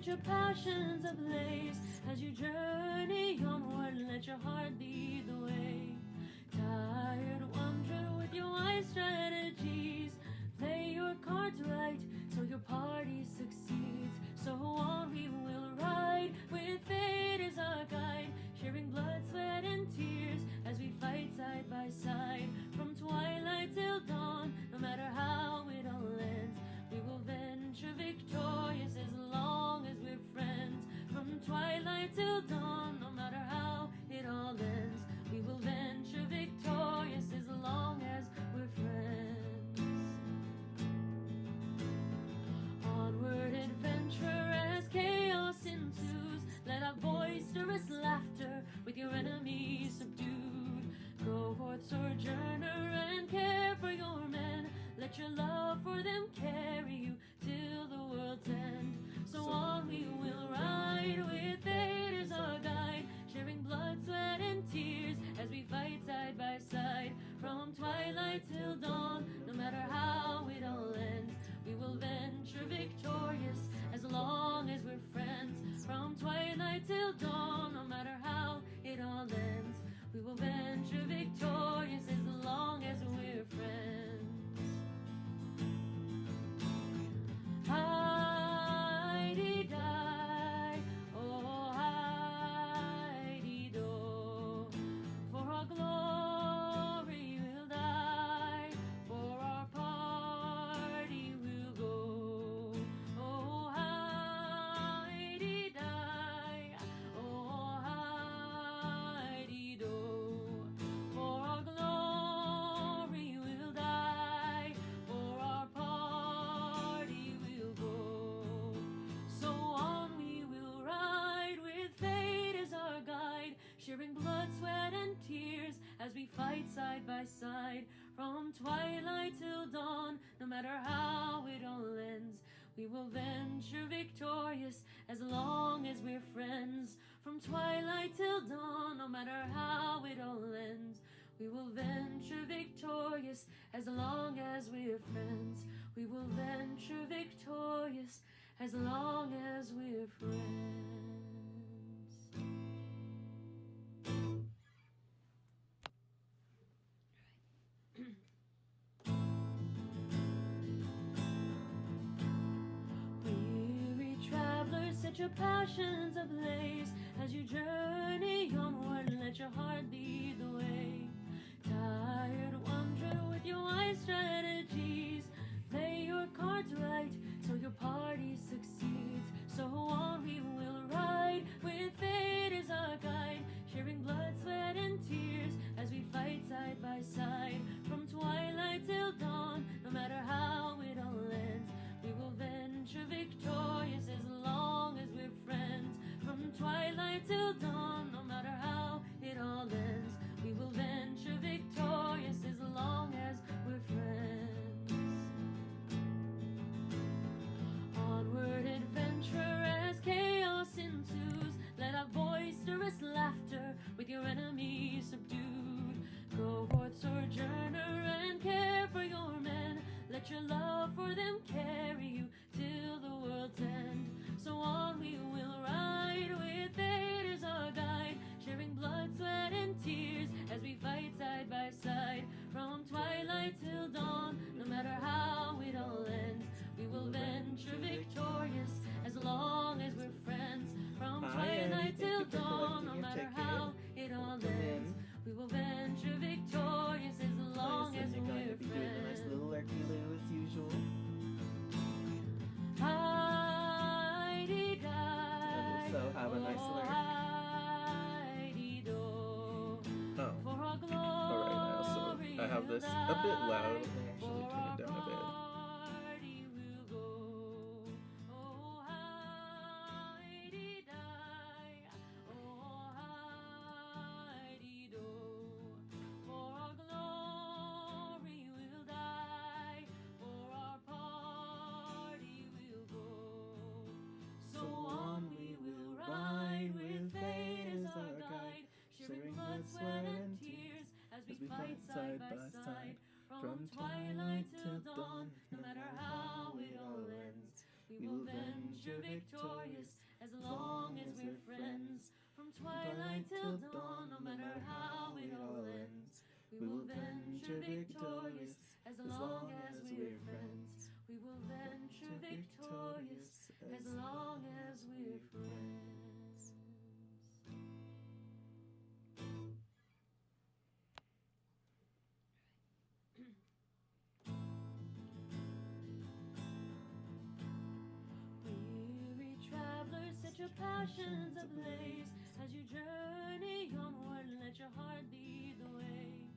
your passions ablaze. As you journey onward, let your heart lead the way. Tired wanderer with your wise strategies, play your cards right so your party succeeds. So on we will ride with fate as our guide, sharing blood, sweat, and tears as we fight side by side. From twilight till dawn, no matter how it all ends, we will venture victorious as long as we're friends. From twilight till dawn, no matter how it all ends, we will venture victorious as long as we're friends. Onward adventure as chaos ensues, let our boisterous laughter with your enemies subdued. Go forth, sojourner, and care for your men. Let your love for them carry you till the world's end. So on we will ride with fate as our guide, sharing blood, sweat, and tears as we fight side by side. From twilight till dawn, no matter how it all ends, we will venture victorious as long as we're friends. From twilight till dawn, no matter how it all ends, we will venture victorious as long as we're friends. Hide-die, oh hide-do, for our glory we'll die, for our party we'll go. Oh hide-die, oh hide-do, for our glory we'll die, for our party we'll go. So on we will ride with fate as our guide, sharing blood, sweat, and tears as we fight side by side. From twilight till dawn, no matter how it all ends, we will venture victorious as long as we're friends. From twilight till dawn, no matter how it all ends, we will venture victorious as long as we're friends. We will venture victorious as long as we're friends. Weary travelers, set your passions ablaze. As you journey onward, let your heart lead the way. Tired wanderer with your wise strategies, play your cards right so your party succeeds. So on we will ride with fate as our guide, sharing blood, sweat, and tears as we fight side by side. From twilight till dawn, no matter how it all ends, we will venture victorious as long as we're friends. From twilight till dawn, no matter how it all ends, we will venture victorious as long as we're friends. Onward adventure as chaos ensues, let our boisterous laughter with your enemies subdued. Go forth, sojourner, and care for your men. Let your love for them carry you till the world's end. So on we will ride with fate as our guide, sharing blood, sweat, and tears as we fight side by side. From twilight till dawn, no matter how it all ends, we will venture victorious as long as we're friends. From twilight till dawn, no matter how it all ends, we will venture victorious as long as we're friends. Nice little lurky-loo as usual. Hide-die, So have a nice oh lurk. hide-do, Oh, for our glory alright, I have this a bit loud. Let me actually turn it down a bit. party we'll go. Oh hide-die, oh hide-do, for our glory we'll die, for our party we'll go. So on we will ride with fate as our guide, sharing blood, sweat, and tears as we fight side by side. From twilight venture victorious as long as we're friends. From twilight till dawn, no matter how it all ends, we will venture victorious as long as we're friends. We will venture victorious as long as we're friends. Weary travelers, set your passions ablaze as you journey onward. Let your heart lead the way.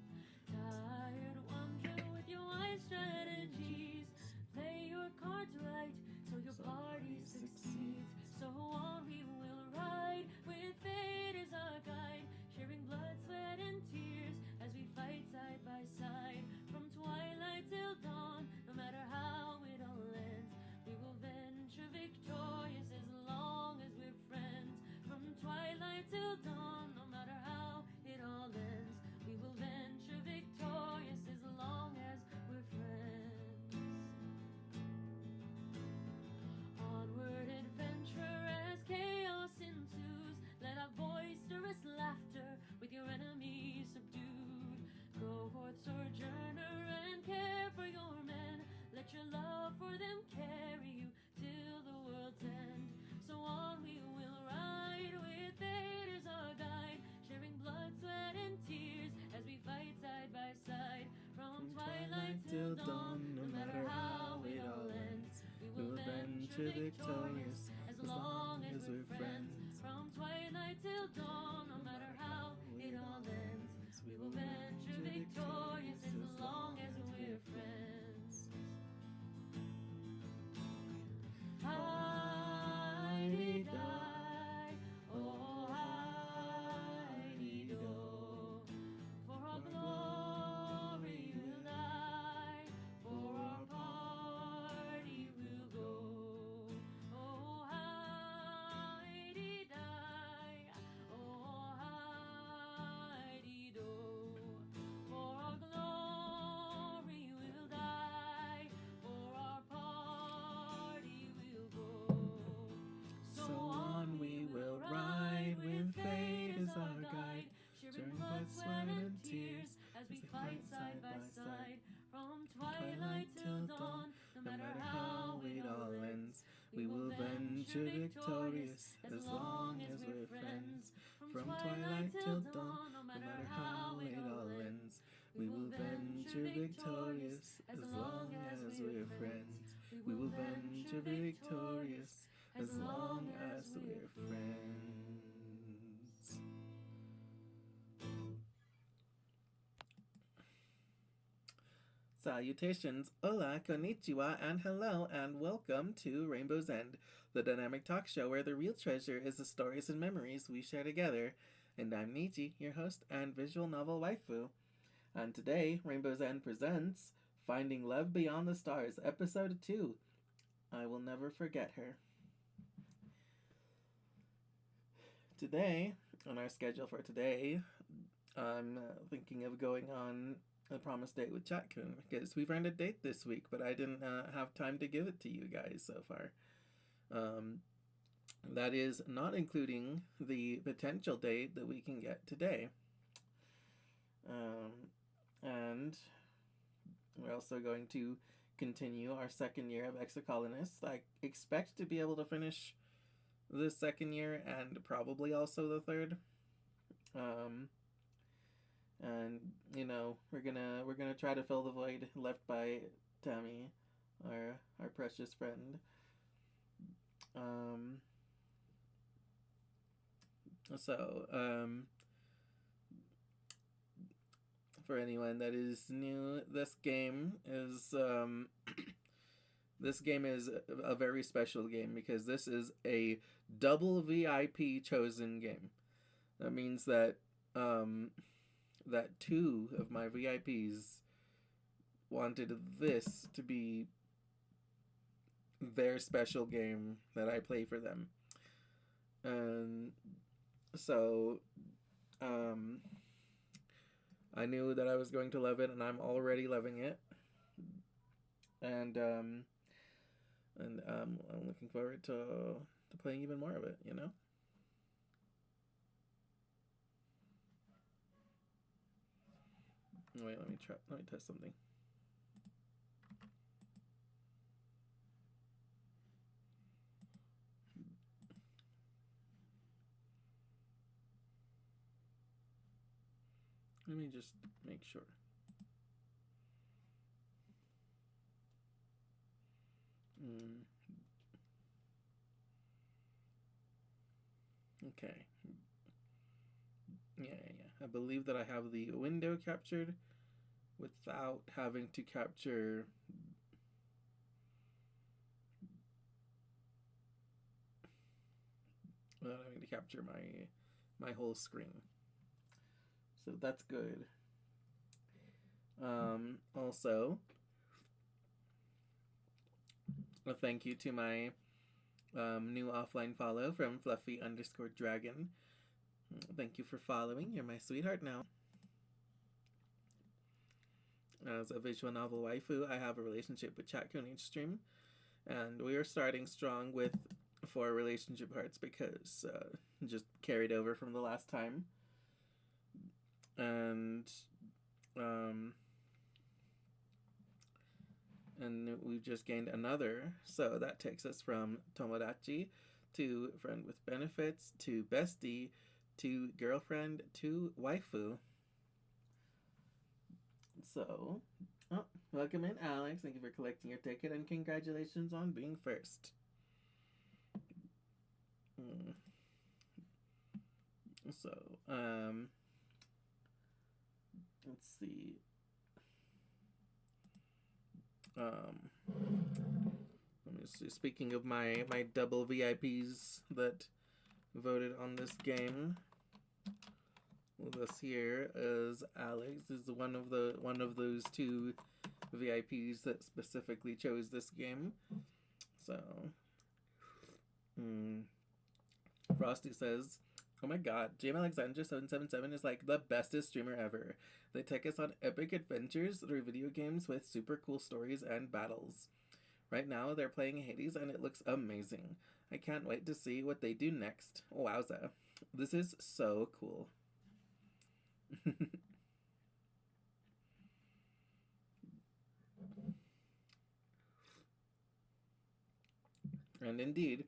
Tired wanderer with your wise strategies, play your cards right so your party succeeds. So on we will ride with fate as our guide, sharing blood, sweat, and tears as we fight side by side. From twilight till dawn, no matter how it all ends, we will venture victorious as long as we're friends. From twilight till dawn, no matter how it all ends, we will venture victorious as long as we're friends. Onward, adventure, as chaos ensues. Let our boisterous laughter with your enemies subdued. Go forth, sojourner, and care for your men. Let your love for them carry you till the world's end. So on we will ride with fate as our guide, sharing blood, sweat, and tears as we fight side by side. From twilight till dawn, no matter how it all ends, we will venture victorious as long as we're friends. From twilight till dawn, no matter how it all ends, we will venture victorious as long as we're friends. Hide-die, oh hide-do, for our glory will die, for our party will go. Oh hide-die, oh hide-do, for our glory will die, for our party will go. So on we will ride with fate as our guide, sharing blood, sweat, and tears as we fight side by side. From twilight till dawn, no matter how it all ends, we will venture victorious as long as we're friends. From twilight till dawn, no matter how it all ends, we will venture victorious as long as we're friends. We will venture victorious as long as we're friends. Salutations, hola, konnichiwa, and hello, and welcome to Rainbow's End, the dynamic talk show where the real treasure is the stories and memories we share together. And I'm Nichi, your host and visual novel waifu. And today, Rainbow's End presents Finding Love Beyond the Stars, Episode 2. I Will Never Forget Her. Today, on our schedule for today, I'm thinking of going on a promise date with Chat-kun because we've earned a date this week, but I didn't have time to give it to you guys so far. That is not including the potential date that we can get today. And we're also going to continue our second year of Exocolonists. I expect to be able to finish the second year and probably also the third. And you know, we're gonna try to fill the void left by Tammy, our precious friend. For anyone that is new, this game is this game is a very special game because this is a double VIP chosen game. That means that that two of my VIPs wanted this to be their special game that I play for them. And so I knew that I was going to love it, and I'm already loving it. And and I'm looking forward to playing even more of it. You know. Wait, let me try. Let me test something. Let me just make sure. Mm. Okay. Yeah, yeah, yeah. I believe that I have the window captured without having to capture. Without having to capture my whole screen. So that's good. Also, a thank you to my new offline follow from Fluffy_Dragon. Thank you for following. You're my sweetheart now. As a visual novel waifu, I have a relationship with Chat each stream, and we are starting strong with 4 relationship hearts because just carried over from the last time. And um, and we've just gained another, so that takes us from Tomodachi to friend with benefits to bestie to girlfriend to waifu. So, oh, welcome in, Alex. Thank you for collecting your ticket and congratulations on being first. So, let's see. Let me see. Speaking of my double VIPs that voted on this game, this here is Alex. Is one of those 2 VIPs that specifically chose this game. So, Frosty says, "Oh my God, Jam Alexander 777 is like the bestest streamer ever. They take us on epic adventures through video games with super cool stories and battles. Right now, they're playing Hades and it looks amazing. I can't wait to see what they do next. Wowza. This is so cool." And indeed,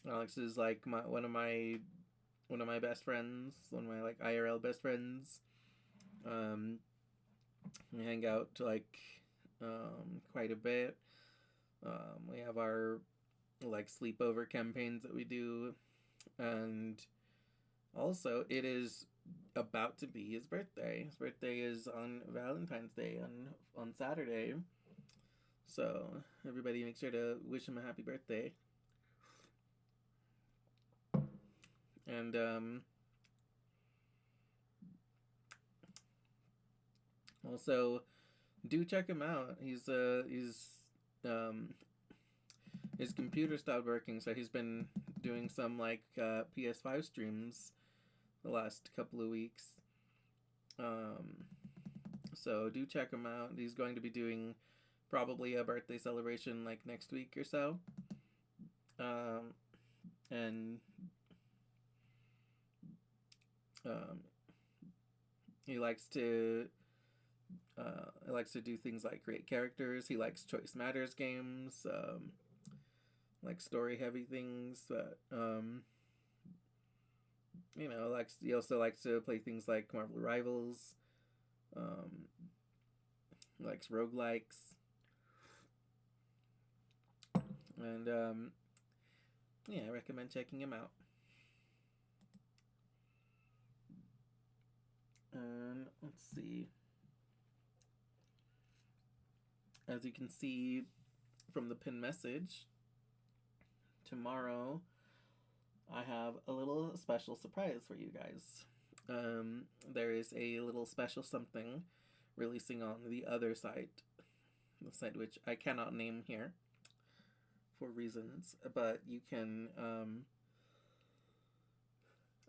Alex is like one of my best friends, one of my like IRL best friends. We hang out like quite a bit. We have our like sleepover campaigns that we do, and also it is about to be his birthday. His birthday is on Valentine's Day on Saturday. So everybody make sure to wish him a happy birthday. And also do check him out. His computer stopped working, so he's been doing some like PS5 streams the last couple of weeks. So do check him out. He's going to be doing probably a birthday celebration like next week or so. And he likes to do things like create characters. He likes Choice Matters games, like story heavy things. But he also likes to play things like Marvel Rivals. Likes roguelikes. And I recommend checking him out. Let's see. As you can see from the pinned message, tomorrow I have a little special surprise for you guys. There is a little special something releasing on the other site, the site which I cannot name here for reasons, but you can.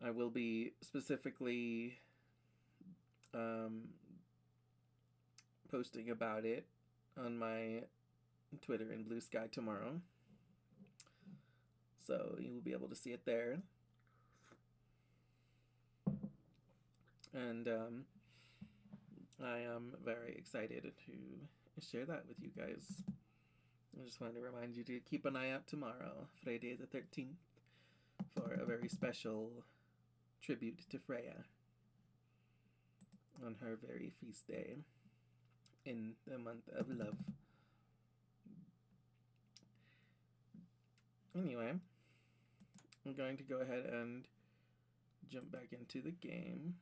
I will be specifically posting about it on my Twitter and Blue Sky tomorrow. So you will be able to see it there. And I am very excited to share that with you guys. I just wanted to remind you to keep an eye out tomorrow, Friday the 13th, for a very special tribute to Freya on her very feast day in the month of love. Anyway, I'm going to go ahead and jump back into the game.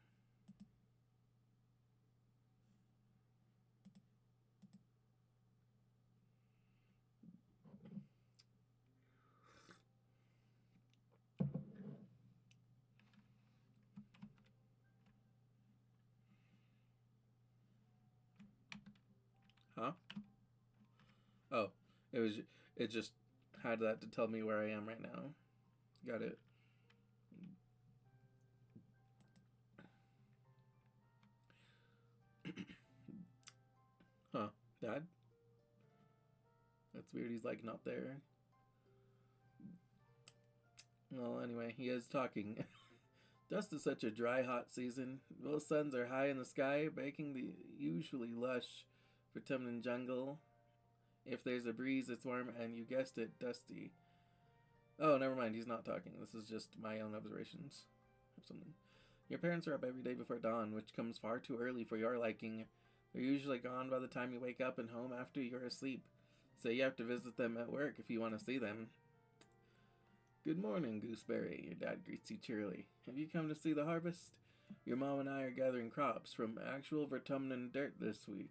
Huh? Oh, it just had that to tell me where I am right now. Got it. Huh? Dad? That's weird. He's like not there. Well, anyway, he is talking. Dust is such a dry, hot season. Both suns are high in the sky, baking the usually lush Vertumnan jungle. If there's a breeze, it's warm, and you guessed it, dusty. Oh, never mind. He's not talking. This is just my own observations of something. Your parents are up every day before dawn, which comes far too early for your liking. They're usually gone by the time you wake up and home after you're asleep. So you have to visit them at work if you want to see them. Good morning, Gooseberry, your dad greets you cheerily. Have you come to see the harvest? Your mom and I are gathering crops from actual Vertumnan dirt this week.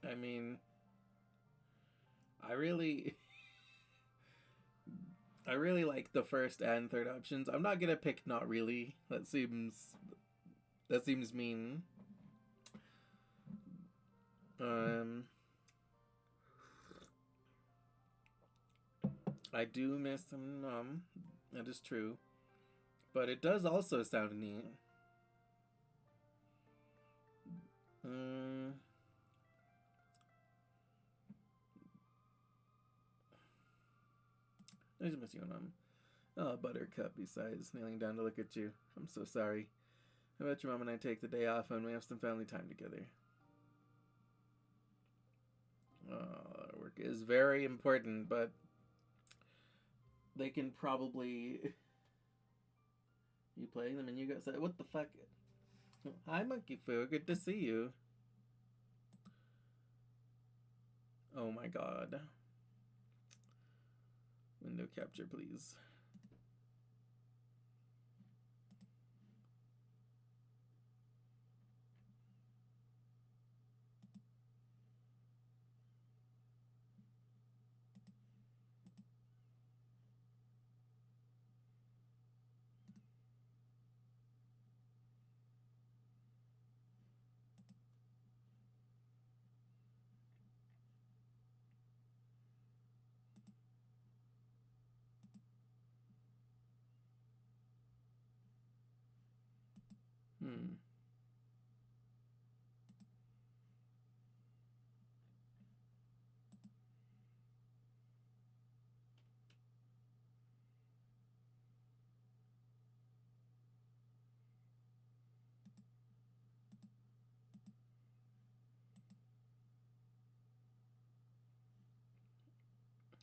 I mean, I really I really like the first and third options. I'm not gonna pick not really. That seems mean. I do miss some mom. That is true. But it does also sound neat. I just miss you, Mom. Oh, Buttercup, he sighs, kneeling down to look at you. I'm so sorry. I bet your mom and I take the day off and we have some family time together. Work is very important, but they can probably... You playing them and you got... What the fuck? Hi, Monkey Foo. Good to see you. Oh my god. Window capture, please.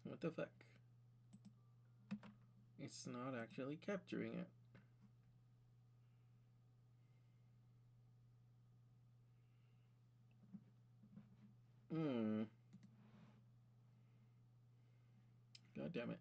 What the fuck? It's not actually capturing it. God damn it.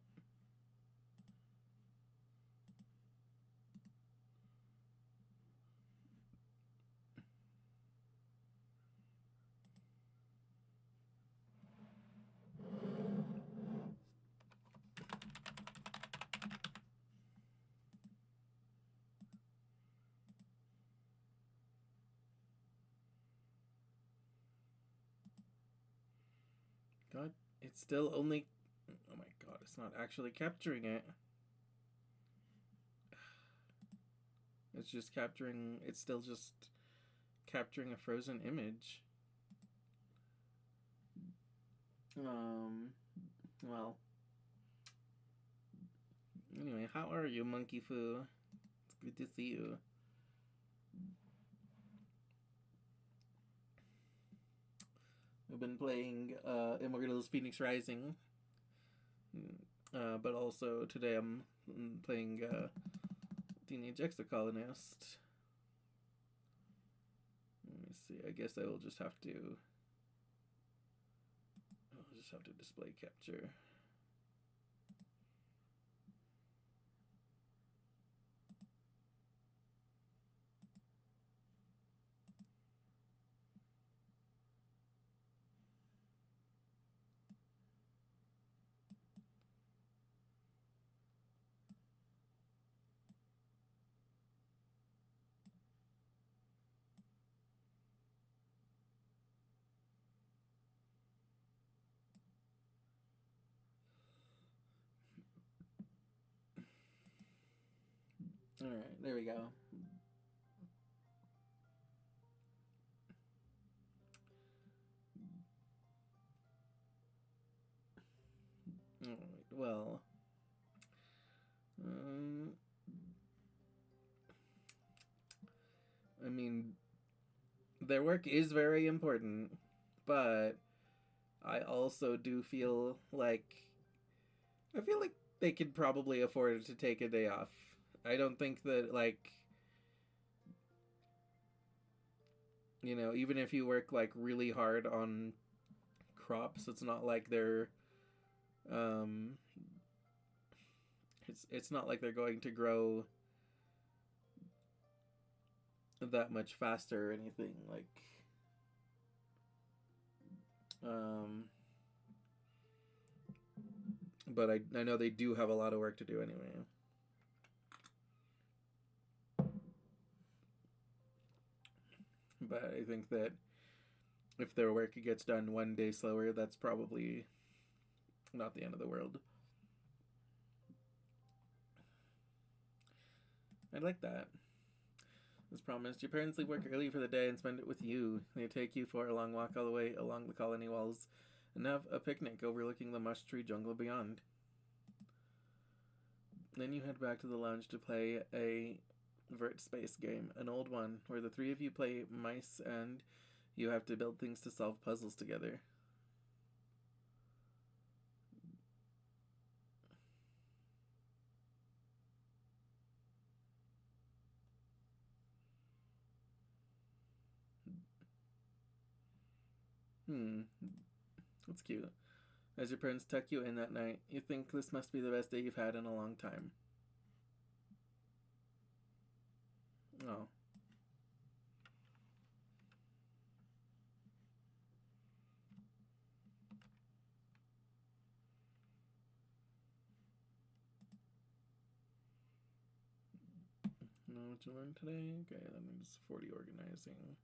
God, it's still only It's not actually capturing it. It's just capturing. It's still just capturing a frozen image. Well. Anyway, how are you, Monkey Foo? It's good to see you. We've been playing Immortals Phoenix Rising. But also today I'm playing Teenage Exocolonist. Let me see. I guess I will just have to. I'll just have to display capture. Alright, there we go. Alright, well. I mean, their work is very important, but I also do feel like. I feel like they could probably afford to take a day off. I don't think that, like, you know, even if you work like really hard on crops, it's not like they're it's not like they're going to grow that much faster or anything. Like but I know they do have a lot of work to do anyway. But I think that if their work gets done one day slower, that's probably not the end of the world. I'd like that. As promised, your parents leave work early for the day and spend it with you. They take you for a long walk all the way along the colony walls and have a picnic overlooking the mush tree jungle beyond. Then you head back to the lounge to play a Vert Space game, an old one, where the three of you play mice and you have to build things to solve puzzles together. That's cute. As your parents tuck you in that night, you think this must be the best day you've had in a long time. Oh. Know what you learned today? Okay, that means 40 organizing.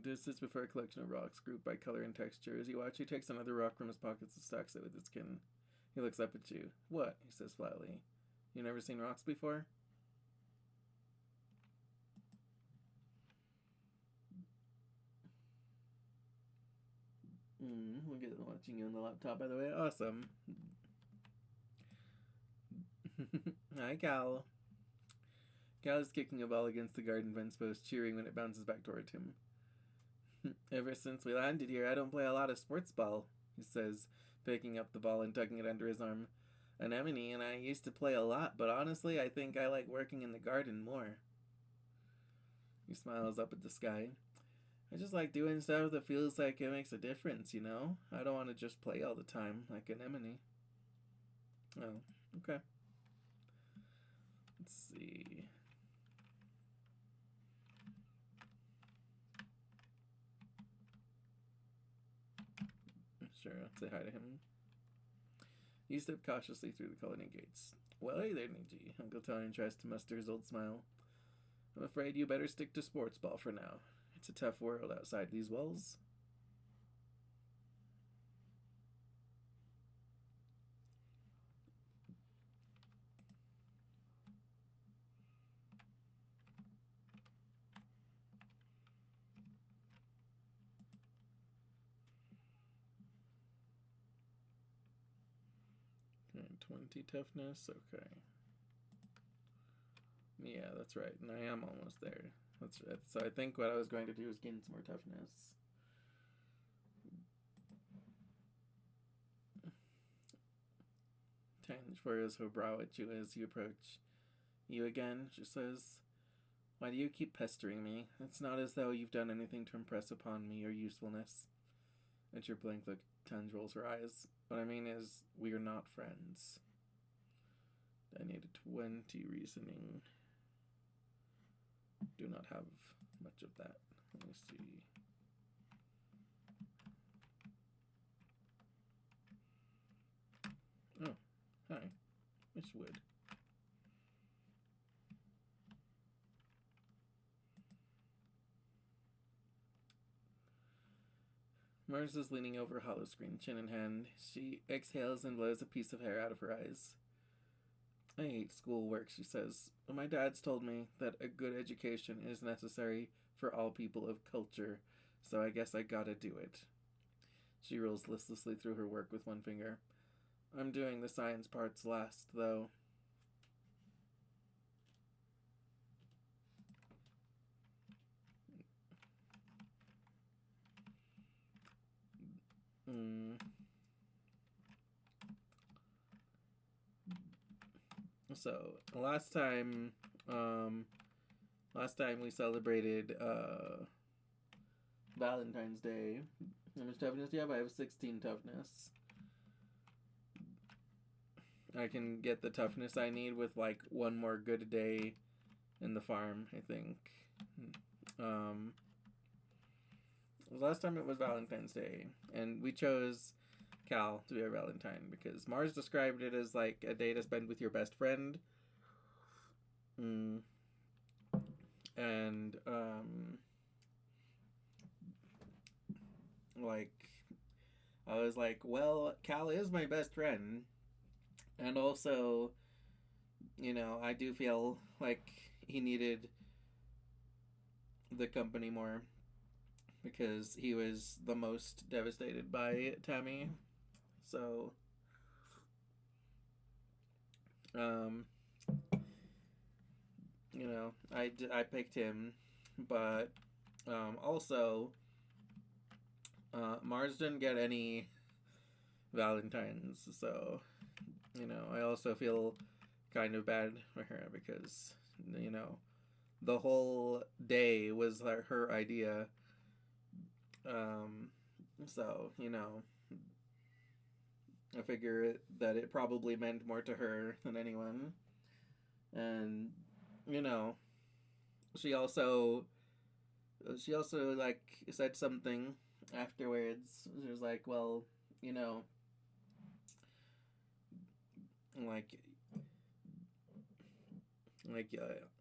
This is before a collection of rocks grouped by color and texture. As you watch, he takes another rock from his pockets and stacks it with his skin. He looks up at you. What? He says flatly. You never seen rocks before? Look at watching you on the laptop, by the way. Awesome. Hi, Cal. Cal is kicking a ball against the garden fence post, cheering when it bounces back toward him. Ever since we landed here, I don't play a lot of sports ball, he says, picking up the ball and tucking it under his arm. Anemone and I used to play a lot, but honestly, I think I like working in the garden more. He smiles up at the sky. I just like doing stuff that feels like it makes a difference, you know? I don't want to just play all the time, like Anemone. Oh, okay. Let's see. Sure, I'll say hi to him. You step cautiously through the colony gates. Well, hey there, Niji. Uncle Tony tries to muster his old smile. I'm afraid you better stick to sports ball for now. It's a tough world outside these walls. Okay, 20 toughness. Okay. Yeah, that's right. And I am almost there. That's right. So I think what I was going to do is gain some more toughness. Tange furrows her brow at you as you approach. You again, she says. Why do you keep pestering me? It's not as though you've done anything to impress upon me your usefulness. At your blank look, Tange rolls her eyes. What I mean is, we are not friends. I need a 20 reasoning. Do not have much of that. Let me see. Oh, hi. Miss Wood. Mars is leaning over a hollow screen, chin in hand. She exhales and blows a piece of hair out of her eyes. I hate schoolwork, she says. My dad's told me that a good education is necessary for all people of culture, so I guess I gotta do it. She rolls listlessly through her work with one finger. I'm doing the science parts last, though. So um, last time we celebrated Valentine's Day. How much toughness do you have? I have 16 toughness. I can get the toughness I need with like one more good day in the farm, I think. Last time it was Valentine's Day, and we chose Cal to be our Valentine because Mars described it as like a day to spend with your best friend. And like I was like, well, Cal is my best friend, and also, I do feel like he needed the company more because he was the most devastated by Tammy. So, I picked him, but also, Mars didn't get any Valentines, so I also feel kind of bad for her because the whole day was her idea. So I figure that it probably meant more to her than anyone, and you know, she also like said something afterwards. She was like, well, you know, like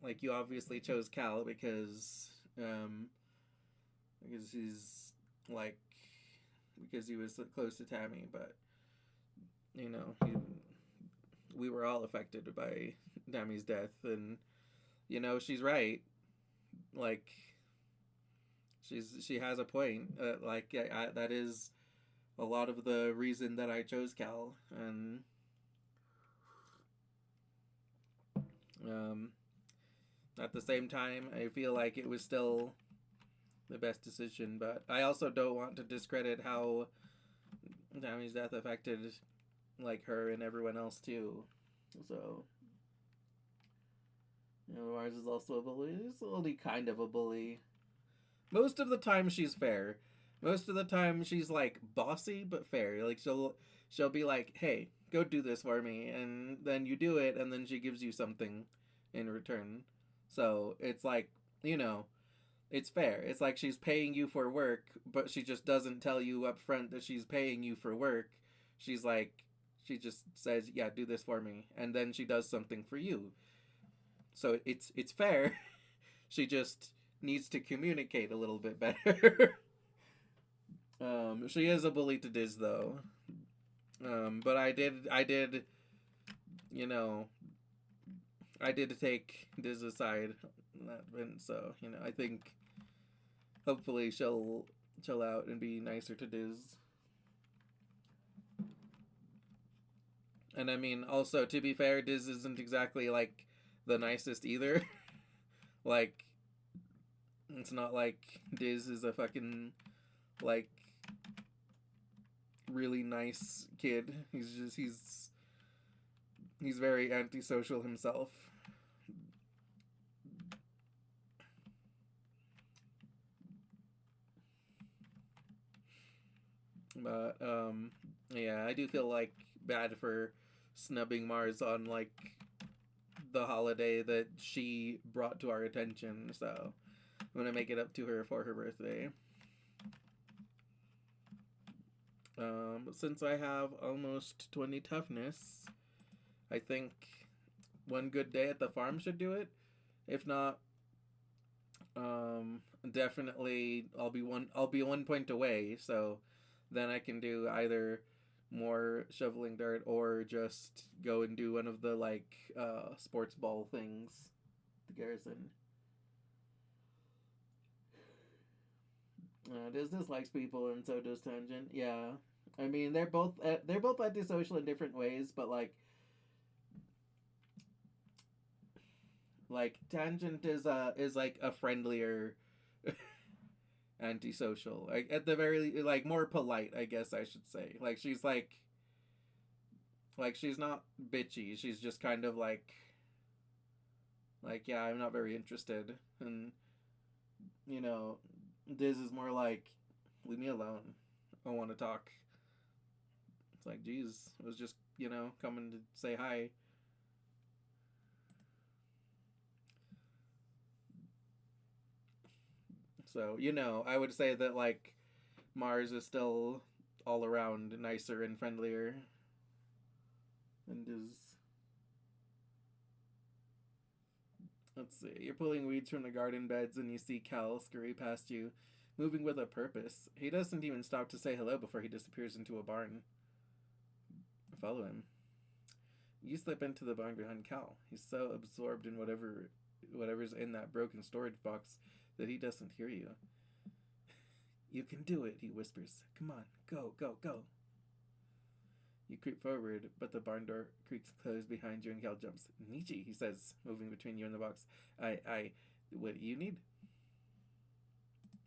like you obviously chose Cal because he's like because he was so close to Tammy, but you know he, we were all affected by Tammy's death, and she's right. Like she has a point. That is a lot of the reason that I chose Cal, and um, at the same time, I feel like it was still the best decision. But I also don't want to discredit how Tammy's death affected like her and everyone else too. So Mars is also a bully. He's only kind of a bully. Most of the time she's fair. Most of the time she's like bossy but fair. Like she'll be like, "Hey, go do this for me," and then you do it, and then she gives you something in return. So it's like it's fair. It's like she's paying you for work, but she just doesn't tell you up front that she's paying you for work. She's like, she just says, "Yeah, do this for me," and then she does something for you. So it's fair. She just needs to communicate a little bit better. She is a bully to Diz though. But you know, I did take Diz aside, and so I think hopefully she'll chill out and be nicer to Diz. And I mean, also to be fair, Diz isn't exactly like the nicest either. Like, it's not like Diz is a fucking like really nice kid. He's very antisocial himself. But yeah, I do feel like bad for snubbing Mars on like the holiday that she brought to our attention. So I'm gonna make it up to her for her birthday. Since I have almost 20 toughness, I think one good day at the farm should do it. If not, definitely I'll be 1 point away. So then I can do either more shoveling dirt or just go and do one of the like sports ball things. The garrison. Diz likes people, and so does Tangent. Yeah, I mean they're both antisocial in different ways, but like Tangent is like a friendlier antisocial. Like at the very like more polite, I guess I should say. Like she's not bitchy. She's just kind of like yeah, I'm not very interested, and you know, Diz is more like leave me alone. I want to talk. It's like, geez, I was just coming to say hi. So I would say that like Mars is still all around nicer and friendlier, and is. Let's see. You're pulling weeds from the garden beds and you see Cal scurry past you, moving with a purpose. He doesn't even stop to say hello before he disappears into a barn. Follow him. You slip into the barn behind Cal. He's so absorbed in whatever's in that broken storage box that he doesn't hear you. You can do it, he whispers. Come on, go, go, go. You creep forward, but the barn door creaks closed behind you and Cal jumps. Nietzsche, he says, moving between you and the box. What do you need?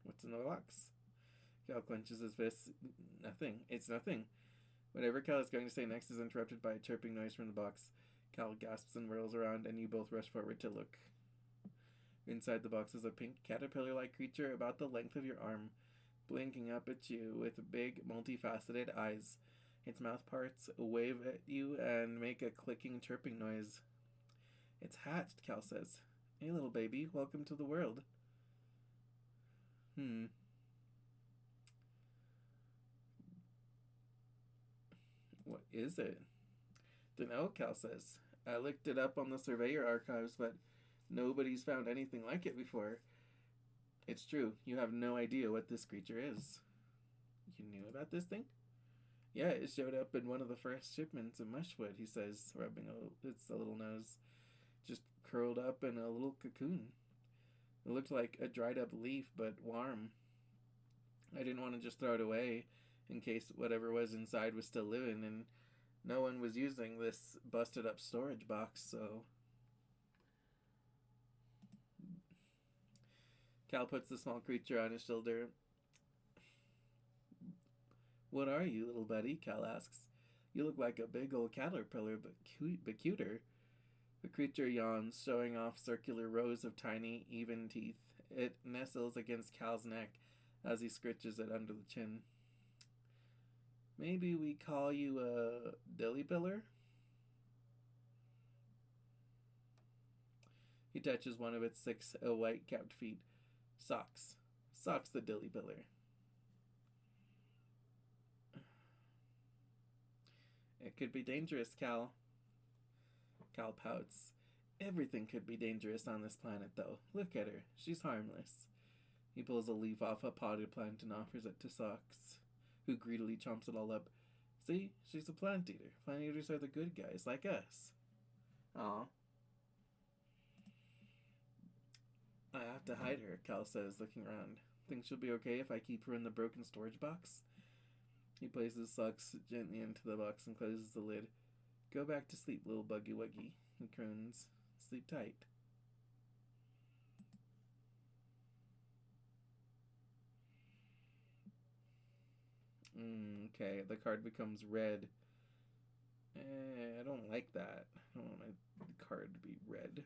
What's in the box? Cal clenches his fist. Nothing. It's nothing. Whatever Cal is going to say next is interrupted by a chirping noise from the box. Cal gasps and whirls around, and you both rush forward to look. Inside the box is a pink caterpillar-like creature about the length of your arm, blinking up at you with big, multifaceted eyes. Its mouth parts wave at you and make a clicking, chirping noise. It's hatched, Cal says. Hey, little baby, welcome to the world. What is it? Dunno, Cal says. I looked it up on the Surveyor archives, but nobody's found anything like it before. It's true, you have no idea what this creature is. You knew about this thing? Yeah, it showed up in one of the first shipments of Mushwood, he says, rubbing its little nose. Just curled up in a little cocoon. It looked like a dried up leaf, but warm. I didn't want to just throw it away in case whatever was inside was still living, and no one was using this busted up storage box, so. Cal puts the small creature on his shoulder. What are you, little buddy? Cal asks. You look like a big old caterpillar, but cuter. The creature yawns, showing off circular rows of tiny, even teeth. It nestles against Cal's neck as he scritches it under the chin. Maybe we call you a dillypiller? He touches one of its 6 white-capped feet. Socks. Socks the dillypiller. It could be dangerous, Cal. Cal pouts. Everything could be dangerous on this planet, though. Look at her. She's harmless. He pulls a leaf off a potted plant and offers it to Socks, who greedily chomps it all up. See, she's a plant eater. Plant eaters are the good guys, like us. Aw. I have to hide her, Cal says, looking around. Think she'll be okay if I keep her in the broken storage box? He places Socks gently into the box and closes the lid. Go back to sleep, little buggy wuggy, he croons. Sleep tight. Okay, the card becomes red. I don't like that. I don't want my card to be red.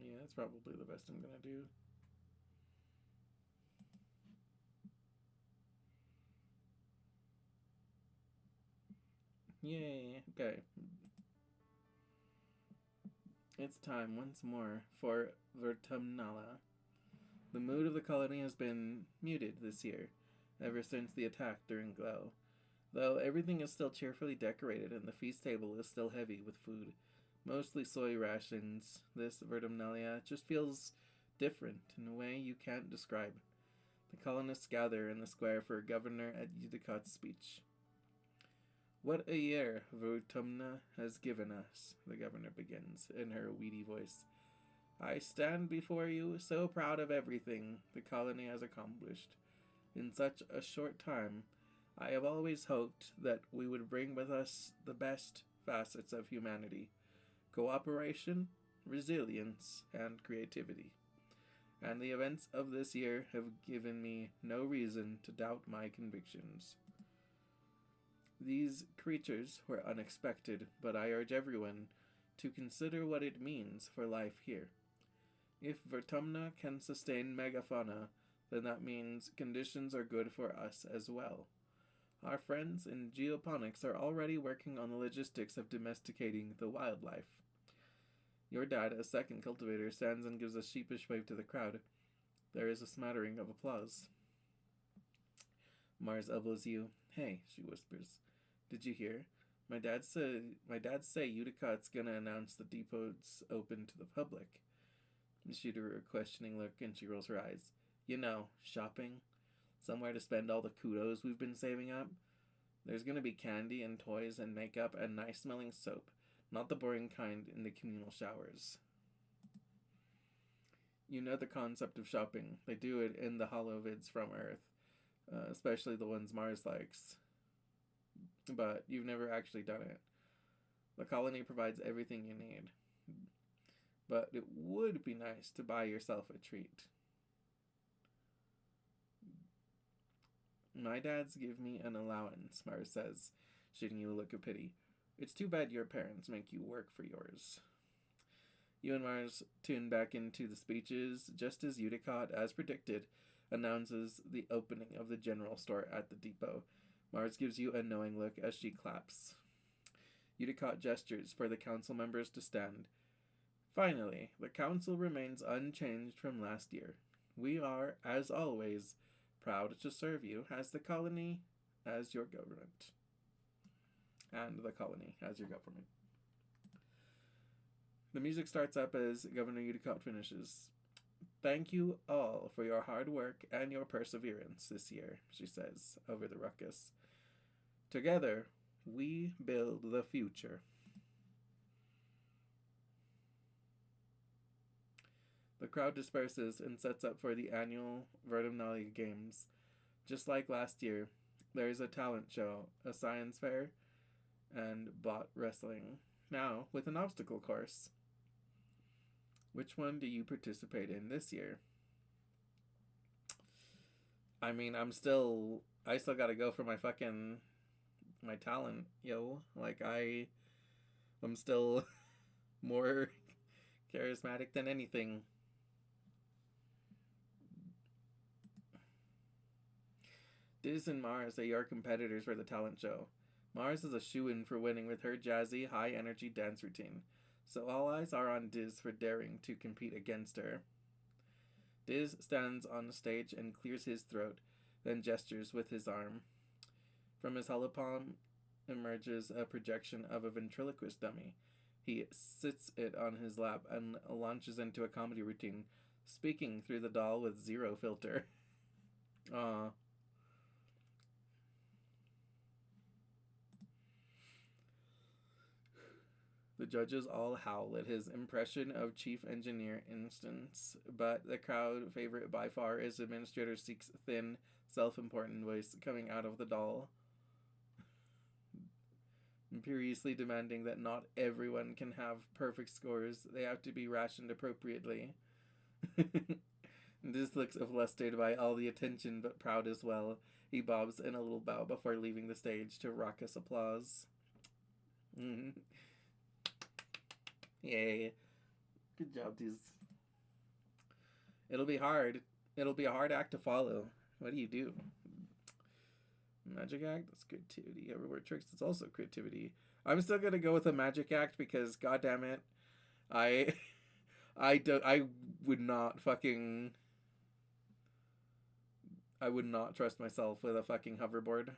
Yeah, that's probably the best I'm gonna do. Yay, okay. It's time once more for Vertumnala. The mood of the colony has been muted this year, ever since the attack during Glow. Though everything is still cheerfully decorated and the feast table is still heavy with food, mostly soy rations, this Vertumnalia just feels different in a way you can't describe. The colonists gather in the square for Governor Edudicot's speech. What a year Vertumna has given us, the governor begins in her weedy voice. I stand before you so proud of everything the colony has accomplished. In such a short time, I have always hoped that we would bring with us the best facets of humanity: cooperation, resilience, and creativity. And the events of this year have given me no reason to doubt my convictions. These creatures were unexpected, but I urge everyone to consider what it means for life here. If Vertumna can sustain megafauna, then that means conditions are good for us as well. Our friends in geoponics are already working on the logistics of domesticating the wildlife. Your dad, a second cultivator, stands and gives a sheepish wave to the crowd. There is a smattering of applause. Mars elbows you. Hey, she whispers. Did you hear? My dad say Uticot's gonna announce the depot's open to the public. She drew a questioning look and she rolls her eyes. You know, shopping. Somewhere to spend all the kudos we've been saving up. There's gonna be candy and toys and makeup and nice smelling soap. Not the boring kind in the communal showers. You know the concept of shopping. They do it in the holovids from Earth. Especially the ones Mars likes. But you've never actually done it. The colony provides everything you need. But it would be nice to buy yourself a treat. My dad's give me an allowance, Mars says, shooting you a look of pity. It's too bad your parents make you work for yours. You and Mars tune back into the speeches just as Uticott, as predicted, announces the opening of the general store at the depot. Mars gives you a knowing look as she claps. Uticott gestures for the council members to stand. Finally, the council remains unchanged from last year. We are, as always, proud to serve you as the colony as your government. And the colony as your government. The music starts up as Governor Uticott finishes. Thank you all for your hard work and your perseverance this year, she says over the ruckus. Together, we build the future. The crowd disperses and sets up for the annual Verdumnali Games. Just like last year, there is a talent show, a science fair, and bot wrestling. Now, with an obstacle course. Which one do you participate in this year? I mean, I still gotta go for my talent, yo. Like, I'm still more charismatic than anything. Diz and Mars are your competitors for the talent show. Mars is a shoo-in for winning with her jazzy, high-energy dance routine, so all eyes are on Diz for daring to compete against her. Diz stands on the stage and clears his throat, then gestures with his arm. From his hollow palm emerges a projection of a ventriloquist dummy. He sits it on his lap and launches into a comedy routine, speaking through the doll with zero filter. Aww. The judges all howl at his impression of Chief Engineer Instance, but the crowd favorite by far is Administrator Seek's thin, self-important voice coming out of the doll, imperiously demanding that not everyone can have perfect scores. They have to be rationed appropriately. This looks flustered by all the attention, but proud as well. He bobs in a little bow before leaving the stage to raucous applause. Yay. Good job, Diz. It'll be hard. It'll be a hard act to follow. What do? Magic act? That's creativity. Hoverboard tricks? That's also creativity. I'm still gonna go with a magic act because, god damn it, I would not trust myself with a fucking hoverboard.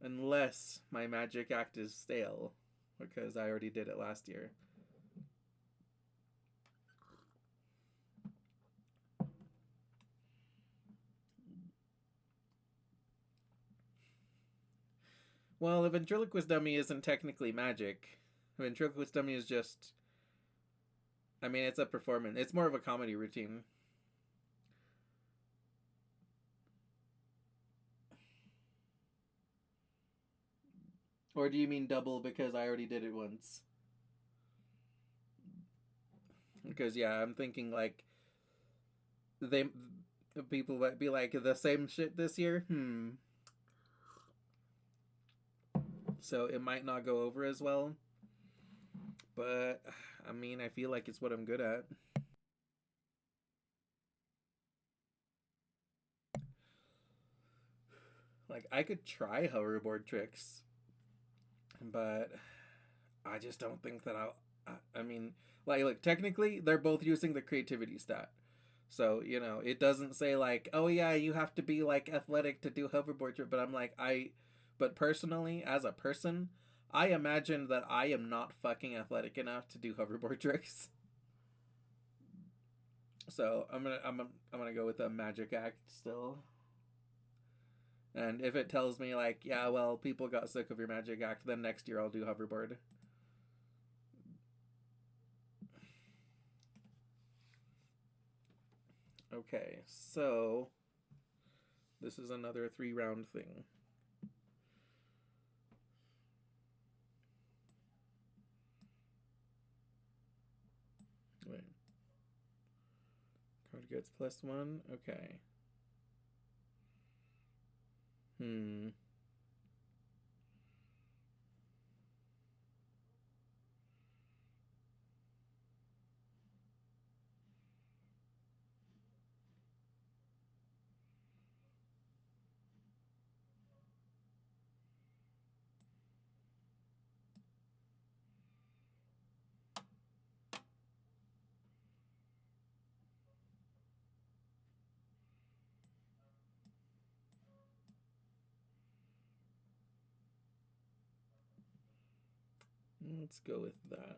Unless my magic act is stale, because I already did it last year. Well, a ventriloquist dummy isn't technically magic. A ventriloquist dummy is just... I mean, it's a performance. It's more of a comedy routine. Or do you mean double because I already did it once? Because, yeah, I'm thinking, like... People might be like, the same shit this year? So it might not go over as well. But, I mean, I feel like it's what I'm good at. Like, I could try hoverboard tricks. But I just don't think that I mean, like, look, technically, they're both using the creativity stat. So, you know, it doesn't say, like, oh, yeah, you have to be, like, athletic to do hoverboard trick. But I'm like, but personally, as a person, I imagine that I am not fucking athletic enough to do hoverboard tricks. So I'm gonna go with a magic act still. And if it tells me, like, yeah, well, people got sick of your magic act, then next year I'll do hoverboard. Okay, so this is another 3-round thing. Wait. Card gets +1. Okay. Let's go with that.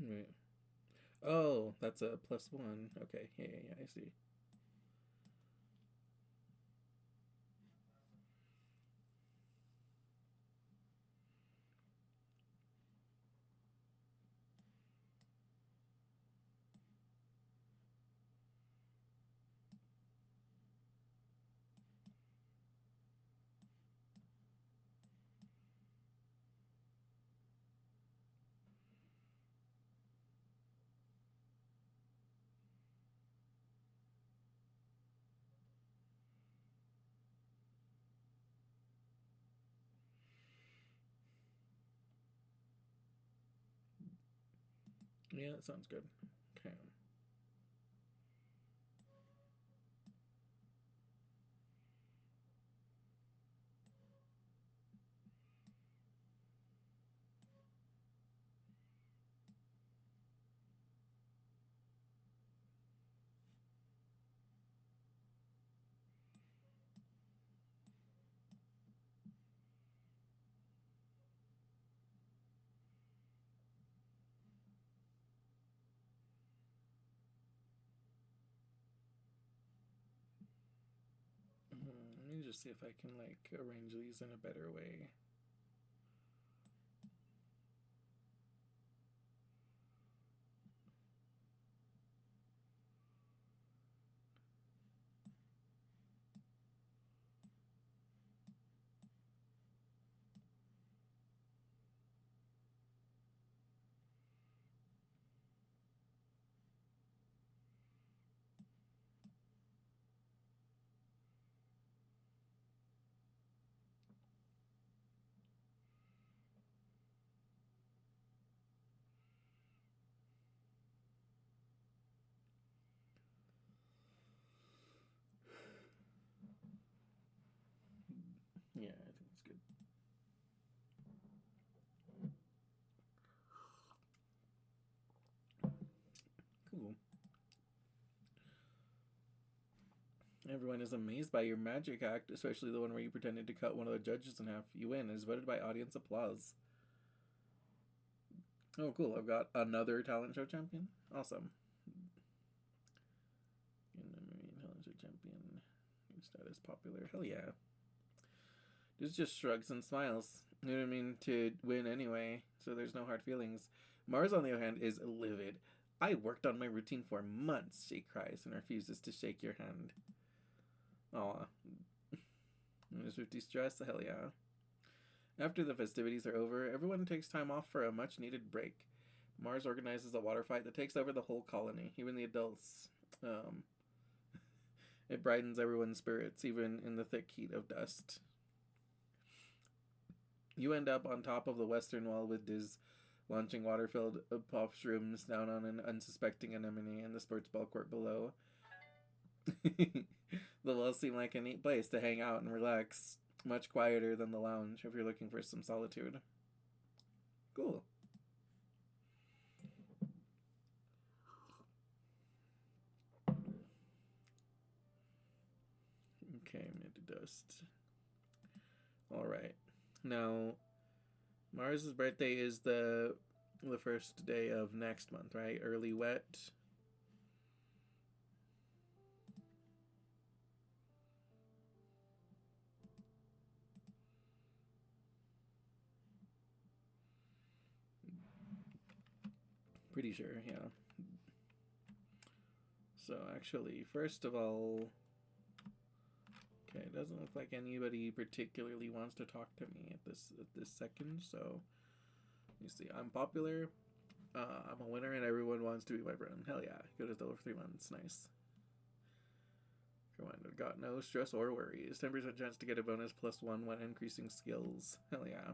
Right. Oh, that's a +1. Okay, yeah, I see. Yeah, that sounds good. Okay. Let me just see if I can like arrange these in a better way. Yeah, I think it's good. Cool. Everyone is amazed by your magic act, especially the one where you pretended to cut one of the judges in half. You win, is voted by audience applause. Oh, cool. I've got another talent show champion. Awesome. Talent show champion. Status popular. Hell yeah. There's just shrugs and smiles. You know what I mean? To win anyway, so there's no hard feelings. Mars, on the other hand, is livid. I worked on my routine for months, she cries, and refuses to shake your hand. Aw. There's 50 stress? Hell yeah. After the festivities are over, everyone takes time off for a much needed break. Mars organizes a water fight that takes over the whole colony, even the adults. It brightens everyone's spirits, even in the thick heat of dust. You end up on top of the western wall with Diz launching water-filled pop shrooms down on an unsuspecting anemone in the sports ball court below. The walls seem like a neat place to hang out and relax. Much quieter than the lounge if you're looking for some solitude. Cool. Okay, mid dust. Alright. Now, Mars's birthday is the first day of next month, right? Early wet. Pretty sure, yeah. So actually, first of all, okay, it doesn't look like anybody particularly wants to talk to me at this second. So you see, I'm popular. I'm a winner, and everyone wants to be my friend. Hell yeah, go to still over 3 months. Nice. Come on, I've got no stress or worries. 10% chance to get a bonus +1 when increasing skills. Hell yeah.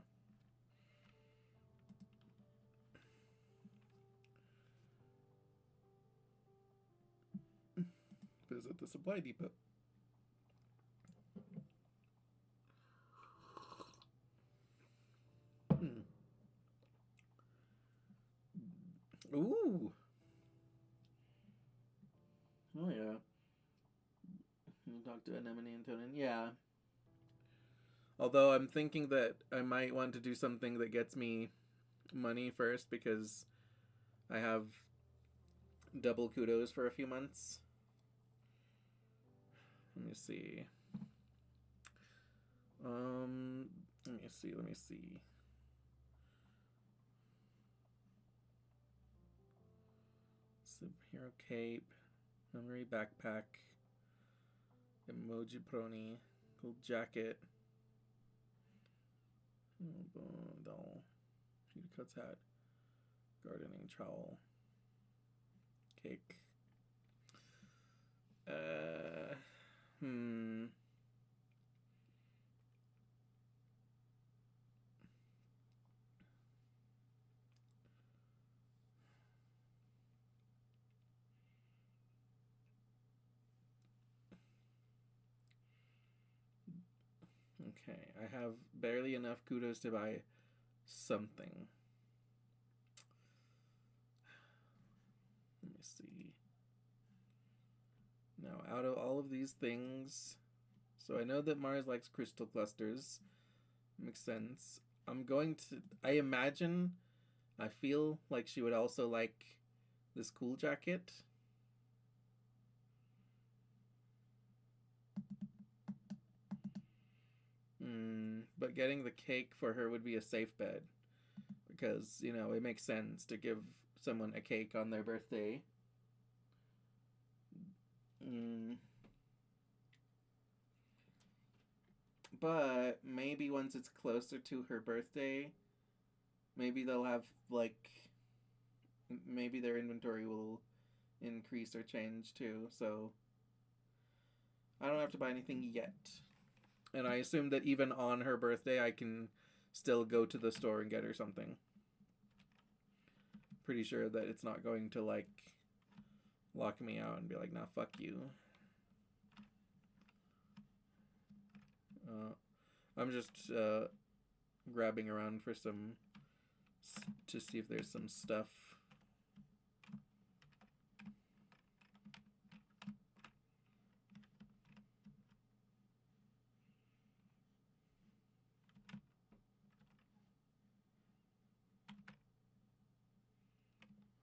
Visit the supply depot. Ooh. Oh yeah. We'll talk to Anemone and Tonin. Yeah. Although I'm thinking that I might want to do something that gets me money first because I have double kudos for a few months. Let me see. Let me see. Superhero cape, memory backpack, emoji prony, cool jacket, doll, Peter Cuts hat, gardening trowel, cake. Hmm. Okay, I have barely enough kudos to buy something. Let me see. Now, out of all of these things, so I know that Mars likes crystal clusters. Makes sense. I imagine, I feel like she would also like this cool jacket. But getting the cake for her would be a safe bet. Because, it makes sense to give someone a cake on their birthday. But maybe once it's closer to her birthday, maybe they'll have, maybe their inventory will increase or change too. So I don't have to buy anything yet. And I assume that even on her birthday, I can still go to the store and get her something. Pretty sure that it's not going to, lock me out and be like, nah, fuck you. I'm just grabbing around for to see if there's some stuff.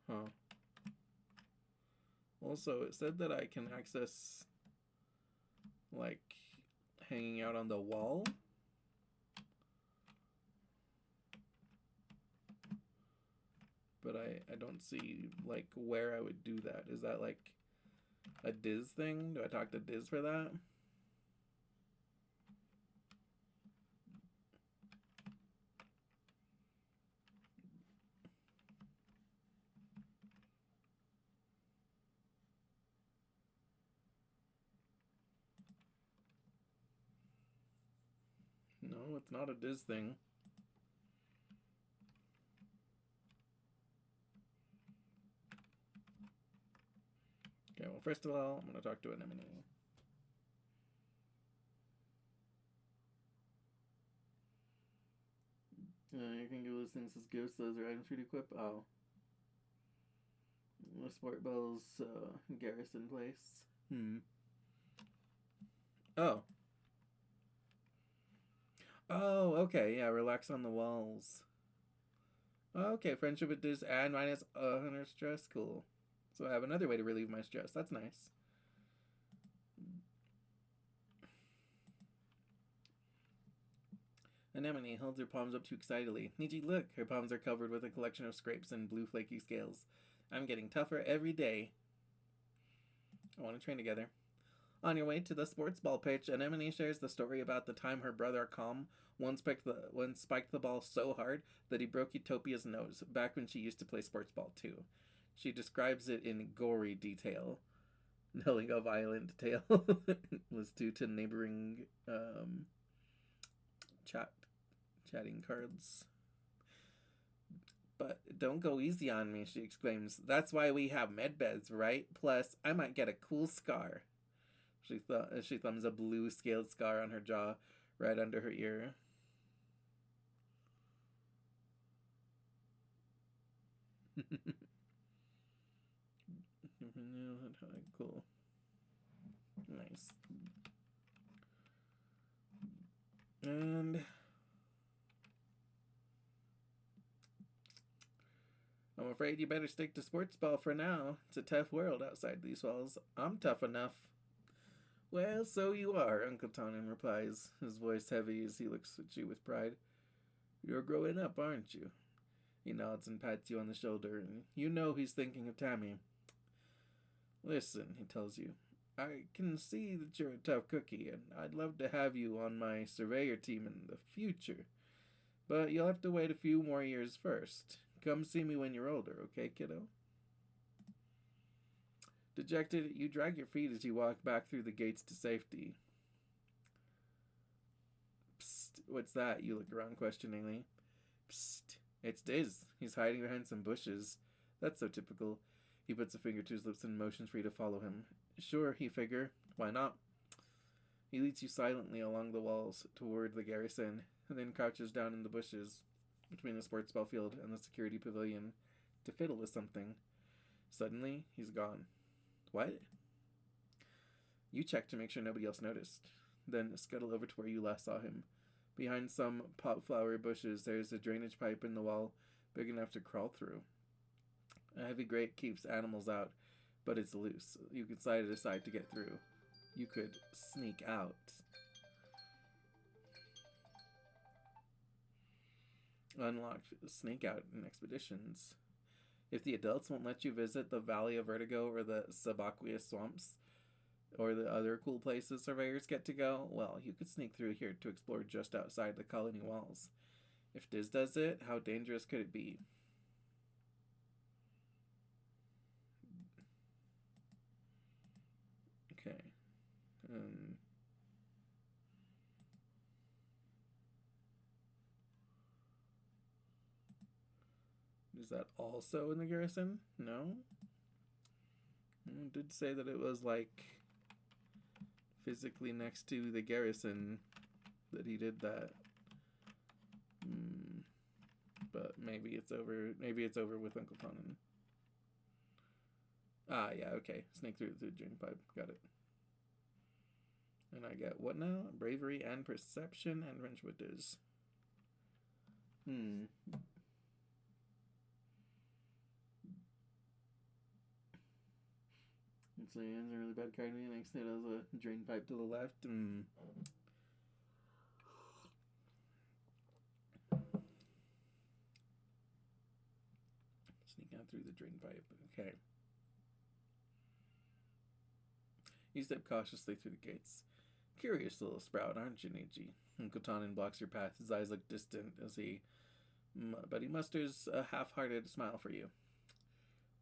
Huh. Also, it said that I can access, hanging out on the wall. But I don't see, where I would do that. Is that, a Diz thing? Do I talk to Diz for that? No, it's not a Diz thing. Okay, well, first of all, I'm going to talk to Anemone. You can give those things as gifts. Those are items for you to equip. Oh. Sport Bell's garrison place. Oh. Oh, okay. Yeah, relax on the walls. Okay, friendship with Diz and minus 100 stress. Cool. So I have another way to relieve my stress. That's nice. Anemone holds her palms up too excitedly. Niji, look! Her palms are covered with a collection of scrapes and blue flaky scales. I'm getting tougher every day. I want to train together. On your way to the sports ball pitch, Anemone shares the story about the time her brother Calm once spiked the ball so hard that he broke Utopia's nose, back when she used to play sports ball too. She describes it in gory detail. Knowing a violent tale was due to neighboring chat chatting cards. But don't go easy on me, she exclaims. That's why we have med beds, right? Plus, I might get a cool scar. She thumbs a blue scaled scar on her jaw, right under her ear. Cool. Nice. And I'm afraid you better stick to sports ball for now. It's a tough world outside these walls. I'm tough enough. Well, so you are, Uncle Tonin replies, his voice heavy as he looks at you with pride. You're growing up, aren't you? He nods and pats you on the shoulder, and you know he's thinking of Tammy. Listen, he tells you, I can see that you're a tough cookie, and I'd love to have you on my surveyor team in the future. But you'll have to wait a few more years first. Come see me when you're older, okay, kiddo? Dejected, you drag your feet as you walk back through the gates to safety. Psst, what's that? You look around questioningly. Psst, it's Diz. He's hiding behind some bushes. That's so typical. He puts a finger to his lips and motions for you to follow him. Sure, he figure. Why not? He leads you silently along the walls toward the garrison, and then crouches down in the bushes between the sports ball field and the security pavilion to fiddle with something. Suddenly, he's gone. What? You check to make sure nobody else noticed. Then scuttle over to where you last saw him. Behind some popflower bushes, there's a drainage pipe in the wall big enough to crawl through. A heavy grate keeps animals out, but it's loose. You can slide it aside to get through. You could sneak out. Unlocked sneak out in expeditions. If the adults won't let you visit the Valley of Vertigo or the subaqueous swamps, or the other cool places surveyors get to go, well, you could sneak through here to explore just outside the colony walls. If Diz does it, how dangerous could it be? Okay. Is that also in the garrison? No? It did say that it was like physically next to the garrison that he did that. But maybe it's over. Maybe it's over with Uncle Tonin. Ah, yeah, okay. Snake through the drain pipe. Got it. And I get what now? Bravery and perception and wrench with Diz. So he has a really bad card me. Next it has a drain pipe to the left. Sneak out through the drain pipe. Okay. You step cautiously through the gates. Curious little sprout, aren't you, Nietzsche? Uncle Tonin blocks your path. His eyes look distant as but he musters a half-hearted smile for you.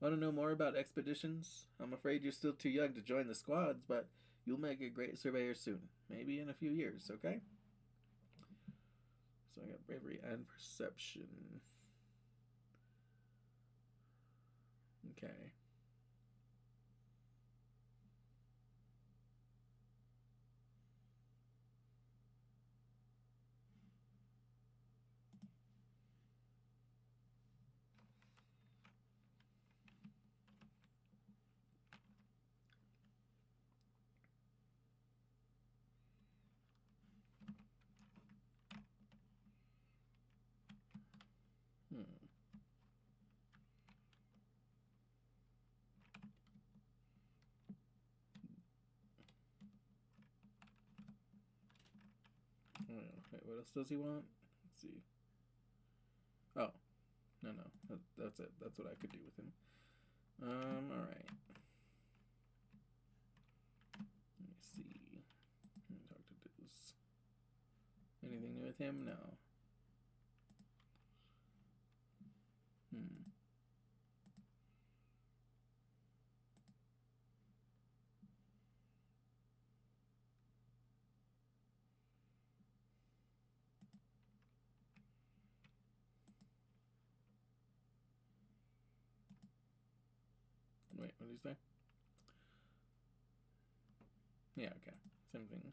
Want to know more about expeditions? I'm afraid you're still too young to join the squads, but you'll make a great surveyor soon. Maybe in a few years, okay? So I got bravery and perception. Okay. Wait, what else does he want? Let's see. Oh, no. That's it. That's what I could do with him. Alright. Let me see. Let me talk to Diz. Anything new with him? No. Wait, what did you say? Yeah, okay. Same thing.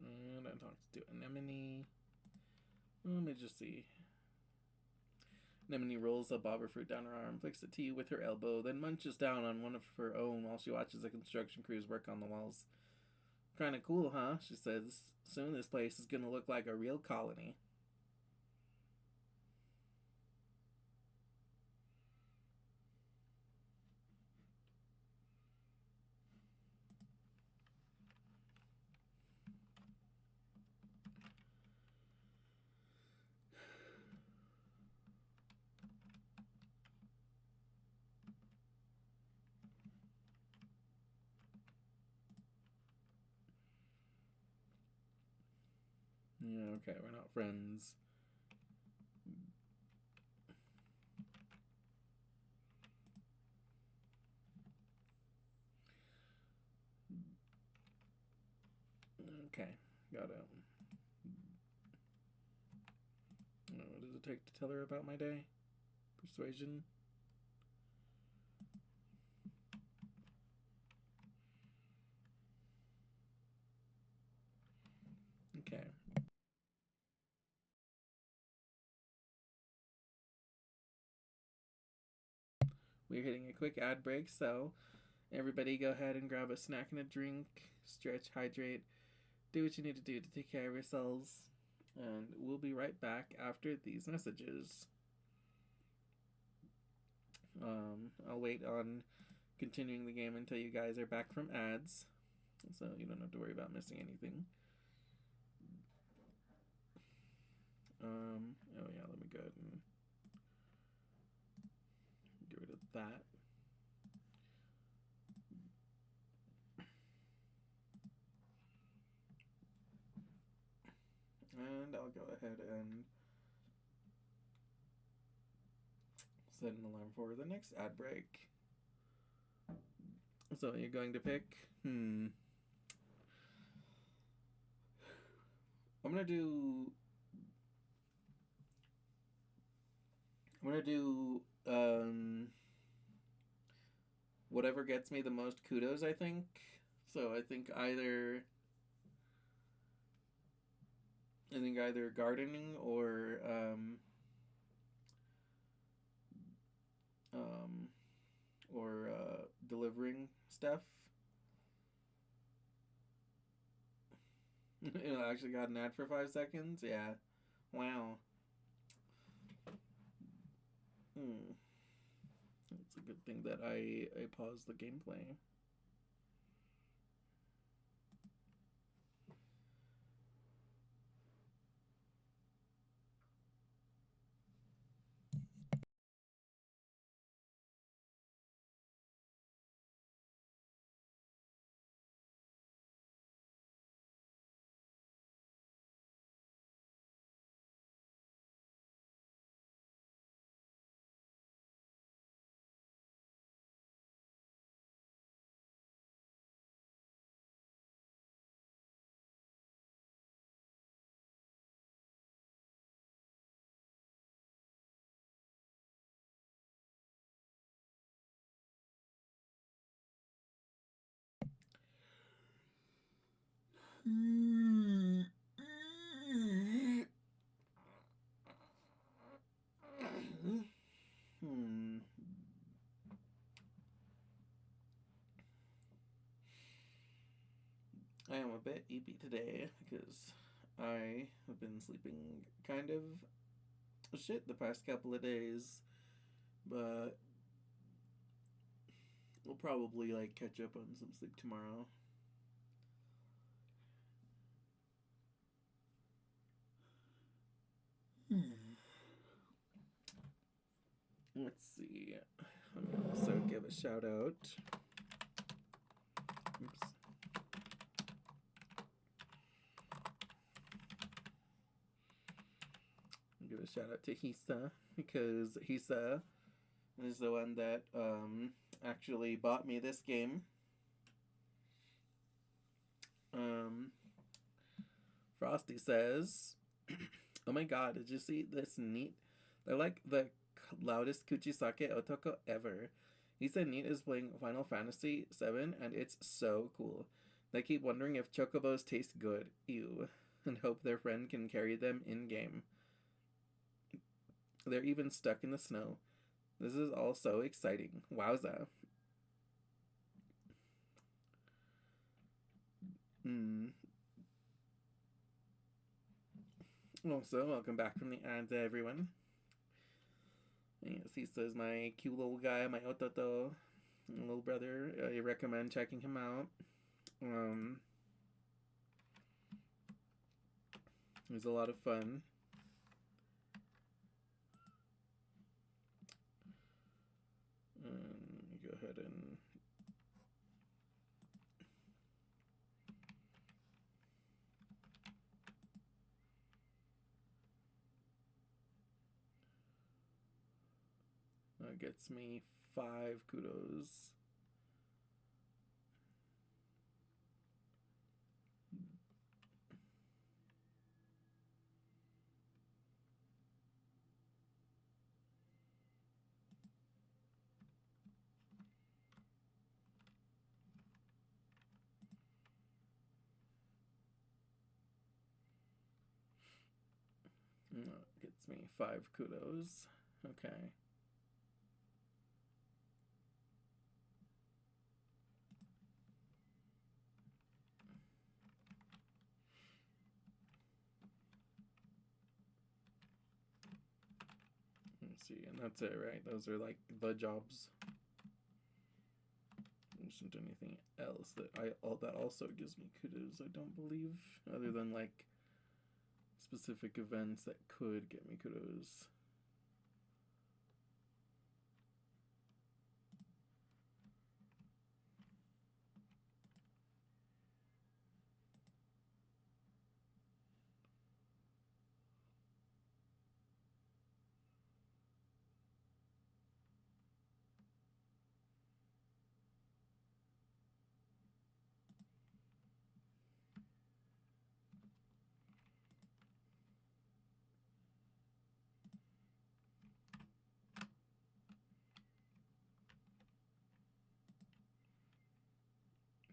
And I talked to Anemone. Let me just see. Anemone rolls a bobber fruit down her arm, flicks it to you with her elbow, then munches down on one of her own while she watches the construction crews work on the walls. Kinda cool, huh? She says. Soon this place is gonna look like a real colony. Yeah, okay, we're not friends. Okay, got it. What does it take to tell her about my day? Persuasion? Okay. We're hitting a quick ad break, so everybody go ahead and grab a snack and a drink, stretch, hydrate, do what you need to do to take care of yourselves. And we'll be right back after these messages. I'll wait on continuing the game until you guys are back from ads, so you don't have to worry about missing anything. Oh yeah, let me go ahead and get rid of that. And I'll go ahead and set an alarm for the next ad break. So you're going to pick? I'm gonna do whatever gets me the most kudos, I think. So I think either gardening or delivering stuff. I actually got an ad for 5 seconds. Yeah. Wow. It's a good thing that I paused the gameplay. I am a bit eepy today because I have been sleeping kind of shit the past couple of days, but we'll probably like catch up on some sleep tomorrow. Let's see. I'm gonna also give a shout out. Oops. Give a shout out to Hisa because Hisa is the one that actually bought me this game. Frosty says, "Oh my God, did you see this neat? They're like the loudest kuchisake otoko ever. He said Neat is playing Final Fantasy VII, and it's so cool. They keep wondering if chocobos taste good. Ew. And hope their friend can carry them in game. They're even stuck in the snow. This is all so exciting. Wowza. Also, welcome back from the ad to everyone. Yes, he says my cute little guy, my ototo, little brother. I recommend checking him out. He's a lot of fun. Go ahead and gets me 5 kudos. Gets me 5 kudos. Okay. Let's see, and that's it, right? Those are like the jobs. There isn't anything else that also gives me kudos, I don't believe, other than like specific events that could get me kudos.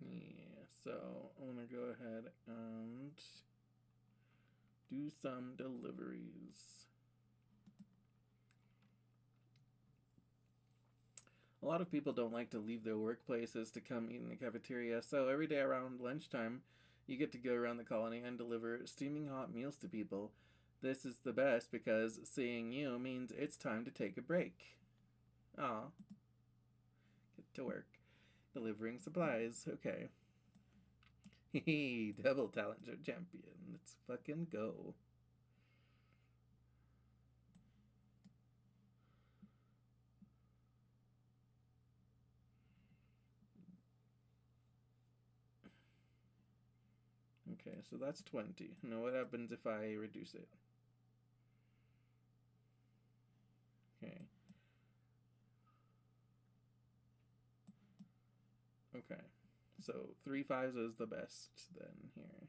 Yeah, so I want to go ahead and do some deliveries. A lot of people don't like to leave their workplaces to come eat in the cafeteria, so every day around lunchtime, you get to go around the colony and deliver steaming hot meals to people. This is the best because seeing you means it's time to take a break. Aw. Get to work. Delivering supplies. Okay. Hehe, double talent show champion. Let's fucking go. Okay, so that's 20. Now what happens if I reduce it? Okay. Okay. So 3 5s is the best then here.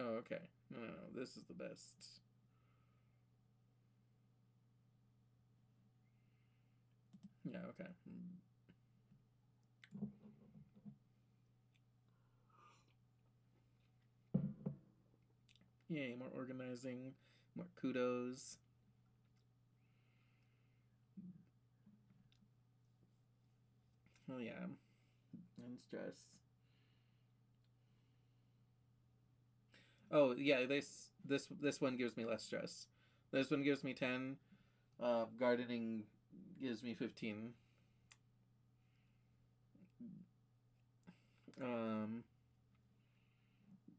Oh, okay. No, this is the best. Yeah, okay. Yay, more organizing, more kudos. Oh yeah. And stress. Oh yeah, this one gives me less stress. This one gives me 10. Gardening gives me 15.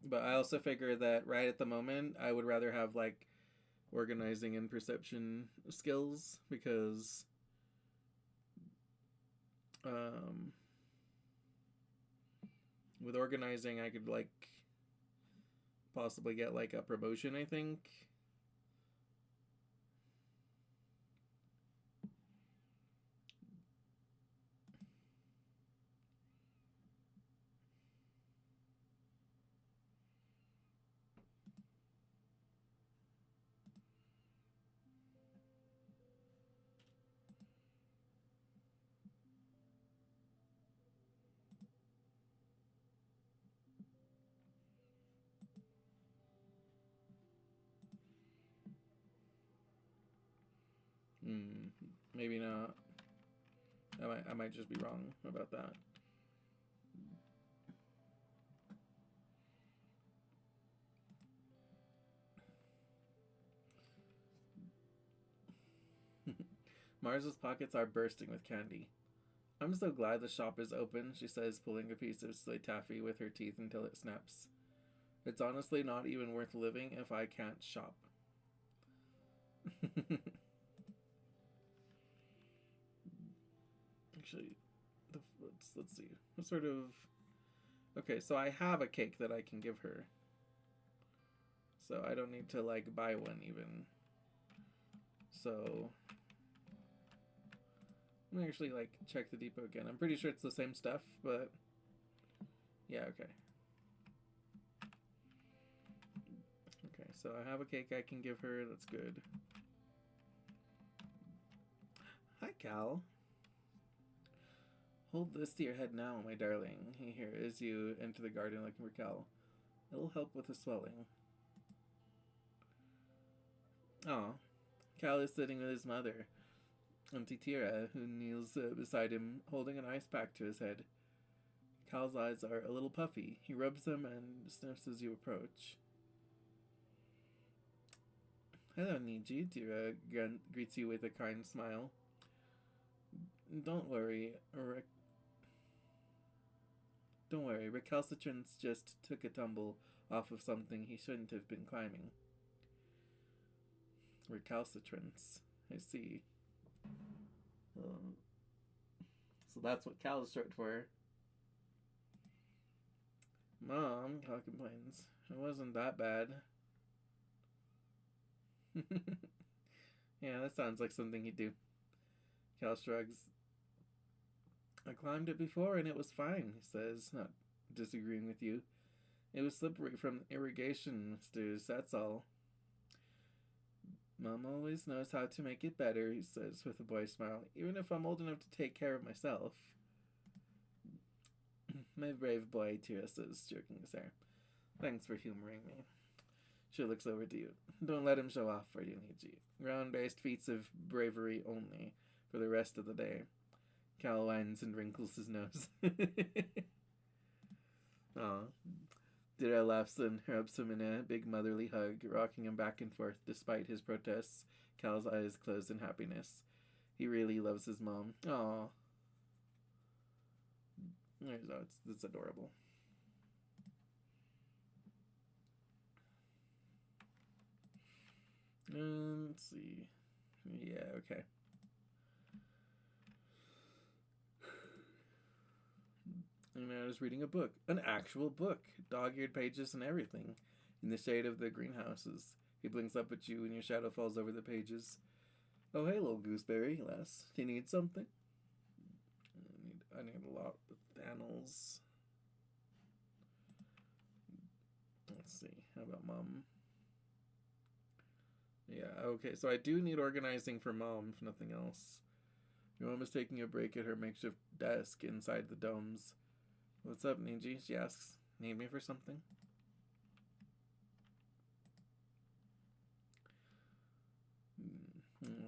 But I also figure that right at the moment, I would rather have like organizing and perception skills because with organizing, I could like possibly get like a promotion, I think. Mm, maybe not. I might just be wrong about that. Mars's pockets are bursting with candy. I'm so glad the shop is open, she says, pulling a piece of slate taffy with her teeth until it snaps. It's honestly not even worth living if I can't shop. Actually, let's see. What sort of... Okay, so I have a cake that I can give her. So I don't need to, like, buy one even. So... Let me actually, like, check the depot again. I'm pretty sure it's the same stuff, but... Yeah, okay. Okay, so I have a cake I can give her. That's good. Hi, Cal. Hold this to your head now, my darling. Here, as you enter the garden looking for Cal. It'll help with the swelling. Aw. Cal is sitting with his mother, Auntie Tira, who kneels beside him, holding an ice pack to his head. Cal's eyes are a little puffy. He rubs them and sniffs as you approach. Hello, Niji. Tira greets you with a kind smile. Don't worry, recalcitrance just took a tumble off of something he shouldn't have been climbing. Recalcitrance. I see. So that's what Cal is short for. Mom, Cal complains. It wasn't that bad. Yeah, that sounds like something he'd do. Cal shrugs. I climbed it before and it was fine, he says, not disagreeing with you. It was slippery from irrigation misters, that's all. Mom always knows how to make it better, he says with a boyish smile, even if I'm old enough to take care of myself. My brave boy, Tira says, stroking his hair. Thanks for humoring me. She looks over to you. Don't let him show off for you, Niji. Ground-based feats of bravery only for the rest of the day. Cal whines and wrinkles his nose. Aw. Dira laughs and rubs him in a big motherly hug, rocking him back and forth despite his protests. Cal's eyes close in happiness. He really loves his mom. Aw. It's adorable. Let's see. Yeah, okay. And I was reading a book. An actual book. Dog-eared pages and everything. In the shade of the greenhouses. He blinks up at you and your shadow falls over the pages. Oh, hey, little gooseberry, he laughs. Do you need something? I need a lot of panels. Let's see. How about Mom? Yeah, okay. So I do need organizing for Mom, if nothing else. Your mom is taking a break at her makeshift desk inside the domes. What's up, Niji? She asks. Need me for something?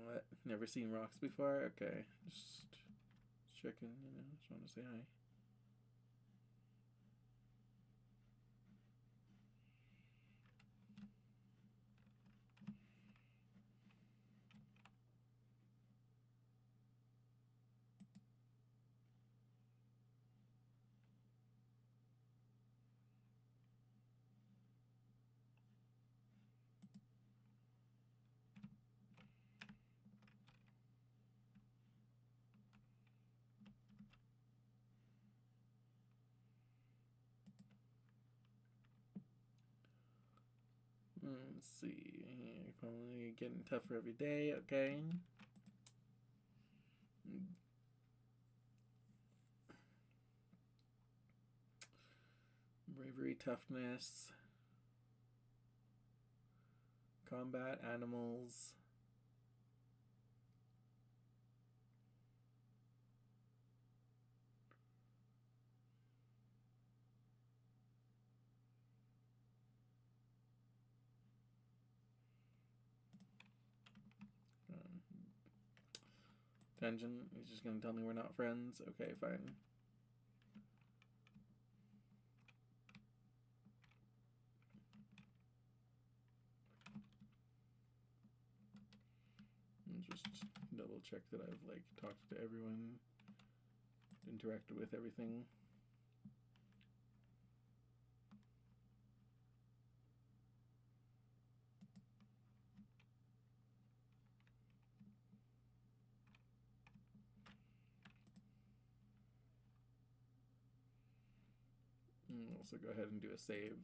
What? Never seen rocks before? Okay. Just checking, just want to say hi. Let's see. You're probably getting tougher every day. Okay. Bravery, toughness, combat, animals. Tangent, he's just gonna tell me we're not friends? Okay, fine. And just double check that I've, like, talked to everyone, interacted with everything. And also go ahead and do a save.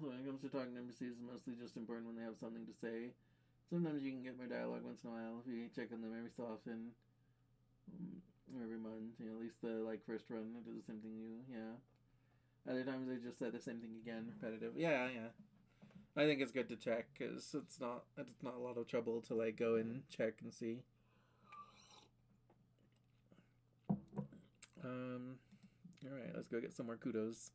When it comes to talking to NPCs, it's mostly just important when they have something to say. Sometimes you can get more dialogue once in a while if you check on them every so often, or every month. At least the first run, I do the same thing. Other times they just say the same thing again, repetitive. Yeah. I think it's good to check because it's not a lot of trouble to go and check and see. All right, let's go get some more kudos.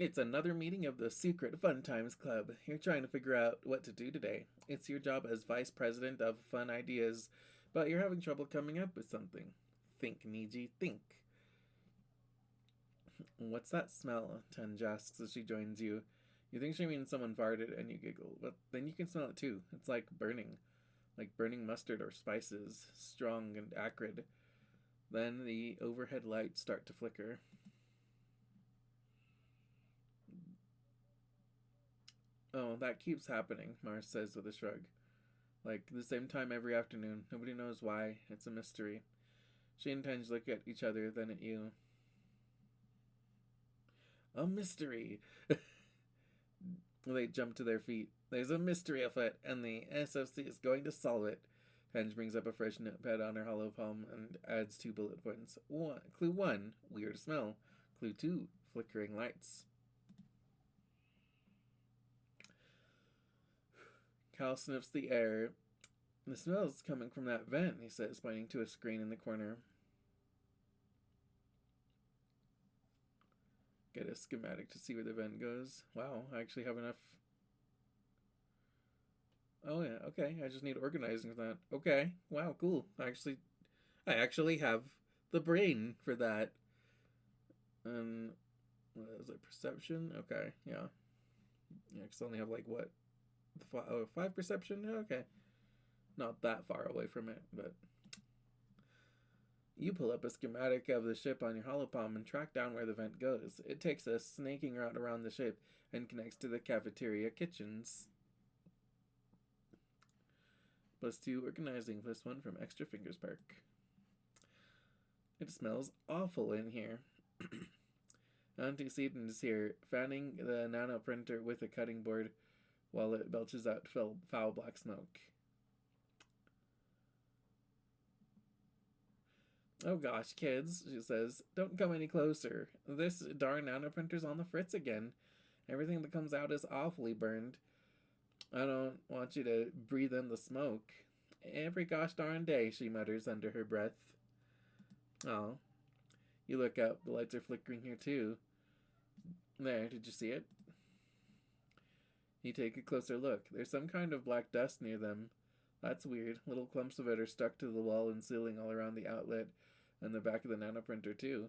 It's another meeting of the Secret Fun Times Club. You're trying to figure out what to do today. It's your job as vice president of Fun Ideas, but you're having trouble coming up with something. Think, Niji, think. What's that smell? Tenj asks as she joins you. You think she means someone farted and you giggle, but then you can smell it too. It's like burning mustard or spices, strong and acrid. Then the overhead lights start to flicker. Oh, that keeps happening, Mars says with a shrug. The same time every afternoon. Nobody knows why. It's a mystery. She and Tenj look at each other, then at you. A mystery! They jump to their feet. There's a mystery afoot, and the SFC is going to solve it. Tenj brings up a fresh notepad on her hollow palm and adds 2 bullet points. Clue 1, weird smell. Clue 2, flickering lights. Cal sniffs the air. The smell is coming from that vent, he says, pointing to a screen in the corner. Get a schematic to see where the vent goes. Wow, I actually have enough. Oh yeah, okay. I just need organizing for that. Okay, wow, cool. I actually have the brain for that. What is it? Perception? Okay, yeah. Yeah, because I only have what? 5 perception? Okay. Not that far away from it, but. You pull up a schematic of the ship on your holopalm and track down where the vent goes. It takes a snaking route around the ship and connects to the cafeteria kitchens. +2 organizing, +1 from Extra Fingers Park. It smells awful in here. Auntie Seaton is here, fanning the nano printer with a cutting board while it belches out foul black smoke. Oh gosh, kids, she says, don't come any closer. This darn nanoprinter's on the fritz again. Everything that comes out is awfully burned. I don't want you to breathe in the smoke. Every gosh darn day, she mutters under her breath. Oh. You look up, the lights are flickering here too. There, did you see it? You take a closer look. There's some kind of black dust near them. That's weird. Little clumps of it are stuck to the wall and ceiling all around the outlet and the back of the nanoprinter too.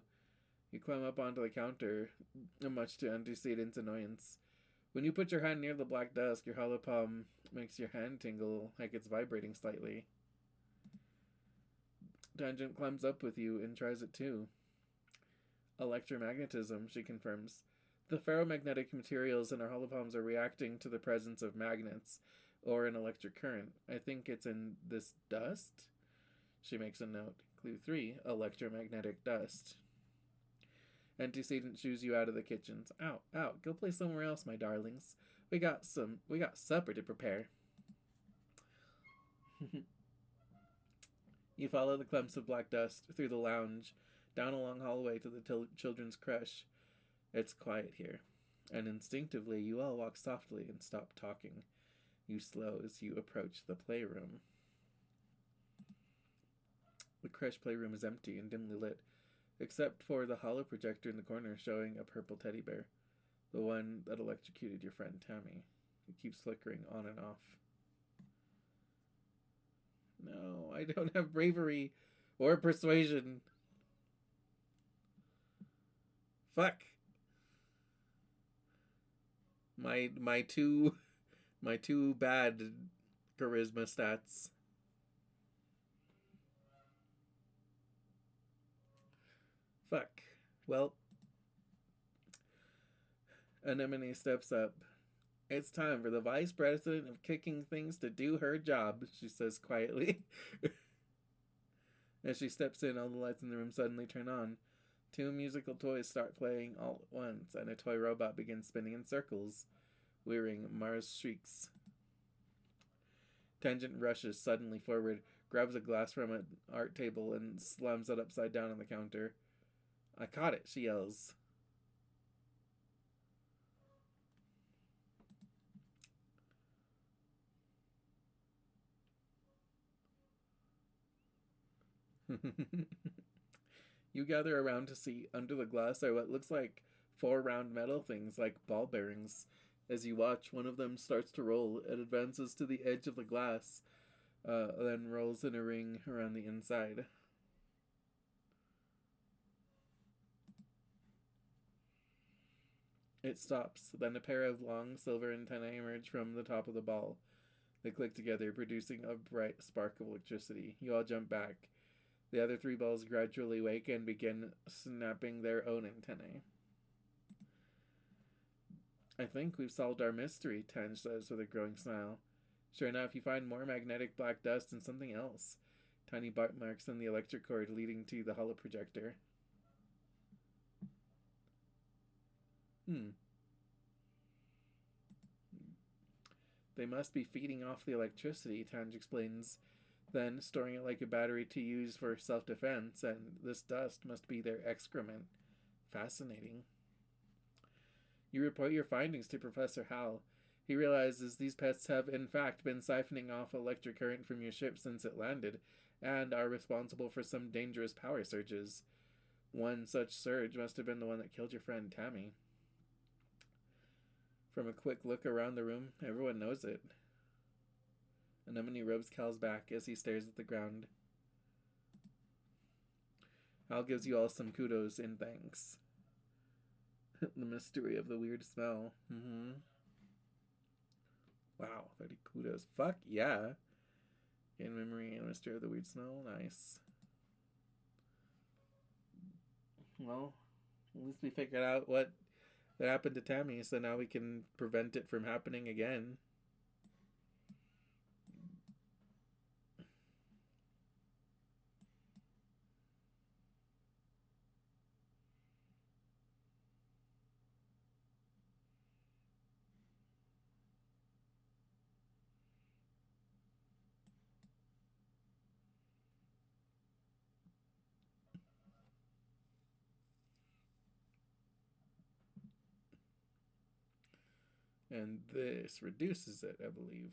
You climb up onto the counter, much to Auntie Satan's annoyance. When you put your hand near the black dust, your hollow palm makes your hand tingle like it's vibrating slightly. Tangent climbs up with you and tries it too. Electromagnetism, she confirms. The ferromagnetic materials in our holopalms are reacting to the presence of magnets or an electric current. I think it's in this dust? She makes a note. Clue 3, electromagnetic dust. Antecedent shoos you out of the kitchens. Out. Go play somewhere else, my darlings. We got supper to prepare. You follow the clumps of black dust through the lounge, down a long hallway to the children's creche. It's quiet here, and instinctively you all walk softly and stop talking. You slow as you approach the playroom. The creche playroom is empty and dimly lit, except for the hollow projector in the corner showing a purple teddy bear, the one that electrocuted your friend Tammy. It keeps flickering on and off. No, I don't have bravery or persuasion. Fuck. My two bad charisma stats. Fuck. Well, Anemone steps up. It's time for the vice president of kicking things to do her job, she says quietly. As she steps in, all the lights in the room suddenly turn on. Two musical toys start playing all at once, and a toy robot begins spinning in circles, wearing Mars shrieks. Tangent rushes suddenly forward, grabs a glass from an art table, and slams it upside down on the counter. I caught it, she yells. You gather around to see under the glass are what looks like four round metal things like ball bearings. As you watch, one of them starts to roll. It advances to the edge of the glass, then rolls in a ring around the inside. It stops. Then a pair of long silver antennae emerge from the top of the ball. They click together, producing a bright spark of electricity. You all jump back. The other three balls gradually wake and begin snapping their own antennae. I think we've solved our mystery, Tange says with a growing smile. Sure enough, you find more magnetic black dust and something else. Tiny bite marks on the electric cord leading to the hollow projector. They must be feeding off the electricity, Tange explains, then storing it like a battery to use for self-defense, and this dust must be their excrement. Fascinating. You report your findings to Professor Hal. He realizes these pests have in fact been siphoning off electric current from your ship since it landed, and are responsible for some dangerous power surges. One such surge must have been the one that killed your friend Tammy. From a quick look around the room, everyone knows it. Anemone rubs Cal's back as he stares at the ground. Hal gives you all some kudos in thanks. The mystery of the weird smell. Wow, 30 kudos. Fuck yeah. In memory and mystery of the weird smell. Nice. Well, at least we figured out what happened to Tammy, so now we can prevent it from happening again. And this reduces it, I believe.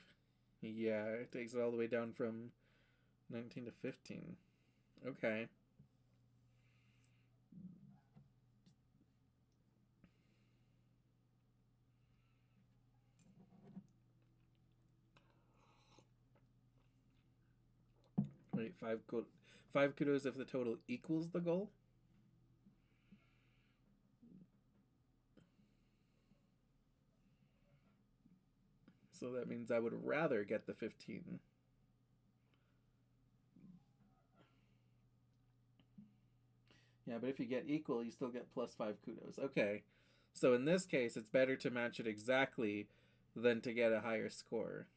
Yeah, it takes it all the way down from 19 to 15. Okay. Wait, five kudos if the total equals the goal? So that means I would rather get the 15. Yeah, but if you get equal, you still get plus 5 kudos. Okay. So in this case, it's better to match it exactly than to get a higher score.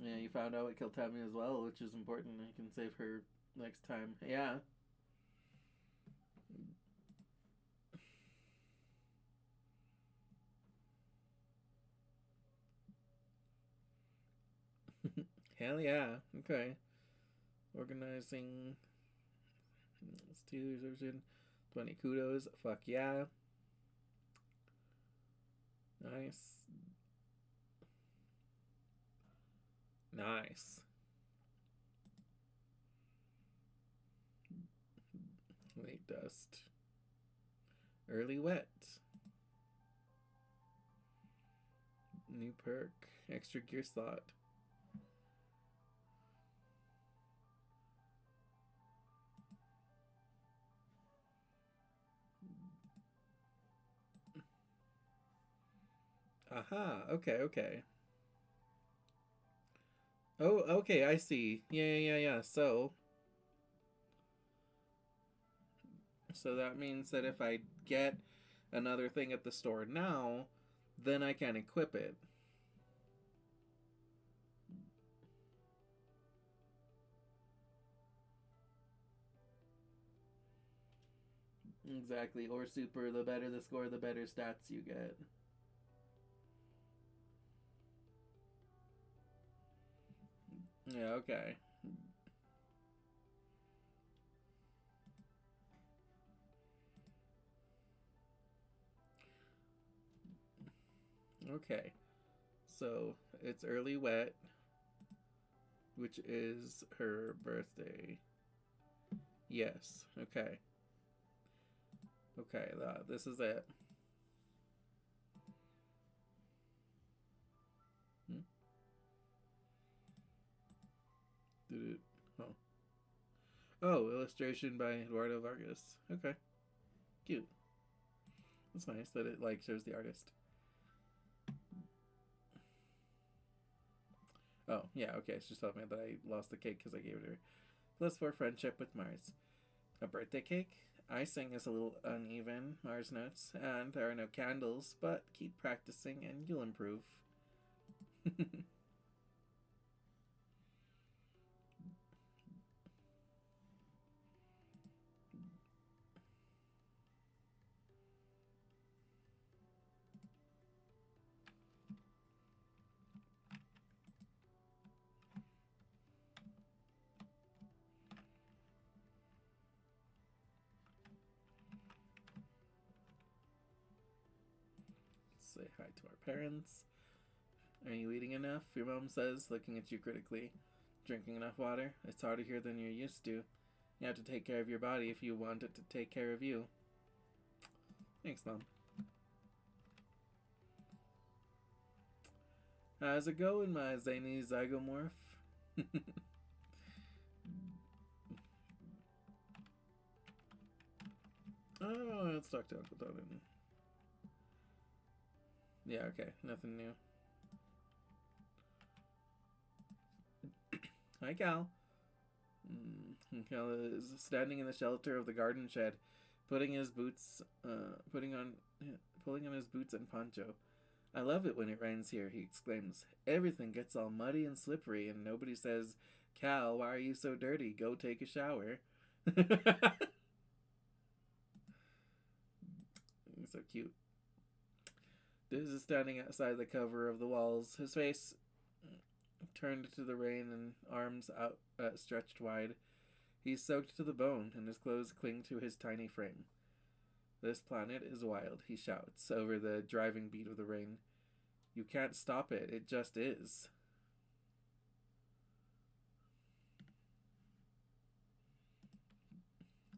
Yeah, you found out what killed Tammy as well, which is important. I can save her next time. Yeah. Hell yeah. Okay. Organizing. Let's do reservation. 20 kudos. Fuck yeah. Nice. Nice. Late dust. Early wet. New perk. Extra gear slot. Aha. Okay, okay. Oh, okay, I see. Yeah. So that means that if I get another thing at the store now, then I can equip it. Exactly. Or super, the better the score, the better stats you get. Yeah, okay. Okay. So it's early wet, which is her birthday. Yes. Okay. Okay, this is it. Hmm? Did it? Oh. Oh, illustration by Eduardo Vargas. Okay. Cute. That's nice that it like shows the artist. Oh, yeah, okay. It's just telling me that I lost the cake because I gave it her. +4 friendship with Mars. A birthday cake? Icing is a little uneven, Mars notes, and there are no candles, but keep practicing and you'll improve. Say hi to our parents. Are you eating enough? Your mom says, looking at you critically. Drinking enough water? It's harder here than you're used to. You have to take care of your body if you want it to take care of you. Thanks, Mom. How's it going, my zany zygomorph? Oh, let's talk to Uncle Donovan. Yeah, okay. Nothing new. Hi, Cal. Cal is standing in the shelter of the garden shed, putting his boots, pulling on his boots and poncho. I love it when it rains here, he exclaims. Everything gets all muddy and slippery, and nobody says, Cal, why are you so dirty? Go take a shower. He's so cute. Diz is standing outside the cover of the walls, his face turned to the rain and arms stretched wide. He's soaked to the bone, and his clothes cling to his tiny frame. This planet is wild, he shouts over the driving beat of the rain. You can't stop it, it just is.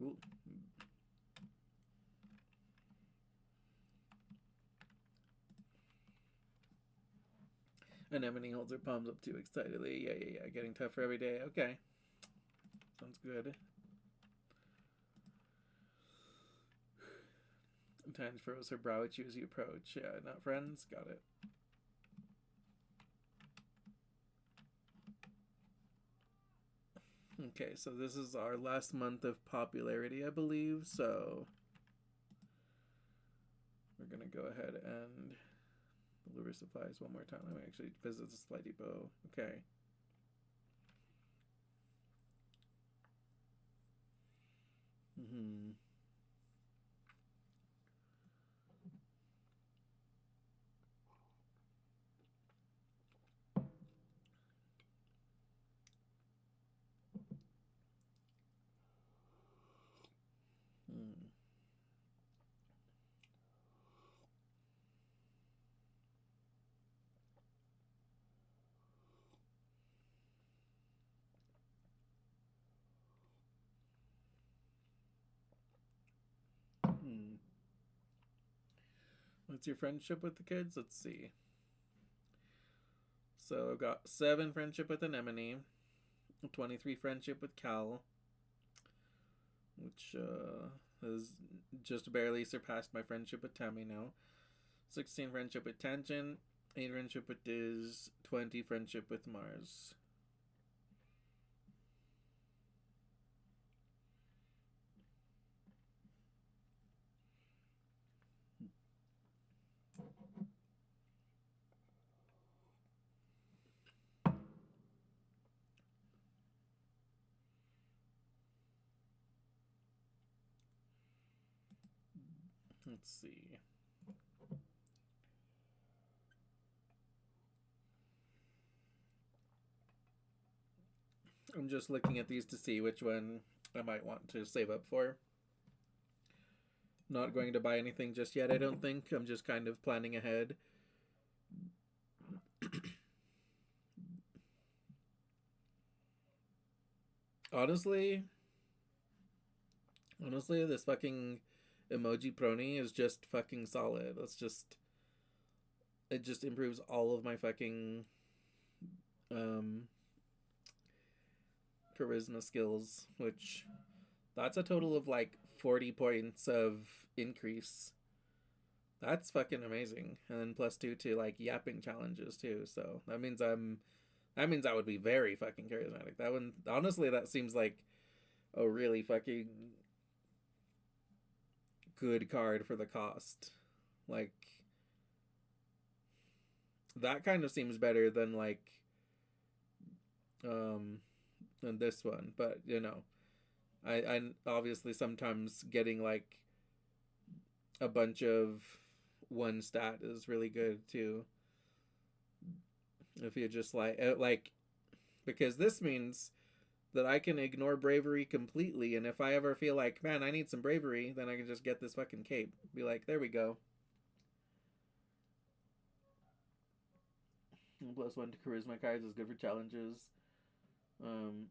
Ooh. Anemone holds her palms up too excitedly. Yeah. Getting tougher every day. Okay. Sounds good. Tine furrows her brow at you as you approach. Yeah, not friends? Got it. Okay, so this is our last month of popularity, I believe, so we're gonna go ahead and deliver supplies one more time. Let me actually visit the supply depot. Okay. Hmm. Hmm. What's your friendship with the kids? Let's see. So I've got 7 friendship with Anemone, 23 friendship with Cal, which has just barely surpassed my friendship with Tammy now. 16 friendship with Tangent, 8 friendship with Diz, 20 friendship with Mars. Let's see. I'm just looking at these to see which one I might want to save up for. Not going to buy anything just yet, I don't think. I'm just kind of planning ahead. honestly, honestly, this fucking emoji prony is just fucking solid. It just improves all of my fucking um charisma skills, which that's a total of like 40 points of increase. That's fucking amazing. And then +2 to like yapping challenges too. So that means I would be very fucking charismatic. That one, honestly, that seems like a really fucking good card for the cost. Like that kind of seems better than like um than this one. But you know, I obviously sometimes getting like a bunch of one stat is really good too. If you just like because this means that I can ignore bravery completely, and if I ever feel like, man, I need some bravery, then I can just get this fucking cape. Be like, there we go. +1 to charisma cards is good for challenges. Um,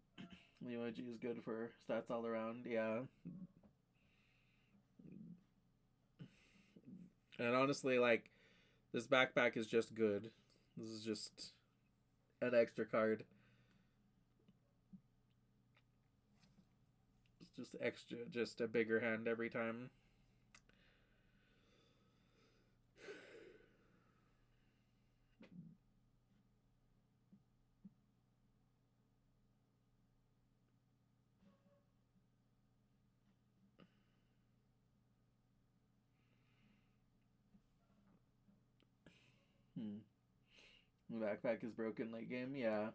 the emoji is good for stats all around. Yeah. And honestly, like, this backpack is just good. This is just an extra card. It's just extra, just a bigger hand every time. Hmm. The backpack is broken late game. Yeah.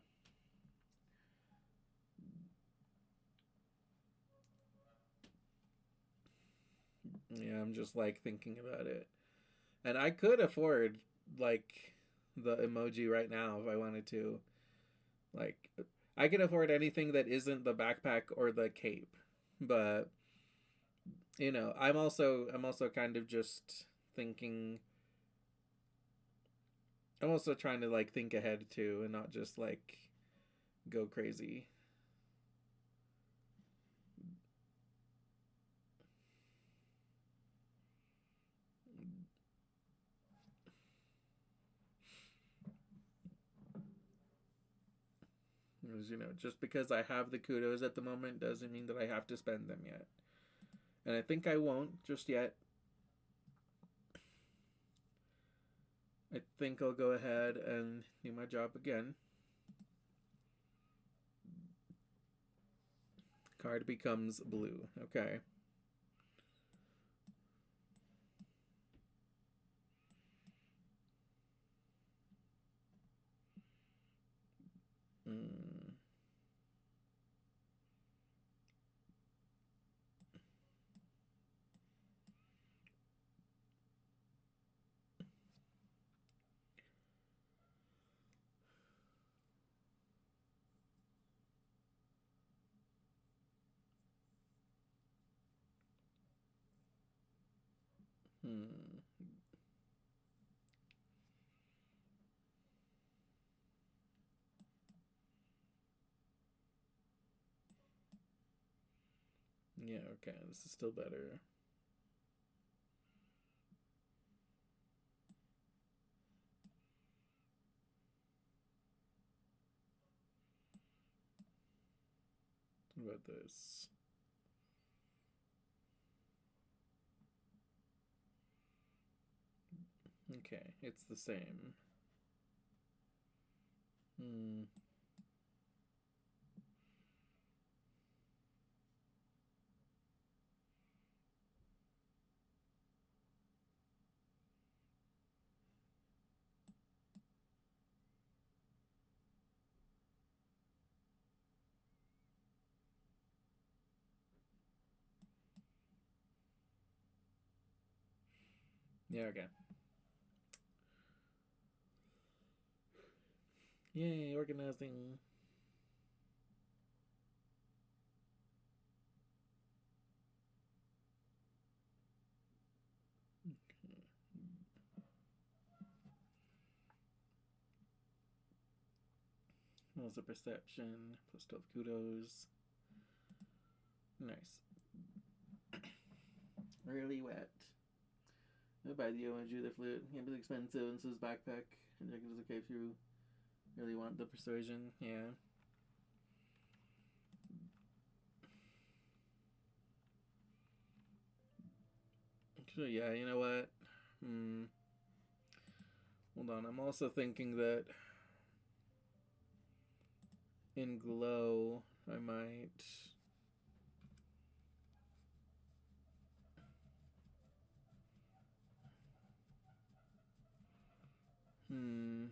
Yeah, I'm just like thinking about it. And I could afford like the emoji right now if I wanted to. Like I could afford anything that isn't the backpack or the cape. But you know, I'm also kind of just thinking I'm also trying to like think ahead too and not just like go crazy. Because, you know, just because I have the kudos at the moment doesn't mean that I have to spend them yet. And I think I won't just yet. I think I'll go ahead and do my job again. Card becomes blue. Okay. Mm. Hmm. Yeah, okay. This is still better. What about this? Okay, it's the same. Hmm. Yeah, okay. Yay, organizing. That a perception. Plus 12 kudos. Nice. Really wet. No bad you and drew the flute. It was expensive and so his backpack. And Jack was okay if you really want the persuasion. Yeah. So yeah, you know what? Hold on. I'm also thinking that in glow I might hmm.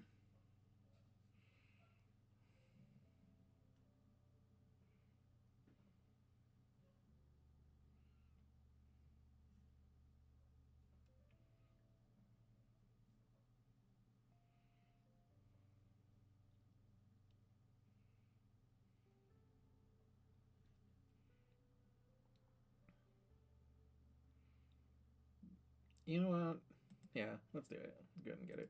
You know what? Yeah, let's do it. Go ahead and get it.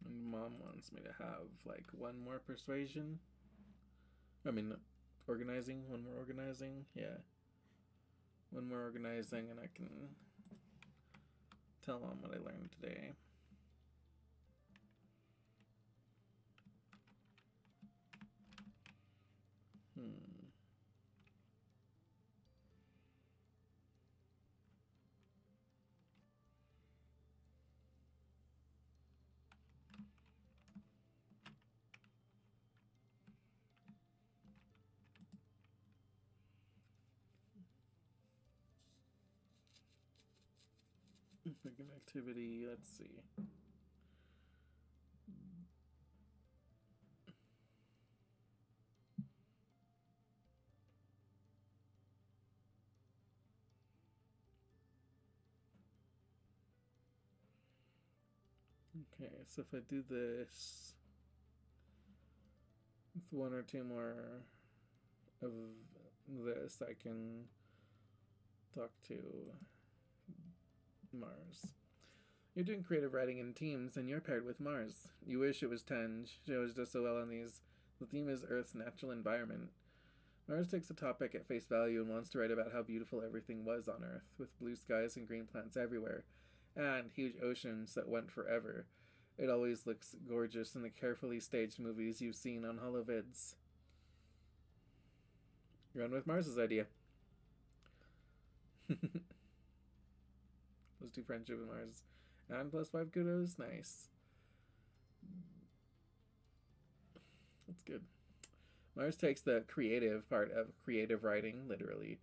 And mom wants me to have like one more persuasion. I mean, organizing. One more organizing. Yeah. One more organizing, and I can tell mom what I learned today. Hmm. Pick an activity. Let's see. Okay, so if I do this with one or two more of this, I can talk to Mars. You're doing creative writing in teams, and you're paired with Mars. You wish it was Tenge. She always does so well on these. The theme is Earth's natural environment. Mars takes a topic at face value and wants to write about how beautiful everything was on Earth, with blue skies and green plants everywhere, and huge oceans that went forever. It always looks gorgeous in the carefully staged movies you've seen on holovids. Run with Mars's idea. Plus 2 friendship with Mars. And plus 5 kudos. Nice. That's good. Mars takes the creative part of creative writing literally,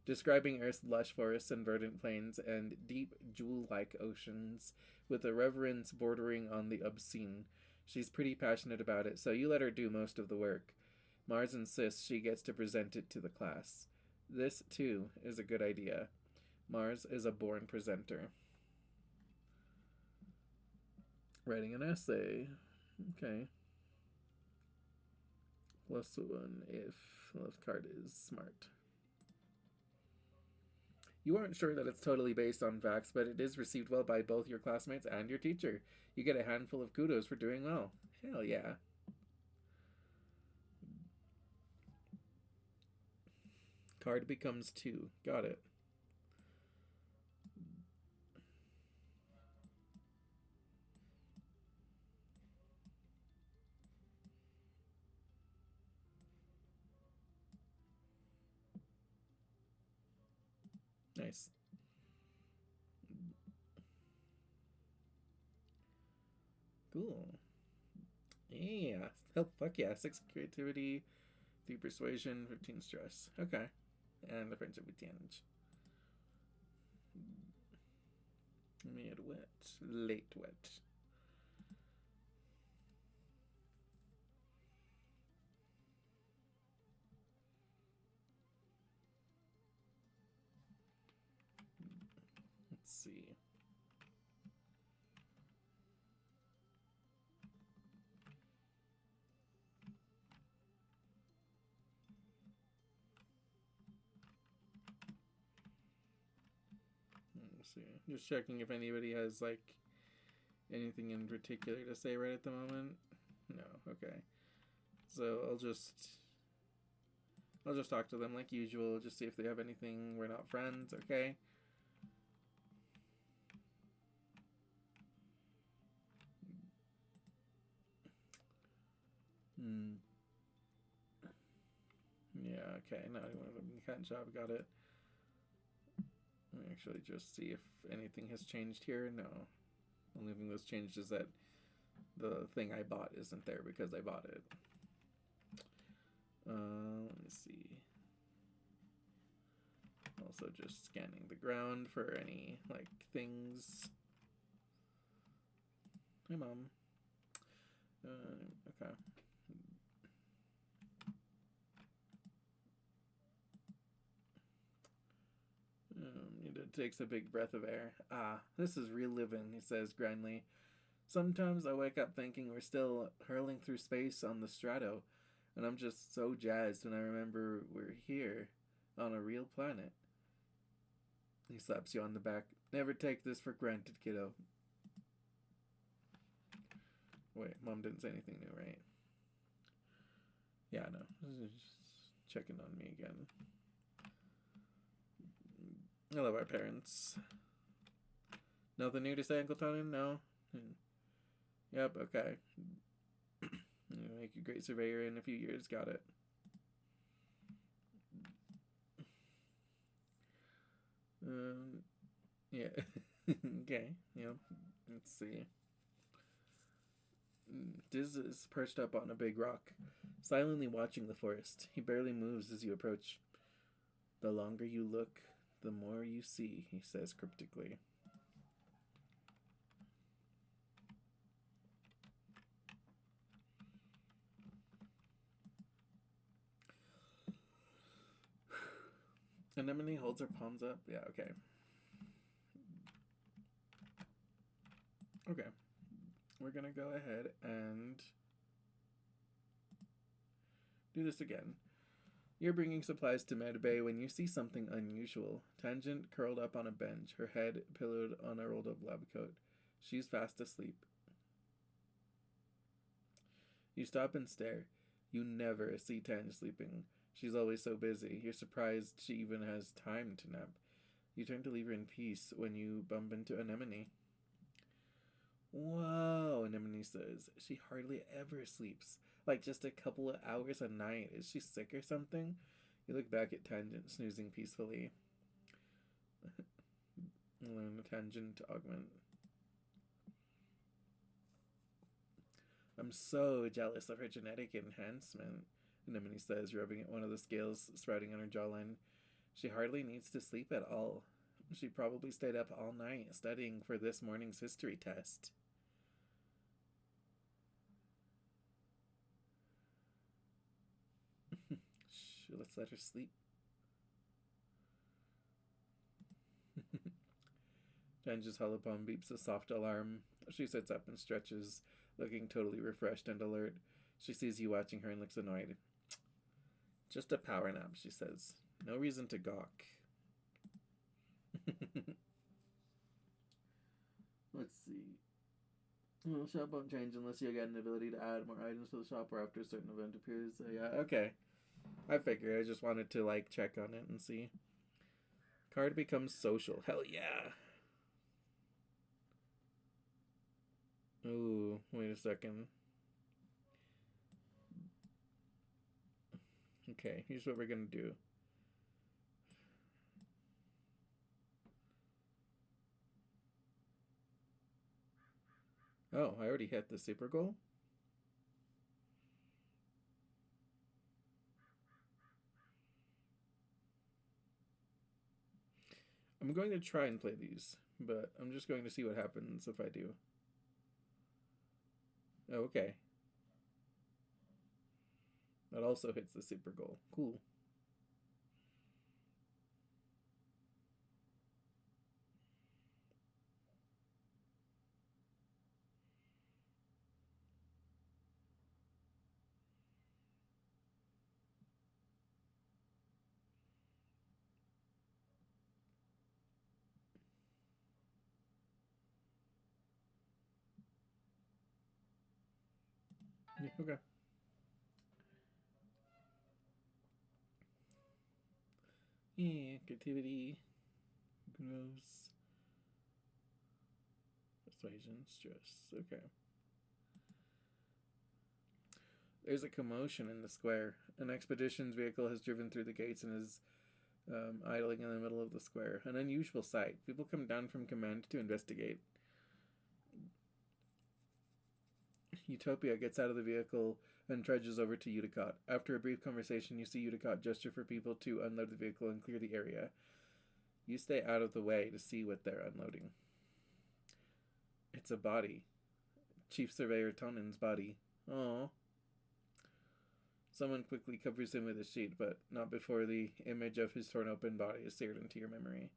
describing Earth's lush forests and verdant plains and deep, jewel like oceans with a reverence bordering on the obscene. She's pretty passionate about it, so you let her do most of the work. Mars insists she gets to present it to the class. This, too, is a good idea. Mars is a born presenter. Writing an essay. Okay. Plus 1 if. left card is smart. You aren't sure that it's totally based on facts, but it is received well by both your classmates and your teacher. You get a handful of kudos for doing well. Hell yeah. Card becomes 2. Got it. Nice. Cool. Yeah. Oh, fuck yeah. 6 creativity, 3 persuasion, 15 stress. Okay. And a friendship advantage. Mid wet. Late wet. Let's see. Let's see. Just checking if anybody has like anything in particular to say right at the moment. No. Okay. So I'll just talk to them like usual. Just see if they have anything. We're not friends. Okay. Yeah, okay. Now I want to cut job. Got it. Let me actually just see if anything has changed here. No. The only thing that's changed is that the thing I bought isn't there because I bought it. Let me see. Also just scanning the ground for any, like, things. Hey, Mom. Okay. It takes a big breath of air. Ah, this is real living, he says grandly. Sometimes I wake up thinking we're still hurling through space on the Strato, and I'm just so jazzed when I remember we're here, on a real planet. He slaps you on the back. Never take this for granted, kiddo. Wait, Mom didn't say anything new, right? Yeah, no. Just checking on me again. I love our parents. Nothing new to say, Uncle Tony? No? Yep, okay. Make a great surveyor in a few years. Got it. Yeah. Okay, yeah. Let's see. Diz is perched up on a big rock, silently watching the forest. He barely moves as you approach. The longer you look, the more you see, he says cryptically. Anemone holds her palms up. Yeah, okay. Okay. We're gonna go ahead and do this again. You're bringing supplies to Med Bay when you see something unusual. Tangent curled up on a bench, her head pillowed on a rolled up lab coat. She's fast asleep. You stop and stare. You never see Tang sleeping. She's always so busy. You're surprised she even has time to nap. You turn to leave her in peace when you bump into Anemone. Whoa, Anemone says. She hardly ever sleeps. Like just a couple of hours a night. Is she sick or something? You look back at Tangent, snoozing peacefully. Learn the Tangent to augment. I'm so jealous of her genetic enhancement, Anemone says, rubbing at one of the scales sprouting on her jawline. She hardly needs to sleep at all. She probably stayed up all night studying for this morning's history test. Shh, let's let her sleep. Tange's hollow palm beeps a soft alarm. She sits up and stretches, looking totally refreshed and alert. She sees you watching her and looks annoyed. Just a power nap, she says. No reason to gawk. Let's see. Well, the shop won't change unless you get an ability to add more items to the shop or after a certain event appears. So yeah, okay. I figured. I just wanted to like check on it and see. Card becomes social. Hell yeah. Ooh, wait a second. Okay, here's what we're gonna do. Oh, I already hit the super goal? I'm going to try and play these, but I'm just going to see what happens if I do. Oh, okay. That also hits the super goal. Cool. Yeah, okay. Yeah, creativity. Gross. Persuasion. Stress. Okay. There's a commotion in the square. An expedition's vehicle has driven through the gates and is idling in the middle of the square. An unusual sight. People come down from command to investigate. Utopia gets out of the vehicle and trudges over to Uticott. After a brief conversation, you see Uticott gesture for people to unload the vehicle and clear the area. You stay out of the way to see what they're unloading. It's a body. Chief Surveyor Tonin's body. Oh. Someone quickly covers him with a sheet, but not before the image of his torn open body is seared into your memory.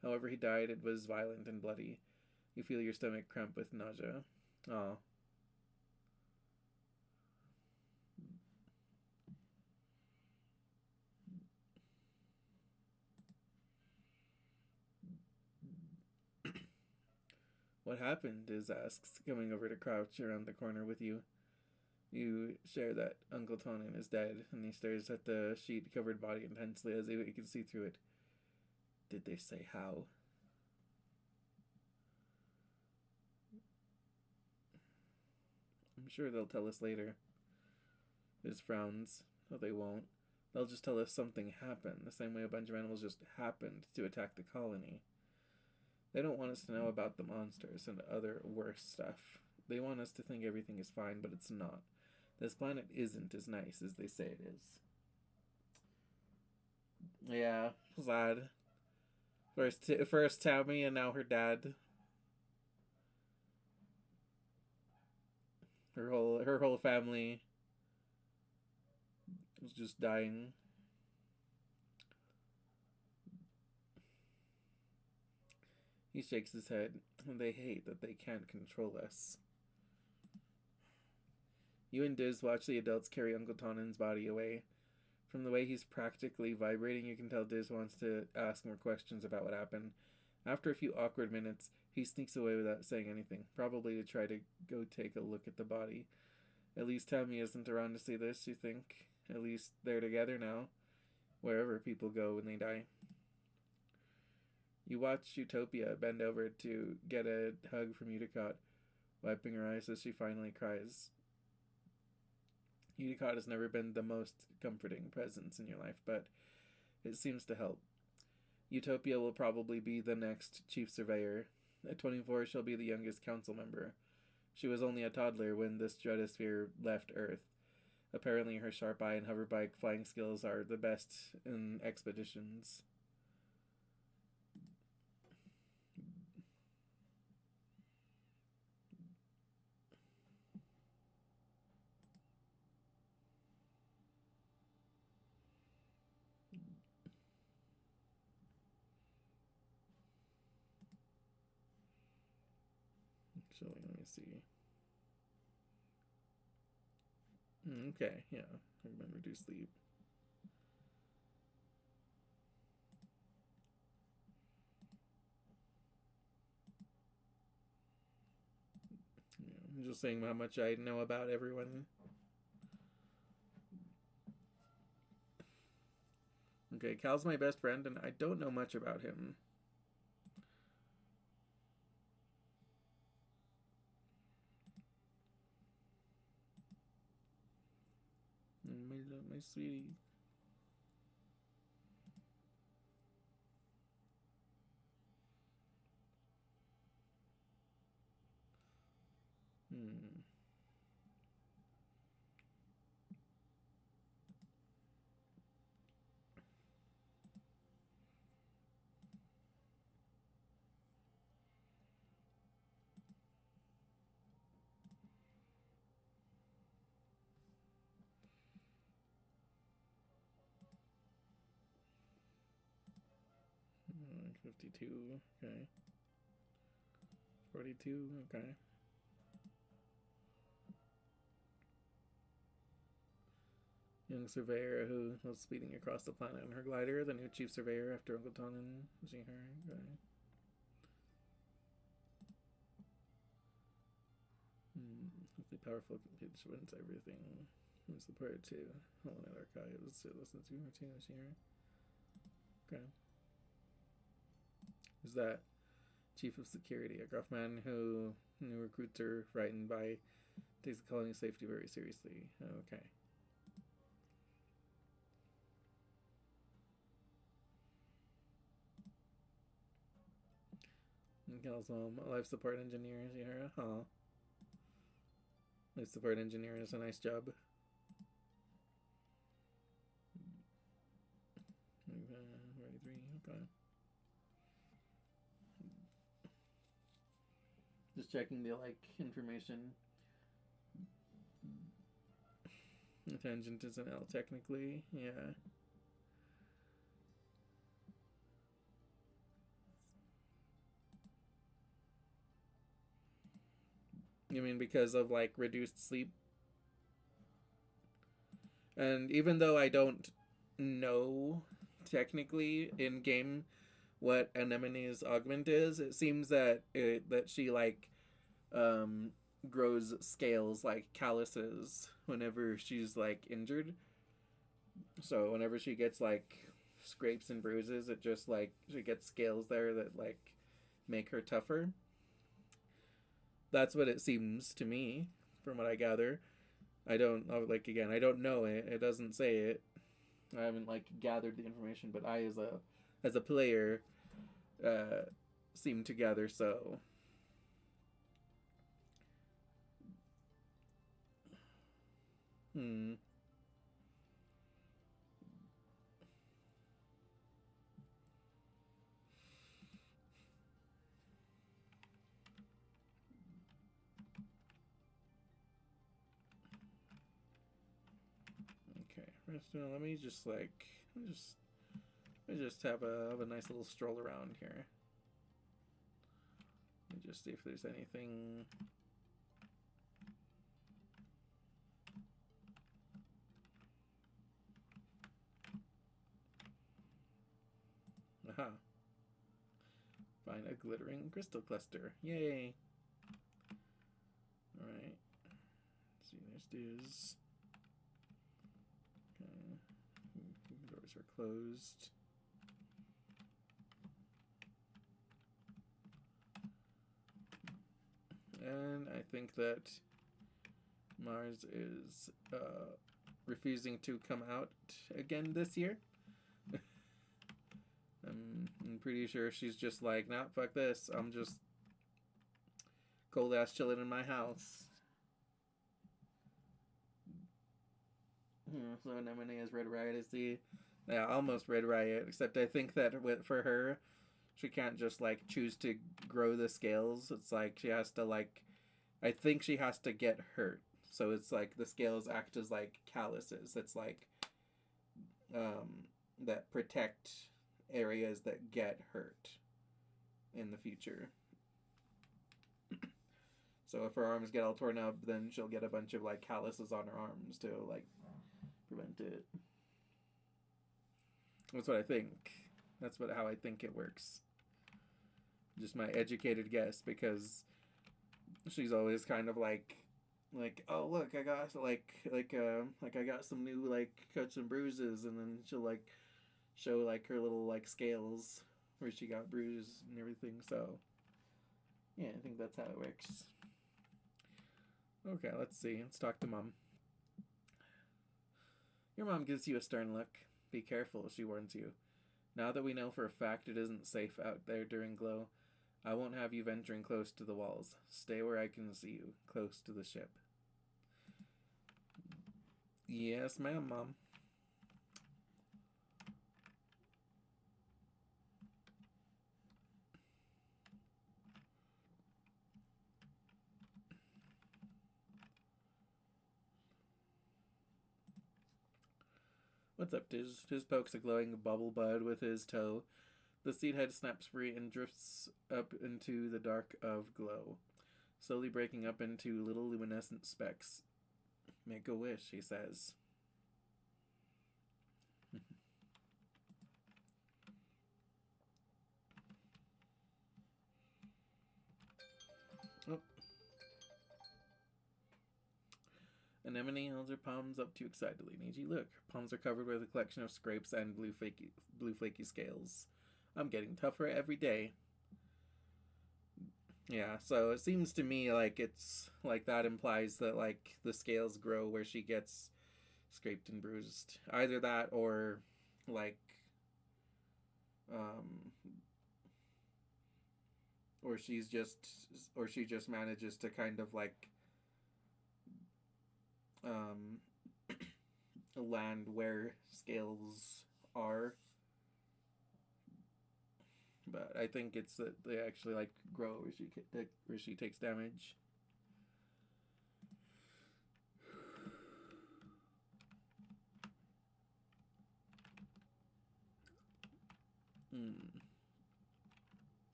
However he died, it was violent and bloody. You feel your stomach cramp with nausea. Oh. What happened? Diz asks, coming over to crouch around the corner with you. You share that Uncle Tonin is dead, and he stares at the sheet-covered body intensely as if he can see through it. Did they say how? I'm sure they'll tell us later. Diz frowns. No, they won't. They'll just tell us something happened, the same way a bunch of animals just happened to attack the colony. They don't want us to know about the monsters and other worse stuff. They want us to think everything is fine, but it's not. This planet isn't as nice as they say it is. Yeah, sad. First Tammy and now her dad. Her whole family was just dying. He shakes his head. They hate that they can't control us. You and Diz watch the adults carry Uncle Tonin's body away. From the way he's practically vibrating, you can tell Diz wants to ask more questions about what happened. After a few awkward minutes, he sneaks away without saying anything, probably to try to go take a look at the body. At least Tammy isn't around to see this, you think. At least they're together now, wherever people go when they die. You watch Utopia bend over to get a hug from Uticott, wiping her eyes as she finally cries. Unicott has never been the most comforting presence in your life, but it seems to help. Utopia will probably be the next chief surveyor. At 24, she'll be the youngest council member. She was only a toddler when the stratosphere left Earth. Apparently, her sharp eye and hoverbike flying skills are the best in expeditions. Actually, let me see. Okay, yeah. I remember to sleep. just saying how much I know about everyone. Okay, Cal's my best friend, and I don't know much about him. My sweetie. Hmm. Hmm, 52. Okay. 42. Okay. Young surveyor who was speeding across the planet in her glider, the new chief surveyor after Uncle Ton and Jiher. Okay. The powerful computer wins everything. Who's the part two? Hold on, archives. Listen to routine Jiher. Okay. Is that chief of security, a gruff man who new recruits are frightened by, takes the colony safety very seriously. Okay. And Cal's mom, a life support engineer. Jiher. Huh. Life support engineer is a nice job. 43. Okay. Just checking the information. The tangent is an L technically, yeah. You mean because of reduced sleep? And even though I don't know technically in game what Anemone's augment is, it seems that she um grows scales like calluses whenever she's injured. So whenever she gets scrapes and bruises, it just she gets scales there that make her tougher. That's what it seems to me from what I gather. I don't again, I don't know it. It doesn't say it. I haven't gathered the information, but I as a player seem to gather so. Hmm. Okay. Let me just have a nice little stroll around here. Let me just see if there's anything. Aha. Find a glittering crystal cluster. Yay. Alright. Let's see, there's dues. Okay. The doors are closed. And I think that Mars is refusing to come out again this year. I'm pretty sure she's just nah, fuck this. I'm just cold ass chilling in my house. So Anemone is Red Riot is almost Red Riot, except I think that for her, she can't just choose to grow the scales. It's she has to I think she has to get hurt. So it's the scales act as calluses. It's that protect areas that get hurt in the future. So if her arms get all torn up, then she'll get a bunch of calluses on her arms to prevent it. That's what I think. That's how I think it works. Just my educated guess, because she's always kind of like, oh look, I got like I got some new like cuts and bruises, and then she'll like show like her little like scales where she got bruised and everything. So yeah, I think that's how it works. Okay, let's see. Let's talk to mom. Your mom gives you a stern look. Be careful, she warns you. Now that we know for a fact it isn't safe out there during glow, I won't have you venturing close to the walls. Stay where I can see you, close to the ship. Yes, ma'am, mom. What's up, Diz? Diz pokes a glowing bubble bud with his toe. The seed head snaps free and drifts up into the dark of glow, slowly breaking up into little luminescent specks. Make a wish, he says. Oh. Anemone holds her palms up too excitedly. Niji, look. Her palms are covered with a collection of scrapes and blue flaky scales. I'm getting tougher every day. Yeah, so it seems to me like it's like that implies that like the scales grow where she gets scraped and bruised. Either that like um or she's just or she just manages to kind of like um land where scales are, but I think it's that they actually like grow where she takes damage. Hmm.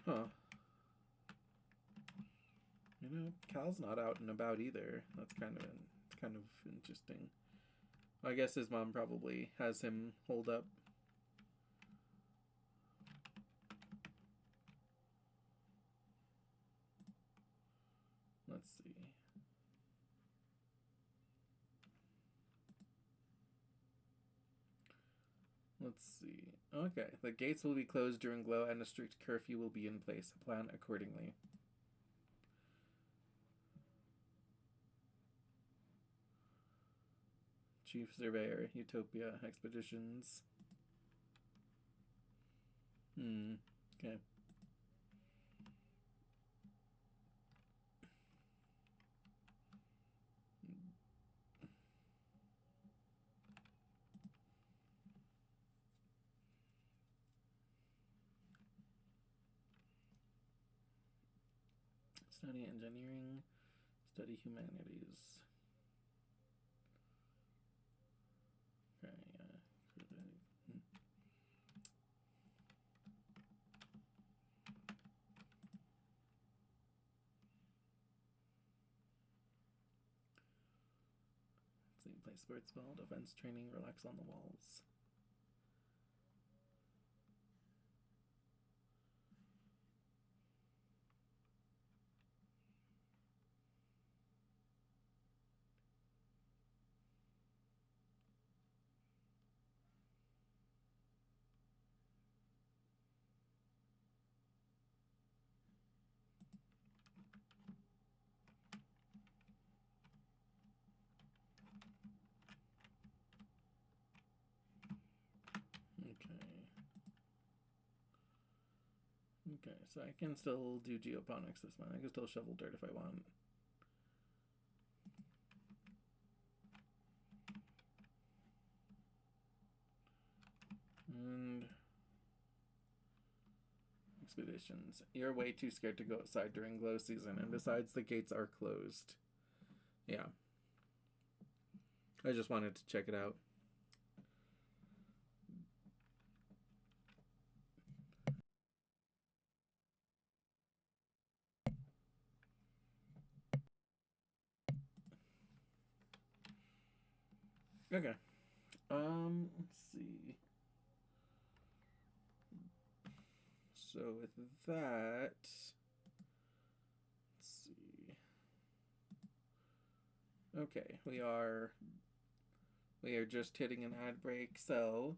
Huh. Cal's not out and about either. That's kind of interesting. I guess his mom probably has him holed up. Let's see. Let's see. Okay, the gates will be closed during glow and a strict curfew will be in place. Plan accordingly. Chief Surveyor, Utopia Expeditions. Okay. Study engineering. Study humanities. Okay, Let's see. Play sports ball. Defense training. Relax on the walls. Okay. Okay, so I can still do geoponics this month. I can still shovel dirt if I want. And expeditions. You're way too scared to go outside during glow season, and besides, the gates are closed. Yeah. I just wanted to check it out. Okay. Let's see. So with that, let's see. Okay, we are just hitting an ad break, so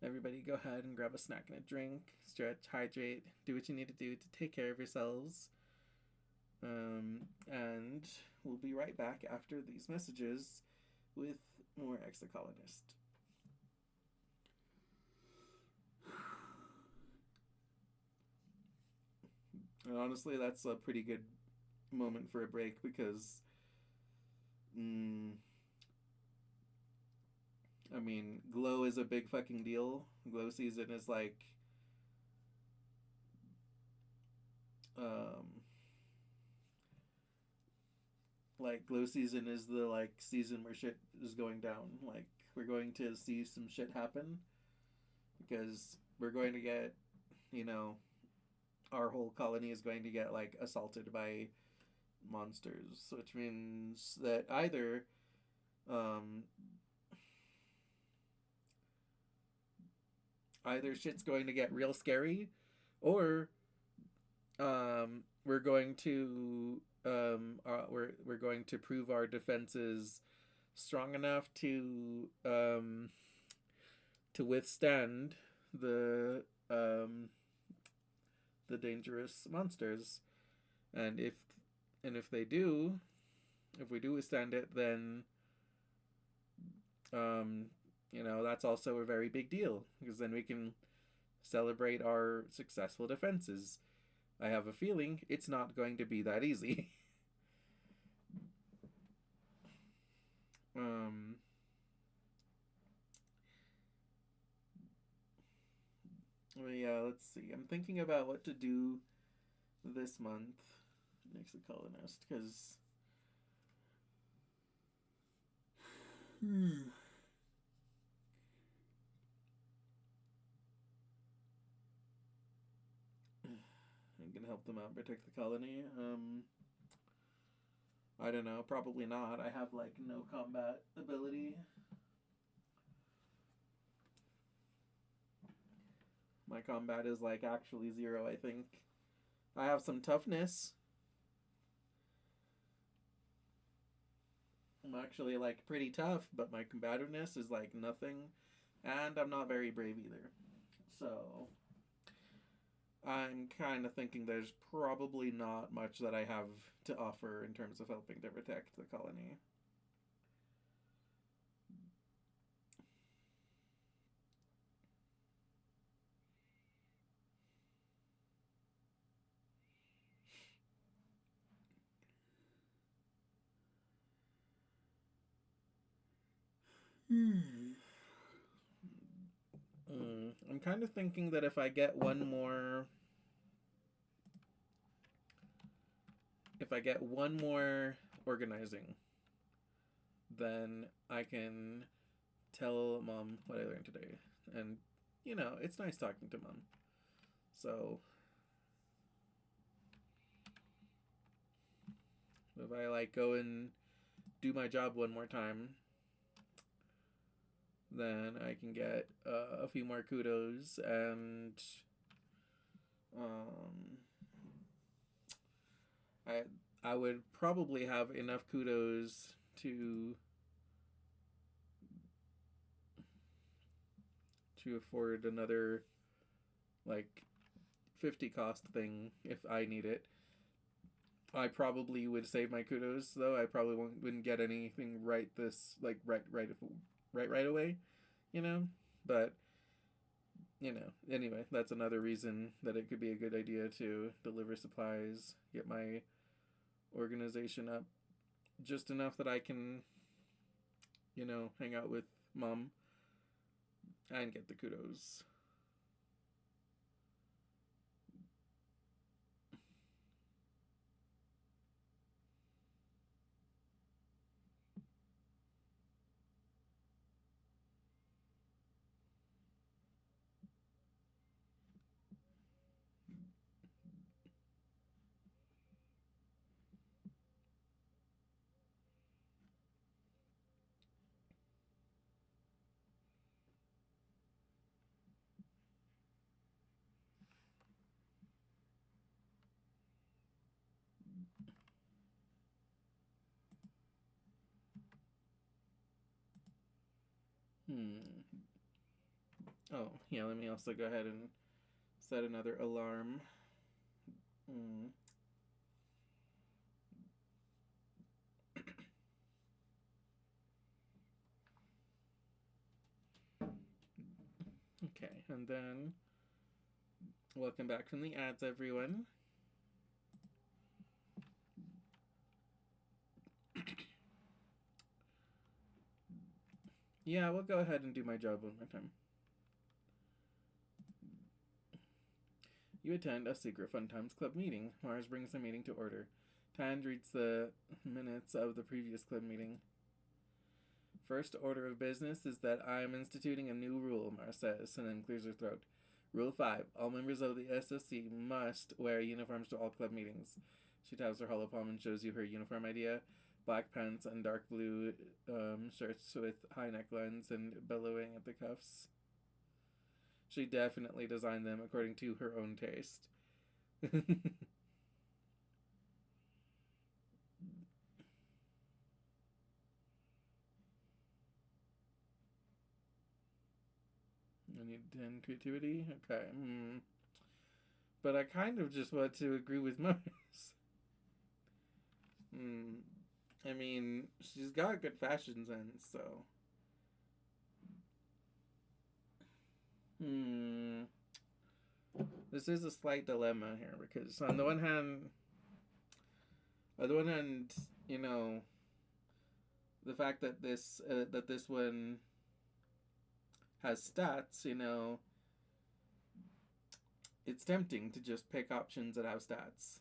everybody go ahead and grab a snack and a drink, stretch, hydrate, do what you need to do to take care of yourselves. And we'll be right back after these messages with more Exocolonist. And honestly, that's a pretty good moment for a break because, mm, I mean, Glow is a big fucking deal. Glow season is um, like Glow season is the season where shit is going down. Like we're going to see some shit happen because we're going to get, you know, our whole colony is going to get assaulted by monsters, which means that um, either shit's going to get real scary, or we're going to we're going to prove our defenses strong enough to withstand the um, the dangerous monsters, and if they do, if we do withstand it, then um, that's also a very big deal because then we can celebrate our successful defenses. I have a feeling it's not going to be that easy. um, well, yeah, let's see. I'm thinking about what to do this month. Next, the colonist, because I'm gonna help them out, protect the colony. I don't know. Probably not. I have no combat ability. My combat is actually zero. I think I have some toughness. I'm actually pretty tough, but my combativeness is nothing, and I'm not very brave either. So I'm kind of thinking there's probably not much that I have to offer in terms of helping to protect the colony. I'm kind of thinking that if I get one more organizing, then I can tell mom what I learned today. And it's nice talking to mom. So if I go and do my job one more time, then I can get a few more kudos, and um, I I would probably have enough kudos to afford another like 50 cost thing if I need it. I probably would save my kudos though. I probably wouldn't get anything right away, you know. But anyway, that's another reason that it could be a good idea to deliver supplies, get my organization up just enough that I can, hang out with mom and get the kudos. Hmm. Oh, yeah, let me also go ahead and set another alarm. Hmm. Okay, and then welcome back from the ads, everyone. Yeah, we'll go ahead and do my job one more time. You attend a secret Fun Times Club meeting. Mars brings the meeting to order. Tand reads the minutes of the previous club meeting. First order of business is that I am instituting a new rule, Mars says, and then clears her throat. Rule 5. All members of the SOC must wear uniforms to all club meetings. She taps her hollow palm and shows you her uniform idea. Black pants and dark blue shirts with high necklines and billowing at the cuffs. She definitely designed them according to her own taste. I need 10 creativity? Okay. But I kind of just want to agree with Mars. I mean, she's got good fashion sense, so. This is a slight dilemma here because on the one hand, you know, the fact that this one has stats, it's tempting to just pick options that have stats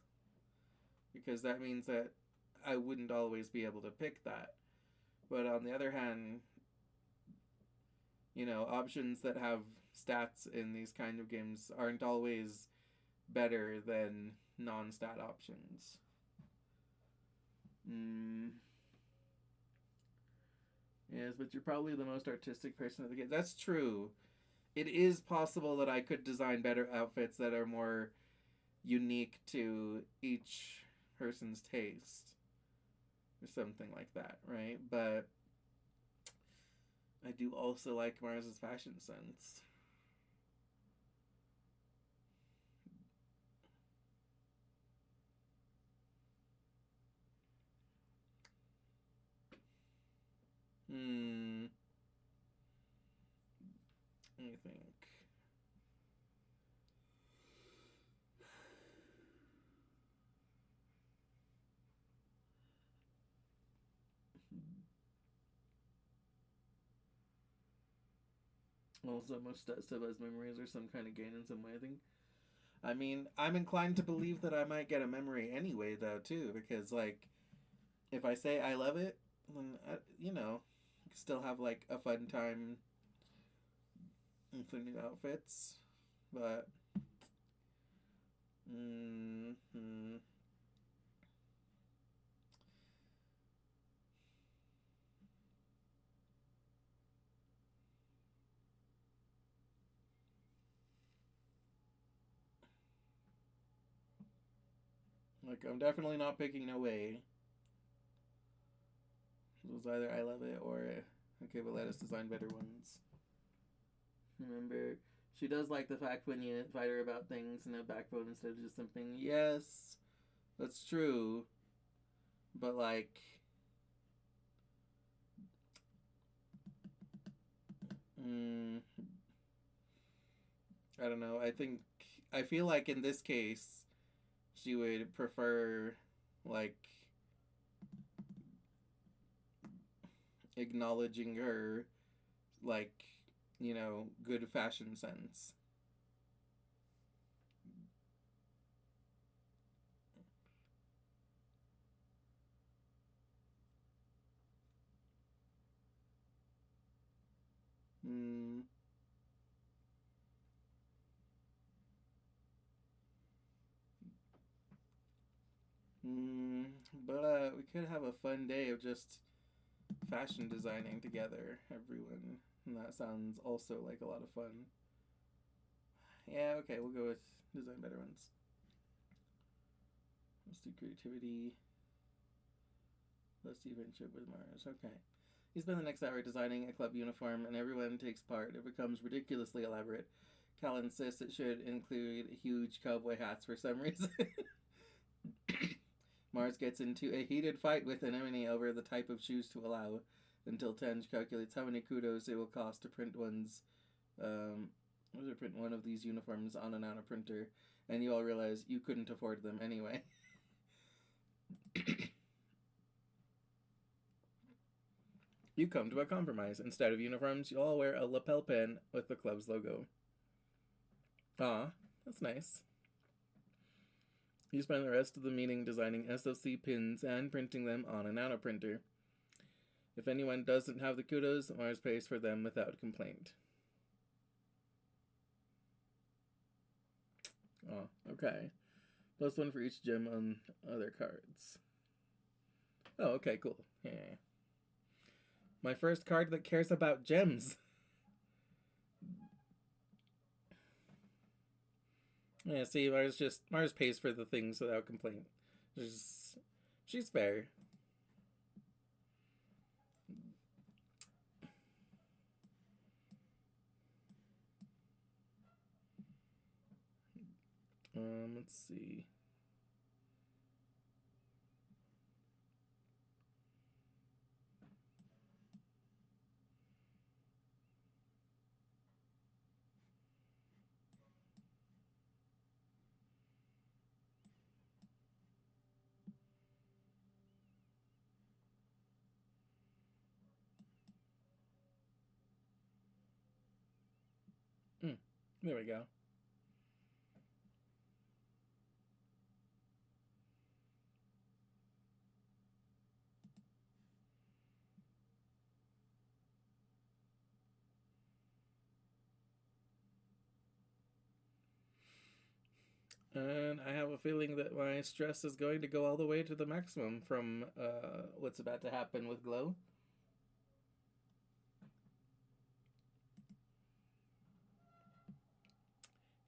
because that means that I wouldn't always be able to pick that. But on the other hand, options that have stats in these kind of games aren't always better than non-stat options. Yes, but you're probably the most artistic person of the game. That's true. It is possible that I could design better outfits that are more unique to each person's taste or something like that, right? But I do also like Mars's fashion sense. Let me think. Also, most stuff as memories or some kind of gain in some way, I think. I mean, I'm inclined to believe that I might get a memory anyway, though, too, because, like, if I say I love it, then, still have, like, a fun time with the new outfits. But, like, I'm definitely not picking No Way. It was either I love it or, okay, but let us design better ones. Remember, she does like the fact when you fight her about things and a backbone instead of just something. Yes, that's true. But, like, I don't know. I feel like in this case, she would prefer, like, acknowledging her, like, good fashion sense. Mm. Mm. But we could have a fun day of just fashion designing together, everyone. And that sounds also like a lot of fun. Yeah, okay, we'll go with design better ones. Let's do creativity. Let's do friendship with Mars. Okay. You spend the next hour designing a club uniform, and everyone takes part. It becomes ridiculously elaborate. Cal insists it should include huge cowboy hats for some reason. Mars gets into a heated fight with Anemone over the type of shoes to allow, until Tenj calculates how many kudos it will cost to print print one of these uniforms on an nano printer, and you all realize you couldn't afford them anyway. You come to a compromise. Instead of uniforms, you all wear a lapel pin with the club's logo. Ah, that's nice. You spend the rest of the meeting designing SOC pins and printing them on a nano printer. If anyone doesn't have the kudos, Mars pays for them without complaint. Oh, okay. Plus one for each gem on other cards. Oh, okay, cool. Yeah. My first card that cares about gems. Yeah, see, Mars pays for the things without complaint. She's fair. Let's see. There we go. And I have a feeling that my stress is going to go all the way to the maximum from what's about to happen with Glow.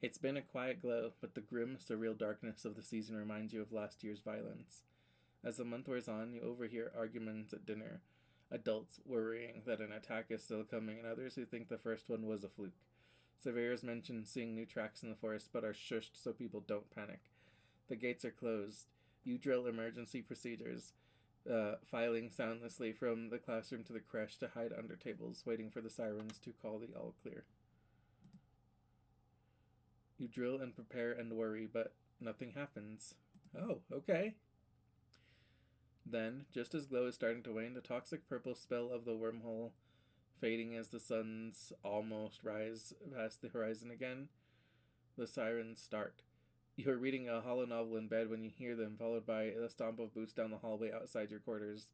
It's been a quiet glow, but the grim, surreal darkness of the season reminds you of last year's violence. As the month wears on, you overhear arguments at dinner. Adults worrying that an attack is still coming, and others who think the first one was a fluke. Surveyors mention seeing new tracks in the forest, but are shushed so people don't panic. The gates are closed. You drill emergency procedures, filing soundlessly from the classroom to the creche to hide under tables, waiting for the sirens to call the all clear. You drill and prepare and worry, but nothing happens. Oh, okay. Then, just as Glow is starting to wane, the toxic purple spell of the wormhole fading as the suns almost rise past the horizon again, the sirens start. You are reading a hollow novel in bed when you hear them, followed by the stomp of boots down the hallway outside your quarters.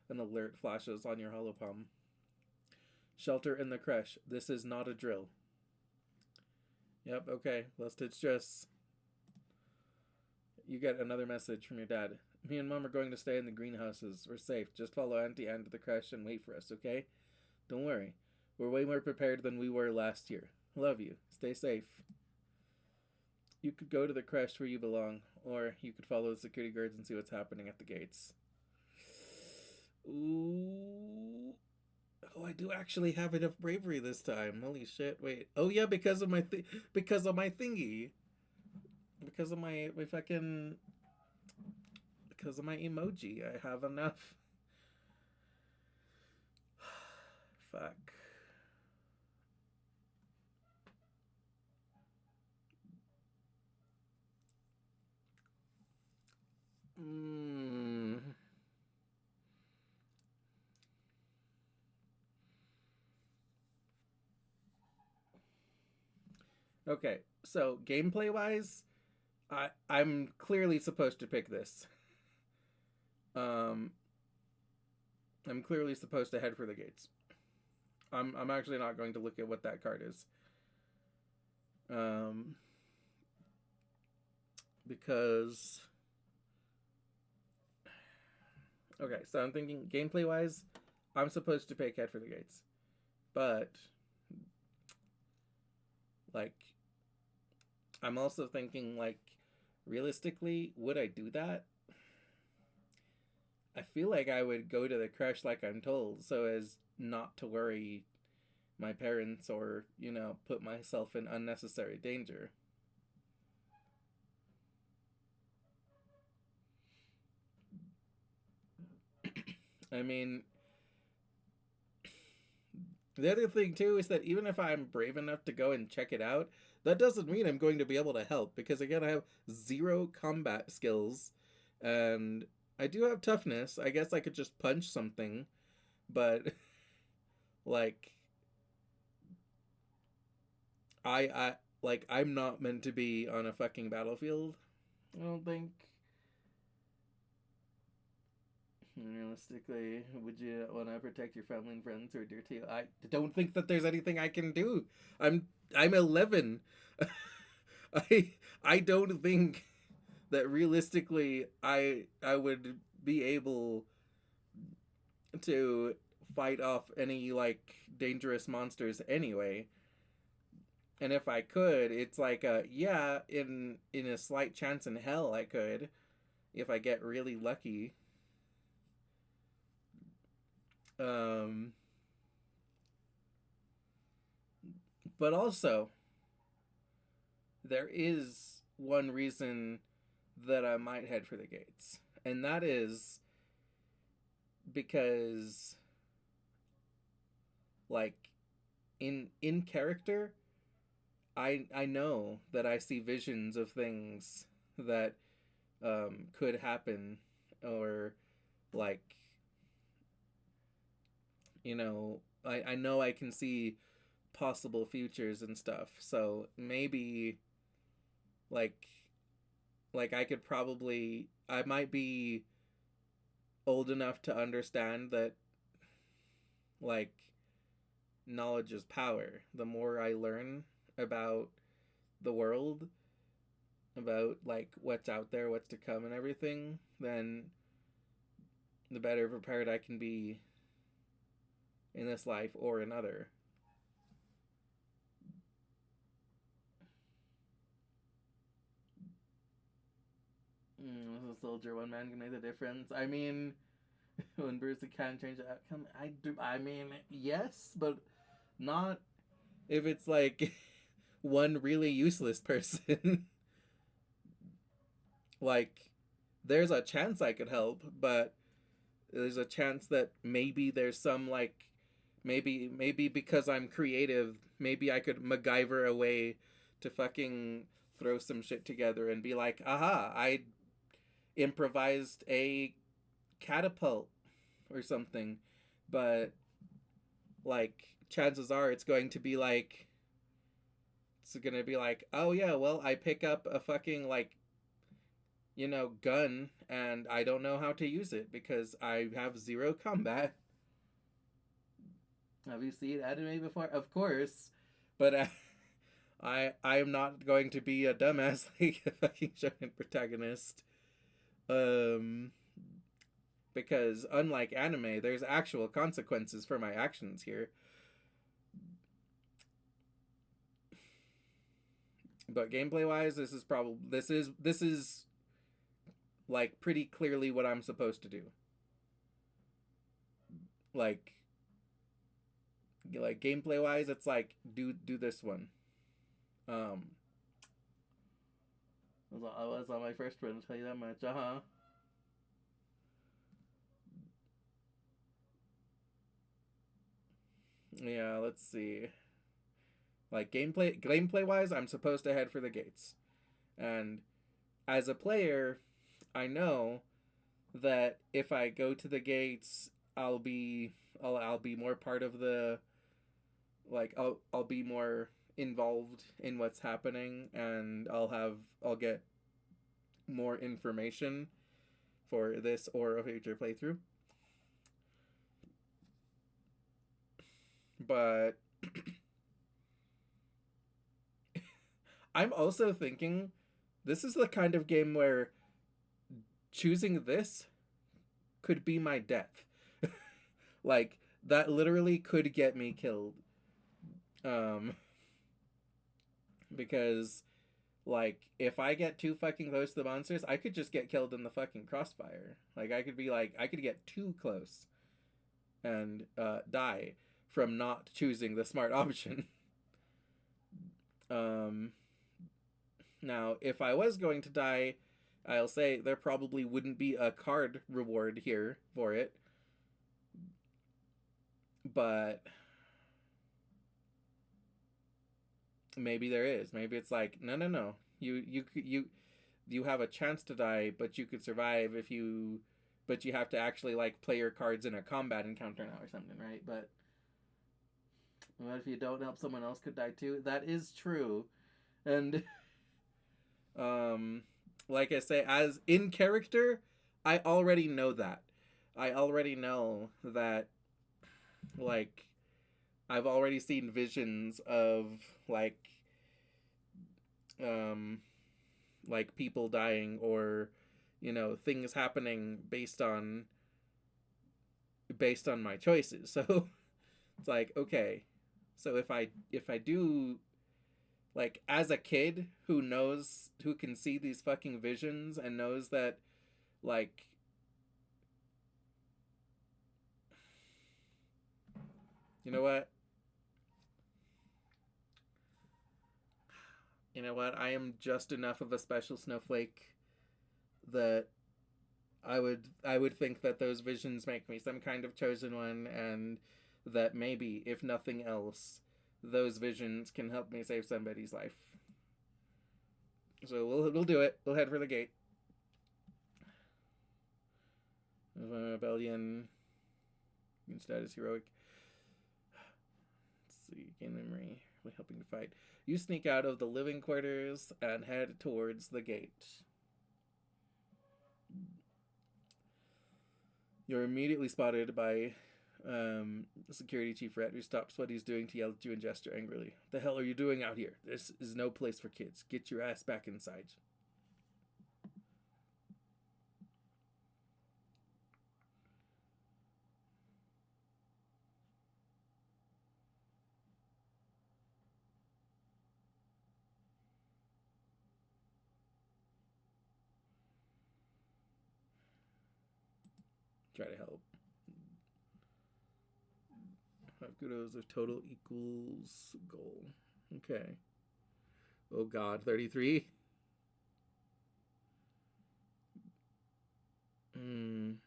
An alert flashes on your holopalm. Shelter in the creche. This is not a drill. Yep, okay. Let's ditch stress. You get another message from your dad. Me and Mom are going to stay in the greenhouses. We're safe. Just follow Auntie Anne to the creche and wait for us, okay? Don't worry. We're way more prepared than we were last year. Love you. Stay safe. You could go to the creche where you belong, or you could follow the security guards and see what's happening at the gates. Ooh. Oh, I do actually have enough bravery this time. Holy shit! Wait. Oh yeah, because of my thingy. Because of my fucking. Because of my emoji, I have enough. Fuck. Okay, so gameplay wise, I'm clearly supposed to pick this. Um, I'm clearly supposed to head for the gates. I'm actually not going to look at what that card is. Because okay, so I'm thinking gameplay wise, I'm supposed to pick head for the gates, but like, I'm also thinking like, realistically, would I do that? I feel like I would go to the crash like I'm told, so as not to worry my parents or, put myself in unnecessary danger. I mean, the other thing too is that even if I'm brave enough to go and check it out, that doesn't mean I'm going to be able to help because again, I have zero combat skills and I do have toughness. I guess I could just punch something, but like I like I'm not meant to be on a fucking battlefield. I don't think. Realistically, would you want to protect your family and friends who are dear to you? I don't think that there's anything I can do. I'm 11. I don't think that realistically I would be able to fight off any like dangerous monsters anyway. And if I could, it's like yeah, in a slight chance in hell I could if I get really lucky. Um but also there is one reason that I might head for the gates. And that is because like in character I know that I see visions of things that could happen or like I know I can see possible futures and stuff. So maybe like I could probably I might be old enough to understand that like knowledge is power. The more I learn about the world, about like what's out there, what's to come and everything, then the better prepared I can be in this life or another. As a soldier, one man can make the difference. I mean, when Bruce can change the outcome, I do. I mean, yes, but not if it's like one really useless person. Like, there's a chance I could help, but there's a chance that maybe there's some like maybe because I'm creative, maybe I could MacGyver a way to fucking throw some shit together and be like, aha, I improvised a catapult or something. But like chances are it's going to be like, oh yeah, well, I pick up a fucking like gun and I don't know how to use it because I have zero combat. Have you seen anime before? Of course, but I'm not going to be a dumbass like a fucking shonen protagonist. Um, because unlike anime, there's actual consequences for my actions here. But gameplay wise, this is like pretty clearly what I'm supposed to do. Like gameplay wise, it's like do this one. Um, I was on my first run. I'll tell you that much. Uh huh. Yeah. Let's see. Like gameplay wise, I'm supposed to head for the gates, and as a player, I know that if I go to the gates, I'll be more part of the like I'll be more involved in what's happening and I'll get more information for this or a future playthrough. But I'm also thinking this is the kind of game where choosing this could be my death. Like that literally could get me killed. Um because Like, if I get too fucking close to the monsters, I could just get killed in the fucking crossfire. Like, I could get too close and die from not choosing the smart option. um, Now, if I was going to die, I'll say there probably wouldn't be a card reward here for it. But maybe there is. Maybe it's like, no, no, no. You have a chance to die, but you could survive if you but you have to actually like play your cards in a combat encounter now or something, right? But what if you don't help, someone else could die too? That is true. And um like I say, as in character, I already know that. I already know that, like, I've already seen visions of like um like people dying, or things happening based on my choices. So it's like, okay, so if I do, like, as a kid who can see these fucking visions and knows that, like, you know what I am just enough of a special snowflake that I would think that those visions make me some kind of chosen one, and that maybe, if nothing else, those visions can help me save somebody's life. So we'll do it. We'll head for the gate. Rebellion. Status heroic. Let's see. Gain memory. Helping to fight. You sneak out of the living quarters and head towards the gate. You're immediately spotted by security chief Red, who stops what he's doing to yell at you and gesture angrily. "The hell are you doing out here? This is no place for kids. Get your ass back inside." Try to help. 5 kudos if total equals goal. Okay. Oh god, 33? Hmm.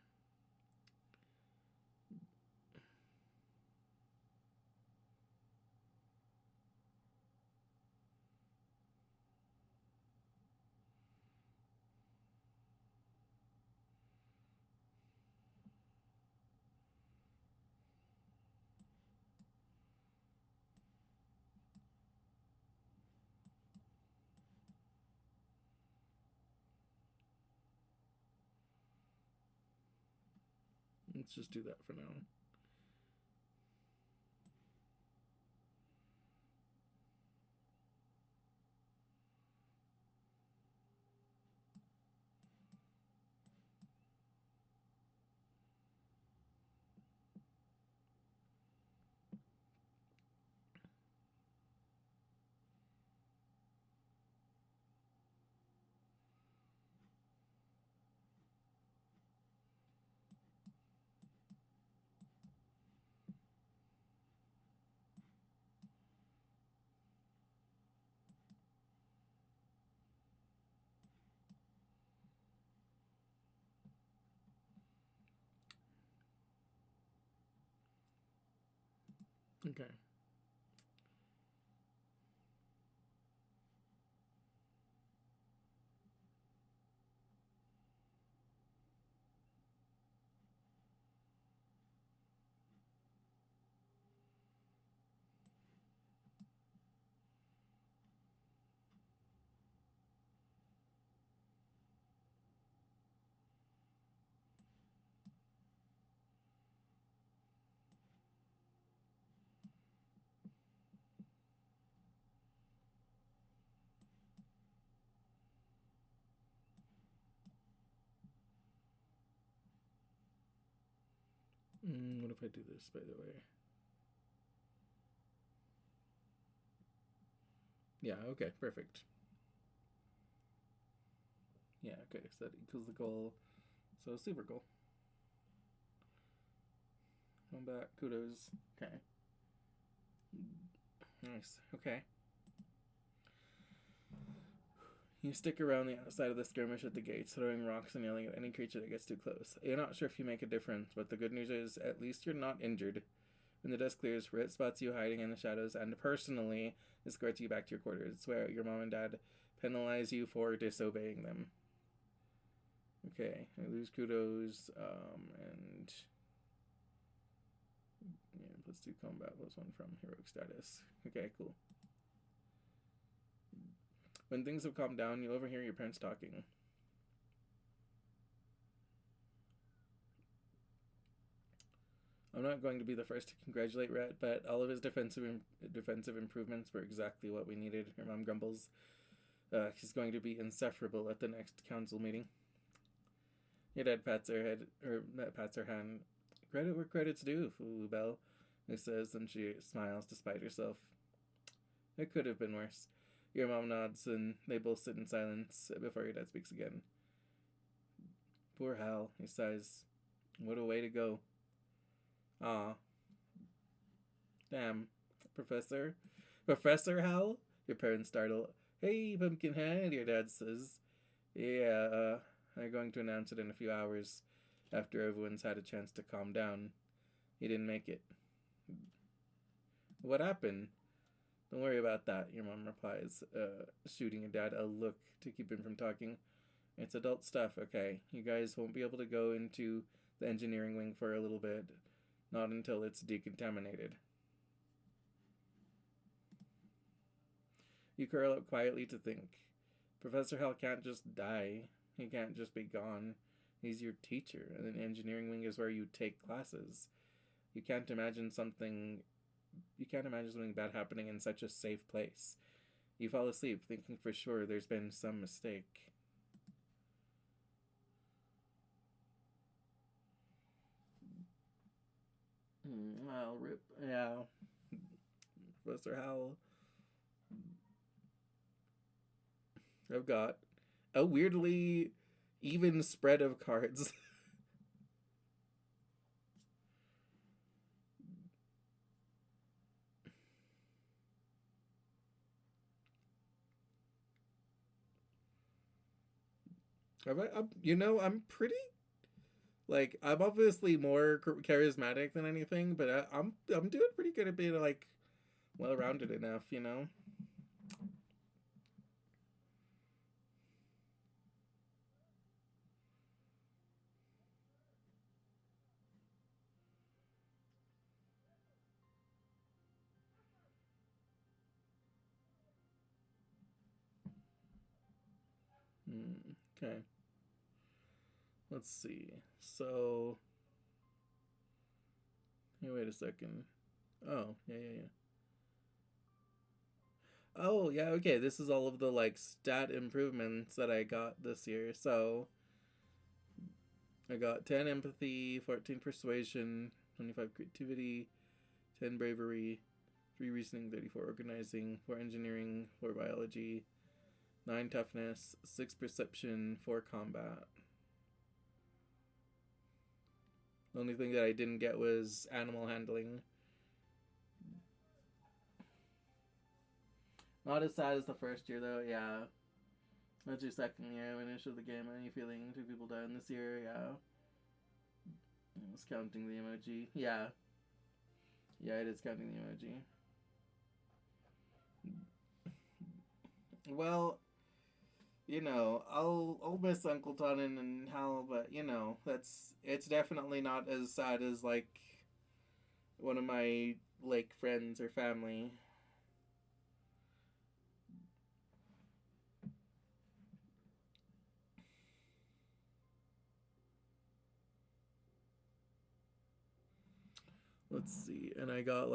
Let's just do that for now. Okay. What if I do this, by the way? Yeah, okay, perfect. Yeah, okay, so that equals the goal. So super goal. Come back, kudos. Okay. Nice. Okay. You stick around the outside of the skirmish at the gates, throwing rocks and yelling at any creature that gets too close. You're not sure if you make a difference, but the good news is at least you're not injured. When the dust clears, Rit spots you hiding in the shadows and personally escorts you back to your quarters, where your mom and dad penalize you for disobeying them. Okay, I lose kudos, and yeah, +2 combat, +1 from heroic status. Okay, cool. When things have calmed down, you overhear your parents talking. I'm not going to be the first to congratulate Rhett, but all of his defensive improvements were exactly what we needed. Your mom grumbles. He's going to be insufferable at the next council meeting. Your dad pats her hand. Credit where credit's due, Fool Belle, he says, and she smiles despite herself. It could have been worse. Your mom nods, and they both sit in silence before your dad speaks again. Poor Hal, he sighs. What a way to go. Ah. Damn. Professor? Professor Hal? Your parents startle. Hey, Pumpkinhead, your dad says. Yeah, I'm going to announce it in a few hours, after everyone's had a chance to calm down. He didn't make it. What happened? Don't worry about that, your mom replies, shooting your dad a look to keep him from talking. It's adult stuff, okay? You guys won't be able to go into the engineering wing for a little bit. Not until it's decontaminated. You curl up quietly to think. Professor Hal can't just die. He can't just be gone. He's your teacher, and the engineering wing is where you take classes. You can't imagine something bad happening in such a safe place. You fall asleep, thinking for sure there's been some mistake. Well, rip. Yeah. Professor Howell. I've got a weirdly even spread of cards. I'm pretty I'm obviously more charismatic than anything, but I'm doing pretty good at being well rounded enough, you know. Okay. Let's see. So, hey, wait a second. Oh, yeah. Oh, yeah, okay. This is all of the stat improvements that I got this year. So, I got 10 empathy, 14 persuasion, 25 creativity, 10 bravery, 3 reasoning, 34 organizing, 4 engineering, 4 biology, 9 toughness, 6 perception, 4 combat. The only thing that I didn't get was animal handling. Not as sad as the first year, though, yeah. That's your second year. Finish of the game. Any feeling 2 people died this year? Yeah. It's counting the emoji. Yeah. Yeah, it is counting the emoji. Well, I'll miss Uncle Tonin and Hal, but it's definitely not as sad as one of my friends or family. Let's see, and I got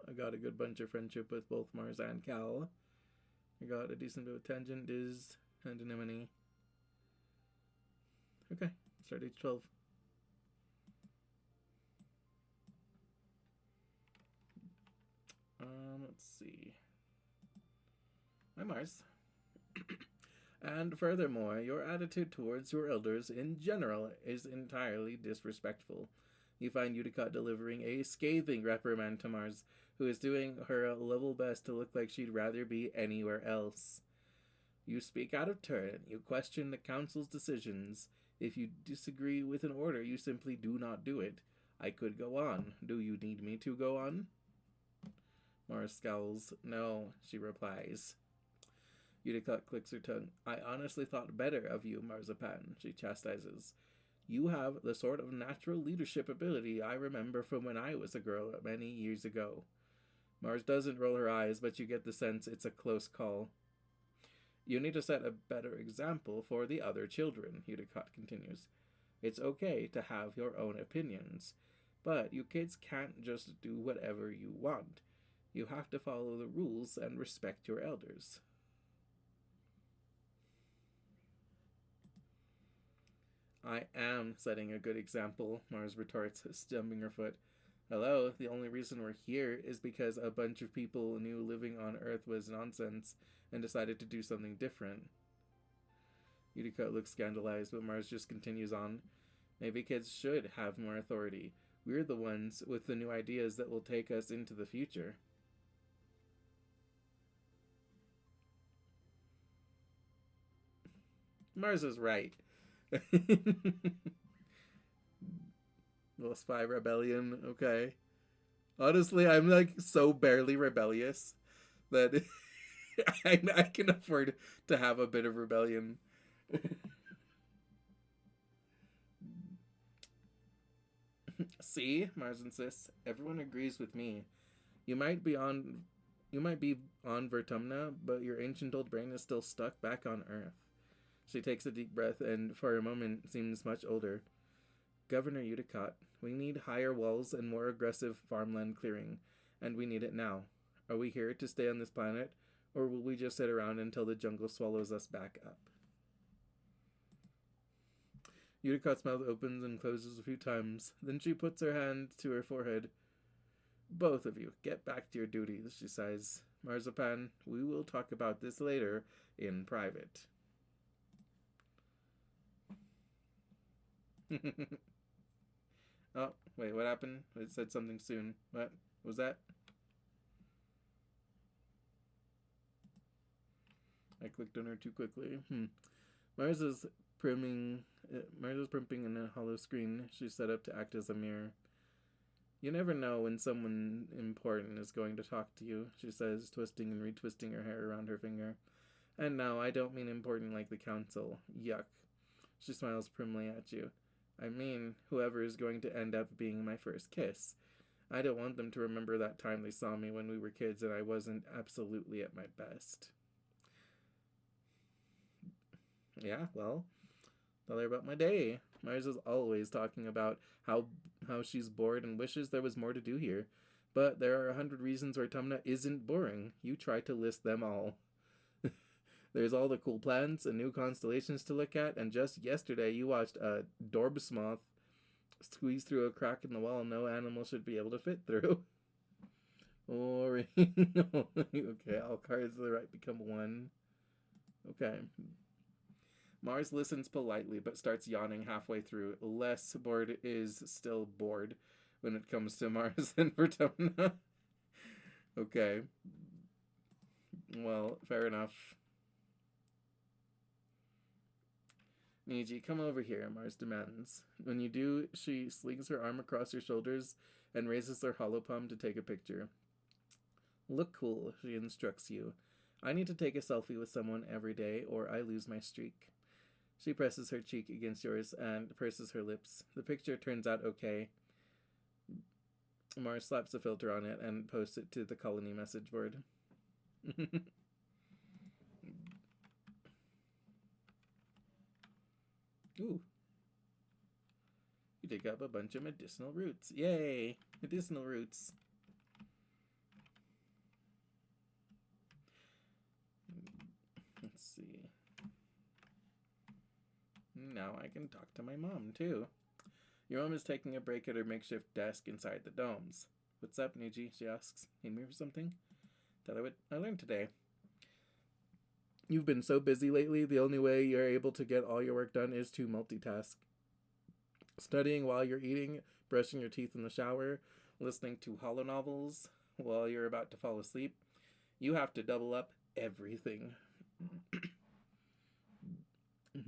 I got a good bunch of friendship with both Mars and Cal. I got a decent bit of Tangent, Diz, and Anemone. Okay, start H12. Let's see. Hi, Mars. And furthermore, your attitude towards your elders in general is entirely disrespectful. You find Utica delivering a scathing reprimand to Mars, who is doing her level best to look like she'd rather be anywhere else. You speak out of turn. You question the council's decisions. If you disagree with an order, you simply do not do it. I could go on. Do you need me to go on? Mars scowls. No, she replies. Utica clicks her tongue. I honestly thought better of you, Marzipan, she chastises. You have the sort of natural leadership ability I remember from when I was a girl many years ago. Mars doesn't roll her eyes, but you get the sense it's a close call. You need to set a better example for the other children, Utica continues. It's okay to have your own opinions, but you kids can't just do whatever you want. You have to follow the rules and respect your elders. I am setting a good example, Mars retorts, stamping her foot. Hello, the only reason we're here is because a bunch of people knew living on Earth was nonsense and decided to do something different. Utica looks scandalized, but Mars just continues on. Maybe kids should have more authority. We're the ones with the new ideas that will take us into the future. Mars is right. Little spy rebellion, okay. Honestly, I'm like so barely rebellious that I can afford to have a bit of rebellion. See, Mars insists. Everyone agrees with me. You might be on, you might be on Vertumna, but your ancient old brain is still stuck back on Earth. She takes a deep breath and, for a moment, seems much older. Governor Uticott, we need higher walls and more aggressive farmland clearing, and we need it now. Are we here to stay on this planet, or will we just sit around until the jungle swallows us back up? Uticott's mouth opens and closes a few times. Then she puts her hand to her forehead. Both of you, get back to your duties, she sighs. Marzipan, we will talk about this later in private. Oh, wait, what happened? It said something soon. What was that? I clicked on her too quickly. Mars is priming. Mars is primping in a hollow screen she's set up to act as a mirror. You never know when someone important is going to talk to you, she says, twisting and retwisting her hair around her finger. And no, I don't mean important like the council. Yuck. She smiles primly at you. I mean, whoever is going to end up being my first kiss. I don't want them to remember that time they saw me when we were kids and I wasn't absolutely at my best. Yeah, well, tell her about my day. Mars is always talking about how she's bored and wishes there was more to do here. But there are 100 reasons where Tumna isn't boring. You try to list them all. There's all the cool planets and new constellations to look at, and just yesterday you watched a Dorbs moth squeeze through a crack in the wall no animal should be able to fit through. Or okay, all cards to the right become one. Okay. Mars listens politely but starts yawning halfway through. Less bored is still bored when it comes to Mars and Vertumna. Okay. Well, fair enough. Niji, come over here, Mars demands. When you do, she slings her arm across your shoulders and raises her hollow palm to take a picture. Look cool, she instructs you. I need to take a selfie with someone every day or I lose my streak. She presses her cheek against yours and purses her lips. The picture turns out okay. Mars slaps a filter on it and posts it to the colony message board. Ooh. You dig up a bunch of medicinal roots. Yay! Medicinal roots. Let's see. Now I can talk to my mom, too. Your mom is taking a break at her makeshift desk inside the domes. What's up, Niji? She asks. Need me for something? Tell her what I learned today. You've been so busy lately, the only way you're able to get all your work done is to multitask. Studying while you're eating, brushing your teeth in the shower, listening to hollow novels while you're about to fall asleep. You have to double up everything.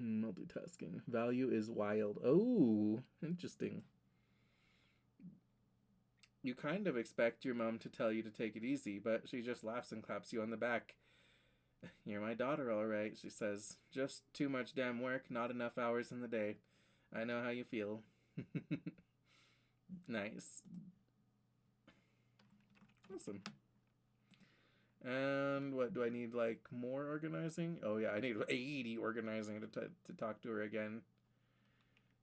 Multitasking. Value is wild. Oh, interesting. You kind of expect your mom to tell you to take it easy, but she just laughs and claps you on the back. You're my daughter, all right, she says. Just too much damn work, not enough hours in the day. I know how you feel. Nice. Awesome. And what do I need? Like more organizing? Oh yeah, I need 80 organizing to talk to her again.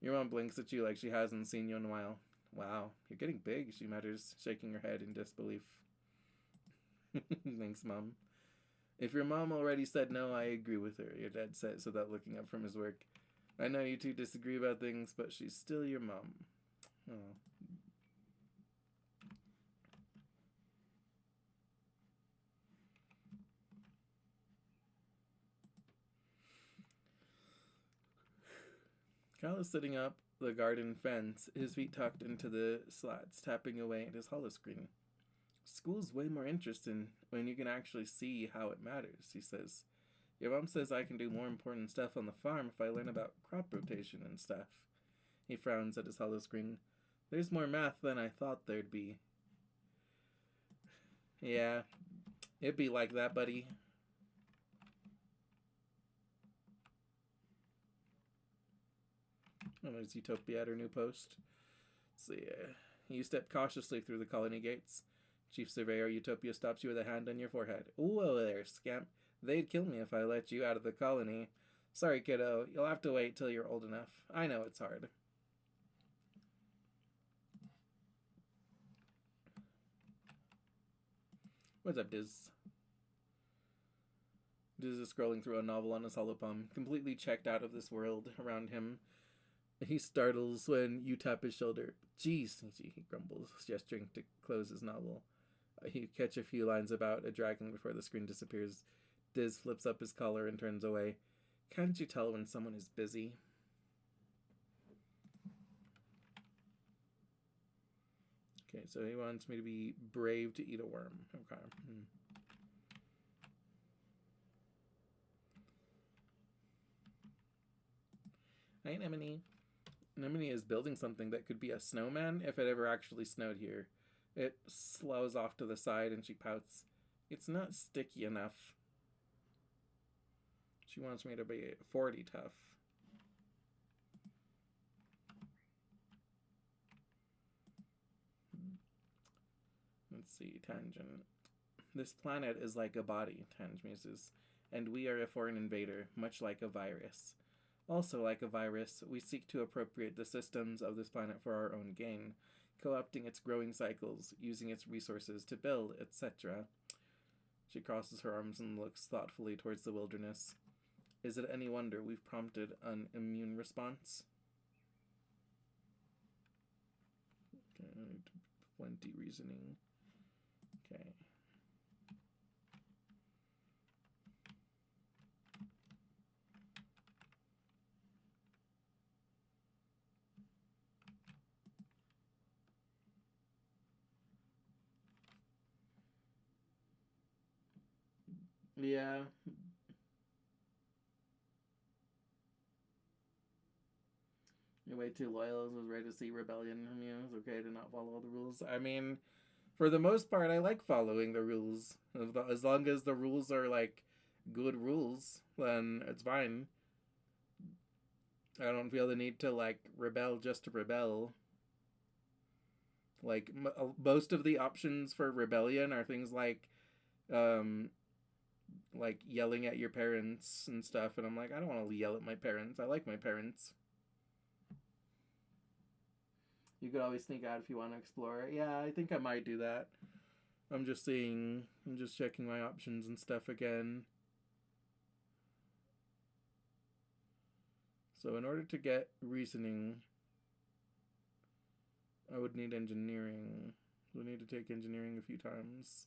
Your mom blinks at you like she hasn't seen you in a while. Wow, you're getting big, she mutters, shaking her head in disbelief. Thanks, Mom. If your mom already said no, I agree with her, your dad says without looking up from his work. I know you two disagree about things, but she's still your mom. Oh. Kyle is sitting up the garden fence, his feet tucked into the slats, tapping away at his holoscreen. School's way more interesting when you can actually see how it matters, he says. Your mom says I can do more important stuff on the farm if I learn about crop rotation and stuff. He frowns at his holoscreen. There's more math than I thought there'd be. Yeah, it'd be like that, buddy. Oh, there's Utopia at her new post. Let's see. You step cautiously through the colony gates. Chief Surveyor Utopia stops you with a hand on your forehead. Whoa there, scamp. They'd kill me if I let you out of the colony. Sorry, kiddo. You'll have to wait till you're old enough. I know it's hard. What's up, Diz? Diz is scrolling through a novel on his holopalm, completely checked out of this world around him. He startles when you tap his shoulder. Jeez, he grumbles, gesturing to close his novel. You catch a few lines about a dragon before the screen disappears. Diz flips up his collar and turns away. Can't you tell when someone is busy? Okay, so he wants me to be brave to eat a worm. Okay. Hi, Anemone. Anemone is building something that could be a snowman if it ever actually snowed here. It slows off to the side and she pouts. It's not sticky enough. She wants me to be 40 tough. Let's see, Tangent. This planet is like a body, Tange muses, and we are a foreign invader, much like a virus. Also, like a virus, we seek to appropriate the systems of this planet for our own gain, co-opting its growing cycles, using its resources to build, etc. She crosses her arms and looks thoughtfully towards the wilderness. Is it any wonder we've prompted an immune response? Okay, plenty reasoning. Okay. Yeah. You're way too loyal. I was ready to see rebellion from you. It's okay to not follow all the rules. I mean, for the most part, I like following the rules. As long as the rules are, like, good rules, then it's fine. I don't feel the need to, like, rebel just to rebel. Like, most of the options for rebellion are things like yelling at your parents and stuff, and I'm like, I don't want to yell at my parents. I like my parents. You could always sneak out if you want to explore. Yeah, I think I might do that. I'm just checking my options and stuff again. So in order to get reasoning, I would need engineering. We'll need to take engineering a few times.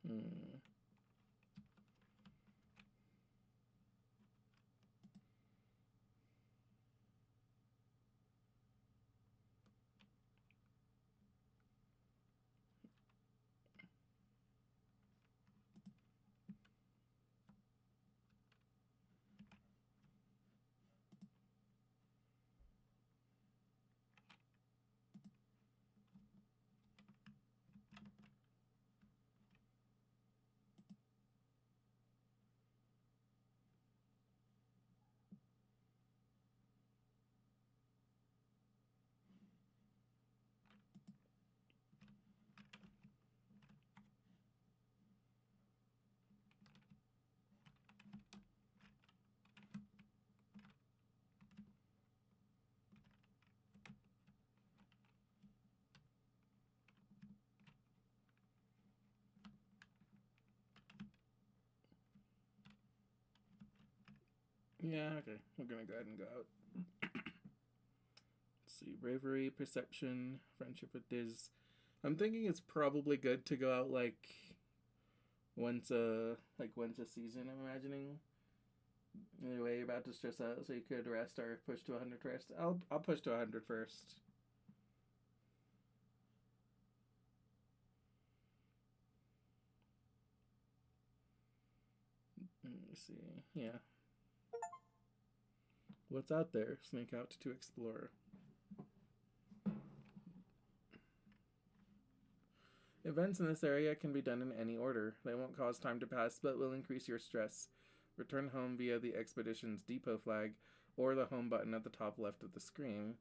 Hmm. Yeah, okay. We're gonna go ahead and go out. Let's see. Bravery, perception, friendship with Diz. I'm thinking it's probably good to go out once a season, I'm imagining. Anyway, you're about to stress out, so you could rest or push to 100 first. I'll push to 100 first. Let me see. Yeah. What's out there? Sneak out to explore. Events in this area can be done in any order. They won't cause time to pass, but will increase your stress. Return home via the expedition's depot flag or the home button at the top left of the screen.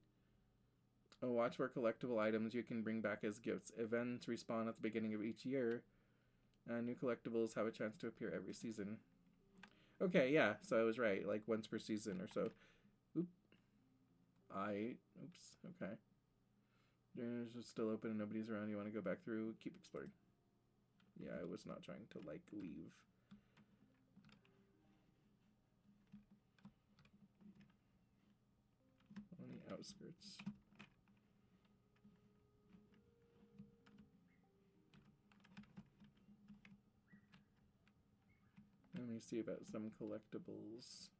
Watch for collectible items you can bring back as gifts. Events respawn at the beginning of each year, and new collectibles have a chance to appear every season. Okay, yeah, so I was right, like once per season or so. Oops, okay. It's still open and nobody's around. You want to go back through? Keep exploring. Yeah, I was not trying to, leave. On the outskirts. Let me see about some collectibles.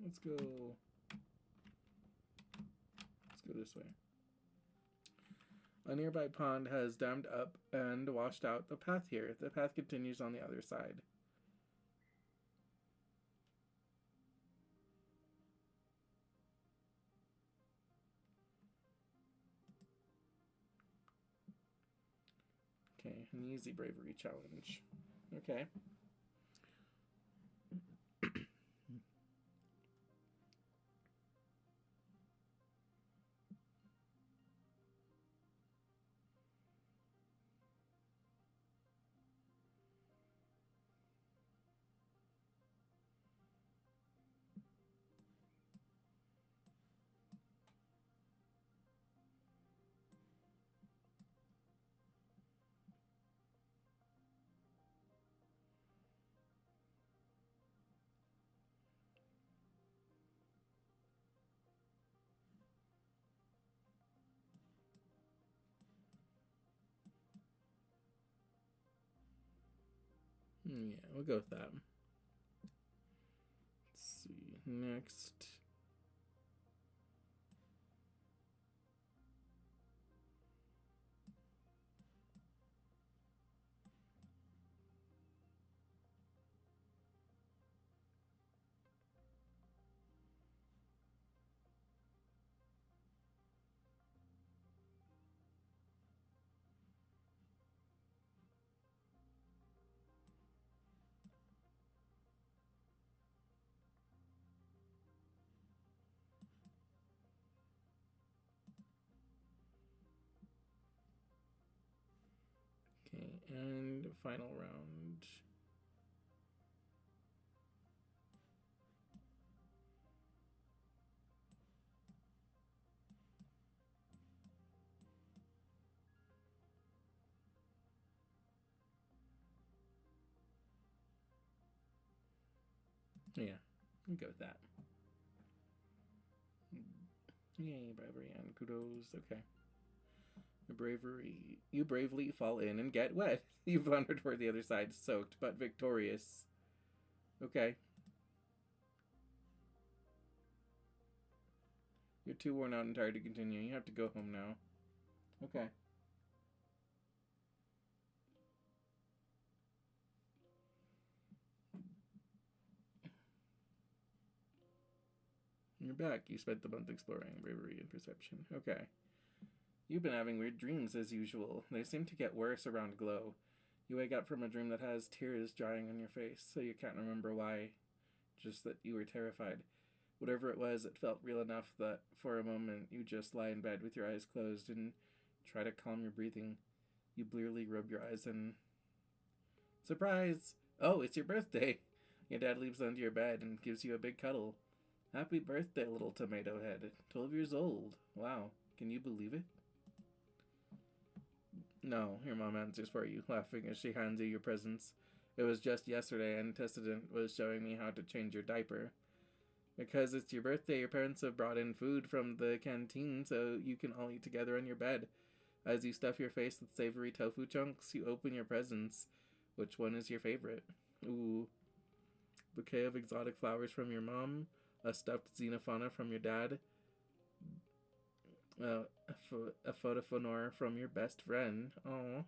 Let's go. Let's go this way. A nearby pond has dammed up and washed out the path here. The path continues on the other side. Okay, an easy bravery challenge. Okay. Yeah, we'll go with that. Let's see. Next. Okay, and final round. I'm good with that. Yay, bravery and kudos. Okay. You bravely fall in and get wet. You flounder toward the other side, soaked but victorious. Okay. You're too worn out and tired to continue. You have to go home now. Okay. You're back. You spent the month exploring bravery and perception. Okay. You've been having weird dreams as usual. They seem to get worse around glow. You wake up from a dream that has tears drying on your face, so you can't remember why. Just that you were terrified. Whatever it was, it felt real enough that for a moment you just lie in bed with your eyes closed and try to calm your breathing. You blearily rub your eyes and... Surprise! Oh, it's your birthday! Your dad leaps onto your bed and gives you a big cuddle. Happy birthday, little tomato head. 12 years old. Wow. Can you believe it? No, your mom answers for you, laughing as she hands you your presents. It was just yesterday Antecedent was showing me how to change your diaper. Because it's your birthday, your parents have brought in food from the canteen so you can all eat together on your bed. As you stuff your face with savory tofu chunks, you open your presents. Which one is your favorite? Ooh. Bouquet of exotic flowers from your mom, a stuffed xenofauna from your dad, a photophonore from your best friend. Aww.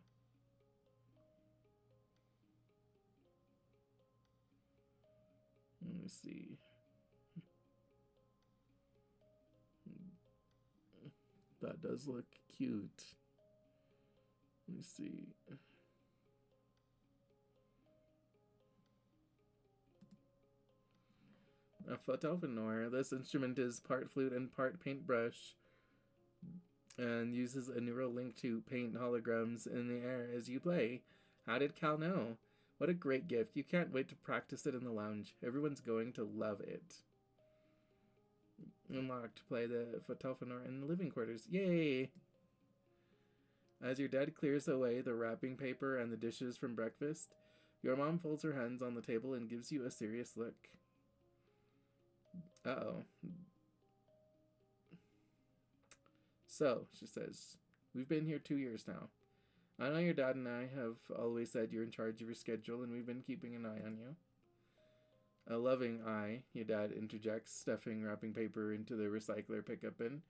Let me see. That does look cute. Let me see. A photophonore. This instrument is part flute and part paintbrush and uses a neural link to paint holograms in the air as you play. How did Cal know? What a great gift. You can't wait to practice it in the lounge. Everyone's going to love it. Unlocked. Play the photophonore in the living quarters. Yay! As your dad clears away the wrapping paper and the dishes from breakfast, your mom folds her hands on the table and gives you a serious look. Uh-oh. So, she says, we've been here 2 years now. I know your dad and I have always said you're in charge of your schedule and we've been keeping an eye on you. A loving eye, your dad interjects, stuffing wrapping paper into the recycler pickup bin.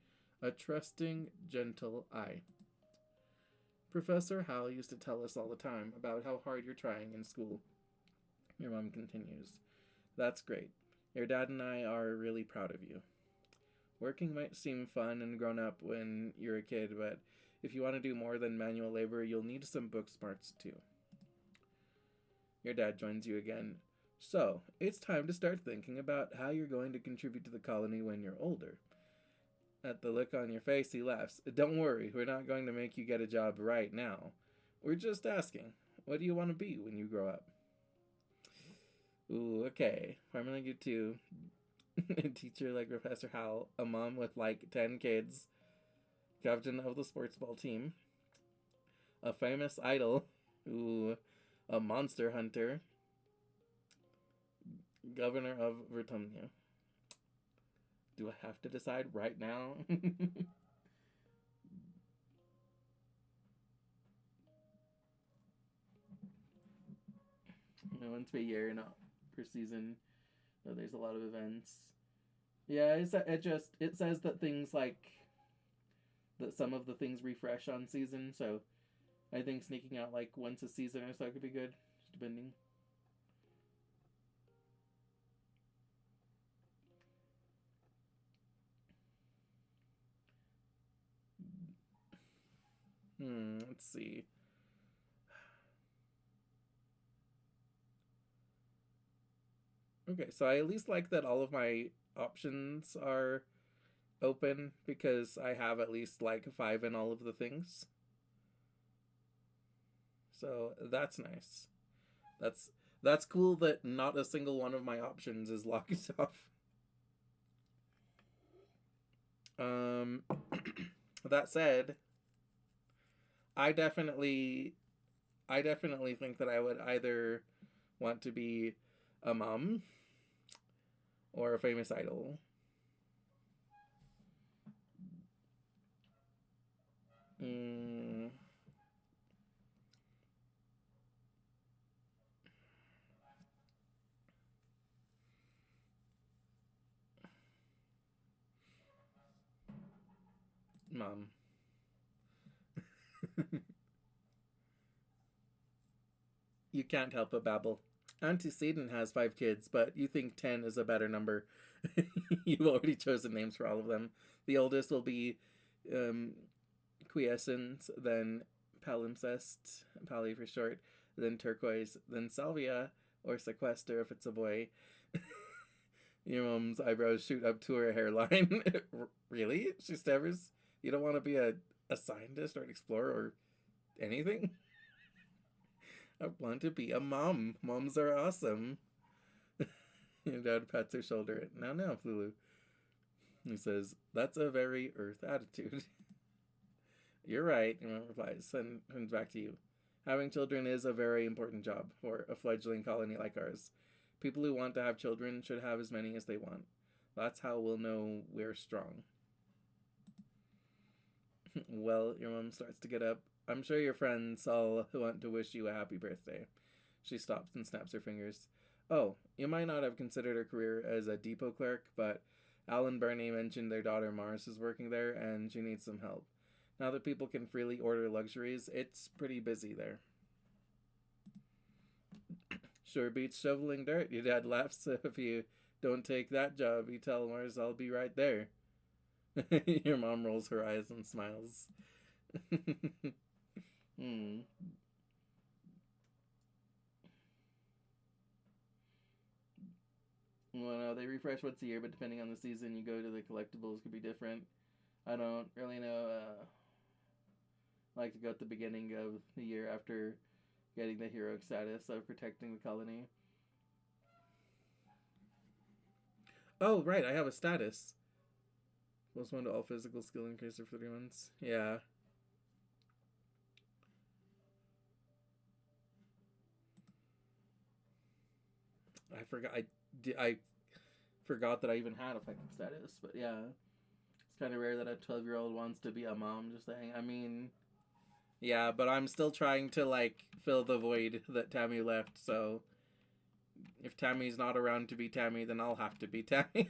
A trusting, gentle eye. Professor Hal used to tell us all the time about how hard you're trying in school. Your mom continues. That's great. Your dad and I are really proud of you. Working might seem fun and grown up when you're a kid, but if you want to do more than manual labor, you'll need some book smarts too. Your dad joins you again. So, it's time to start thinking about how you're going to contribute to the colony when you're older. At the look on your face, he laughs. Don't worry, we're not going to make you get a job right now. We're just asking, what do you want to be when you grow up? Ooh, okay. I'm gonna get to a teacher like Professor Howell, a mom with like 10 kids, captain of the sports ball team, a famous idol, ooh, a monster hunter, governor of Vertumnia. Do I have to decide right now? Once per year, not per season. No, there's a lot of events. Yeah, it says that things like that some of the things refresh on season, so I think sneaking out like once a season or so could be good, depending. Let's see. Okay, so I at least like that all of my options are open because I have at least like 5 in all of the things. So that's nice. That's cool that not a single one of my options is locked off. That said, I definitely think that I would either want to be a mom or a famous idol. Mm, mom. You can't help but babble. Antecedent has 5 kids, but you think 10 is a better number. You've already chosen names for all of them. The oldest will be um, Quiescence, then Palimpsest, Pali for short, then Turquoise, then Salvia, or Sequester if it's a boy. Your mom's eyebrows shoot up to her hairline. Really? She stammers. You don't want to be a scientist or an explorer or anything? I want to be a mom. Moms are awesome. Your dad pats her shoulder. No, Flulu. He says, that's a very Earth attitude. You're right, your mom replies, and turns back to you. Having children is a very important job for a fledgling colony like ours. People who want to have children should have as many as they want. That's how we'll know we're strong. Well, your mom starts to get up. I'm sure your friends all want to wish you a happy birthday. She stops and snaps her fingers. Oh, you might not have considered her career as a depot clerk, but Alan Burney mentioned their daughter Mars is working there and she needs some help. Now that people can freely order luxuries, it's pretty busy there. Sure beats shoveling dirt. Your dad laughs. If you don't take that job, you tell Mars I'll be right there. Your mom rolls her eyes and smiles. Hmm. Well, no, they refresh once a year, but depending on the season you go to, the collectibles could be different. I don't really know. I like to go at the beginning of the year after getting the heroic status of protecting the colony. Oh, right, I have a status. Plus 1 to all physical skill increases for 3 months. Yeah. I forgot that I even had a fighting status, but yeah. It's kind of rare that a 12-year-old wants to be a mom, just saying. I mean, yeah, but I'm still trying to, like, fill the void that Tammy left, so if Tammy's not around to be Tammy, then I'll have to be Tammy. Okay,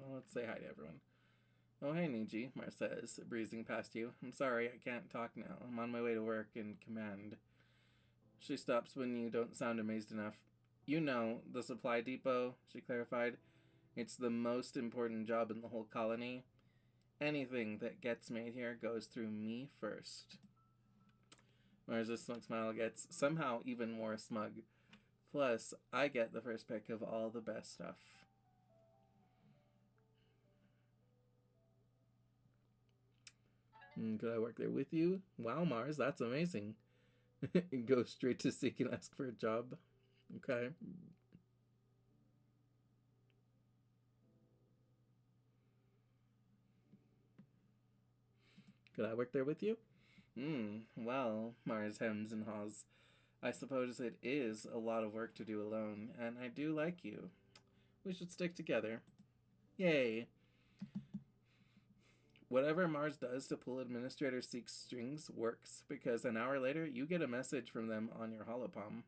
well, let's say hi to everyone. Oh, hey, Niji, Mar says, breezing past you. I'm sorry, I can't talk now. I'm on my way to work in command. She stops when you don't sound amazed enough. You know, the supply depot, she clarified. It's the most important job in the whole colony. Anything that gets made here goes through me first. Mars' smug smile gets somehow even more smug. Plus, I get the first pick of all the best stuff. Could I work there with you? Wow, Mars, that's amazing. Go straight to seek and ask for a job. Okay. Could I work there with you? Well, Mars hems and haws. I suppose it is a lot of work to do alone, and I do like you. We should stick together. Yay. Whatever Mars does to pull Administrator Seek's strings works, because an hour later you get a message from them on your holopalm.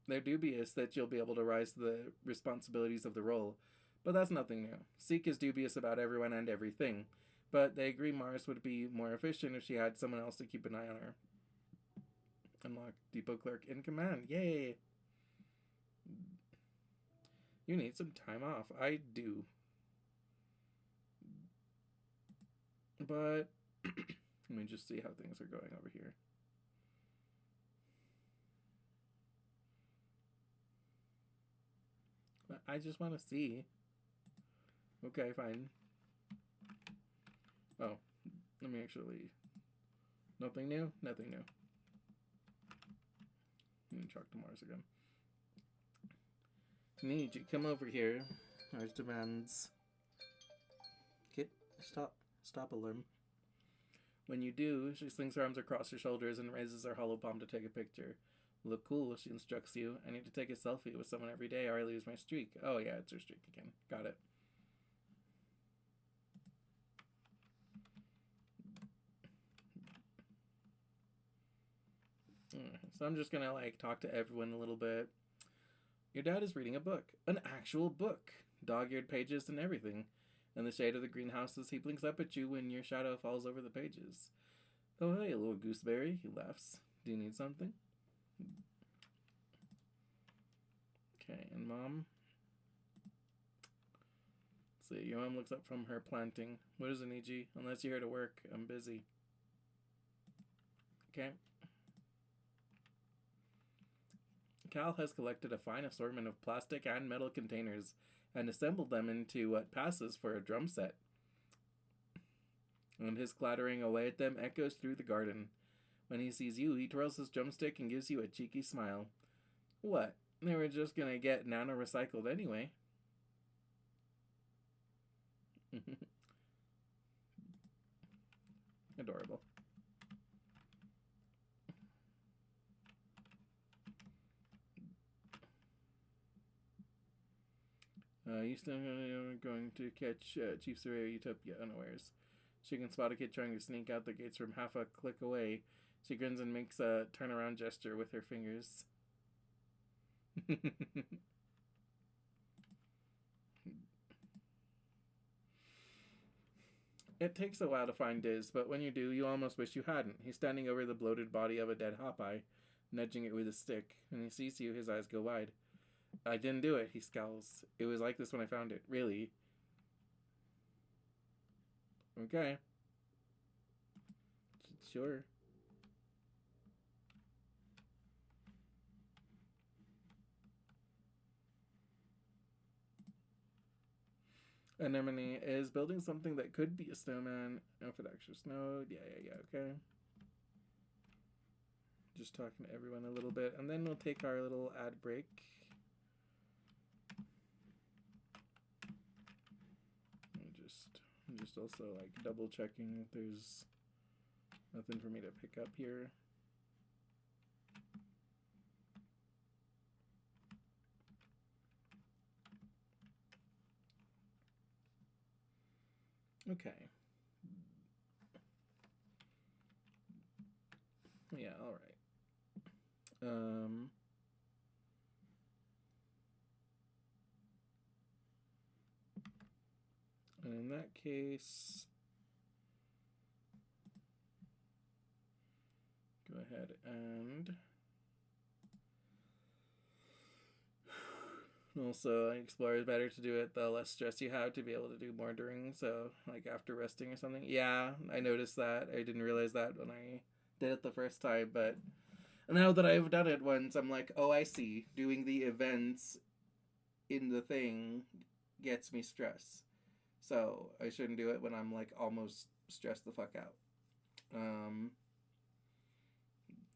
They're dubious that you'll be able to rise to the responsibilities of the role, but that's nothing new. Seek is dubious about everyone and everything, but they agree Mars would be more efficient if she had someone else to keep an eye on her. Unlock Depot Clerk in command. Yay! You need some time off. I do. But let me just see how things are going over here. But I just want to see. Okay, fine. Oh, let me actually Nothing new? Nothing new. Talk to Mars again. Need you come over here. Mars demands. Kit, stop. Stop a limb. When you do, she slings her arms across her shoulders and raises her hollow palm to take a picture. Look cool, she instructs you. I need to take a selfie with someone every day or I lose my streak. Oh yeah, it's her streak again. Got it. So I'm just gonna talk to everyone a little bit. Your dad is reading a book. An actual book. Dog-eared pages and everything. In the shade of the greenhouses, he blinks up at you when your shadow falls over the pages. Oh, hey, little gooseberry, he laughs. Do you need something? Okay, and Mom? Let's see, your mom looks up from her planting. What is it, Niji? Unless you're here to work, I'm busy. Okay. Cal has collected a fine assortment of plastic and metal containers and assembled them into what passes for a drum set. And his clattering away at them echoes through the garden. When he sees you, he twirls his drumstick and gives you a cheeky smile. What? They were just gonna get nano-recycled anyway. Adorable. You still going to catch Chief Surveyor Utopia unawares. She can spot a kid trying to sneak out the gates from half a click away. She grins and makes a turnaround gesture with her fingers. It takes a while to find Diz, but when you do, you almost wish you hadn't. He's standing over the bloated body of a dead Hopeye, nudging it with a stick. When he sees you, his eyes go wide. I didn't do it, he scowls. It was like this when I found it. Really? Okay. Sure. Anemone is building something that could be a snowman. If it actually snowed. Yeah, okay. Just talking to everyone a little bit, and then we'll take our little ad break. I'm just also double checking if there's nothing for me to pick up here. Okay. Yeah, all right. And in that case, go ahead and also explore is better to do it the less stress you have to be able to do more during. So after resting or something. Yeah, I noticed that. I didn't realize that when I did it the first time, but now that I've done it once, I'm like, oh, I see. Doing the events in the thing gets me stress. So I shouldn't do it when I'm almost stressed the fuck out.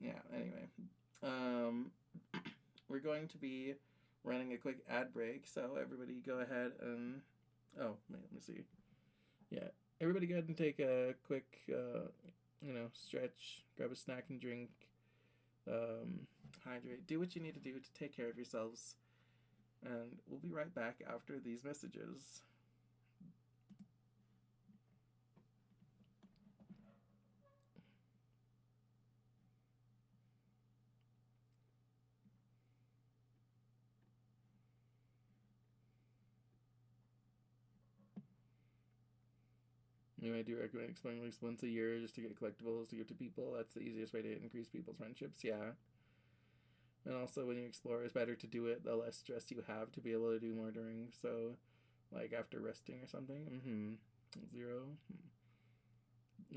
Yeah, anyway. We're going to be running a quick ad break, so everybody go ahead and... Oh, wait, let me see. Yeah, everybody go ahead and take a quick, stretch, grab a snack and drink, hydrate, do what you need to do to take care of yourselves. And we'll be right back after these messages. I do recommend exploring at least once a year just to get collectibles to give to people. That's the easiest way to increase people's friendships, yeah. And also, when you explore, it's better to do it the less stress you have to be able to do more during. So, after resting or something. 0.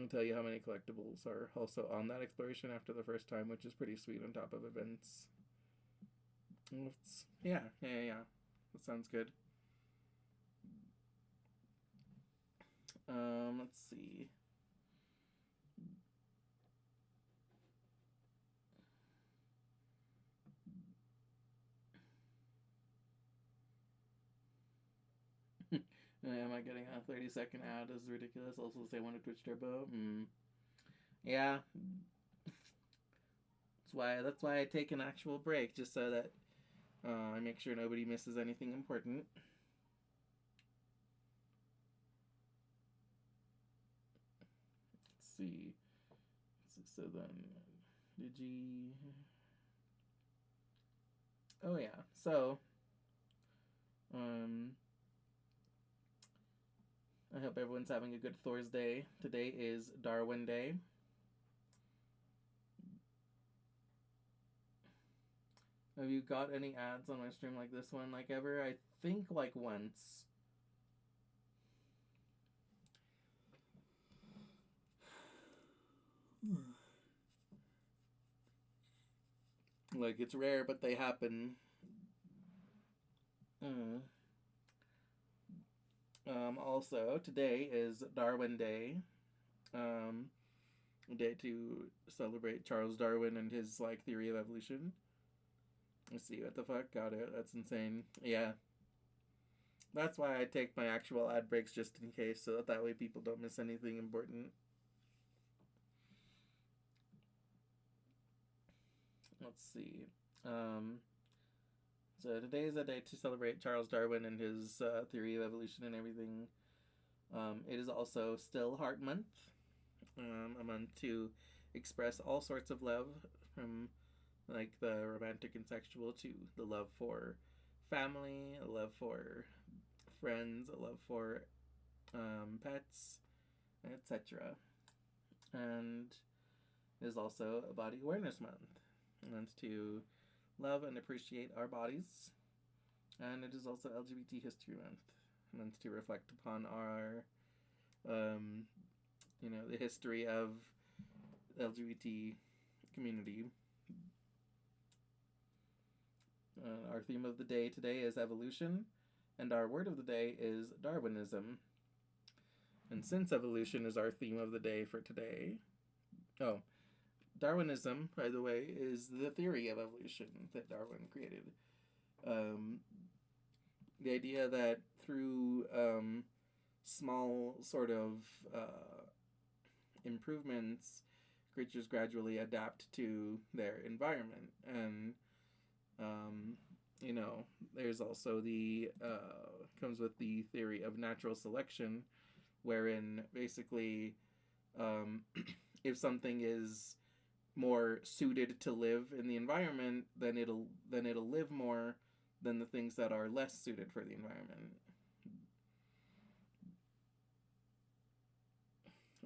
I'll tell you how many collectibles are also on that exploration after the first time, which is pretty sweet on top of events. Yeah. That sounds good. Let's see. Am I getting a 30-second ad? This is ridiculous. Also, say want to Twitch Turbo. Yeah. That's why I take an actual break, just so that I make sure nobody misses anything important. Let's see. So then, Digi. Oh yeah. So, I hope everyone's having a good Thursday. Today is Darwin Day. Have you got any ads on my stream like this one, like ever? I think like once. Like, it's rare, but they happen. Also, today is Darwin Day. A day to celebrate Charles Darwin and his, like, theory of evolution. Let's see, what the fuck? Got it. That's insane. Yeah. That's why I take my actual ad breaks just in case, so that way people don't miss anything important. Let's see. So today is a day to celebrate Charles Darwin and his theory of evolution and everything. It is also Still Heart Month, a month to express all sorts of love, from like the romantic and sexual to the love for family, a love for friends, a love for pets, etc. And it is also a Body Awareness Month, a month to love and appreciate our bodies. And it is also LGBT History Month, a month to reflect upon our, the history of the LGBT community. Our theme of the day today is evolution, and our word of the day is Darwinism. And since evolution is our theme of the day for today, Darwinism, by the way, is the theory of evolution that Darwin created. The idea that through small sort of improvements, creatures gradually adapt to their environment. And, there's also the, comes with the theory of natural selection, wherein basically if something is more suited to live in the environment, then it'll live more than the things that are less suited for the environment.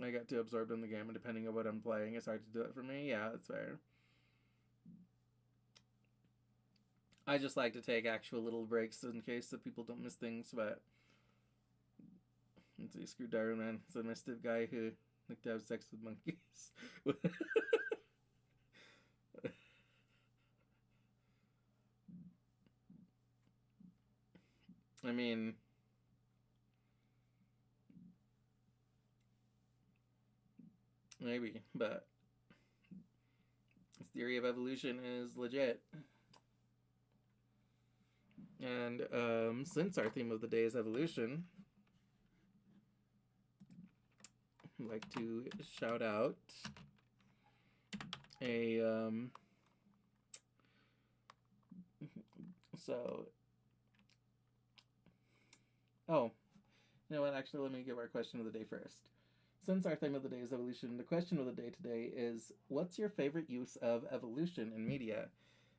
I got too absorbed in the game, and depending on what I'm playing, it's hard to do it for me. Yeah, that's fair. I just like to take actual little breaks in case that people don't miss things, but let's see, screw Darwin, man. It's a mystic guy who liked to have sex with monkeys. I mean, maybe, but his theory of evolution is legit. And since our theme of the day is evolution, I'd like to shout out a you know what, actually, let me give our question of the day first. Since our theme of the day is evolution, the question of the day today is, what's your favorite use of evolution in media?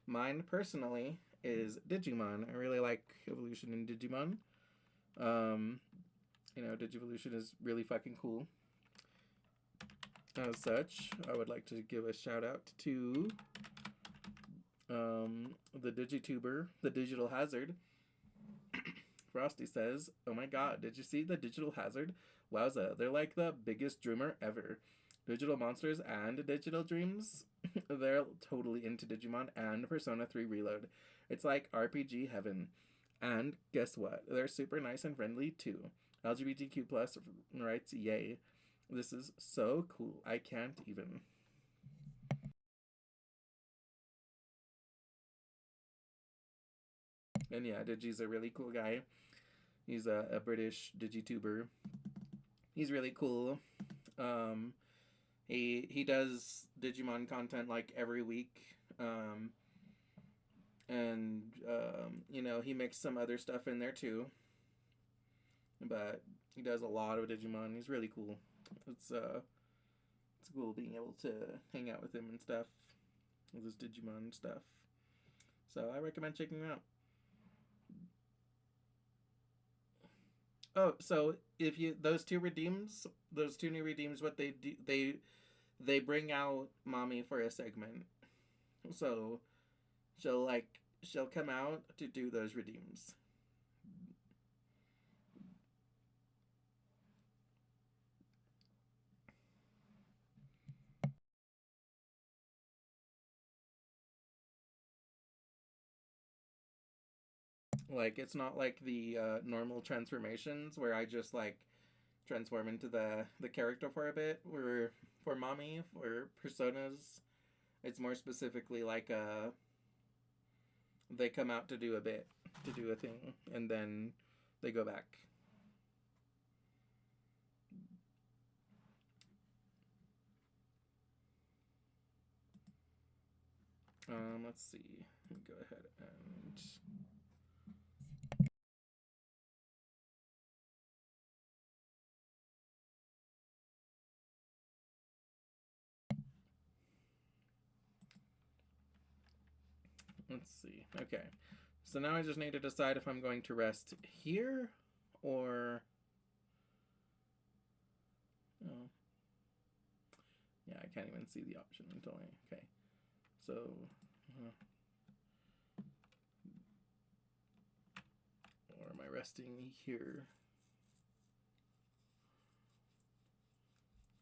Mine, personally, is Digimon. I really like evolution in Digimon. Digivolution is really fucking cool. As such, I would like to give a shout out to the Digituber, the Digital Hazard. Frosty says, "Oh my god, did you see the Digital Hazard? Wowza, they're like the biggest dreamer ever. Digital monsters and digital dreams? They're totally into Digimon and Persona 3 Reload. It's like RPG heaven. And guess what? They're super nice and friendly too. LGBTQ plus rights, yay. This is so cool. I can't even." And yeah, Digi's a really cool guy. He's a British digituber. He's really cool. Um, he does Digimon content like every week. Um, and he mixed some other stuff in there too. But he does a lot of Digimon. He's really cool. It's uh it's cool being able to hang out with him and stuff with his Digimon stuff. So I recommend checking him out. Oh, so if you those two new redeems, what they do, they bring out mommy for a segment. So she'll like she'll come out to do those redeems. Like it's not like the normal transformations where I just like transform into the character for a bit. Where for mommy for personas, it's more specifically like they come out to do a bit, to do a thing, and then they go back. Let's see. Go ahead and let's see. Okay. So now I just need to decide if I'm going to rest here or. Oh, yeah, I can't even see the option until I. Okay. So. Uh, or am I resting here?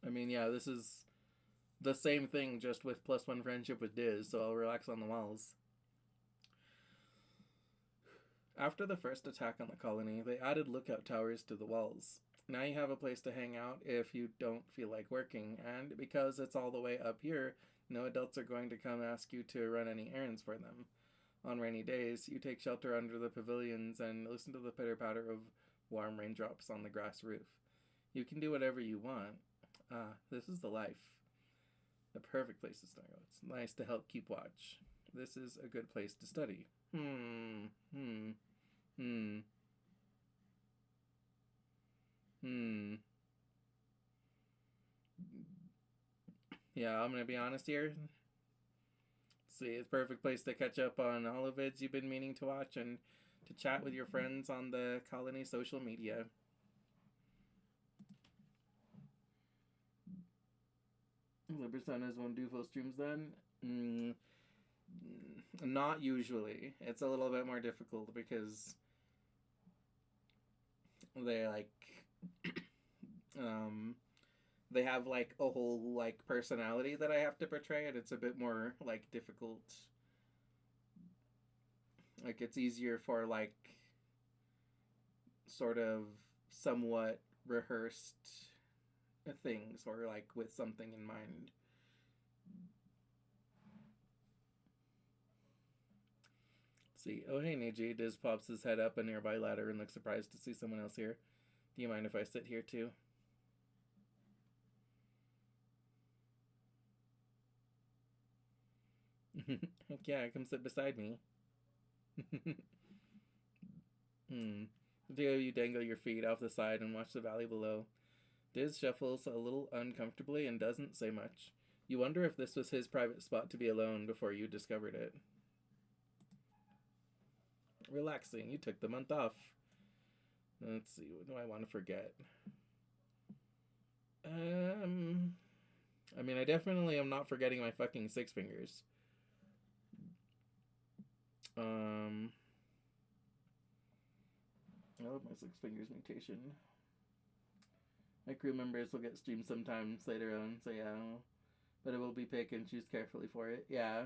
I mean, yeah, this is the same thing just with +1 friendship with Diz, so I'll relax on the walls. After the first attack on the colony, they added lookout towers to the walls. Now you have a place to hang out if you don't feel like working, and because it's all the way up here, no adults are going to come ask you to run any errands for them. On rainy days, you take shelter under the pavilions and listen to the pitter patter of warm raindrops on the grass roof. You can do whatever you want. Ah, this is the life. The perfect place to snuggle. It's nice to help keep watch. This is a good place to study. Hmm. Hmm. Hmm. Hmm. Yeah, I'm gonna be honest here. See, it's a perfect place to catch up on all of vids you've been meaning to watch and to chat with your friends on the colony social media. The personas won't do full streams then? Mm, not usually. It's a little bit more difficult because they like um they have like a whole like personality that I have to portray, and it's a bit more like difficult. Like it's easier for like sort of somewhat rehearsed things or like with something in mind. Let's see. Oh hey Niji, Diz pops his head up a nearby ladder and looks surprised to see someone else here. Do you mind if I sit here too? Heck yeah, come sit beside me. Hmm. The two of you dangle your feet off the side and watch the valley below. Diz shuffles a little uncomfortably and doesn't say much. You wonder if this was his private spot to be alone before you discovered it. Relaxing, you took the month off. Let's see, what do I want to forget? Um, I mean, I definitely am not forgetting my fucking six fingers. Um, I love my six fingers mutation. My crew members will get streamed sometimes later on, so yeah. But it will be pick and choose carefully for it. Yeah.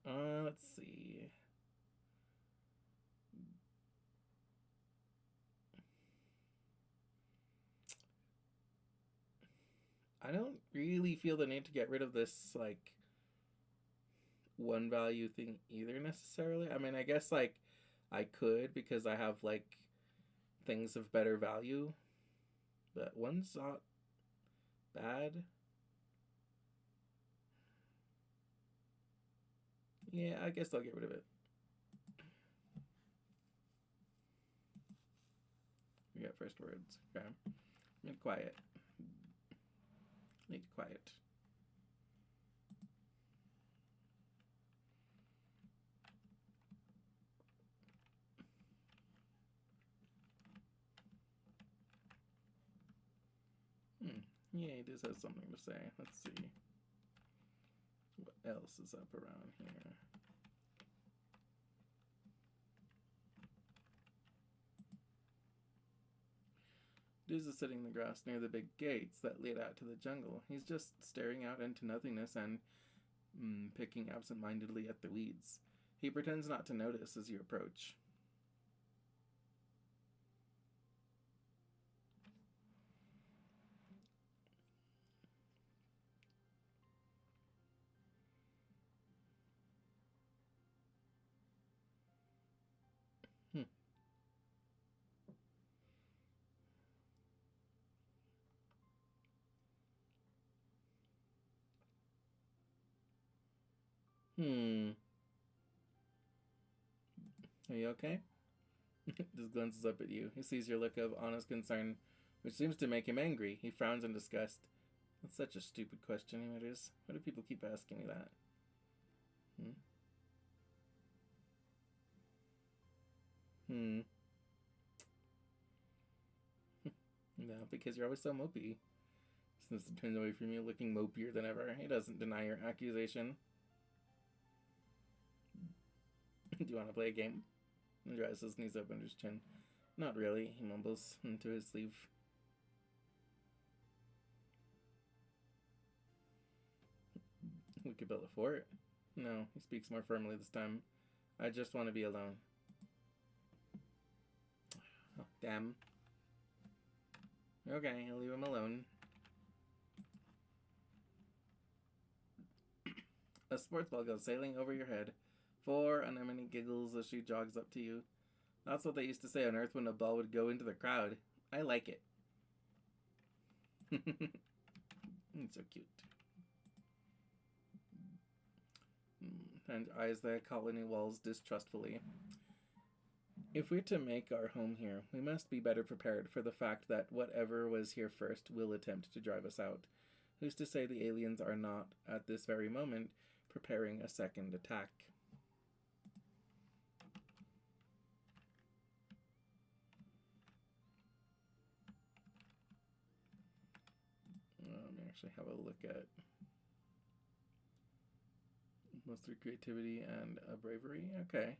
Let's see. I don't really feel the need to get rid of this like one value thing either necessarily. I mean, I guess like I could because I have like things of better value, but one's not bad. Yeah, I guess I'll get rid of it. We got first words. Okay. Need quiet. Need quiet. Yeah, he does have something to say. Let's see. What else is up around here? Deuce is sitting in the grass near the big gates that lead out to the jungle. He's just staring out into nothingness and picking absent-mindedly at the weeds. He pretends not to notice as you approach. Hmm. Hmm. Are you okay? Just glances up at you. He sees your look of honest concern, which seems to make him angry. He frowns in disgust. That's such a stupid question, he mutters. Why do people keep asking me that? Hmm. Hmm. No, because you're always so mopey. Since he turns away from you, looking mopier than ever. He doesn't deny your accusation. Do you want to play a game? He dries his knees up under his chin. Not really, he mumbles into his sleeve. We could build a fort. No, he speaks more firmly this time. I just want to be alone. Oh, damn. Okay, I'll leave him alone. A sports ball goes sailing over your head. For Anemone giggles as she jogs up to you. That's what they used to say on Earth when a ball would go into the crowd. I like it. It's so cute. And eyes the colony walls distrustfully. If we're to make our home here, we must be better prepared for the fact that whatever was here first will attempt to drive us out. Who's to say the aliens are not, at this very moment, preparing a second attack? Let me actually have a look at mostly creativity and bravery. Okay.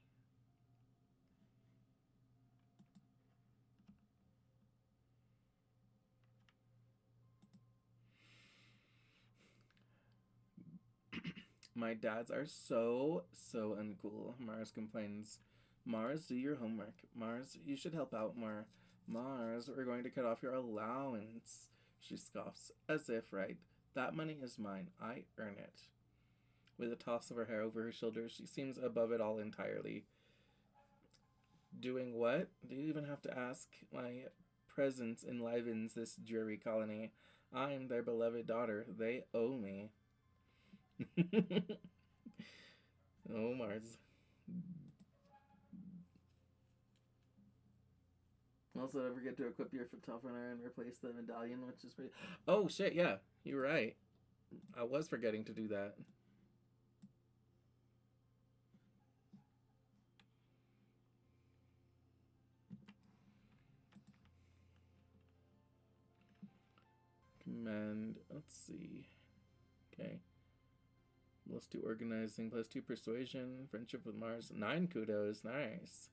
My dads are so uncool, Mars complains. Mars, do your homework. Mars, you should help out more. Mars, we're going to cut off your allowance. She scoffs, as if, right? That money is mine. I earn it. With a toss of her hair over her shoulders, she seems above it all entirely. Doing what? Do you even have to ask? My presence enlivens this dreary colony. I'm their beloved daughter. They owe me. Oh, Mars. Also, don't forget to equip your photographer and replace the medallion, which is pretty. Oh shit! Yeah, you're right. I was forgetting to do that. Command. Let's see. Okay. +2 organizing, +2 persuasion, friendship with Mars. 9 kudos. Nice.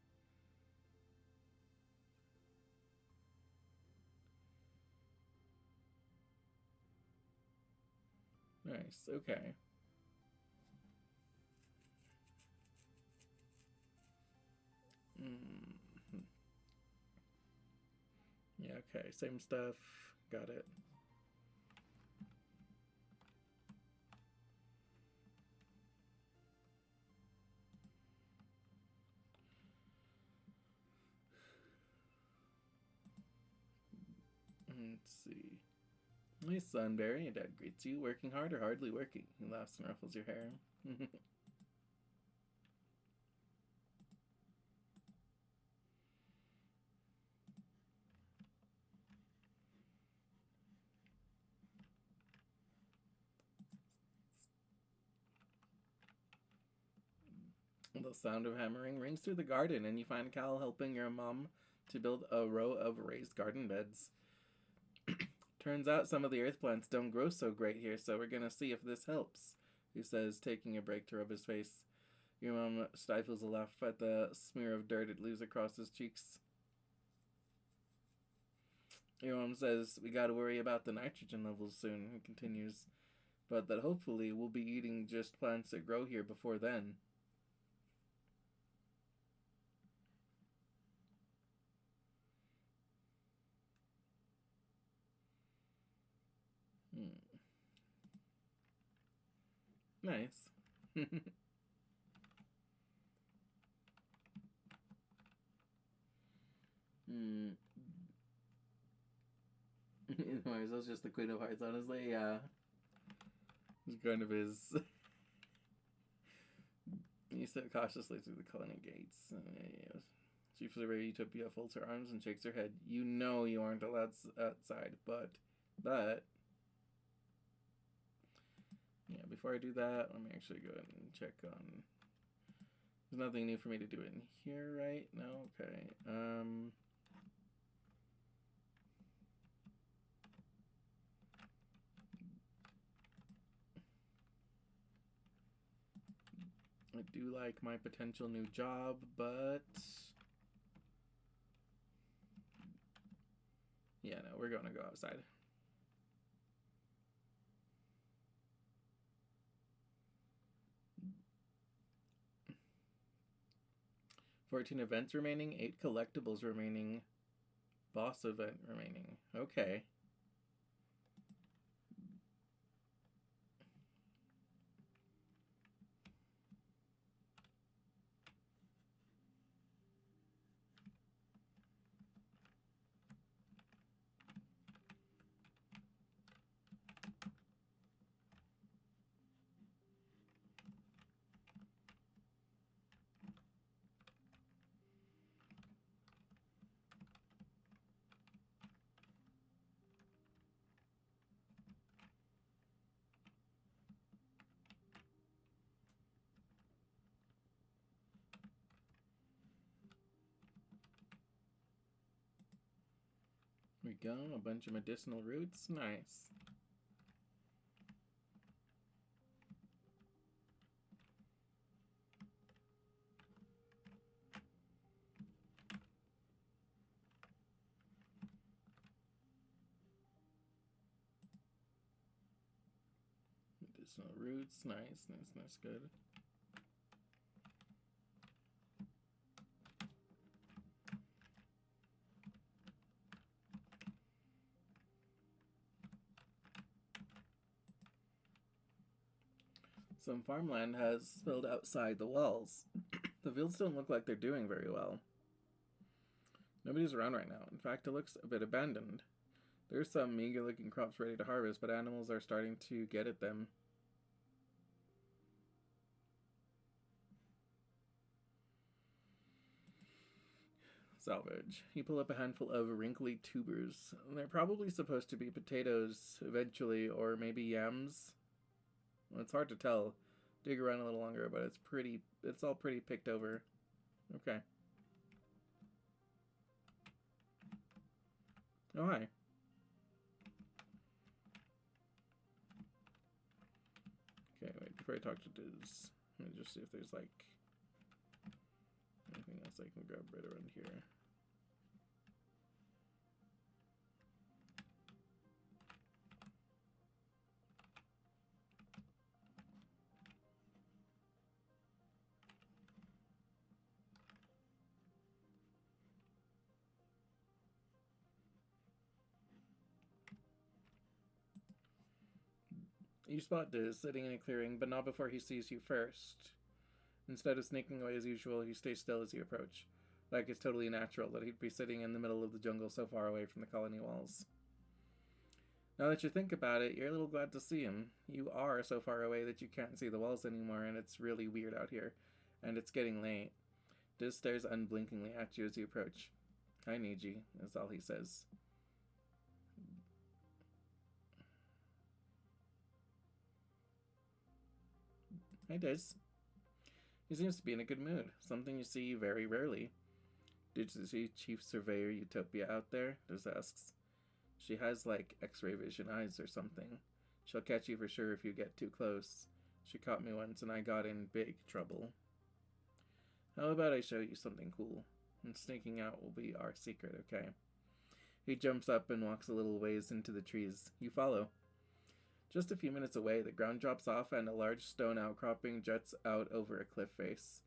Nice. Okay. Yeah. Okay. Same stuff. Got it. Let's see. My Sunberry, your dad greets you. Working hard or hardly working? He laughs and ruffles your hair. The sound of hammering rings through the garden, and you find Cal helping your mom to build a row of raised garden beds. Turns out some of the earth plants don't grow so great here, so we're gonna see if this helps, he says, taking a break to rub his face. Your mom stifles a laugh at the smear of dirt it leaves across his cheeks. Your mom says, we gotta worry about the nitrogen levels soon, he continues, but that hopefully we'll be eating just plants that grow here before then. Nice. Marcel's just the Queen of Hearts, honestly, yeah. It's kind of his. You step cautiously through the colony gates. She flips over Utopia, folds her arms, and shakes her head. You know you aren't allowed outside, but. Yeah, before I do that, let me actually go ahead and check on. There's nothing new for me to do in here, right? No? Okay. I do like my potential new job, but yeah, no, we're gonna go outside. $14 events remaining, 8 collectibles remaining, boss event remaining. Okay. Here we go, a bunch of medicinal roots. Nice. Medicinal roots. Nice, good. Some farmland has spilled outside the walls. The fields don't look like they're doing very well. Nobody's around right now. In fact, it looks a bit abandoned. There's some meager-looking crops ready to harvest, but animals are starting to get at them. Salvage. You pull up a handful of wrinkly tubers. They're probably supposed to be potatoes eventually, or maybe yams. Well, it's hard to tell. Dig around a little longer, but it's all pretty picked over. Okay. Oh, hi. Okay, wait, before I talk to Diz, let me just see if there's, like, anything else I can grab right around here. You spot Diz sitting in a clearing, but not before he sees you first. Instead of sneaking away as usual, he stays still as you approach. Like it's totally natural that he'd be sitting in the middle of the jungle so far away from the colony walls. Now that you think about it, you're a little glad to see him. You are so far away that you can't see the walls anymore, and it's really weird out here. And it's getting late. Diz stares unblinkingly at you as you approach. "I need you," is all he says. "Hey, Diz." He seems to be in a good mood, something you see very rarely. "Did you see Chief Surveyor Utopia out there?" Diz asks. "She has, like, X-ray vision eyes or something. She'll catch you for sure if you get too close. She caught me once and I got in big trouble. How about I show you something cool? And sneaking out will be our secret, okay?" He jumps up and walks a little ways into the trees. You follow. Just a few minutes away, the ground drops off and a large stone outcropping juts out over a cliff face.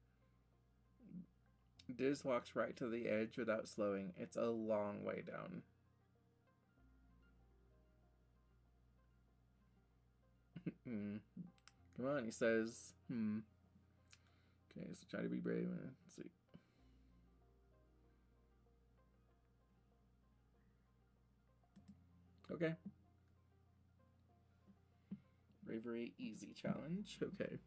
Diz walks right to the edge without slowing. It's a long way down. Come on, he says. Okay, so try to be brave. Let's see. Okay. Bravery easy challenge. Okay.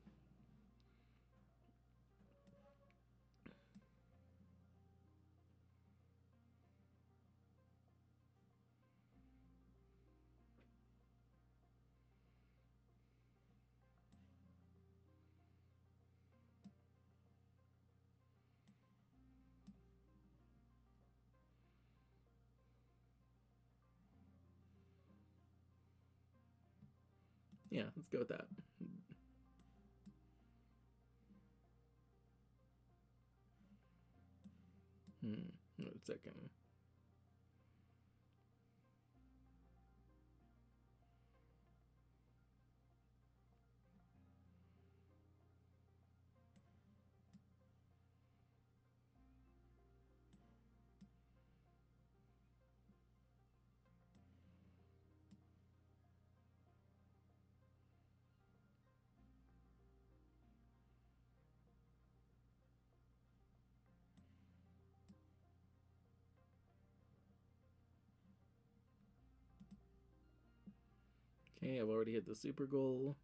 Yeah, let's go with that. Wait a second. Okay, I've already hit the super goal.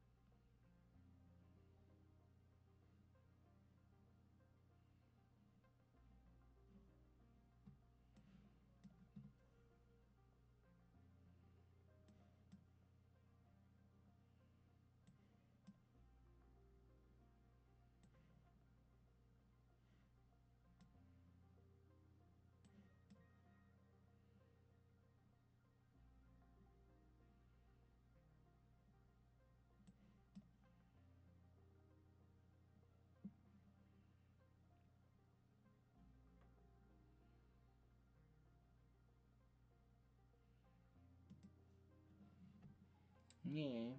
Yeah.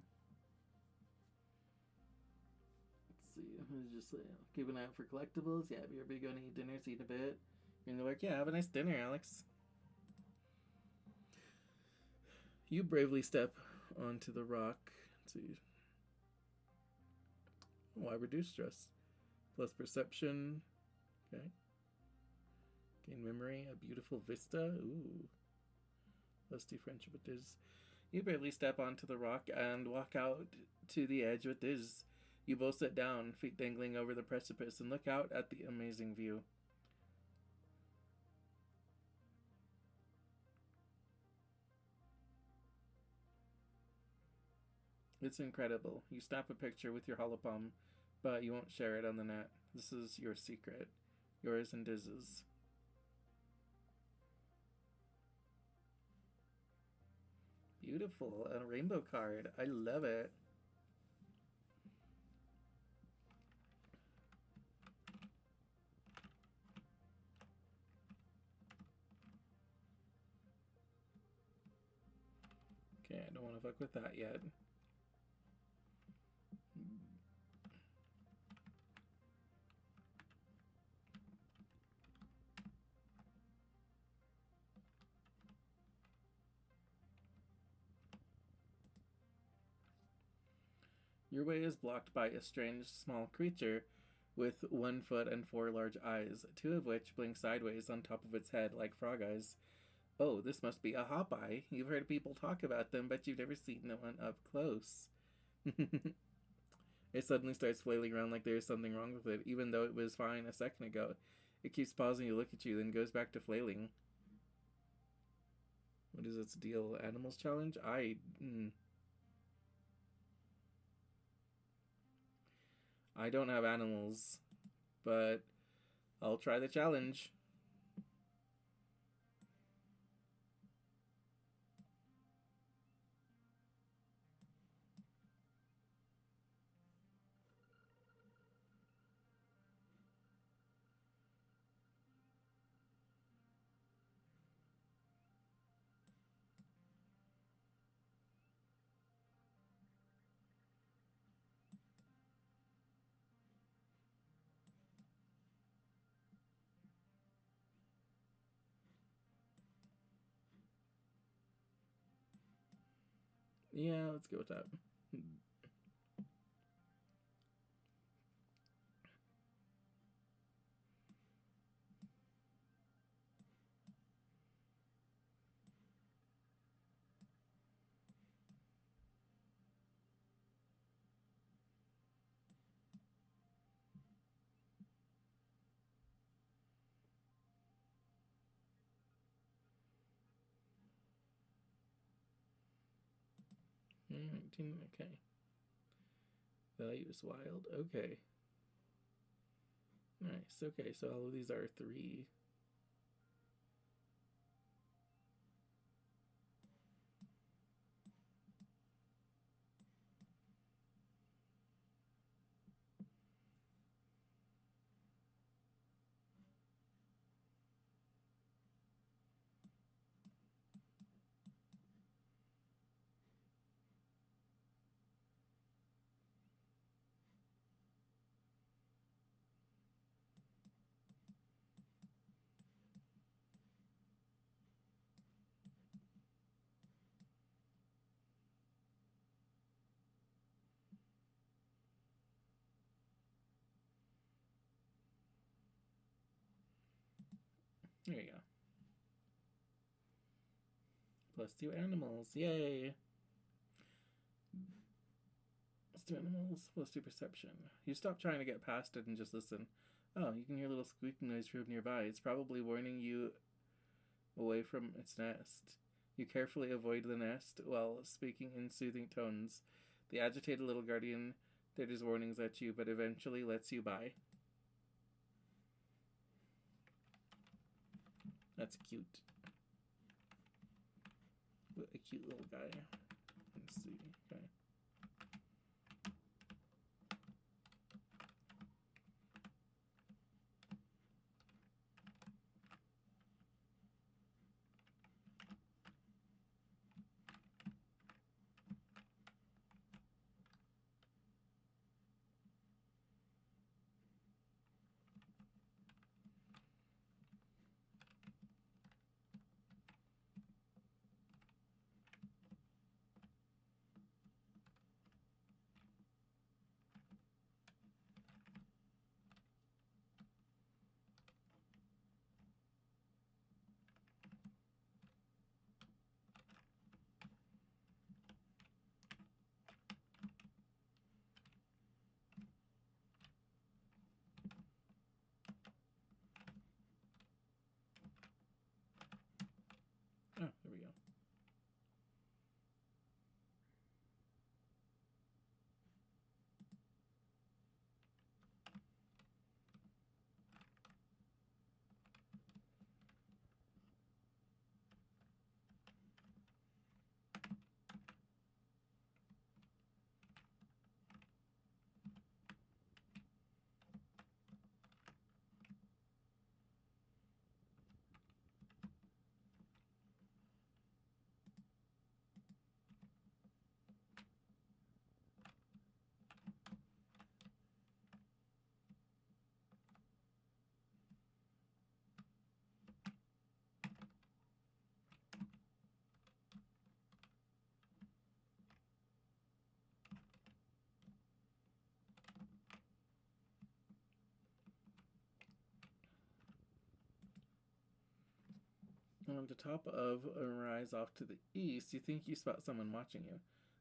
Let's see. Just keep an eye out for collectibles. Yeah, if you're big on eat dinner, eat a bit. And you're like, yeah, have a nice dinner, Alex. You bravely step onto the rock. Let's see. Why reduce stress? Plus perception. Okay. Gain memory. A beautiful vista. Ooh. Lusty friendship with Diz. You bravely step onto the rock and walk out to the edge with Diz. You both sit down, feet dangling over the precipice, and look out at the amazing view. It's incredible. You snap a picture with your holopalm, but you won't share it on the net. This is your secret. Yours and Diz's. Beautiful. A rainbow card. I love it. Okay, I don't want to fuck with that yet. Your way is blocked by a strange small creature with 1 foot and 4 large eyes, 2 of which blink sideways on top of its head like frog eyes. Oh, this must be a hop eye. You've heard people talk about them, but you've never seen one up close. It suddenly starts flailing around like there's something wrong with it, even though it was fine a second ago. It keeps pausing to look at you, then goes back to flailing. What is its deal? Animals challenge? I don't have animals, but I'll try the challenge. Yeah, let's go with that. Okay. Value is wild. Okay. Nice. Okay, so all of these are 3. There you go. +2 animals. Yay! +2 animals, +2 perception. You stop trying to get past it and just listen. Oh, you can hear a little squeaking noise from nearby. It's probably warning you away from its nest. You carefully avoid the nest while speaking in soothing tones. The agitated little guardian thunders warnings at you, but eventually lets you by. That's cute. What a cute little guy. Let's see. Okay. On the top of a rise off to the east, you think you spot someone watching you.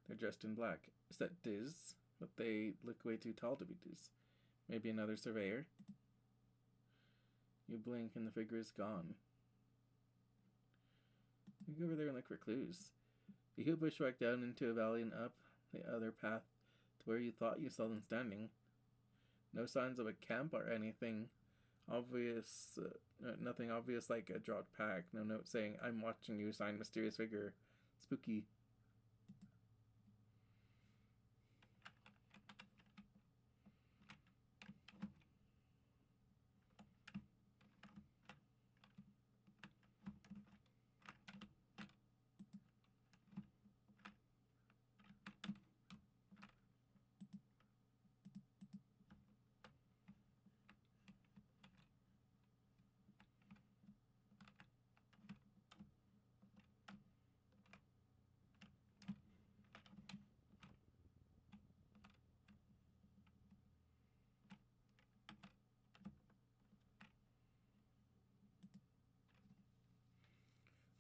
They're dressed in black. Is that Diz? But they look way too tall to be Diz. Maybe another surveyor? You blink and the figure is gone. You go over there and look for clues. You go bushwhack down into a valley and up the other path to where you thought you saw them standing. No signs of a camp or anything obvious, nothing obvious like a dropped pack. No note saying, "I'm watching you," signed mysterious figure. Spooky.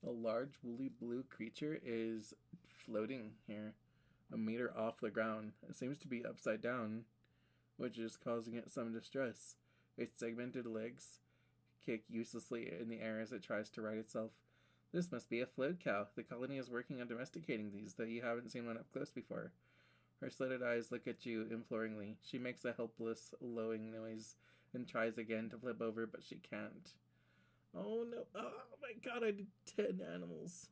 A large woolly blue creature is floating here, a meter off the ground. It seems to be upside down, which is causing it some distress. Its segmented legs kick uselessly in the air as it tries to right itself. This must be a float cow. The colony is working on domesticating these, though you haven't seen one up close before. Her slitted eyes look at you imploringly. She makes a helpless, lowing noise and tries again to flip over, but she can't. Oh no. Oh my god, I did 10 animals.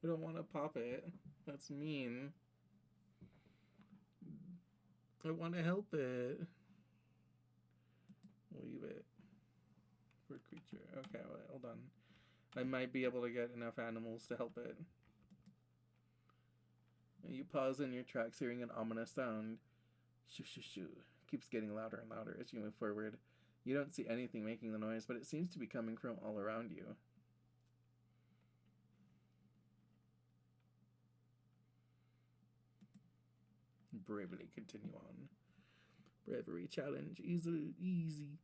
I don't want to pop it. That's mean. I want to help it. Leave it. For creature. Okay, wait, hold on. I might be able to get enough animals to help it. You pause in your tracks, hearing an ominous sound. Shoo shoo shoo. Keeps getting louder and louder as you move forward. You don't see anything making the noise, but it seems to be coming from all around you. Bravely continue on. Bravery challenge. Easy.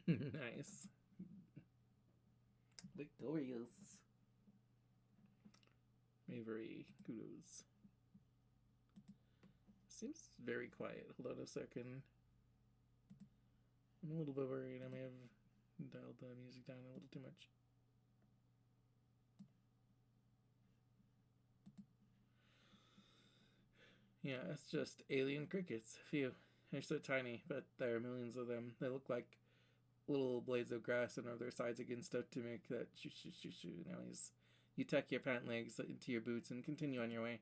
Nice. Victorious. Bravery. Kudos. Seems very quiet. Hold on a second. I'm a little bit worried. I may have dialed the music down a little too much. Yeah, it's just alien crickets. Phew. They're so tiny, but there are millions of them. They look like little blades of grass and other sides against stuff to make that shoo shoo shoo shoo noise. You tuck your pant legs into your boots and continue on your way.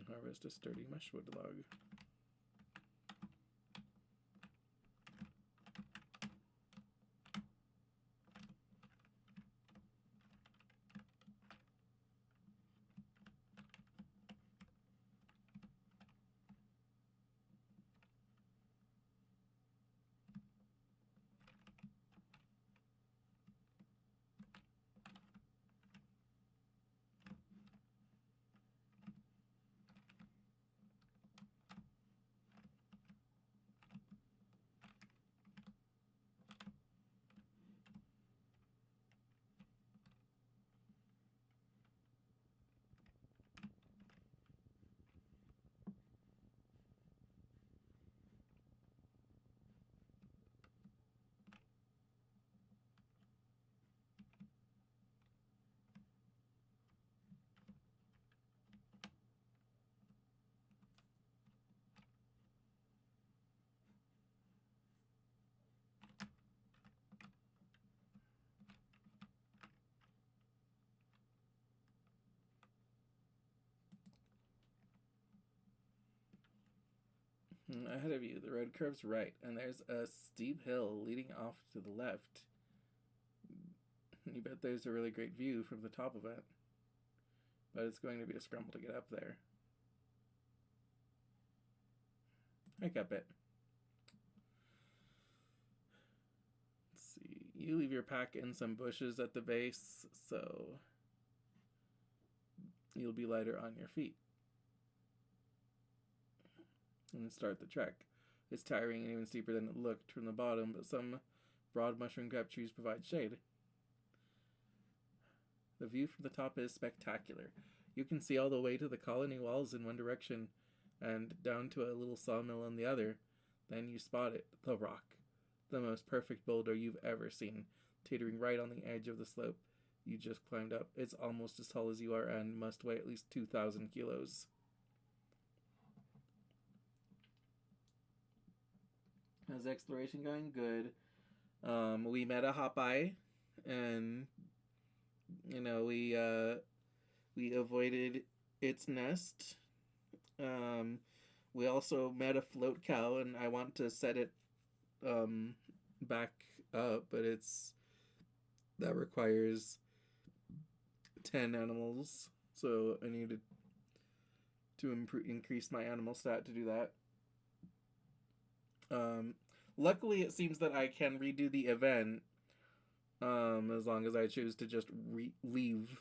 Harvest a sturdy mushwood log. Ahead of you, the road curves right, and there's a steep hill leading off to the left. You bet there's a really great view from the top of it, but it's going to be a scramble to get up there. Hike up it. Let's see. You leave your pack in some bushes at the base, so you'll be lighter on your feet. And start the trek. It's tiring and even steeper than it looked from the bottom, but some broad mushroom cap trees provide shade. The view from the top is spectacular. You can see all the way to the colony walls in one direction and down to a little sawmill in the other. Then you spot it, the rock. The most perfect boulder you've ever seen, teetering right on the edge of the slope you just climbed up. It's almost as tall as you are and must weigh at least 2,000 kilos. How's exploration going? Good. We met a Hopeye, and we avoided its nest. We also met a float cow, and I want to set it back up, but that requires 10 animals, so I needed to increase my animal stat to do that. Luckily, it seems that I can redo the event as long as I choose to just leave.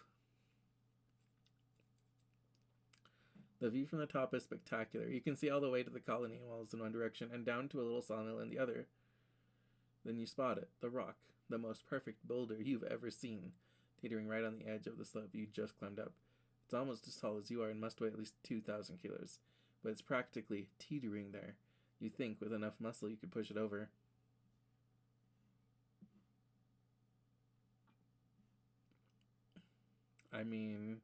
The view from the top is spectacular. You can see all the way to the colony walls in one direction and down to a little sawmill in the other. Then you spot it, the rock, the most perfect boulder you've ever seen, teetering right on the edge of the slope you just climbed up. It's almost as tall as you are and must weigh at least 2,000 kilos, but it's practically teetering there. You think with enough muscle you could push it over. I mean,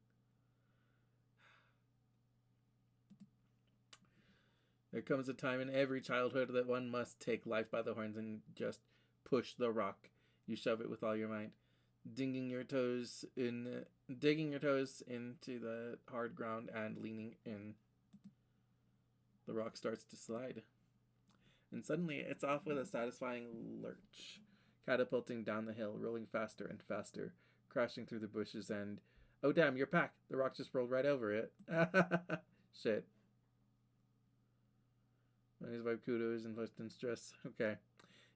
there comes a time in every childhood that one must take life by the horns and just push the rock. You shove it with all your might, digging your toes into the hard ground and leaning in. The rock starts to slide. And suddenly it's off with a satisfying lurch, catapulting down the hill, rolling faster and faster, crashing through the bushes and... Oh damn, your pack! The rock just rolled right over it. Shit. Minus 5 kudos and plus 10 stress. Okay.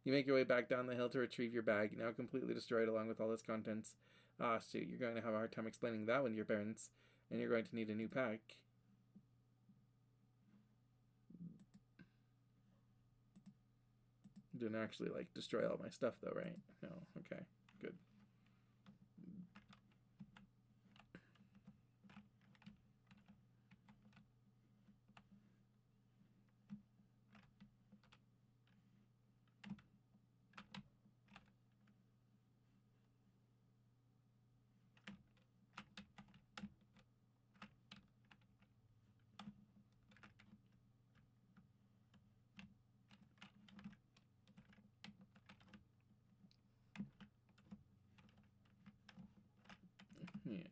You make your way back down the hill to retrieve your bag, now completely destroyed along with all its contents. Ah, shoot, you're going to have a hard time explaining that one to your parents, and you're going to need a new pack. Didn't actually, destroy all my stuff, though, right? No. Okay. Good. Yes.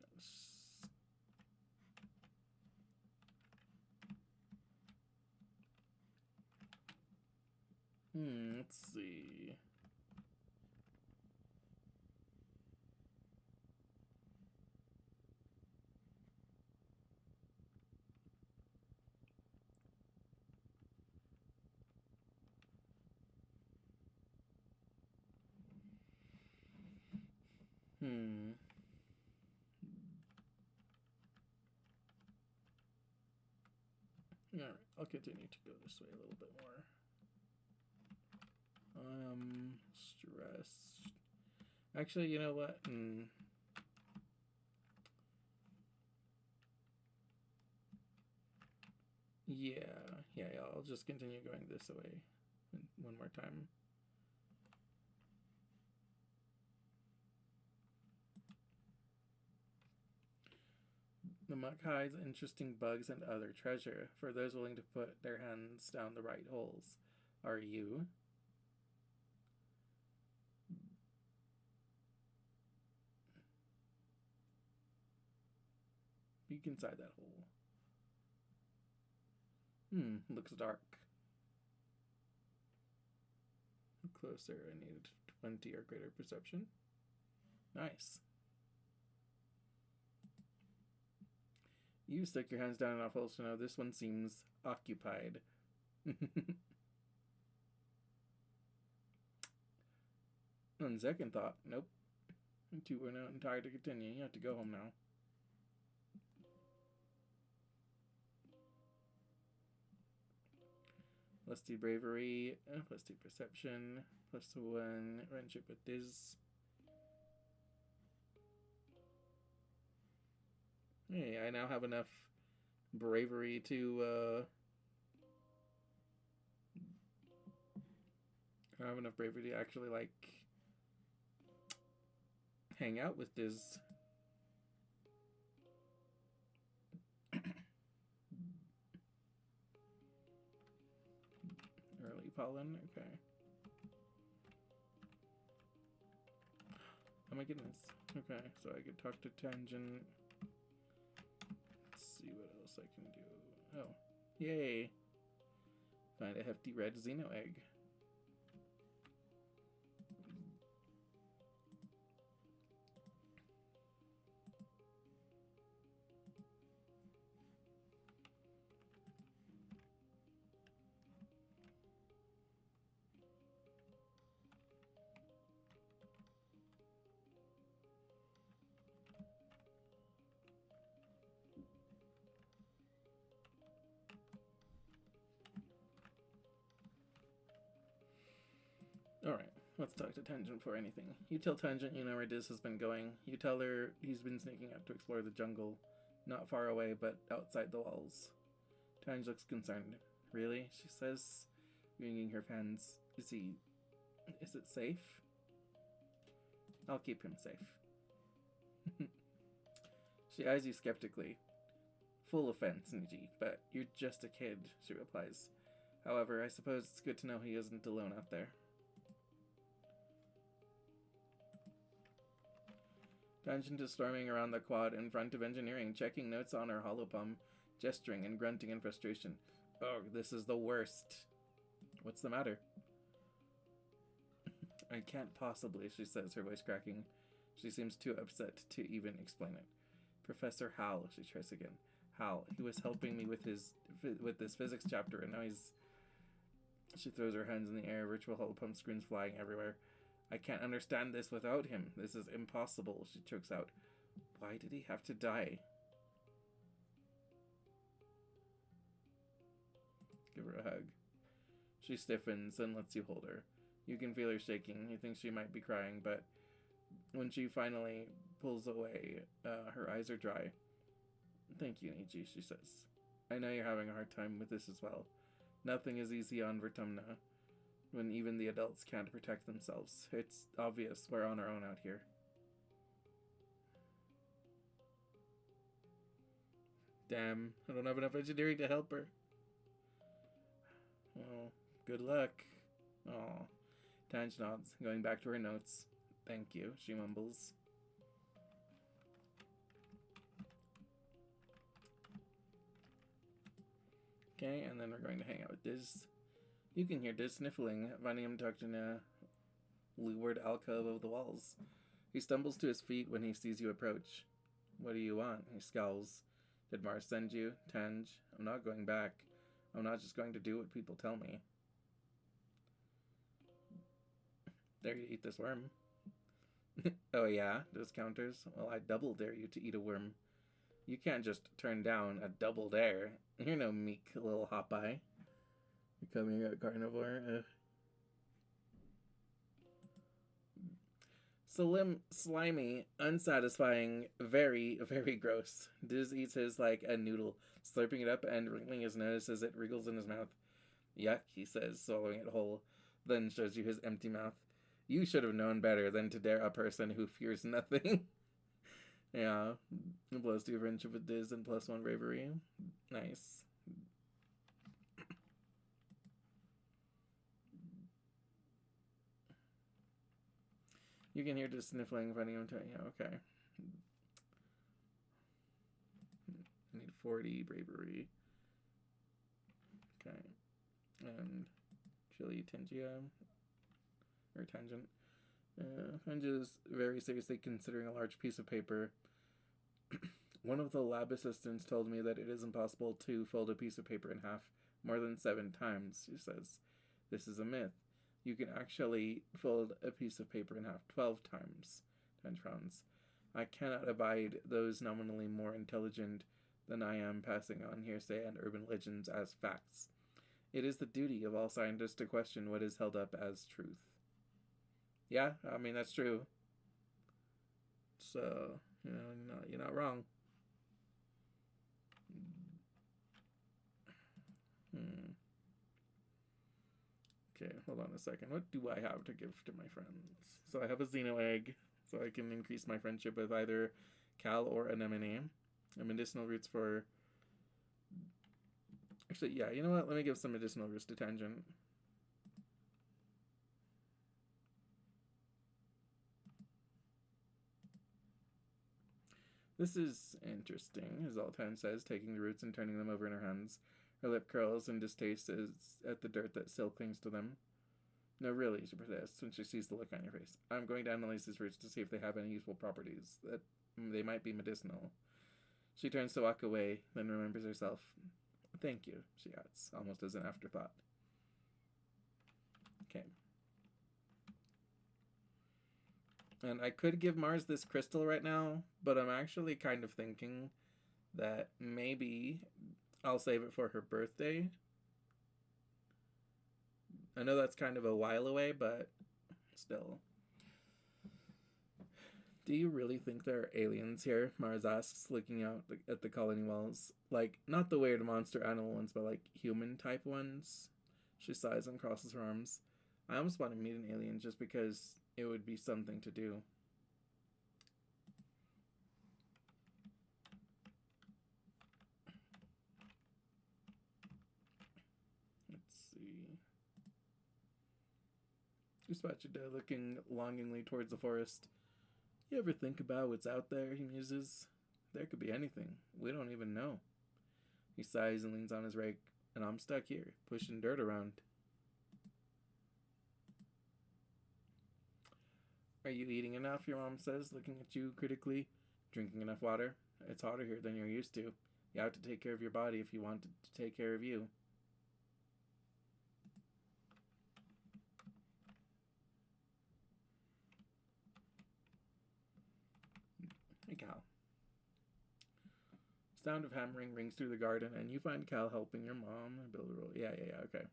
Let's see. Alright, I'll continue to go this way a little bit more. Stressed. Actually, you know what? Yeah, I'll just continue going this way one more time. The muck hides interesting bugs and other treasure for those willing to put their hands down the right holes. Are you? Peek inside that hole. Looks dark. closer. I need 20 or greater perception. Nice. You stick your hands down enough holes to know this one seems occupied. On second thought, nope. You two were not tired to continue. You have to go home now. +2 bravery, +2 perception, +1 friendship with Diz. Hey, I now have enough bravery to actually like hang out with Diz. Early pollen, okay. Oh my goodness. Okay, so I could talk to Tangent. Let's see what else I can do. Oh, yay. Find a hefty red Xeno egg. Alright, let's talk to Tangent for anything. You tell Tangent you know where Diz has been going. You tell her he's been sneaking up to explore the jungle. Not far away, but outside the walls. Tangent looks concerned. Really? She says, wringing her hands. Is it safe? I'll keep him safe. She eyes you skeptically. Full offense, Niji, but you're just a kid, she replies. However, I suppose it's good to know he isn't alone out there. Tangent is storming around the quad in front of engineering, checking notes on her holopalm, gesturing and grunting in frustration. Oh, this is the worst. What's the matter? I can't possibly, she says, her voice cracking. She seems too upset to even explain it. Professor Hal, she tries again. Hal, he was helping me with this physics chapter, and now he's... She throws her hands in the air, virtual holopalm screens flying everywhere. I can't understand this without him. This is impossible, she chokes out. Why did he have to die? Give her a hug. She stiffens and lets you hold her. You can feel her shaking. You think she might be crying, but when she finally pulls away, her eyes are dry. Thank you, Niji, she says. I know you're having a hard time with this as well. Nothing is easy on Vertumna, when even the adults can't protect themselves. It's obvious we're on our own out here. Damn, I don't have enough engineering to help her. Well, good luck. Aw. Tange nods, going back to her notes. Thank you, she mumbles. Okay, and then we're going to hang out with Diz. You can hear Diz sniffling, finding him tucked in a leeward alcove of the walls. He stumbles to his feet when he sees you approach. What do you want? He scowls. Did Mars send you? Tange, I'm not going back. I'm not just going to do what people tell me. Dare you to eat this worm? Oh yeah, Diz counters. Well, I double dare you to eat a worm. You can't just turn down a double dare. You're no meek little hop-eye. Becoming a carnivore. Slimy, unsatisfying, very, very gross. Diz eats his like a noodle, slurping it up and wrinkling his nose as it wriggles in his mouth. Yuck, he says, swallowing it whole, then shows you his empty mouth. You should have known better than to dare a person who fears nothing. Yeah, +2 friendship with Diz and +1 bravery. Nice. You can hear Diz sniffling, finding him yeah, okay. I need 40 bravery. Okay. And Chili Tingia. or tangent. I'm just very seriously considering a large piece of paper. One of the lab assistants told me that it is impossible to fold a piece of paper in half more than 7 times. She says, this is a myth. You can actually fold a piece of paper in half 12 times. 10 frowns. I cannot abide those nominally more intelligent than I am passing on hearsay and urban legends as facts. It is the duty of all scientists to question what is held up as truth. Yeah, I mean, that's true. So, you're not wrong. Okay, hold on a second. What do I have to give to my friends? So I have a Xeno egg, so I can increase my friendship with either Cal or Anemone. And medicinal roots for... Actually, yeah, you know what? Let me give some medicinal roots to Tangent. This is interesting, as Altan says, taking the roots and turning them over in her hands. Her lip curls in distaste at the dirt that still clings to them. No, really, she protests when she sees the look on your face. I'm going to analyze these roots to see if they have any useful properties, that they might be medicinal. She turns to walk away, then remembers herself. Thank you, she adds, almost as an afterthought. Okay. And I could give Mars this crystal right now, but I'm actually kind of thinking that maybe I'll save it for her birthday. I know that's kind of a while away, but still. Do you really think there are aliens here? Mars asks, looking out at the colony walls. Like, not the weird monster animal ones, but like human type ones. She sighs and crosses her arms. I almost want to meet an alien just because it would be something to do. Let's see. Uspachida, looking longingly towards the forest. You ever think about what's out there, he muses. There could be anything. We don't even know. He sighs and leans on his rake, and I'm stuck here, pushing dirt around. Are you eating enough, your mom says, looking at you critically. Drinking enough water? It's hotter here than you're used to. You have to take care of your body if you want it to take care of you. Hey, Cal. Sound of hammering rings through the garden, and you find Cal helping your mom build a roll. Yeah, okay.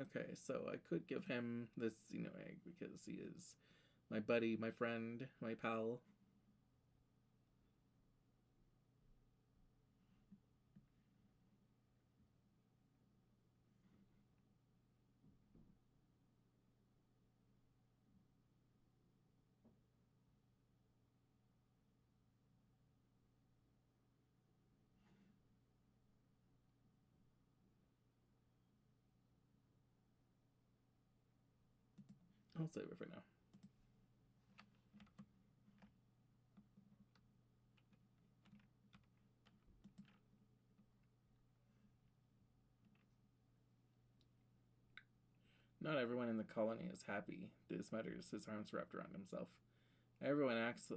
Okay, so I could give him this, egg because he is my buddy, my friend, my pal. I'll save it for now. Not everyone in the colony is happy, Diz mutters, his arms wrapped around himself. Everyone acts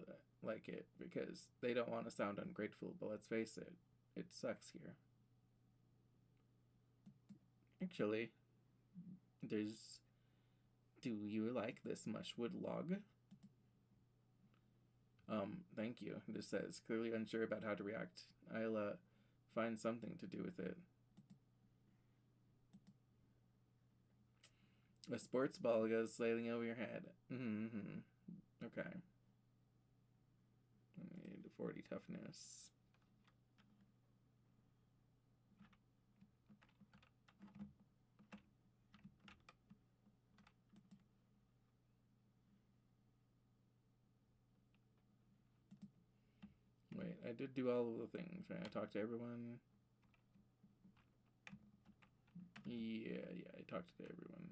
like it because they don't want to sound ungrateful, but let's face it, it sucks here. Actually, do you like this mushwood log? Thank you, Diz says, clearly unsure about how to react. I'll, find something to do with it. A sports ball goes sailing over your head. Okay. I need 40 toughness. Wait, I did do all of the things, right? I talked to everyone. Yeah, I talked to everyone.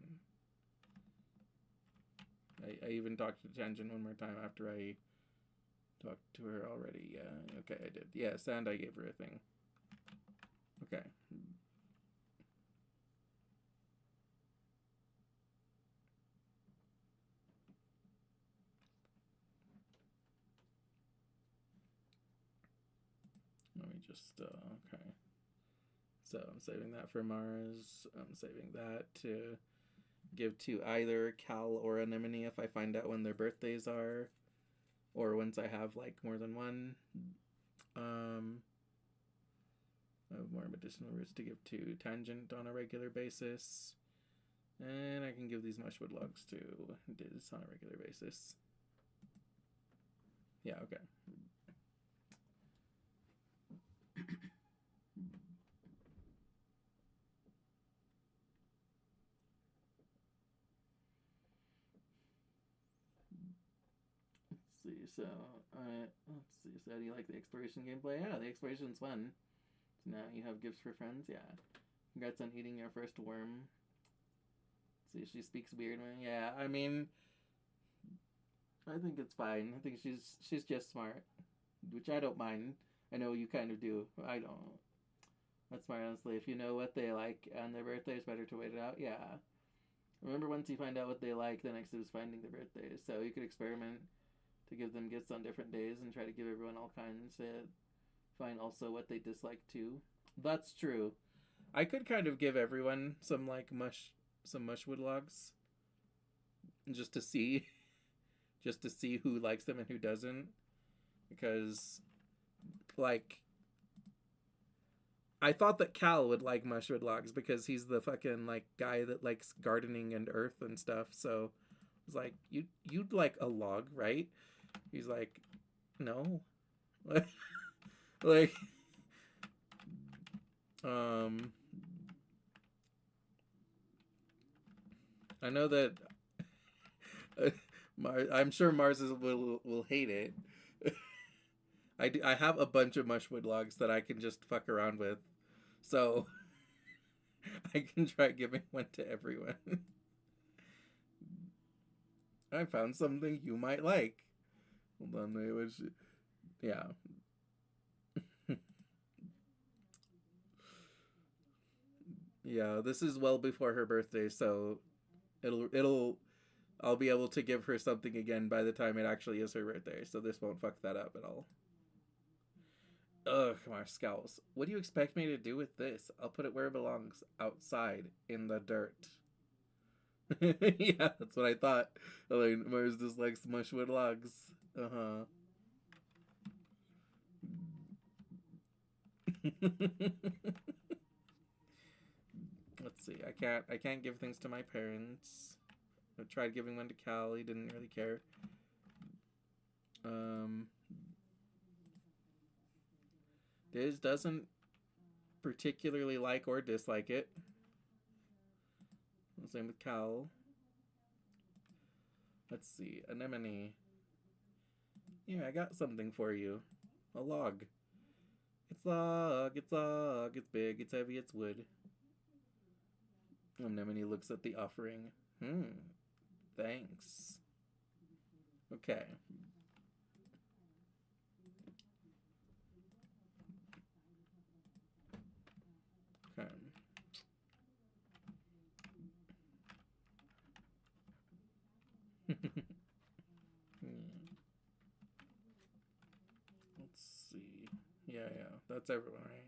I even talked to Tangent one more time after I talked to her already. Yeah, okay, I did. Yes, and I gave her a thing. Okay. just okay. So I'm saving that for Mars. I'm saving that to give to either Cal or Anemone if I find out when their birthdays are, or once I have like more than one. I have more medicinal roots to give to Tangent on a regular basis. And I can give these mushwood logs to Diz on a regular basis. Yeah, okay. Let's see, so, let's see, so how do you like the exploration gameplay? Yeah, the exploration's fun. So now you have gifts for friends, yeah. Congrats on eating your first worm. Let's see, she speaks weird. Yeah, I mean, I think it's fine. I think she's just smart, which I don't mind. I know you kind of do. I don't. That's smart, honestly. If you know what they like on their birthday, it's better to wait it out. Yeah. Remember, once you find out what they like, the next is finding their birthdays. So you could experiment to give them gifts on different days and try to give everyone all kinds. Find also what they dislike too. That's true. I could kind of give everyone some like some mushwood logs, just to see, just to see who likes them and who doesn't, because like I thought that Cal would like mushroom logs because he's the fucking like guy that likes gardening and earth and stuff. So I was like, you'd like a log, right? He's like, no. Like I know that I'm sure Mars will hate it. I have a bunch of mushwood logs that I can just fuck around with. So I can try giving one to everyone. I found something you might like. Hold on, it was, yeah. Yeah, this is well before her birthday, so I'll be able to give her something again by the time it actually is her birthday, so this won't fuck that up at all. Ugh, my scowls. What do you expect me to do with this? I'll put it where it belongs, outside, in the dirt. Yeah, that's what I thought. Like, Mars just likes mushwood logs. Uh-huh. Let's see. I can't give things to my parents. I tried giving one to Cal. He didn't really care. Diz doesn't particularly like or dislike it. Same with Cal. Let's see. Anemone. Here, I got something for you. A log. It's log, it's log, it's big, it's heavy, it's wood. Anemone looks at the offering. Thanks. Okay. Okay. Let's see. Yeah, that's everyone, right?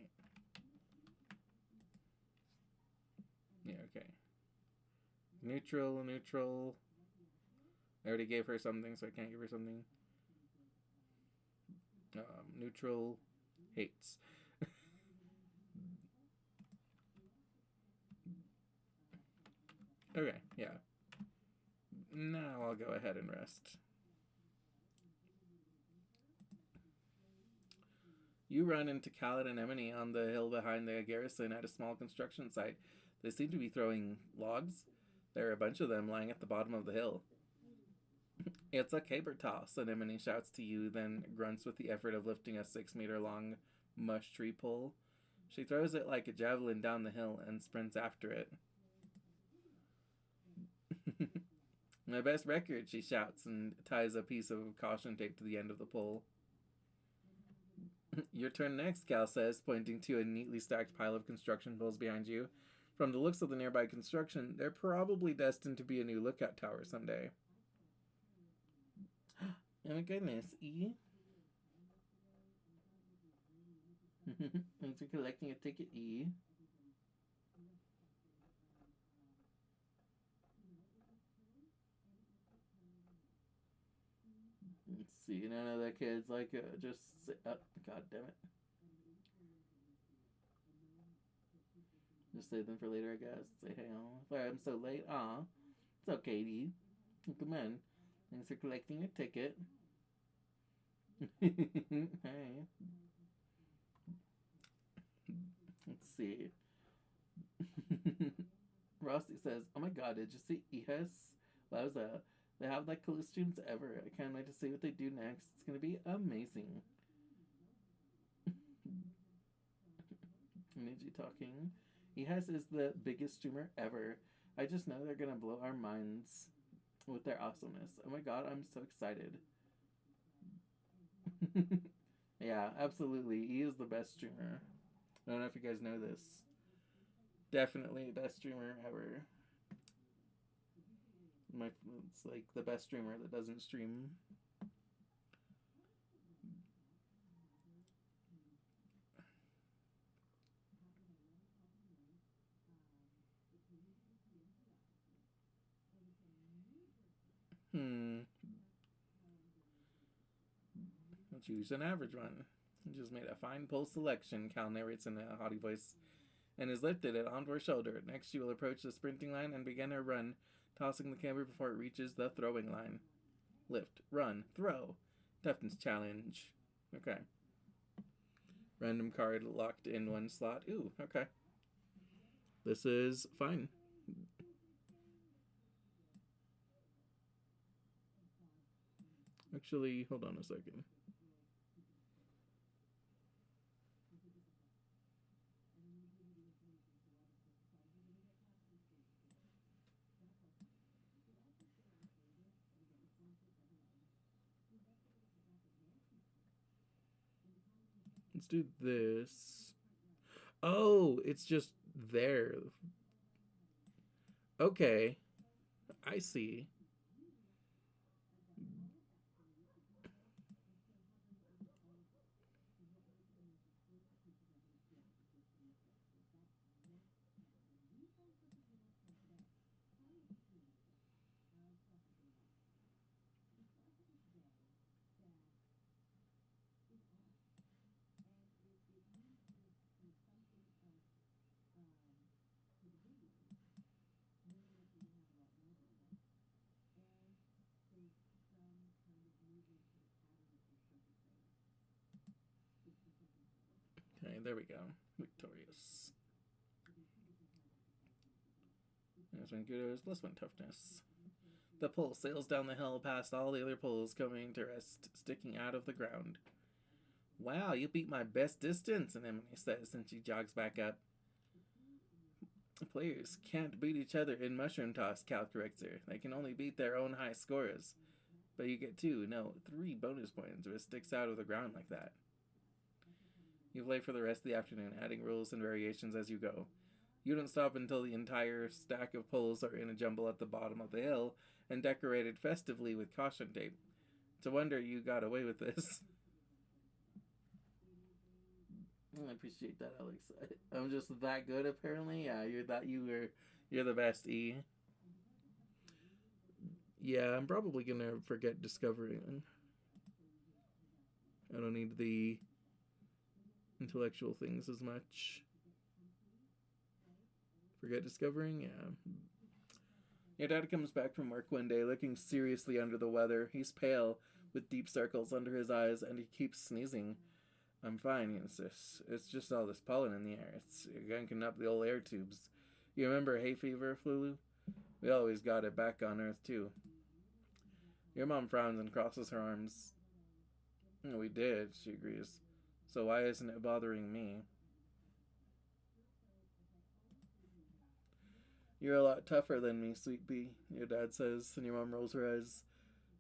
Yeah, okay. Neutral. I already gave her something, so I can't give her something. Neutral hates. Okay, yeah. Now I'll go ahead and rest. You run into Cal and Anemone on the hill behind the garrison at a small construction site. They seem to be throwing logs. There are a bunch of them lying at the bottom of the hill. It's a caber toss, Anemone shouts to you, then grunts with the effort of lifting a 6-meter long mush tree pole. She throws it like a javelin down the hill and sprints after it. My best record, she shouts and ties a piece of caution tape to the end of the pole. Your turn next, Cal says, pointing to a neatly stacked pile of construction poles behind you. From the looks of the nearby construction, they're probably destined to be a new lookout tower someday. Oh my goodness, E? Thanks for collecting a ticket, E. Let's see. None of the kids like just sit up. God damn it. Just save them for later, I guess. Say, hey, sorry I'm so late. Aw. It's okay, D. Come on. Thanks for collecting a ticket. Hey. Let's see. Rusty says, "Oh my god, did you see EHS? Wowza. They have like coolest students ever. I can't wait to see what they do next. It's gonna be amazing." Ninja talking. EHS is the biggest streamer ever. I just know they're gonna blow our minds with their awesomeness. Oh my god, I'm so excited. Yeah, absolutely. He is the best streamer. I don't know if you guys know this. Definitely best streamer ever. It's like the best streamer that doesn't stream. Let's use an average one. He just made a fine pull selection, Cal narrates in a haughty voice, and is lifted it onto her shoulder. Next, she will approach the sprinting line and begin her run, tossing the camera before it reaches the throwing line. Lift, run, throw. Toughness challenge. Okay. Random card locked in one slot. Ooh, okay. This is fine. Actually, hold on a second. Let's do this. Oh, it's just there. Okay. I see. Okay, there we go. Victorious. There's one kudos, plus one toughness. The pole sails down the hill past all the other poles, coming to rest, sticking out of the ground. Wow, you beat my best distance, Anemone says, and she jogs back up. Players can't beat each other in mushroom toss, Cal corrects her. They can only beat their own high scores. But you get 2, no, 3 bonus points if it sticks out of the ground like that. You play for the rest of the afternoon, adding rules and variations as you go. You don't stop until the entire stack of poles are in a jumble at the bottom of the hill and decorated festively with caution tape. It's a wonder you got away with this. I appreciate that, Alex. I'm just that good, apparently. Yeah, you're the best, E. Yeah, I'm probably gonna forget discovering. I don't need the intellectual things as much. Forget discovering? Yeah. Your dad comes back from work one day looking seriously under the weather. He's pale, with deep circles under his eyes, and he keeps sneezing. I'm fine, he insists. It's just all this pollen in the air. It's gunking up the old air tubes. You remember hay fever, Flulu? We always got it back on Earth, too. Your mom frowns and crosses her arms. We did, she agrees. So why isn't it bothering me? You're a lot tougher than me, sweet bee, your dad says, and your mom rolls her eyes.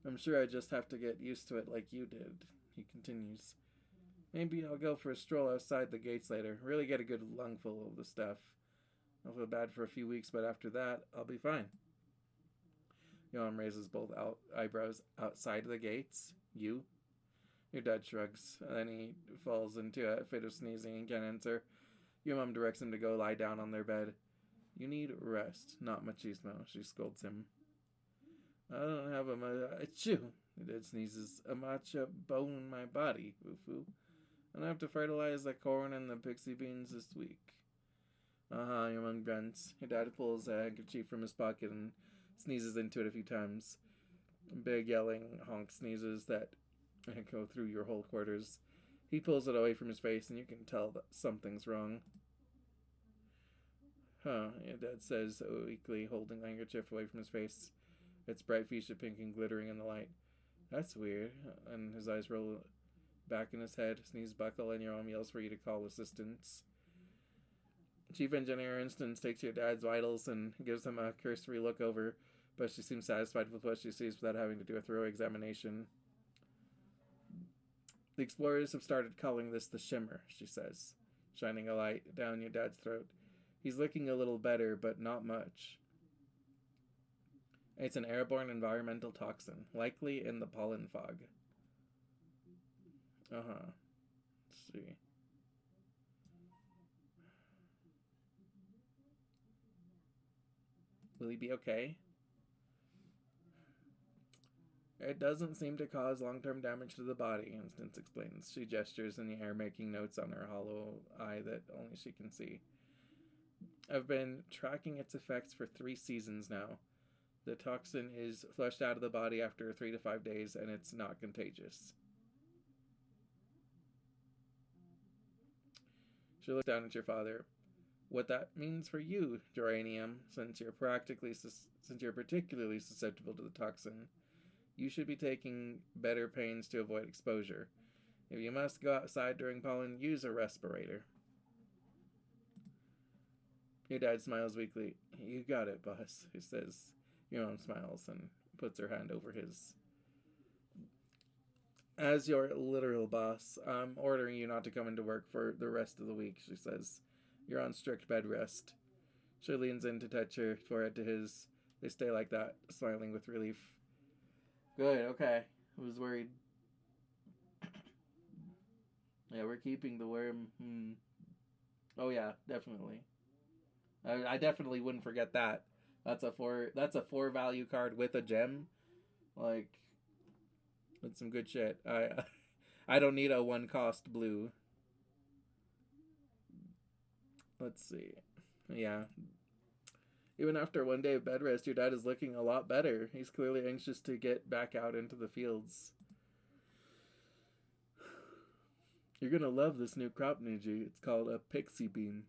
I'm sure I just have to get used to it like you did, he continues. Maybe I'll go for a stroll outside the gates later, really get a good lungful of the stuff. I'll feel bad for a few weeks, but after that, I'll be fine. Your mom raises both eyebrows. Outside the gates? You? Your dad shrugs, and then he falls into a fit of sneezing and can't answer. Your mom directs him to go lie down on their bed. You need rest, not machismo, she scolds him. I don't have a achoo. Your dad sneezes. A matcha bone in my body, foo-foo. And I have to fertilize the corn and the pixie beans this week. Your mom grunts. Your dad pulls a handkerchief from his pocket and sneezes into it a few times. Big yelling honk sneezes that go through your whole quarters. He pulls it away from his face and you can tell that something's wrong. Your dad says weakly, holding the handkerchief away from his face. It's bright fuchsia pink and glittering in the light. That's weird. And his eyes roll back in his head. Sneeze buckle and your mom yells for you to call assistance. Chief Engineer Instance takes your dad's vitals and gives him a cursory look over, but she seems satisfied with what she sees without having to do a thorough examination. The explorers have started calling this the shimmer, she says, shining a light down your dad's throat. He's looking a little better, but not much. It's an airborne environmental toxin, likely in the pollen fog. Let's see. Will he be okay? It doesn't seem to cause long-term damage to the body, Instance explains. She gestures in the air, making notes on her hollow eye that only she can see. I've been tracking its effects for 3 seasons now. The toxin is flushed out of the body after 3 to 5 days, and it's not contagious. She looks down at your father. What that means for you, Geranium, since you're particularly susceptible to the toxin, you should be taking better pains to avoid exposure. If you must go outside during pollen, use a respirator. Your dad smiles weakly. You got it, boss, he says. Your mom smiles and puts her hand over his. As your literal boss, I'm ordering you not to come into work for the rest of the week, she says. You're on strict bed rest. She leans in to touch her forehead to his. They stay like that, smiling with relief. Good, okay. I was worried. Yeah, we're keeping the worm. Oh yeah, definitely. I definitely wouldn't forget that. That's a 4 value card with a gem. Like, that's some good shit. I don't need a 1 cost blue. Let's see. Yeah. Even after 1 day of bed rest, your dad is looking a lot better. He's clearly anxious to get back out into the fields. You're gonna love this new crop, Niji. It's called a pixie bean.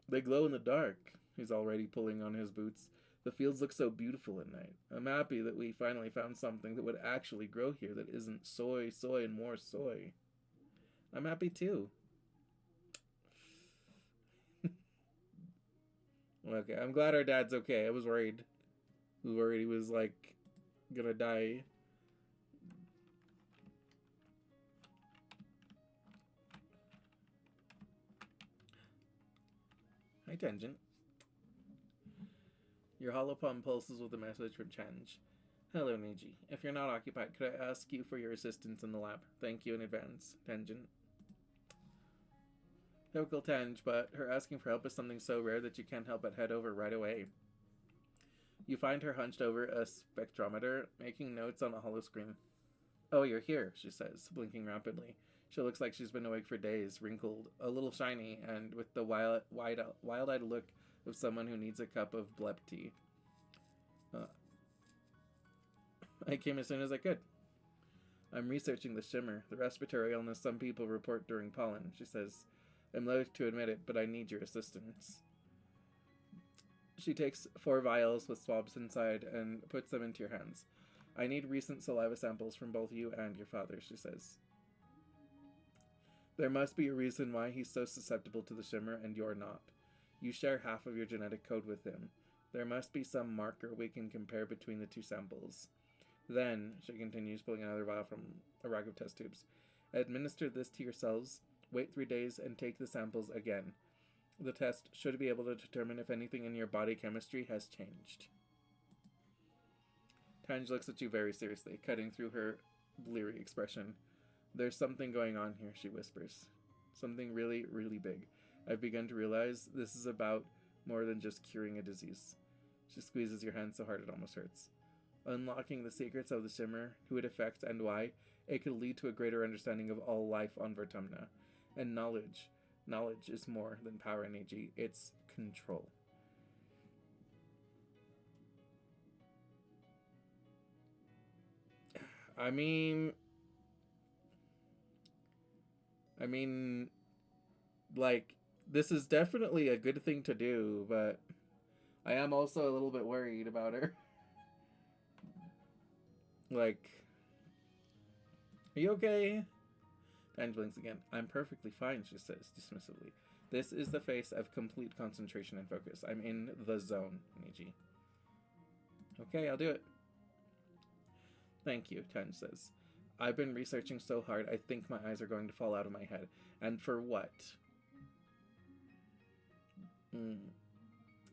They glow in the dark. He's already pulling on his boots. The fields look so beautiful at night. I'm happy that we finally found something that would actually grow here that isn't soy, and more soy. I'm happy too. Okay, I'm glad our dad's okay. I was worried. He was like gonna die. Hi, Tangent. Your hollow palm pulses with a message from Change. Hello, Niji. If you're not occupied, could I ask you for your assistance in the lab? Thank you in advance, Tangent. Typical Tange, but her asking for help is something so rare that you can't help but head over right away. You find her hunched over a spectrometer, making notes on a hollow screen. Oh, you're here, she says, blinking rapidly. She looks like she's been awake for days, wrinkled, a little shiny, and with the wild-eyed look of someone who needs a cup of blep tea. I came as soon as I could. I'm researching the shimmer, the respiratory illness some people report during pollen, she says. I'm loath to admit it, but I need your assistance. She takes 4 vials with swabs inside and puts them into your hands. I need recent saliva samples from both you and your father, she says. There must be a reason why he's so susceptible to the shimmer and you're not. You share half of your genetic code with him. There must be some marker we can compare between the 2 samples. Then, she continues, pulling another vial from a rack of test tubes, administer this to yourselves, wait 3 days, and take the samples again. The test should be able to determine if anything in your body chemistry has changed. Tange looks at you very seriously, cutting through her bleary expression. There's something going on here, she whispers. Something really, really big. I've begun to realize this is about more than just curing a disease. She squeezes your hand so hard it almost hurts. Unlocking the secrets of the shimmer, who it affects, and why, it could lead to a greater understanding of all life on Vertumna. And knowledge. Knowledge is more than power, Neji. It's control. I mean, I mean, like, this is definitely a good thing to do, but I am also a little bit worried about her. Like, are you okay? Anne blinks again. I'm perfectly fine, she says dismissively. This is the face of complete concentration and focus. I'm in the zone, Niji. Okay, I'll do it. Thank you, Tan says. I've been researching so hard, I think my eyes are going to fall out of my head. And for what?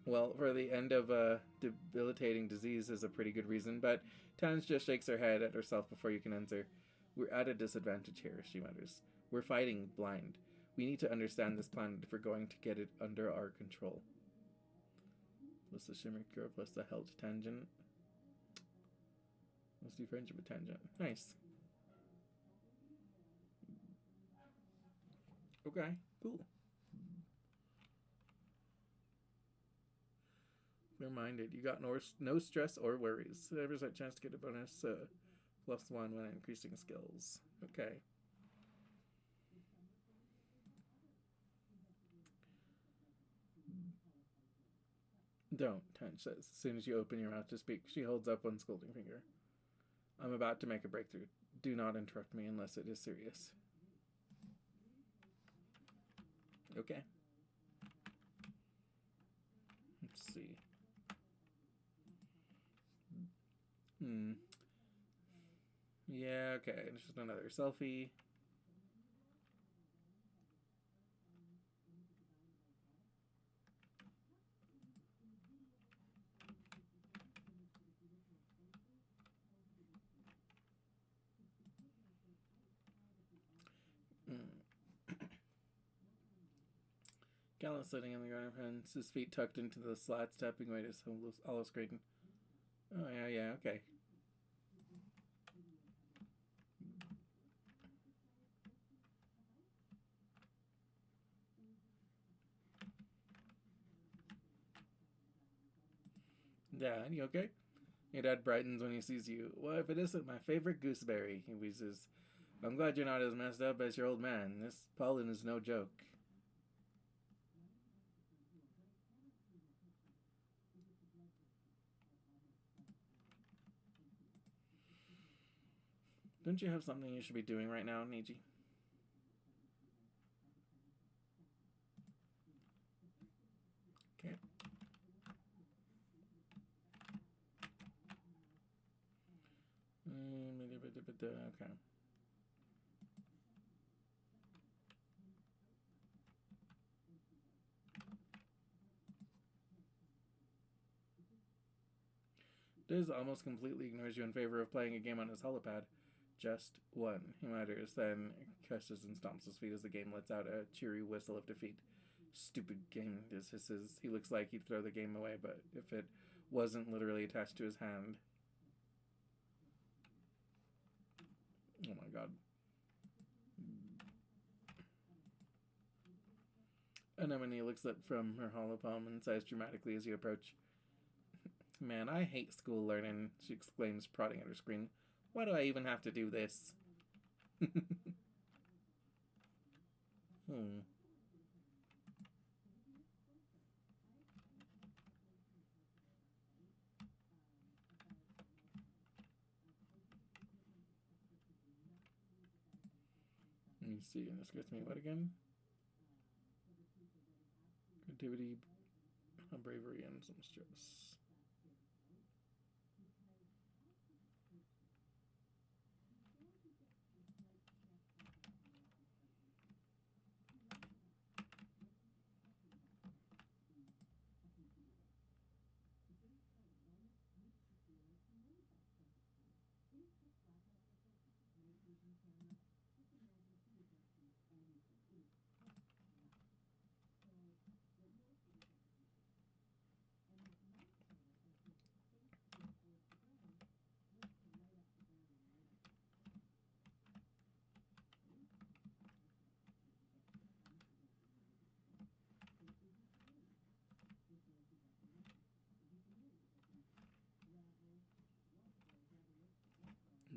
Well, for the end of a debilitating disease is a pretty good reason, but Tans just shakes her head at herself before you can answer. We're at a disadvantage here, she mutters. We're fighting blind. We need to understand this planet if we're going to get it under our control. Plus the shimmer cure plus the held tangent. Let's do friendship with tangent. Nice. Okay, cool. Reminded, you got no stress or worries. There's that chance to get a bonus +1 when increasing skills. Okay. Don't, Tench says, as soon as you open your mouth to speak. She holds up one scolding finger. I'm about to make a breakthrough. Do not interrupt me unless it is serious. Okay. Let's see. Yeah, okay. It's just another selfie. Gallant sitting on the ground of hands, his feet tucked into the slats, tapping away at his hollow scraton. Oh, yeah, okay. Dad, you okay? Your dad brightens when he sees you. Well, if it isn't my favorite gooseberry, he wheezes. I'm glad you're not as messed up as your old man. This pollen is no joke. Don't you have something you should be doing right now, Niji? Okay. Okay. Diz almost completely ignores you in favor of playing a game on his holopad. Just one, he mutters, then cusses and stomps his feet as the game lets out a cheery whistle of defeat. Stupid game, Diz hisses. He looks like he'd throw the game away, but if it wasn't literally attached to his hand. Oh my god. Anemone looks up from her hollow palm and sighs dramatically as you approach. Man, I hate school learning, she exclaims, prodding at her screen. Why do I even have to do this? Let me see, and this gets me what again? Creativity, bravery, and some stress.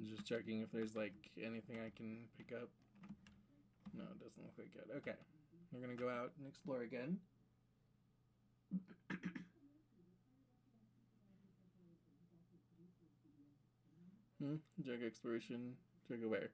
Just checking if there's like anything I can pick up. No, it doesn't look like it. Okay. We're gonna go out and explore again. Drug exploration. Drug aware.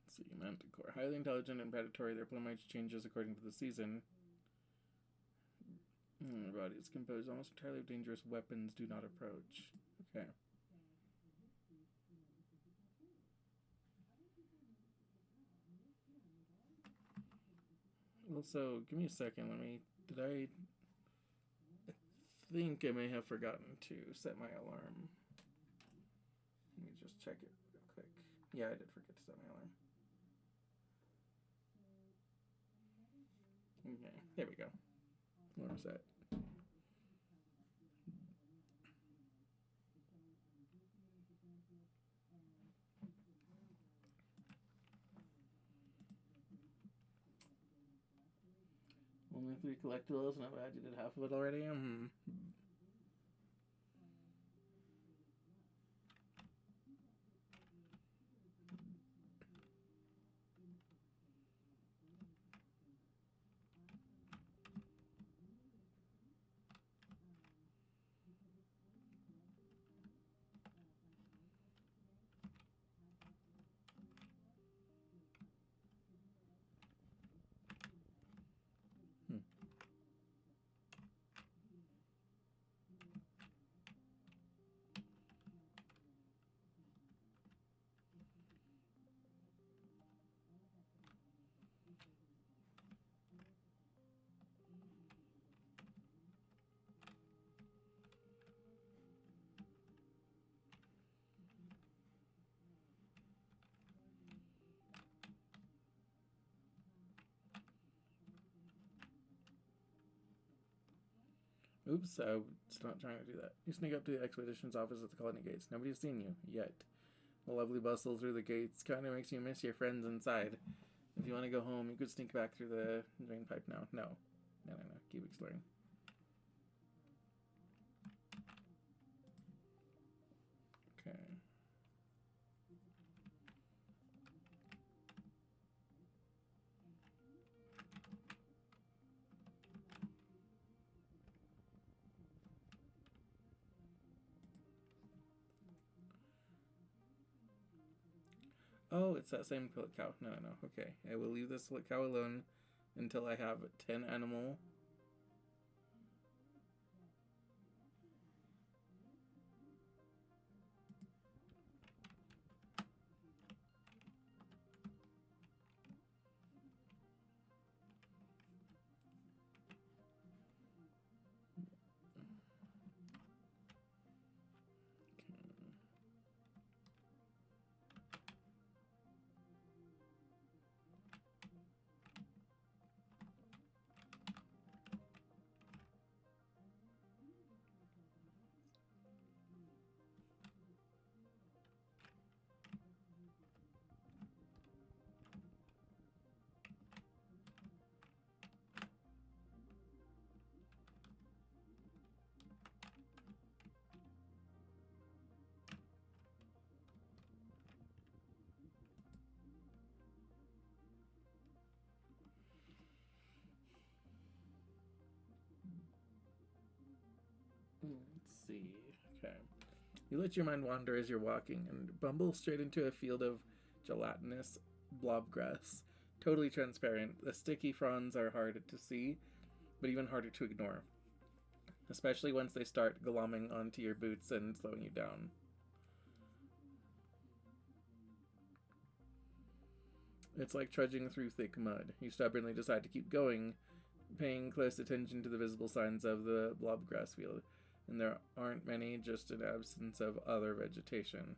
Let's see, manticore. Highly intelligent and predatory, their plumage changes according to the season. Their body is composed almost entirely of dangerous weapons. Do not approach. Okay. Also, give me a second. Did I think I may have forgotten to set my alarm. Let me just check it real quick. Yeah, I did forget to set my alarm. Okay, there we go. Alarm set. Only 3 collectibles, not bad. You did half of it already. Oops, I was not trying to do that. You sneak up to the expedition's office at the colony gates. Nobody's seen you yet. The lovely bustle through the gates kind of makes you miss your friends inside. If you want to go home, you could sneak back through the drain pipe now. No. Keep exploring. Okay. Oh, it's that same split cow. No. Okay. I will leave this split cow alone until I have 10 animal. Let's see. Okay. You let your mind wander as you're walking and bumble straight into a field of gelatinous blob grass. Totally transparent. The sticky fronds are hard to see, but even harder to ignore. Especially once they start glomming onto your boots and slowing you down. It's like trudging through thick mud. You stubbornly decide to keep going, paying close attention to the visible signs of the blob grass field. And there aren't many, just an absence of other vegetation.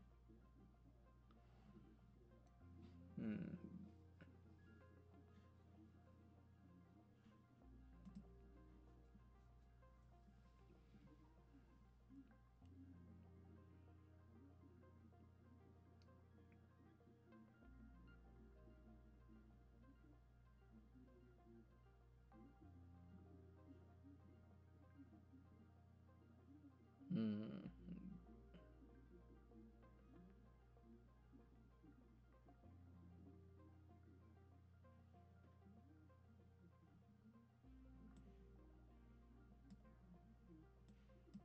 Hmm.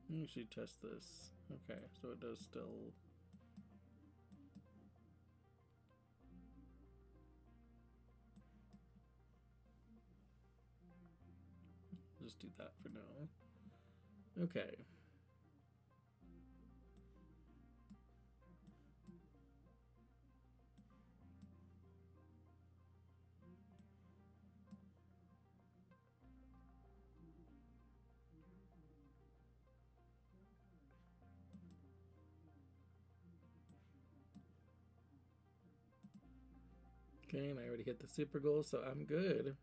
Let me actually test this. Okay, so it does still. Just do that for now. Okay. Okay, and I already hit the super goal, so I'm good.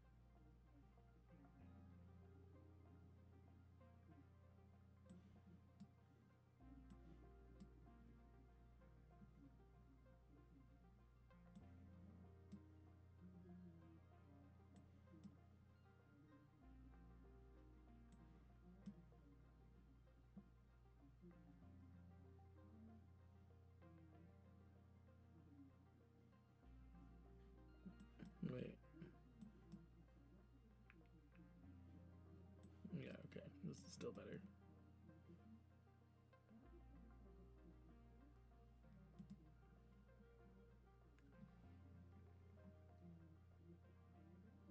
Wait. Yeah, okay. This is still better.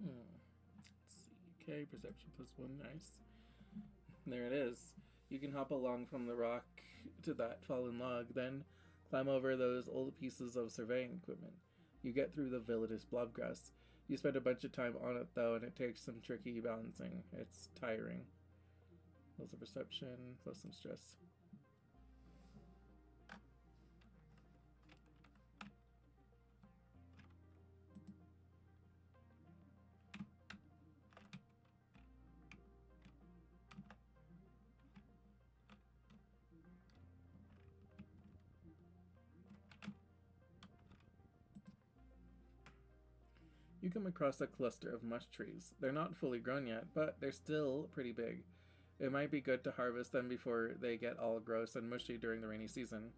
Let's see. Okay, perception +1. Nice. There it is. You can hop along from the rock to that fallen log, then climb over those old pieces of surveying equipment. You get through the villainous blobgrass. You spend a bunch of time on it though, and it takes some tricky balancing. It's tiring. Plus a perception, plus some stress. You come across a cluster of mush trees. They're not fully grown yet, but they're still pretty big. It might be good to harvest them before they get all gross and mushy during the rainy season.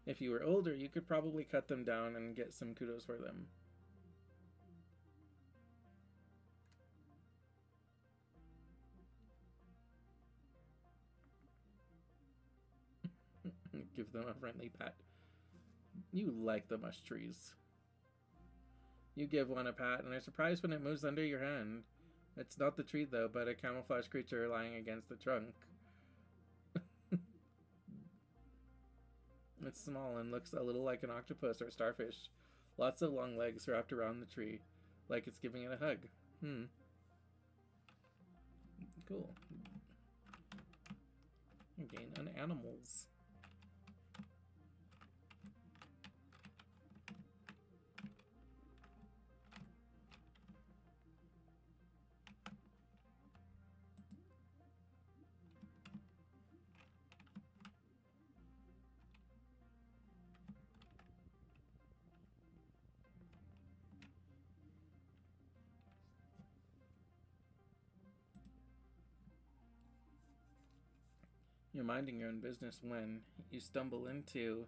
If you were older, you could probably cut them down and get some kudos for them. Give them a friendly pat. You like the mush trees. You give one a pat and are surprised when it moves under your hand. It's not the tree though, but a camouflage creature lying against the trunk. It's small and looks a little like an octopus or starfish. Lots of long legs wrapped around the tree, like it's giving it a hug. Cool. You gain an animals. You're minding your own business when you stumble into.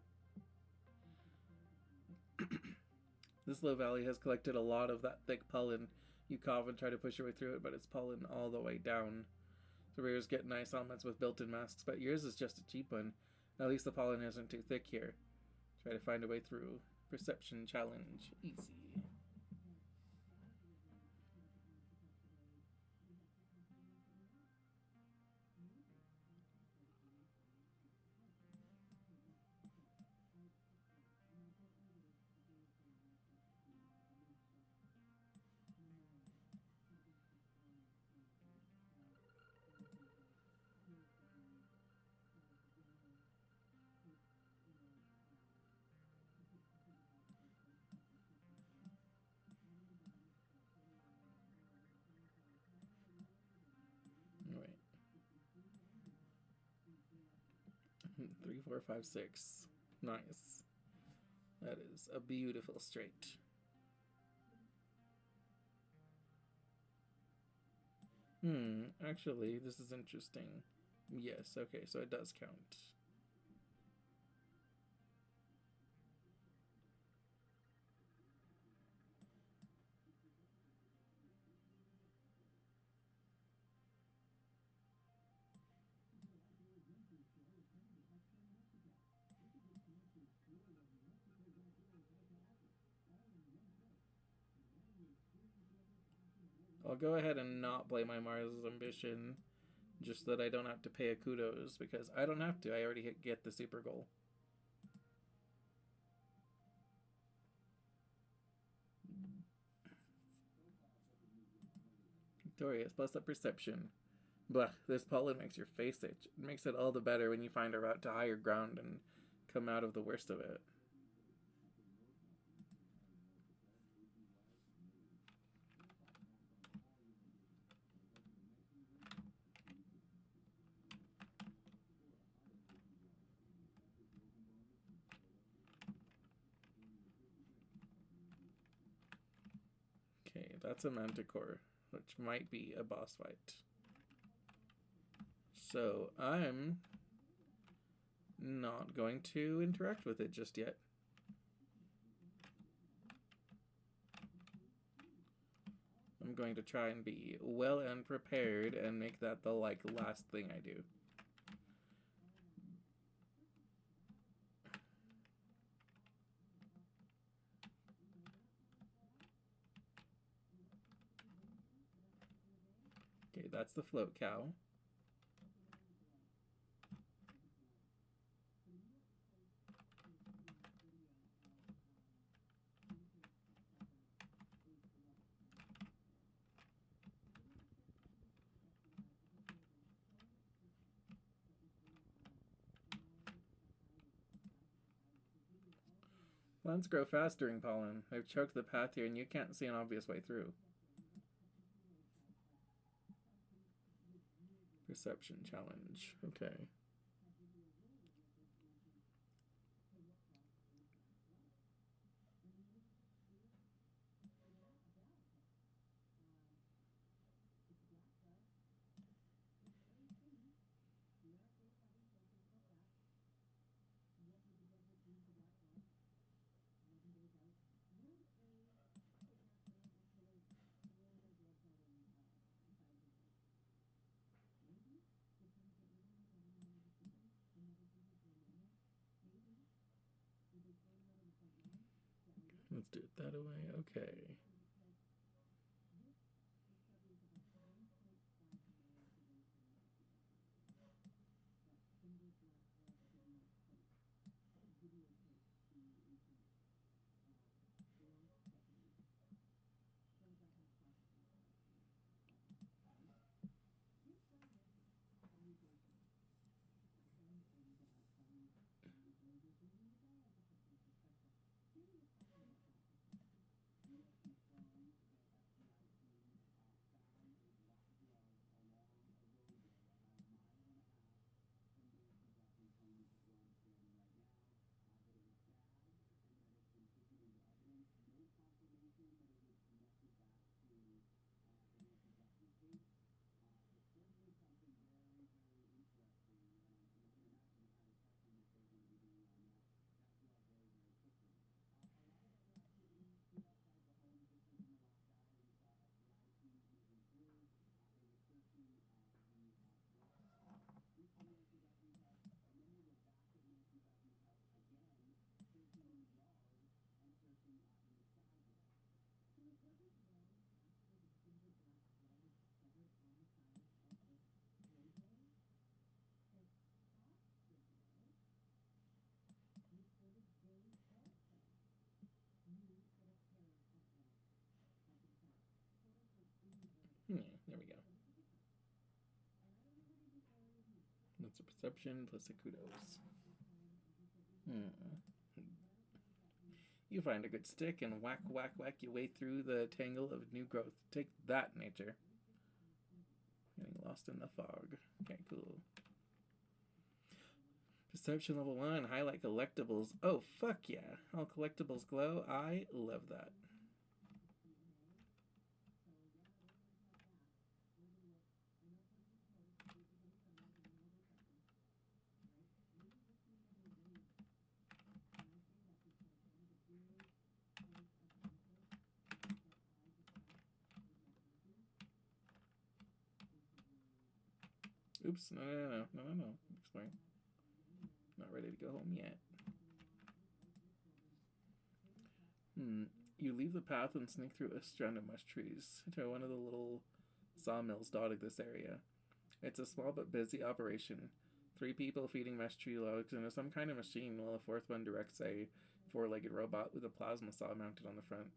This low valley has collected a lot of that thick pollen. You cough and try to push your way through it, but it's pollen all the way down. Surveyors get nice helmets with built-in masks, but yours is just a cheap one. At least the pollen isn't too thick here. Try to find a way through. Perception challenge. Easy. Wait. 3, 4, 5, 6. Nice. That is a beautiful straight. Actually, this is interesting. Yes, okay, so it does count. I'll go ahead and not play my Mars ambition, just so that I don't have to pay a kudos, because I don't have to. I already get the super goal. Victorious, plus up perception. Blah, this pollen makes your face itch. It makes it all the better when you find a route to higher ground and come out of the worst of it. Okay, that's a Manticore, which might be a boss fight. So I'm not going to interact with it just yet. I'm going to try and be well and prepared and make that the last thing I do. Okay, that's the float cow. Plants grow fast during pollen. They've choked the path here and you can't see an obvious way through. Perception challenge. Okay. Let's do it that way. Okay. Yeah, there we go. That's a perception plus a kudos. You find a good stick and whack, whack, whack your way through the tangle of new growth. Take that, nature. Getting lost in the fog. Okay, cool. Perception level 1, highlight collectibles. Oh, fuck yeah. All collectibles glow. I love that. Oops, no. Explain. Not ready to go home yet. You leave the path and sneak through a strand of mush trees to one of the little sawmills dotted this area. It's a small but busy operation. 3 people feeding mesh tree logs into some kind of machine while a fourth one directs a four-legged robot with a plasma saw mounted on the front.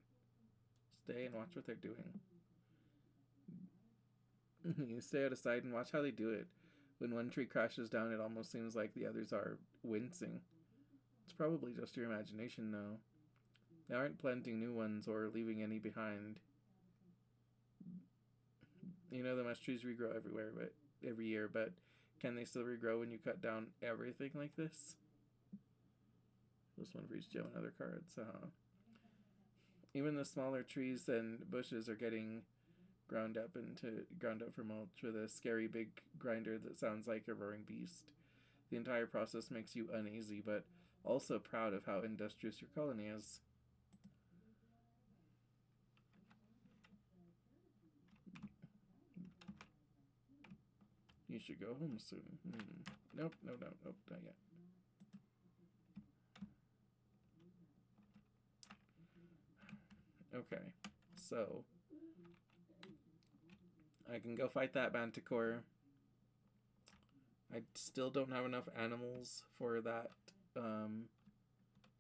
Stay and watch what they're doing. You stay out of sight and watch how they do it. When one tree crashes down, it almost seems like the others are wincing. It's probably just your imagination, though. They aren't planting new ones or leaving any behind. You know the mesh trees regrow every year, but can they still regrow when you cut down everything like this? This one for each Joe and other cards. Even the smaller trees and bushes are getting ground up for mulch with a scary big grinder that sounds like a roaring beast. The entire process makes you uneasy, but also proud of how industrious your colony is. You should go home soon. Nope, not yet. Okay, so I can go fight that manticore. I still don't have enough animals for that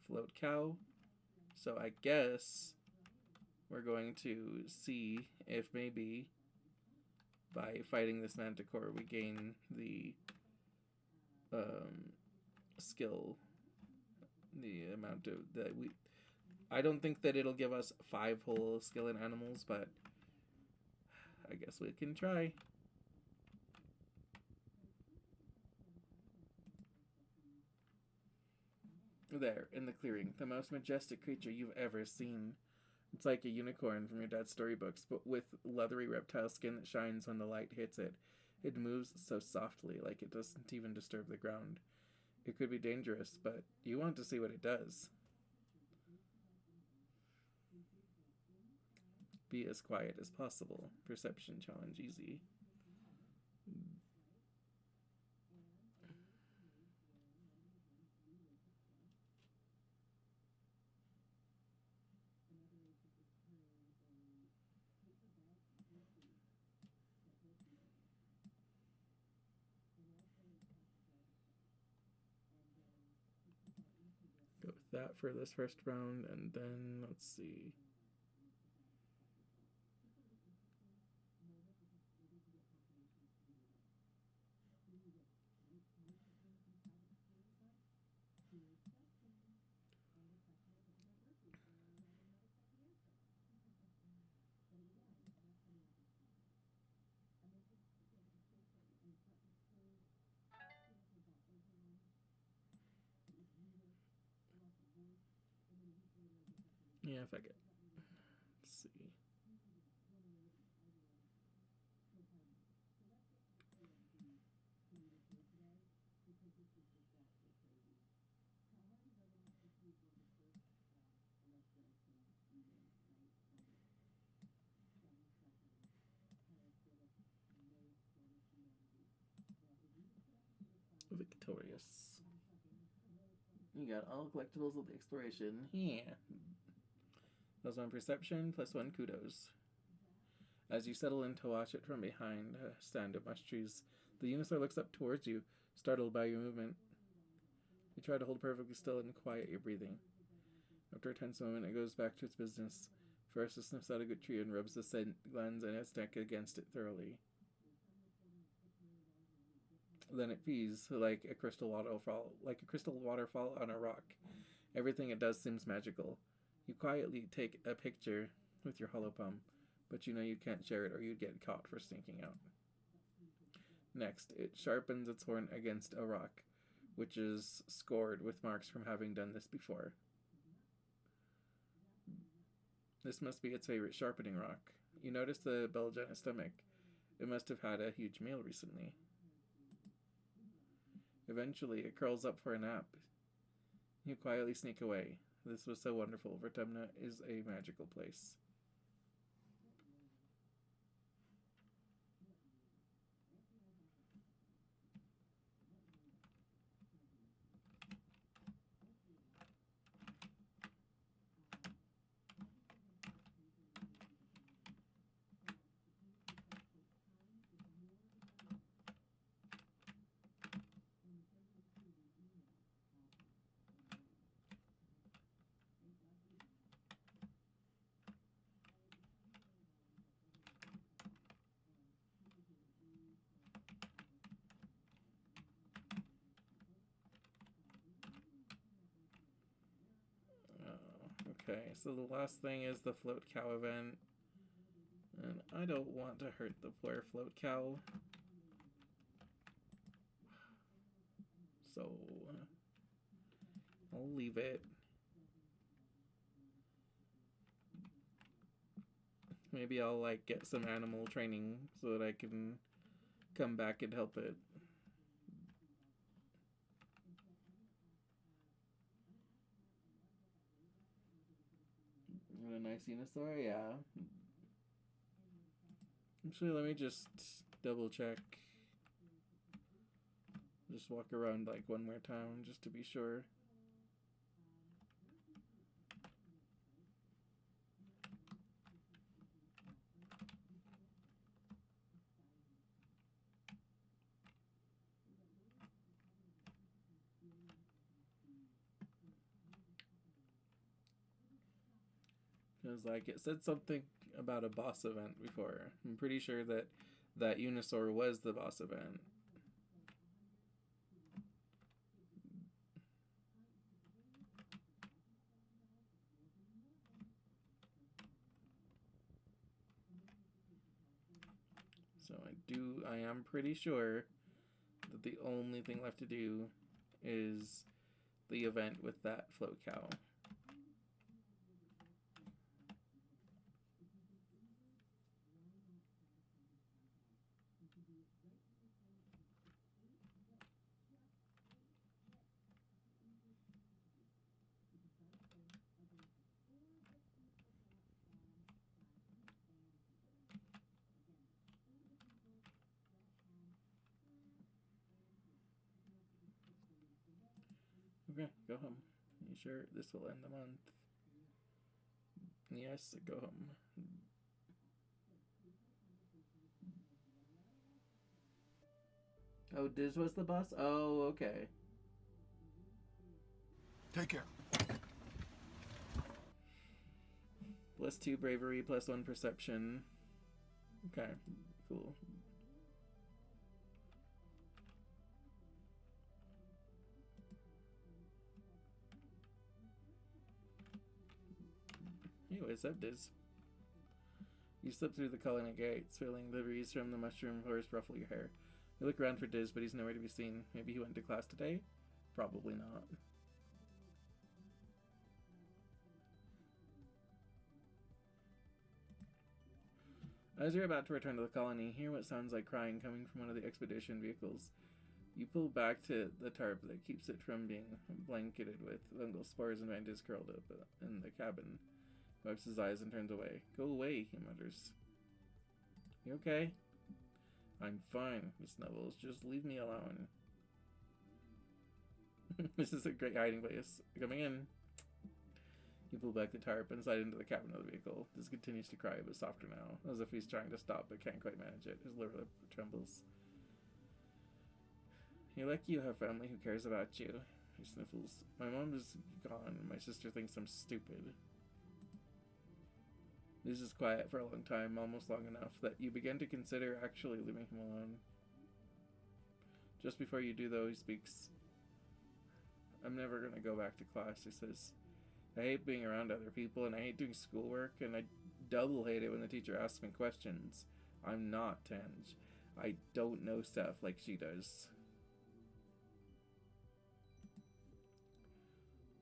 float cow, so I guess we're going to see if maybe by fighting this manticore we gain the skill, the amount of that we. I don't think that it'll give us 5 whole skill in animals, but I guess we can try. There, in the clearing, the most majestic creature you've ever seen. It's like a unicorn from your dad's storybooks, but with leathery reptile skin that shines when the light hits it. It moves so softly, like it doesn't even disturb the ground. It could be dangerous, but you want to see what it does. Be as quiet as possible. Perception challenge easy. Go with that for this first round, and then let's see. Yeah, fuck it. Let's see. Victorious. You got all collectibles of the exploration. Yeah. +1 perception, +1 kudos. As you settle in to watch it from behind a stand of mush trees, the Unisaur looks up towards you, startled by your movement. You try to hold perfectly still and quiet your breathing. After a tense moment, it goes back to its business. First, it sniffs out a good tree and rubs the scent glands in its neck against it thoroughly. Then it pees like a crystal waterfall on a rock. Everything it does seems magical. You quietly take a picture with your holopalm, but you know you can't share it or you'd get caught for sneaking out. Next, it sharpens its horn against a rock, which is scored with marks from having done this before. This must be its favorite sharpening rock. You notice the bulge on its stomach. It must have had a huge meal recently. Eventually, it curls up for a nap. You quietly sneak away. This was so wonderful. Vertumna is a magical place. Okay, so the last thing is the float cow event. And I don't want to hurt the poor float cow. So I'll leave it. Maybe I'll like get some animal training so that I can come back and help it. What a nice Venusaur, yeah. Actually, let me just double check. Just walk around like one more time just to be sure. Because like it said something about a boss event before. I'm pretty sure that that Venusaur was the boss event. So I am pretty sure that the only thing left to do is the event with that float cow. Okay, go home. Are you sure this will end the month? Yes, go home. Oh, Diz was the boss? Oh, okay. Take care. +2 bravery, +1 perception. Okay, cool. Anyways, that Diz. You slip through the colony gates, feeling the breeze from the mushroom forest ruffle your hair. You look around for Diz, but he's nowhere to be seen. Maybe he went to class today? Probably not. As you're about to return to the colony, you hear what sounds like crying coming from one of the expedition vehicles. You pull back to the tarp that keeps it from being blanketed with fungal spores and finds Diz curled up in the cabin. He wipes his eyes and turns away. Go away, he mutters. You okay? I'm fine, Miss Snubbles. Just leave me alone. This is a great hiding place. Coming in. You pull back the tarp and slide into the cabin of the vehicle. Diz continues to cry, but softer now, as if he's trying to stop but can't quite manage it. His lower lip trembles. You're lucky you have family who cares about you. He sniffles. My mom is gone. My sister thinks I'm stupid. Diz is quiet for a long time, almost long enough that you begin to consider actually leaving him alone. Just before you do, though, he speaks. I'm never going to go back to class, he says. I hate being around other people, and I hate doing schoolwork, and I double hate it when the teacher asks me questions. I'm not Tange. I don't know stuff like she does.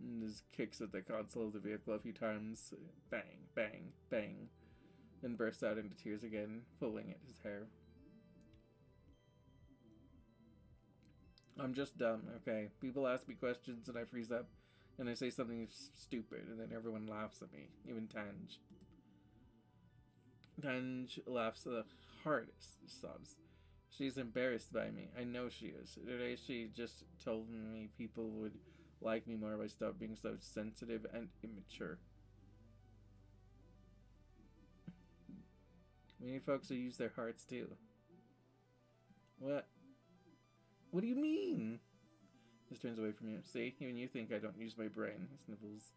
And Diz kicks at the console of the vehicle a few times. Bang, bang, bang. Then bursts out into tears again, pulling at his hair. I'm just dumb, okay? People ask me questions and I freeze up, and I say something stupid, and then everyone laughs at me, even Tange. Tange laughs the hardest, sobs. She's embarrassed by me. I know she is. Today she just told me people would like me more if I stopped being so sensitive and immature. We need folks who use their hearts too. What? What do you mean? Just turns away from you. See, even you think I don't use my brain. He sniffles.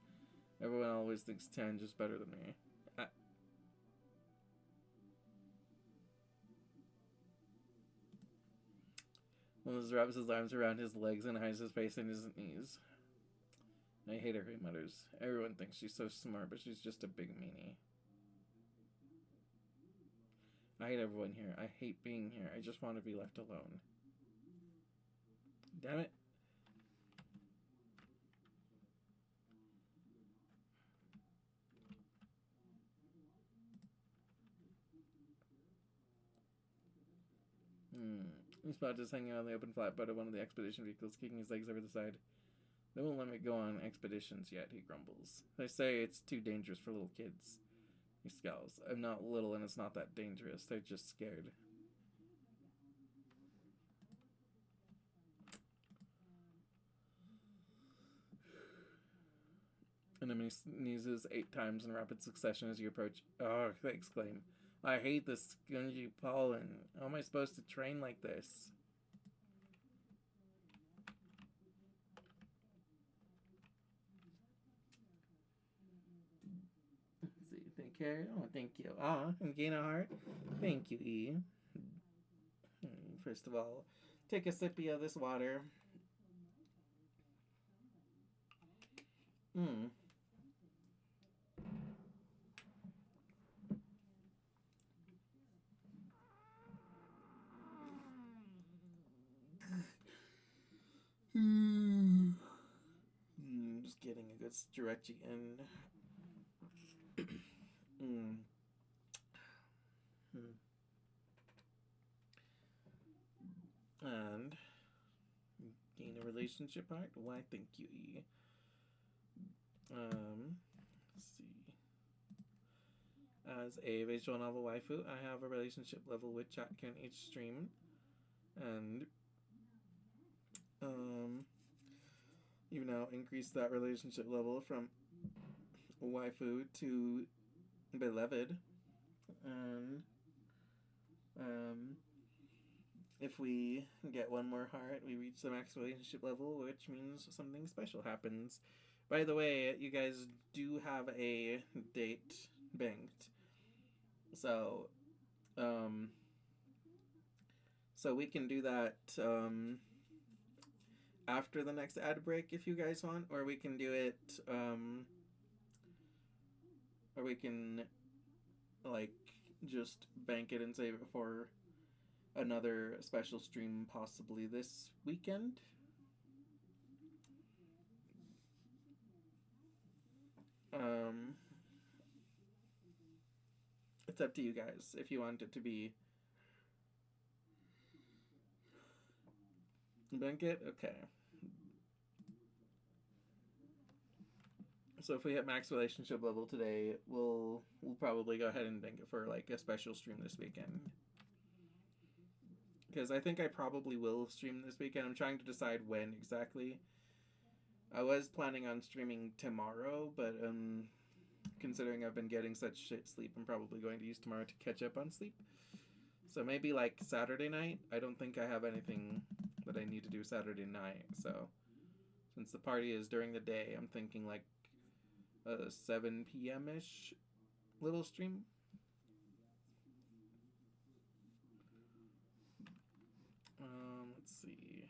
Everyone always thinks Tange is better than me. Moses wraps his arms around his legs and hides his face in his knees. I hate her, he mutters. Everyone thinks she's so smart, but she's just a big meanie. I hate everyone here. I hate being here. I just want to be left alone. Damn it. He's about just hanging out on the open flatbed of one of the expedition vehicles, kicking his legs over the side. They won't let me go on expeditions yet, he grumbles. They say it's too dangerous for little kids. He scowls. I'm not little and it's not that dangerous. They're just scared. Enemy sneezes 8 times in rapid succession as you approach. Oh, they exclaim. I hate this spongy pollen. How am I supposed to train like this? Let's see. Take care. Oh, thank you. And gain a heart. Thank you, E. First of all, take a sippy of this water. Just getting a good stretchy in. And gain a relationship heart. Why, thank you, E. Let's see. As a visual novel waifu, I have a relationship level with Chatkin each stream, and you've now increased that relationship level from waifu to beloved, and if we get one more heart, we reach the max relationship level, which means something special happens. By the way, you guys do have a date banked, so we can do that after the next ad break if you guys want, or we can do it or we can like just bank it and save it for another special stream possibly this weekend. It's up to you guys if you want it to be bank it. Okay. So if we hit max relationship level today, we'll probably go ahead and bank it for like a special stream this weekend. Because I think I probably will stream this weekend. I'm trying to decide when exactly. I was planning on streaming tomorrow, but considering I've been getting such shit sleep, I'm probably going to use tomorrow to catch up on sleep. So maybe like Saturday night. I don't think I have anything that I need to do Saturday night. So since the party is during the day, I'm thinking like a 7 p.m.-ish little stream. Let's see.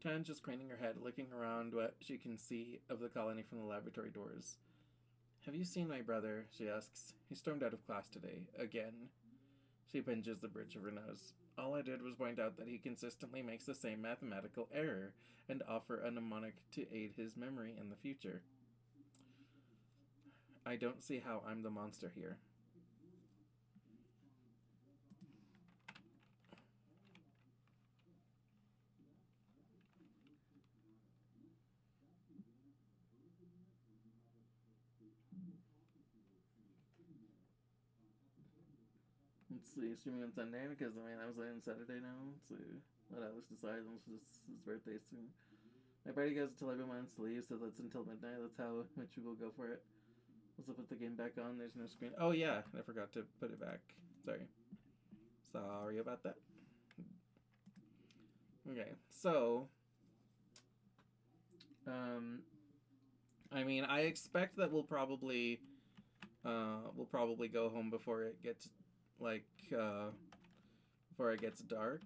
Tan's just craning her head, looking around what she can see of the colony from the laboratory doors. Have you seen my brother? She asks. He stormed out of class today. Again. She pinches the bridge of her nose. All I did was point out that he consistently makes the same mathematical error and offer a mnemonic to aid his memory in the future. I don't see how I'm the monster here. Let's see, streaming on Sunday because I was on Saturday now. Let's see what Alex decides. It's his birthday soon. My party goes until everyone wants to leave, so that's until midnight. That's how much we will go for it. Also put the game back on. There's no screen. Oh yeah, I forgot to put it back. Sorry about that. Okay, so I expect that we'll probably go home before it gets before it gets dark.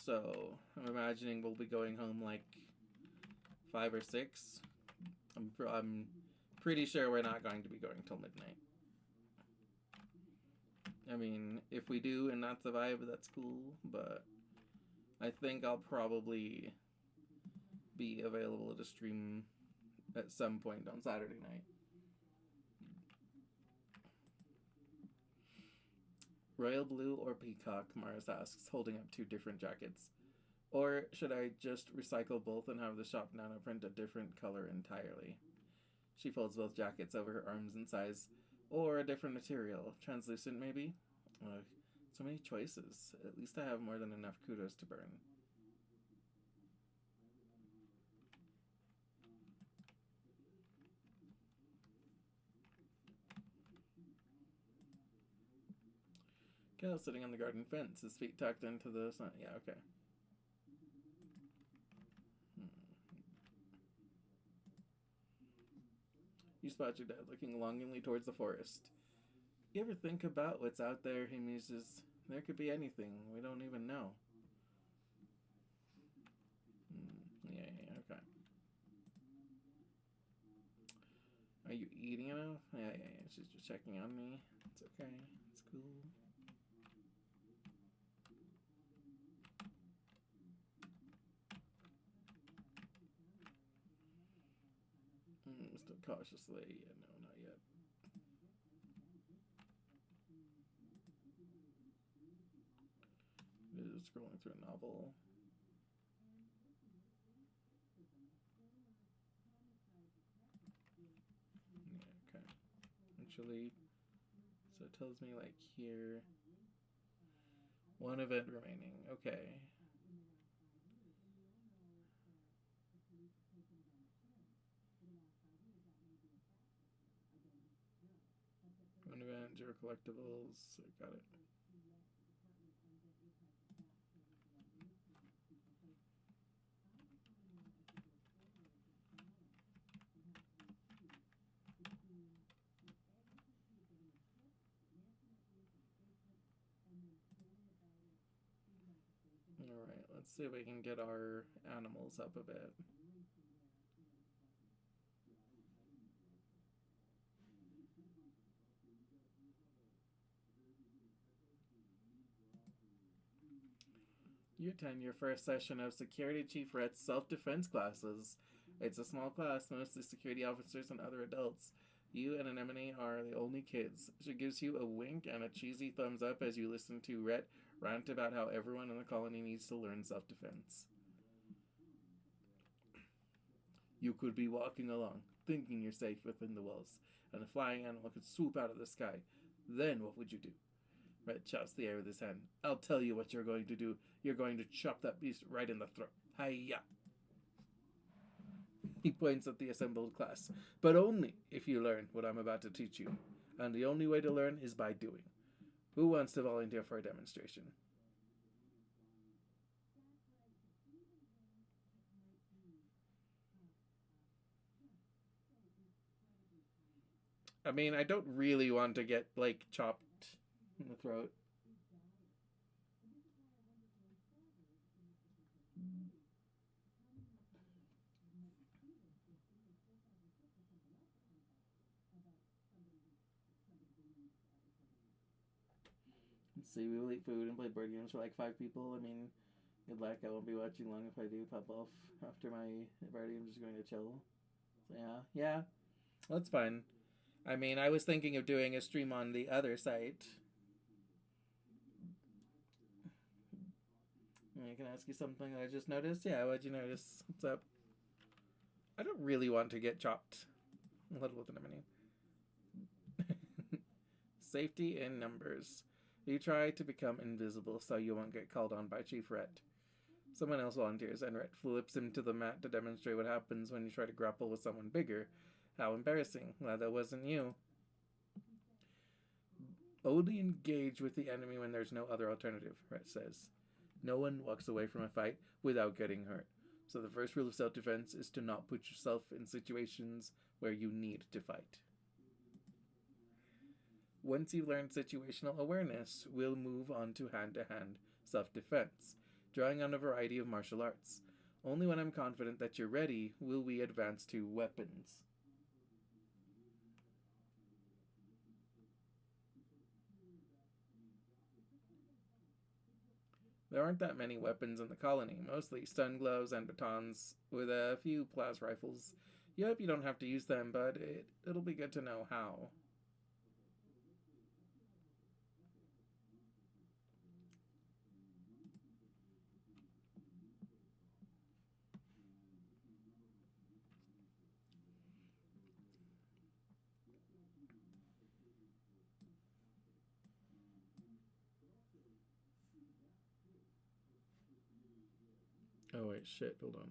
So I'm imagining we'll be going home like 5 or 6. I'm pretty sure we're not going to be going till midnight. I mean, if we do and not survive, that's cool, but I think I'll probably be available to stream at some point on Saturday night. Royal Blue or Peacock, Mars asks, holding up 2 different jackets. Or should I just recycle both and have the shop nano print a different color entirely? She folds both jackets over her arms and sighs. Or a different material, translucent maybe? Ugh, so many choices. At least I have more than enough kudos to burn. Cal's sitting on the garden fence, his feet tucked into the sun. Yeah, okay. You spot your dad looking longingly towards the forest. You ever think about what's out there, he muses. There could be anything. We don't even know. Yeah, okay. Are you eating enough? Yeah. She's just checking on me. It's okay. It's cool. Still cautiously. Yeah, no, not yet. Just scrolling through a novel. Yeah, okay. Actually, so it tells me like here, 1 event remaining. Okay. One event, 0 collectibles. I got it. Alright, let's see if we can get our animals up a bit. You attend your first session of Security Chief Rhett's self-defense classes. It's a small class, mostly security officers and other adults. You and Anemone are the only kids. She gives you a wink and a cheesy thumbs up as you listen to Rhett rant about how everyone in the colony needs to learn self-defense. You could be walking along, thinking you're safe within the walls, and a flying animal could swoop out of the sky. Then what would you do? Red chops the air with his hand. I'll tell you what you're going to do. You're going to chop that beast right in the throat. Hiya! He points at the assembled class. But only if you learn what I'm about to teach you. And the only way to learn is by doing. Who wants to volunteer for a demonstration? I mean, I don't really want to get Blake chopped in the throat. Let's see, we will eat food and play board games for like 5 people. I mean, good luck. I won't be watching long if I do pop off after my party. I'm just going to chill. So yeah, that's fine. I mean, I was thinking of doing a stream on the other site. I can ask you something I just noticed. Yeah, what'd you notice? What's up? I don't really want to get chopped. A little with an enemy. Safety in numbers. You try to become invisible so you won't get called on by Chief Rhett. Someone else volunteers, and Rhett flips him to the mat to demonstrate what happens when you try to grapple with someone bigger. How embarrassing. Glad that wasn't you. Only engage with the enemy when there's no other alternative, Rhett says. No one walks away from a fight without getting hurt. So the first rule of self-defense is to not put yourself in situations where you need to fight. Once you've learned situational awareness, we'll move on to hand-to-hand self-defense. drawing on a variety of martial arts. Only when I'm confident that you're ready will we advance to weapons. There aren't that many weapons in the colony, mostly stun gloves and batons, with a few plas rifles. You hope you don't have to use them, but it'll be good to know how. Oh wait, shit, hold on.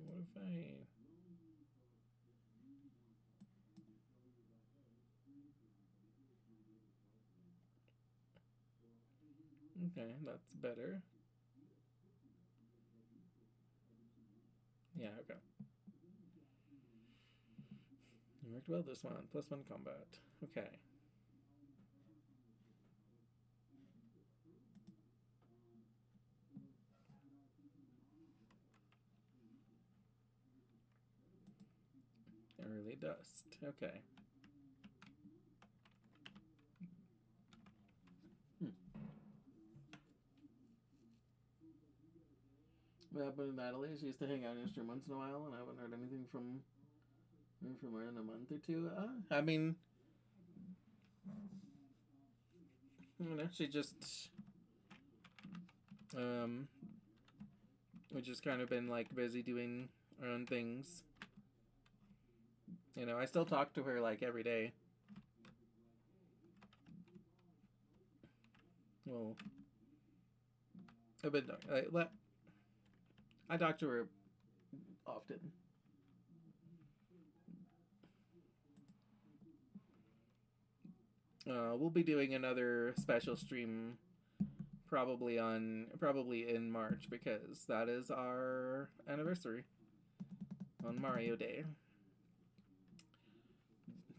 What if I... Okay, that's better. Yeah, okay. You worked well this one. +1 combat. Okay. Early dust. Okay. Hmm. Well, but Natalie, she used to hang out in stream once in a while, and I haven't heard anything from her for more than a month or two. I mean, she just um, we just kind of been like busy doing our own things. I still talk to her like every day. Well, but I talk to her often. We'll be doing another special stream probably in March because that is our anniversary on Mario Day.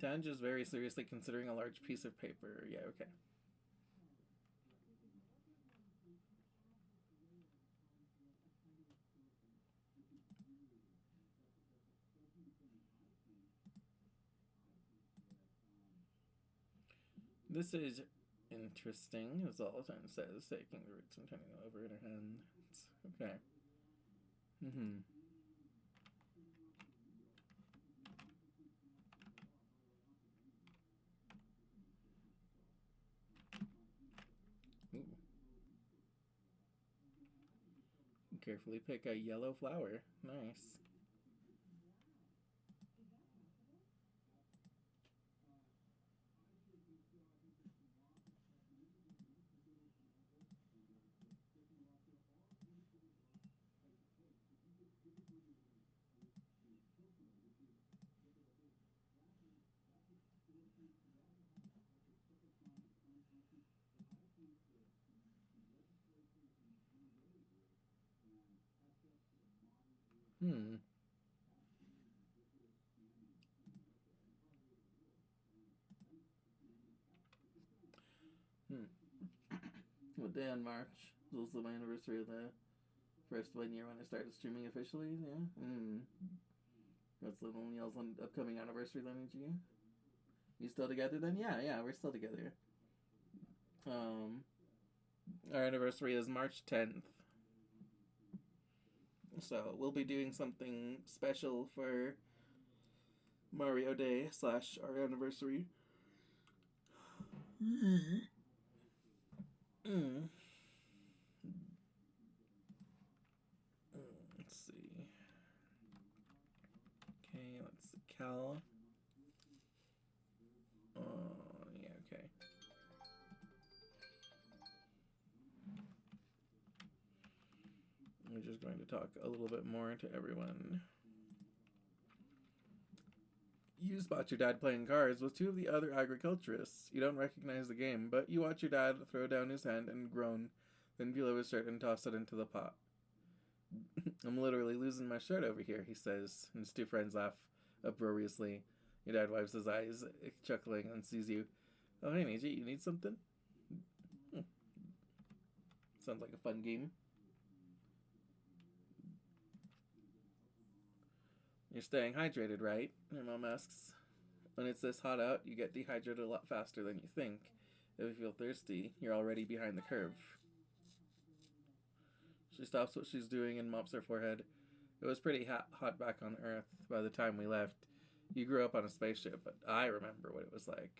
Tanj is very seriously considering a large piece of paper. Yeah, okay. This is interesting, as all the time says, taking the roots and turning them over in her hand. It's okay. Mm-hmm. Ooh. Carefully pick a yellow flower. Nice. Hmm. Hmm. What day on March? It's also my anniversary of the first 1 year when I started streaming officially. Yeah. Hmm. That's little Neil's upcoming anniversary then, EG. You still together then? Yeah, yeah, we're still together. Um, our anniversary is March 10th. So we'll be doing something special for Mario Day / our anniversary. Mm. Cal. Yeah, okay. We're just going to talk a little bit more to everyone. You spot your dad playing cards with two of the other agriculturists. You don't recognize the game, but you watch your dad throw down his hand and groan, then peel up his shirt and toss it into the pot. I'm literally losing my shirt over here, he says, and his two friends laugh uproariously. Your dad wipes his eyes, chuckling, and sees you. Oh, hey, Niji, you need something? Sounds like a fun game. You're staying hydrated, right? Your mom asks. When it's this hot out, you get dehydrated a lot faster than you think. If you feel thirsty, you're already behind the curve. She stops what she's doing and mops her forehead. It was pretty hot back on Earth by the time we left. You grew up on a spaceship, but I remember what it was like.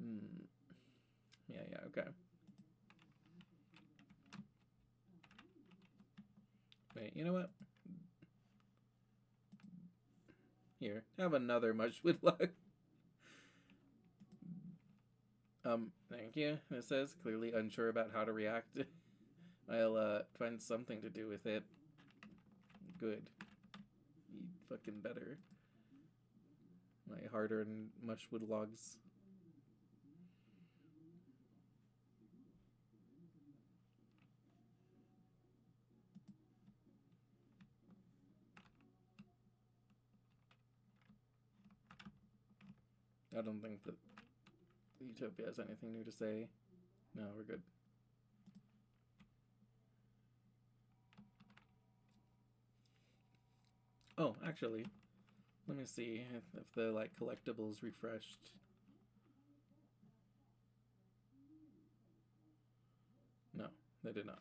Hmm. Yeah, okay. Wait, you know what? Here, have another mushwood log. Thank you, it says, clearly unsure about how to react. I'll, find something to do with it. Good. Eat fucking better. My hard-earned mushwood logs. I don't think that Utopia has anything new to say. No, we're good. Oh, actually, let me see if the like collectibles refreshed. No, they did not.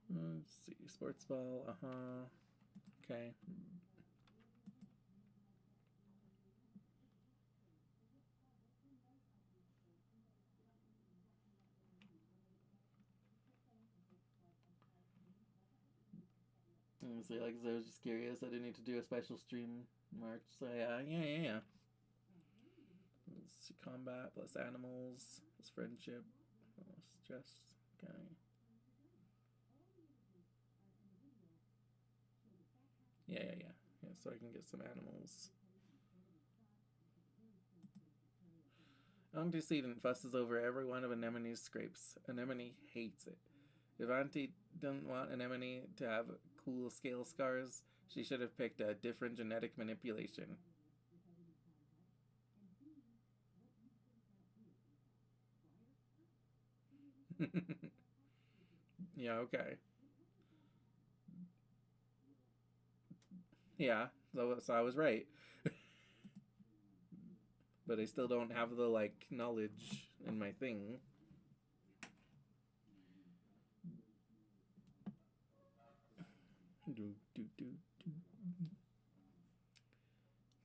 Let's see, sports ball. Okay. Let's see, like I was just curious. I didn't need to do a special stream March. So yeah. Let's see, combat plus animals plus friendship plus stress. Okay. Yeah. Yeah, so I can get some animals. Antecedent fusses over every one of Anemone's scrapes. Anemone hates it. If Auntie didn't want Anemone to have cool scale scars, she should have picked a different genetic manipulation. Yeah, okay. Yeah, so I was right. But I still don't have the, like, knowledge in my thing.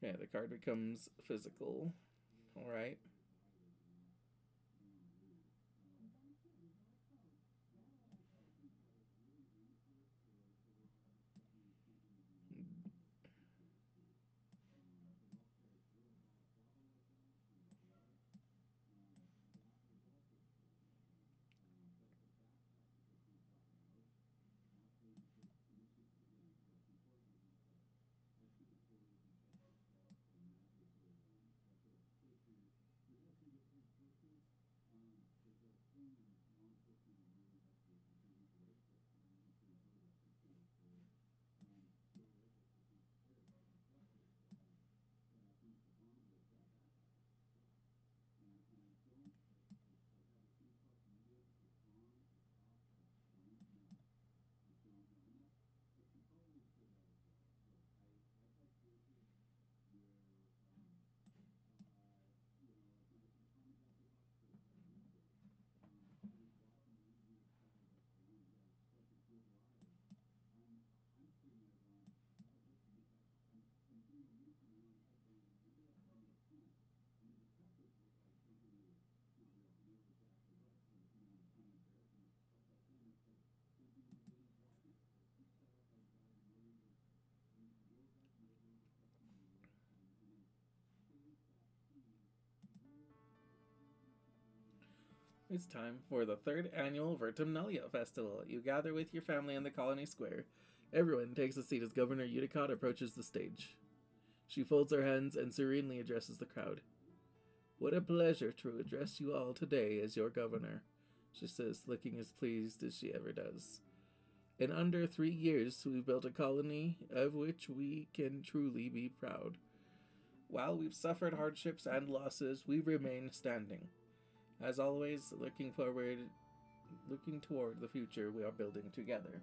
Okay, the card becomes physical. Alright. It's time for the third annual Vertumnullia Festival. You gather with your family in the colony square. Everyone takes a seat as Governor Uticott approaches the stage. She folds her hands and serenely addresses the crowd. What a pleasure to address you all today as your governor, she says, looking as pleased as she ever does. In under 3 years, we've built a colony of which we can truly be proud. While we've suffered hardships and losses, we remain standing. As always, looking toward the future we are building together.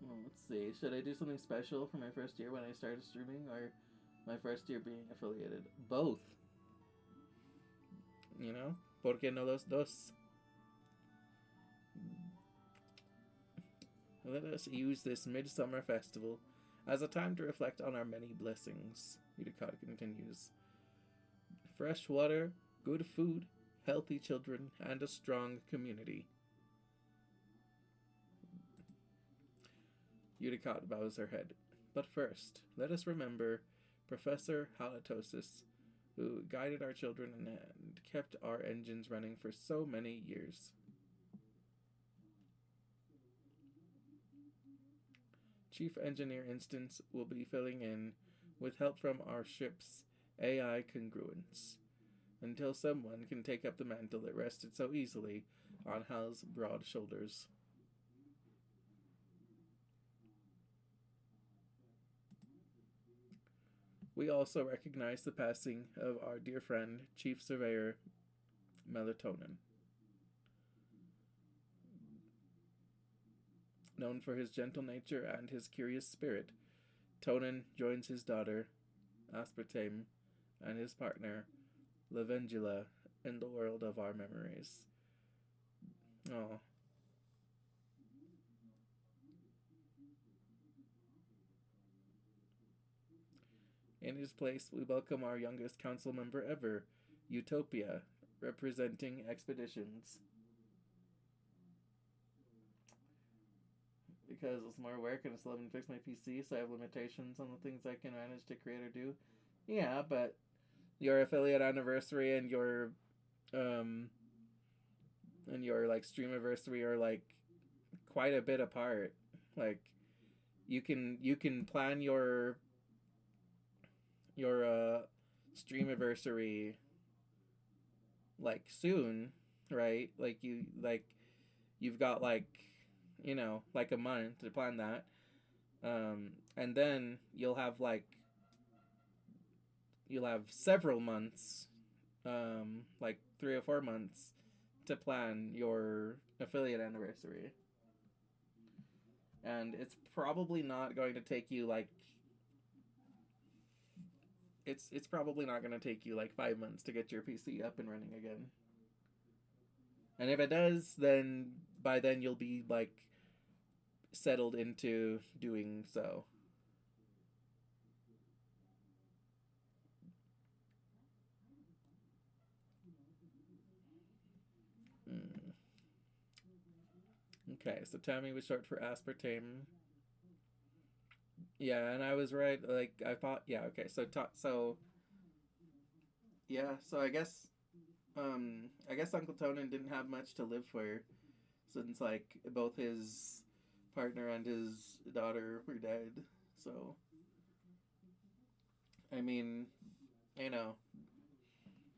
Well, let's see. Should I do something special for my first year when I started streaming, or my first year being affiliated? Both. You know? ¿Por qué no los dos? Let us use this midsummer festival as a time to reflect on our many blessings, Uticott continues. Fresh water, good food, healthy children, and a strong community. Uticott bows her head. But first, let us remember Professor Halitosis, who guided our children and kept our engines running for so many years. Chief Engineer Instance will be filling in with help from our ship's AI congruence, until someone can take up the mantle that rested so easily on Hal's broad shoulders. We also recognize the passing of our dear friend, Chief Surveyor Melatonin. Known for his gentle nature and his curious spirit, Tonin joins his daughter, Aspartame, and his partner, Lavengula, in the world of our memories. Oh. In his place, we welcome our youngest council member ever, Utopia, representing expeditions. Because it's more work and I still haven't fixed my PC, so I have limitations on the things I can manage to create or do. Yeah, but your affiliate anniversary and your like stream anniversary are like quite a bit apart. Like you can plan your stream anniversary like soon, right? Like you've got like like a month to plan that. And then you'll have several months, like 3 or 4 months to plan your affiliate anniversary. And it's probably not going to take you it's probably not going to take you 5 months to get your PC up and running again. And if it does, then by then you'll be settled into doing so. Okay, so Tammy was short for aspartame. Yeah, and I was right. I thought. Yeah. Okay. So yeah. So I guess Uncle Tonin didn't have much to live for, since both his partner and his daughter were dead. So I mean,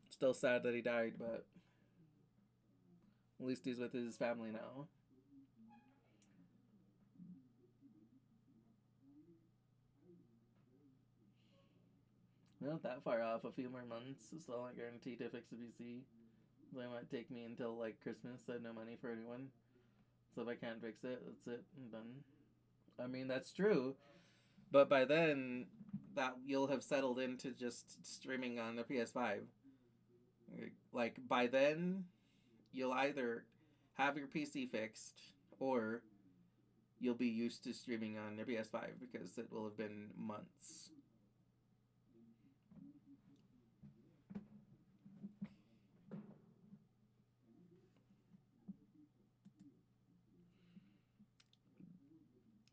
still sad that he died, but at least he's with his family now. Not that far off. A few more months. Still not guaranteed to fix the PC. So it might take me until Christmas. I have no money for anyone. So if I can't fix it, that's it. I'm done. I mean, that's true. But by then, that you'll have settled into just streaming on the PS5. By then, you'll either have your PC fixed or you'll be used to streaming on your PS5 because it will have been months.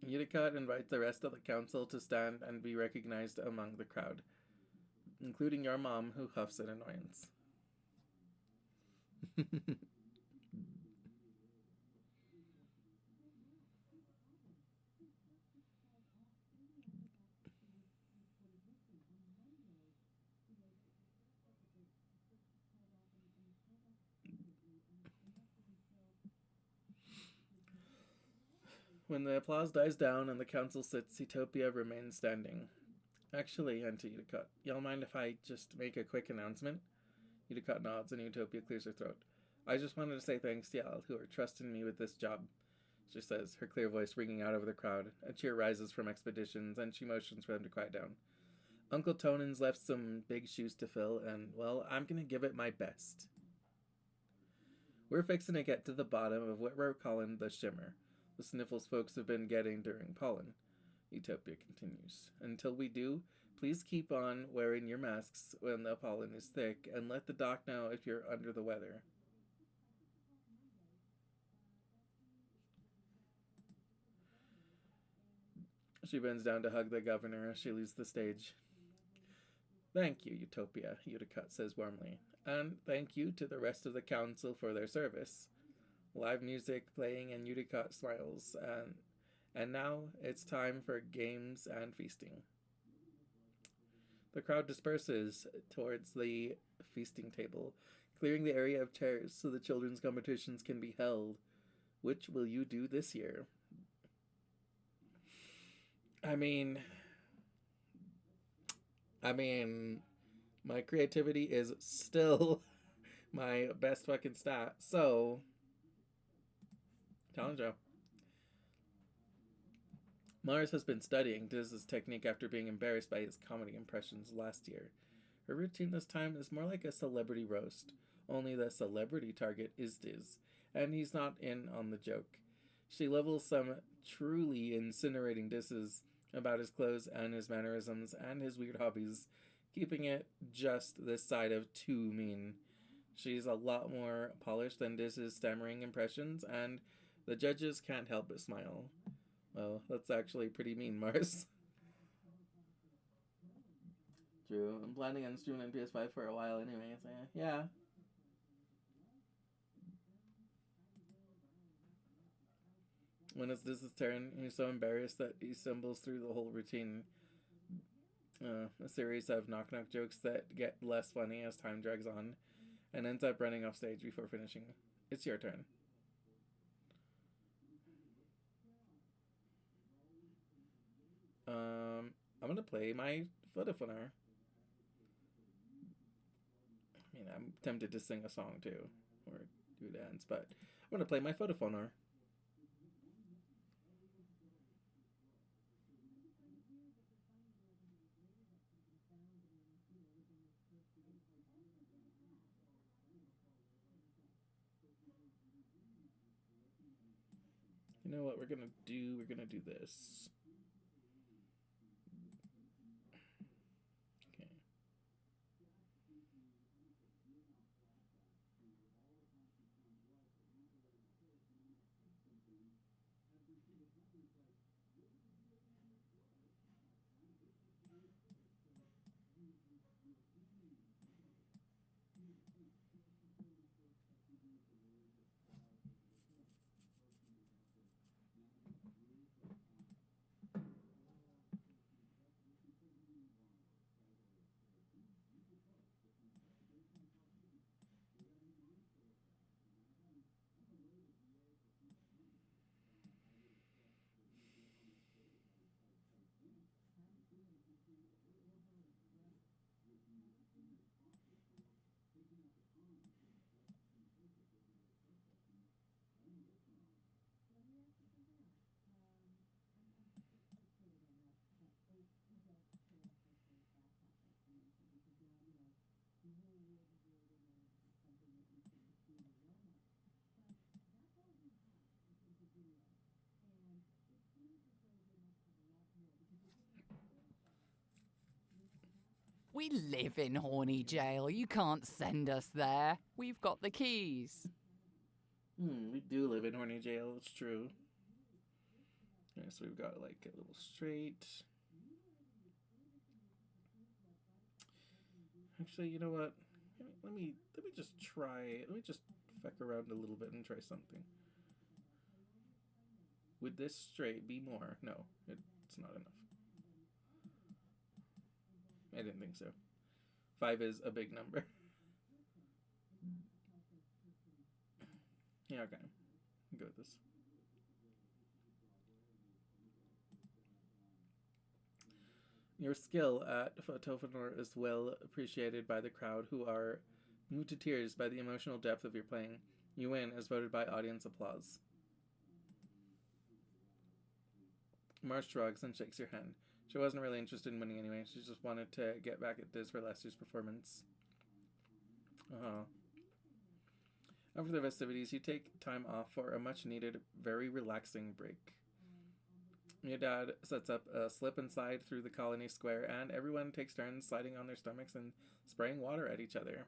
Uticott invites the rest of the council to stand and be recognized among the crowd, including your mom, who huffs in annoyance. When the applause dies down and the council sits, Utopia remains standing. Actually, Auntie Utica, y'all mind if I just make a quick announcement? Utica nods and Utopia clears her throat. I just wanted to say thanks to y'all who are trusting me with this job, she says, her clear voice ringing out over the crowd. A cheer rises from Expeditions, and she motions for them to quiet down. Uncle Tonan's left some big shoes to fill, and, well, I'm gonna give it my best. We're fixing to get to the bottom of what we're calling the shimmer, the sniffles folks have been getting during pollen. Utopia continues. Until we do, please keep on wearing your masks when the pollen is thick, and let the doc know if you're under the weather. She bends down to hug the governor as she leaves the stage. Thank you, Utopia, Utica says warmly. And thank you to the rest of the council for their service. Live music playing and Utica smiles. And now it's time for games and feasting. The crowd disperses towards the feasting table, clearing the area of chairs so the children's competitions can be held. Which will you do this year? I mean, I mean, my creativity is still my best fucking stat. So, challenge Joe. Mars has been studying Diz's technique after being embarrassed by his comedy impressions last year. Her routine this time is more like a celebrity roast, only the celebrity target is Diz, and he's not in on the joke. She levels some truly incinerating disses about his clothes and his mannerisms and his weird hobbies, keeping it just this side of too mean. She's a lot more polished than Diz's stammering impressions, and the judges can't help but smile. Well, that's actually pretty mean, Mars. True. I'm planning on streaming on PS5 for a while anyway, so yeah. When it's Diz's turn, he's so embarrassed that he stumbles through the whole routine. A series of knock knock jokes that get less funny as time drags on, and ends up running off stage before finishing. It's your turn. I'm gonna play my Vodafone. I mean, I'm tempted to sing a song too, or do a dance, but I'm gonna play my Vodafone. You know what we're gonna do? We're gonna do this. Okay. We live in Horny Jail. You can't send us there. We've got the keys. We do live in Horny Jail, it's true. Okay, so we've got like a little straight. Actually, you know what? Let me just try. Let me just feck around a little bit and try something. Would this straight be more? No, it's not enough. I didn't think so. 5 is a big number. Yeah, okay. I'll go with this. Your skill at Photophonor is well appreciated by the crowd, who are moved to tears by the emotional depth of your playing. You win, as voted by audience applause. Marsh shrugs and shakes your hand. She wasn't really interested in winning anyway. She just wanted to get back at Diz for Lester's performance. After the festivities, you take time off for a much-needed, very relaxing break. Your dad sets up a slip and slide through the colony square, and everyone takes turns sliding on their stomachs and spraying water at each other.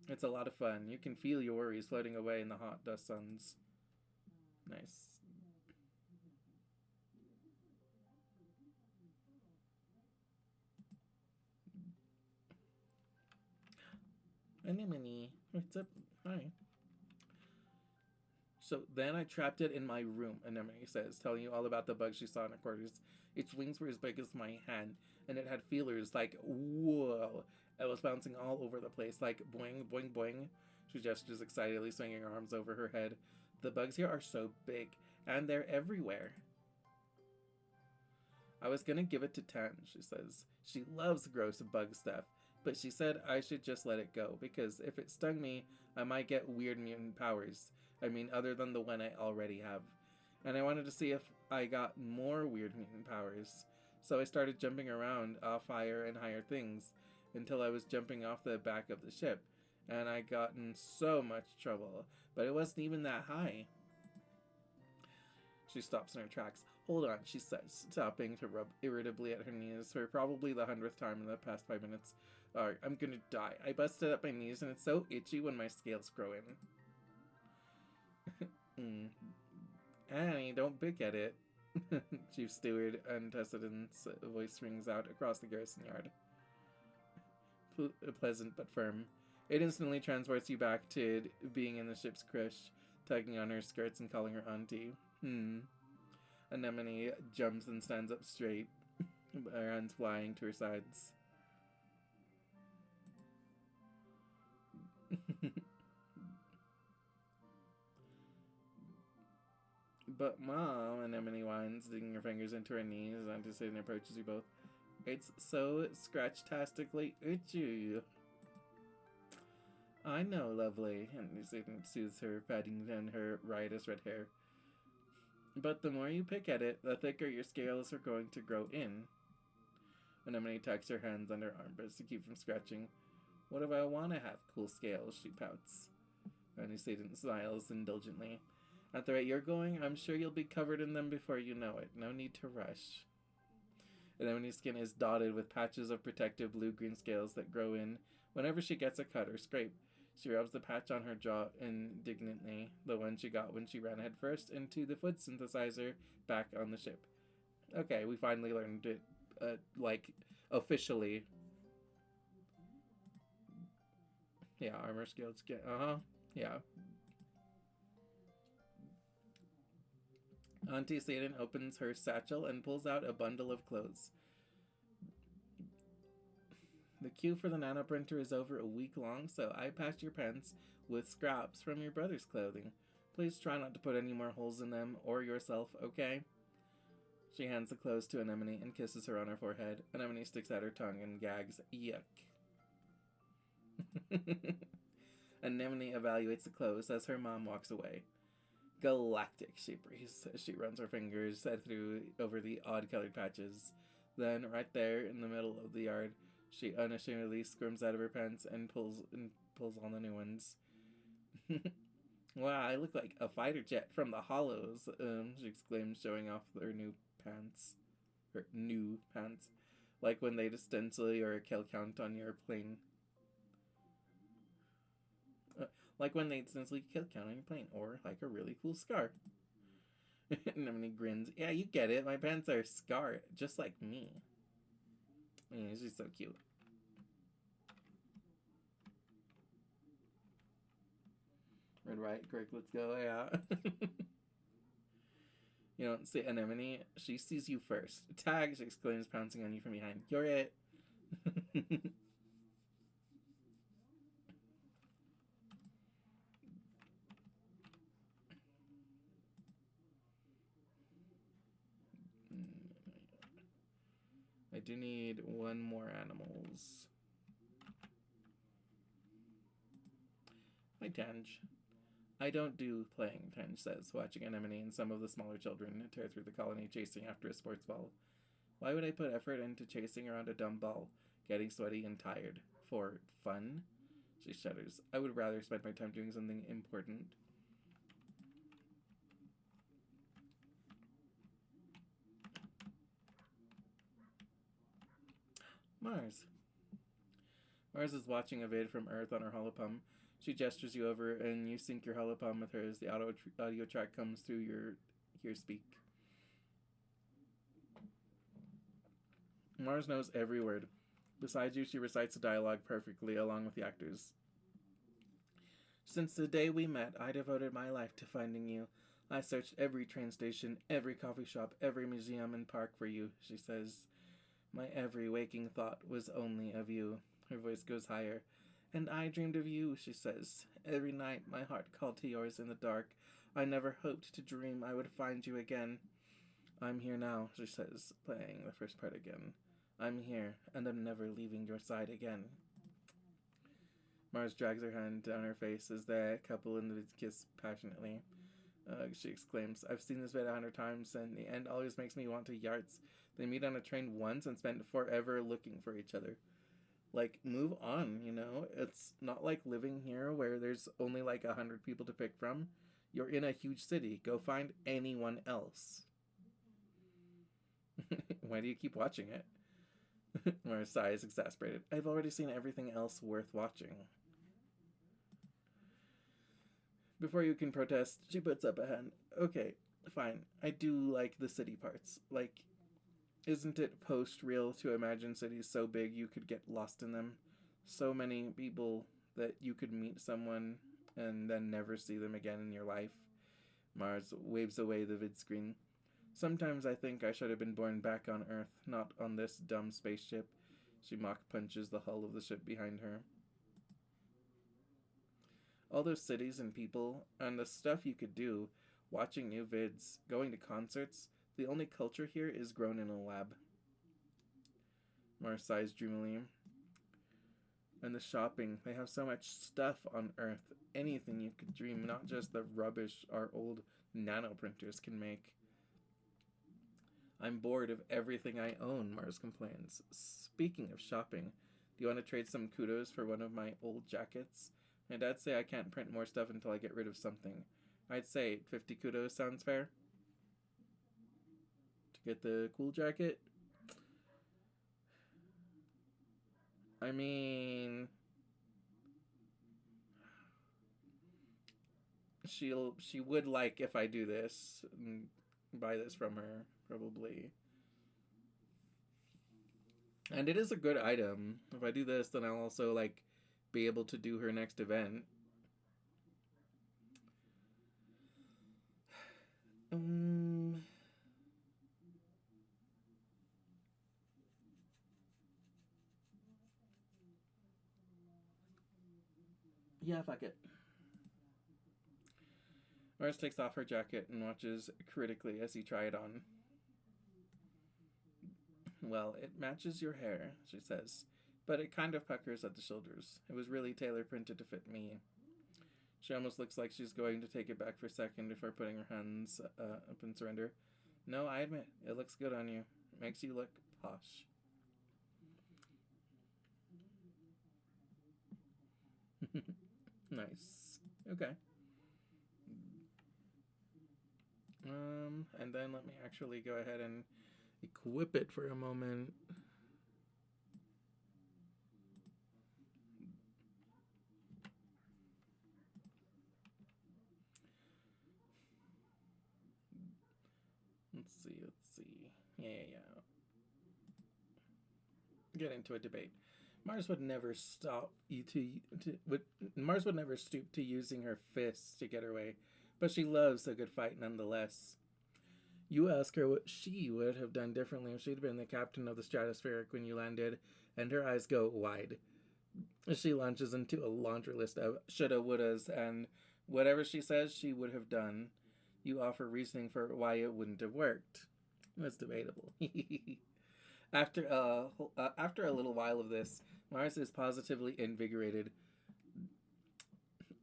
It's a lot of fun. You can feel your worries floating away in the hot dust suns. Nice. Anemone, what's up? Hi. So then I trapped it in my room, Anemone says, telling you all about the bug she saw in her quarters. Its wings were as big as my hand, and it had feelers like, whoa. It was bouncing all over the place, like boing, boing, boing. She gestures excitedly, swinging her arms over her head. The bugs here are so big, and they're everywhere. I was gonna give it to Tan, she says. She loves gross bug stuff, but she said I should just let it go, because if it stung me, I might get weird mutant powers. I mean, other than the one I already have. And I wanted to see if I got more weird mutant powers. So I started jumping around off higher and higher things until I was jumping off the back of the ship. And I got in so much trouble, but it wasn't even that high. She stops in her tracks. Hold on, she says, stopping to rub irritably at her knees for probably the 100th time in the past 5 minutes. Alright, I'm gonna die. I busted up my knees and it's so itchy when my scales grow in. Annie, don't pick at it. Chief Steward Antecedent's voice rings out across the garrison yard. Pleasant but firm. It instantly transports you back to being in the ship's crush, tugging on her skirts and calling her auntie. Anemone jumps and stands up straight, her hands flying to her sides. But Mom, Anemone whines, digging her fingers into her knees. Antecedent approaches you both. It's so scratch-tastically itchy. I know, lovely. Antecedent soothes her, patting down her riotous red hair. But the more you pick at it, the thicker your scales are going to grow in. Anemone tucks her hands under her armpits to keep from scratching. What if I want to have cool scales? She pouts. Antecedent smiles indulgently. At the rate you're going, I'm sure you'll be covered in them before you know it. No need to rush. Anemone's skin is dotted with patches of protective blue-green scales that grow in whenever she gets a cut or scrape. She rubs the patch on her jaw indignantly, the one she got when she ran headfirst into the food synthesizer back on the ship. Okay, we finally learned it, officially. Yeah, armor scaled skin. Yeah. Antecedent opens her satchel and pulls out a bundle of clothes. The queue for the nanoprinter is over a week long, so I patched your pants with scraps from your brother's clothing. Please try not to put any more holes in them, or yourself, okay? She hands the clothes to Anemone and kisses her on her forehead. Anemone sticks out her tongue and gags. Yuck. Anemone evaluates the clothes as her mom walks away. Galactic, she breathes as she runs her fingers over the odd-colored patches. Then, right there in the middle of the yard, she unashamedly squirms out of her pants and pulls on the new ones. Wow, I look like a fighter jet from the Hollows, she exclaims, showing off her new pants. Her new pants. Like when they stencil or a kill count on your plane. Like when they instantly kill count on your plane, or like a really cool scar. Anemone grins. Yeah, you get it. My pants are scarred, just like me. Yeah, she's so cute. Right, Kirk, let's go. Yeah. You don't see Anemone. She sees you first. Tag! She exclaims, pouncing on you from behind. You're it. I do need one more animals. Hi, Tange. I don't do playing, Tange says, watching Anemone and some of the smaller children tear through the colony chasing after a sports ball. Why would I put effort into chasing around a dumb ball, getting sweaty and tired? For fun? She shudders. I would rather spend my time doing something important. Mars. Mars is watching a vid from Earth on her holopalm. She gestures you over, and you sync your holopalm with hers. The audio track comes through your ear speak. Mars knows every word. Beside you, she recites the dialogue perfectly, along with the actors. Since the day we met, I devoted my life to finding you. I searched every train station, every coffee shop, every museum and park for you, she says. My every waking thought was only of you. Her voice goes higher. And I dreamed of you, she says. Every night my heart called to yours in the dark. I never hoped to dream I would find you again. I'm here now, she says, playing the first part again. I'm here, and I'm never leaving your side again. Mars drags her hand down her face as the couple in the kiss passionately. She exclaims, I've seen this bit 100 times, and the end always makes me want to yarts. They meet on a train once and spend forever looking for each other. Like, move on, you know? It's not like living here where there's only like 100 people to pick from. You're in a huge city. Go find anyone else. Why do you keep watching it? Mars sighs, exasperated. I've already seen everything else worth watching. Before you can protest, she puts up a hand. Okay, fine. I do like the city parts. Like, isn't it post-real to imagine cities so big you could get lost in them? So many people that you could meet someone and then never see them again in your life. Mars waves away the vid screen. Sometimes I think I should have been born back on Earth, not on this dumb spaceship. She mock punches the hull of the ship behind her. All those cities and people, and the stuff you could do, watching new vids, going to concerts, the only culture here is grown in a lab. Mars sighs dreamily. And the shopping, they have so much stuff on Earth, anything you could dream, not just the rubbish our old nanoprinters can make. I'm bored of everything I own, Mars complains. Speaking of shopping, do you want to trade some kudos for one of my old jackets? My dad say I can't print more stuff until I get rid of something. I'd say 50 kudos sounds fair. To get the cool jacket? I mean, she would like if I do this and buy this from her, probably. And it is a good item. If I do this, then I'll also like be able to do her next event. Yeah, fuck it. Mars takes off her jacket and watches critically as you try it on. Well, it matches your hair, she says, but it kind of puckers at the shoulders. It was really tailor printed to fit me. She almost looks like she's going to take it back for a second before putting her hands up in surrender. No, I admit, it looks good on you. It makes you look posh. Nice. Okay. And then let me actually go ahead and equip it for a moment. Let's see. Yeah. Get into a debate. Mars would never stop you to would Mars would never stoop to using her fists to get her way, but she loves a good fight nonetheless. You ask her what she would have done differently if she'd been the captain of the Stratospheric when you landed, and her eyes go wide. She launches into a laundry list of shoulda, wouldas, and whatever she says she would have done. You offer reasoning for why it wouldn't have worked. That's debatable. After a little while of this, Mars is positively invigorated.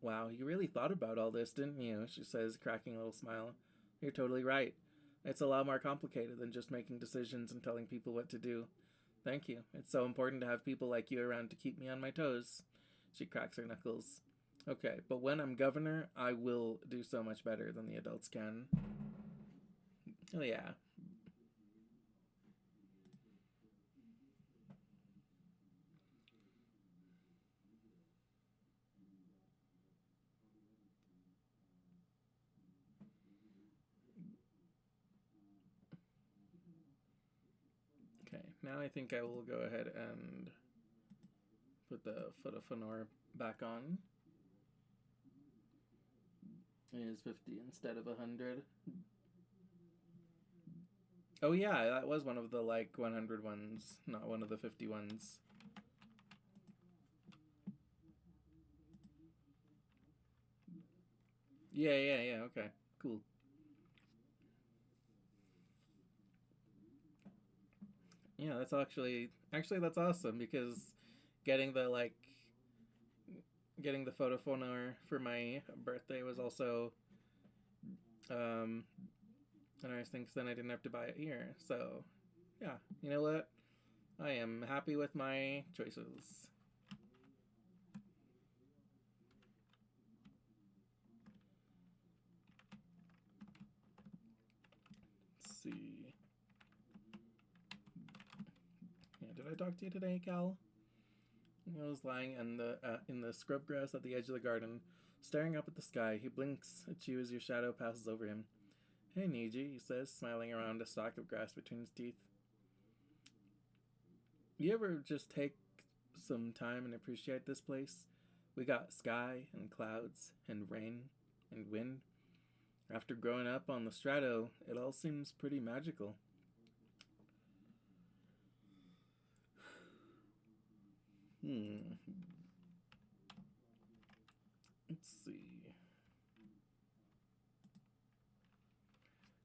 Wow, you really thought about all this, didn't you? She says, cracking a little smile. You're totally right. It's a lot more complicated than just making decisions and telling people what to do. Thank you. It's so important to have people like you around to keep me on my toes. She cracks her knuckles. Okay, but when I'm governor, I will do so much better than the adults can. Oh, yeah. Okay, now I think I will go ahead and put the photophonore back on. It is 50 instead of 100. Oh yeah, that was one of the like 100 ones, not one of the 50 ones. Yeah, okay. Cool. Yeah, that's actually that's awesome because getting the like getting the photophonore for my birthday was also um a nice thing because then I didn't have to buy it here. So, yeah, you know what? I am happy with my choices. Let's see. Yeah, did I talk to you today, Cal? I was lying in the scrub grass at the edge of the garden, staring up at the sky. He blinks at you as your shadow passes over him. Hey, Niji, he says, smiling around a stalk of grass between his teeth. You ever just take some time and appreciate this place? We got sky and clouds and rain and wind. After growing up on the Strato, it all seems pretty magical. Hmm. Let's see.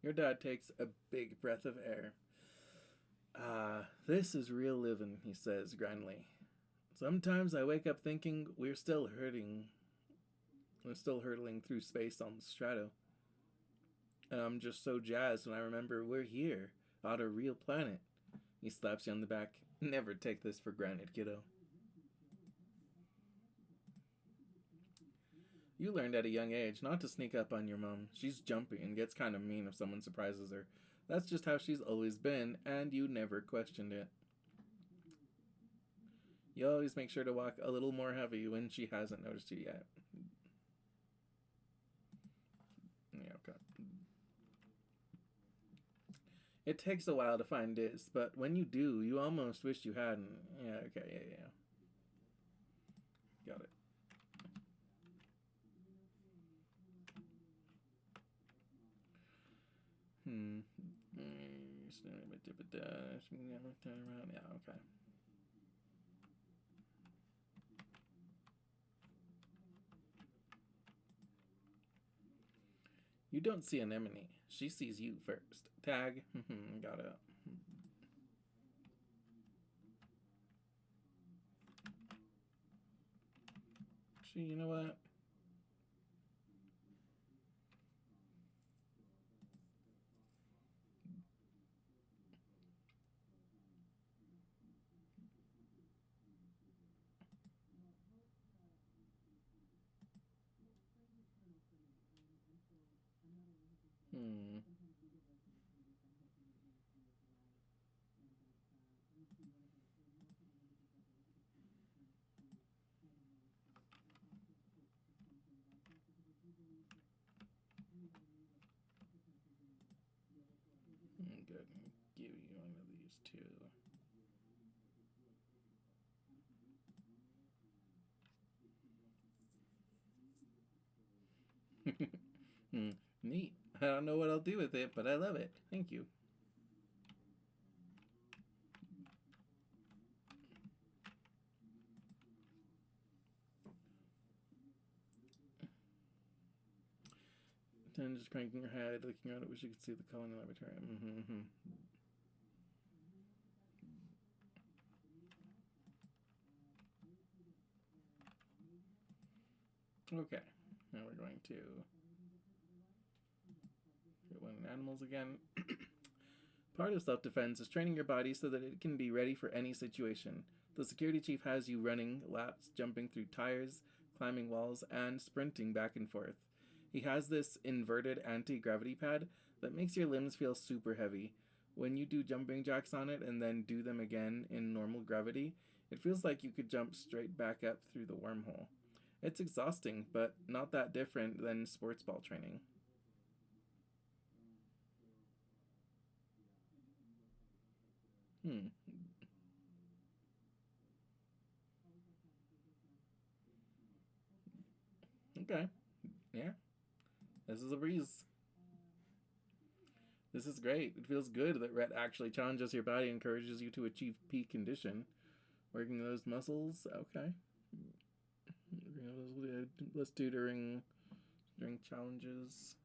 Your dad takes a big breath of air. This is real living, he says grandly. Sometimes I wake up thinking we're still hurting. We're still hurtling through space on the Strato. And I'm just so jazzed when I remember we're here, on a real planet. He slaps you on the back. Never take this for granted, kiddo. You learned at a young age not to sneak up on your mom. She's jumpy and gets kind of mean if someone surprises her. That's just how she's always been, and you never questioned it. You always make sure to walk a little more heavy when she hasn't noticed you yet. Yeah, okay. It takes a while to find this, but when you do, you almost wish you hadn't. Yeah, okay, yeah. Got it. Hmm. Yeah, okay. You don't see Anemone. She sees you first. Tag. Got it. Actually, you know what? Hmm. Good. Give you one of these two. Neat. I don't know what I'll do with it, but I love it. Thank you. Then just cranking her head, looking around it, wish you could see the colony laboratory. Okay, now we're going to get one in animals again. Part of self-defense is training your body so that it can be ready for any situation. The security chief has you running laps, jumping through tires, climbing walls, and sprinting back and forth. He has this inverted anti-gravity pad that makes your limbs feel super heavy. When you do jumping jacks on it and then do them again in normal gravity, it feels like you could jump straight back up through the wormhole. It's exhausting, but not that different than sports ball training. Okay. Yeah. This is a breeze. This is great. It feels good that Rhett actually challenges your body and encourages you to achieve peak condition. Working those muscles, okay. Let's do during challenges.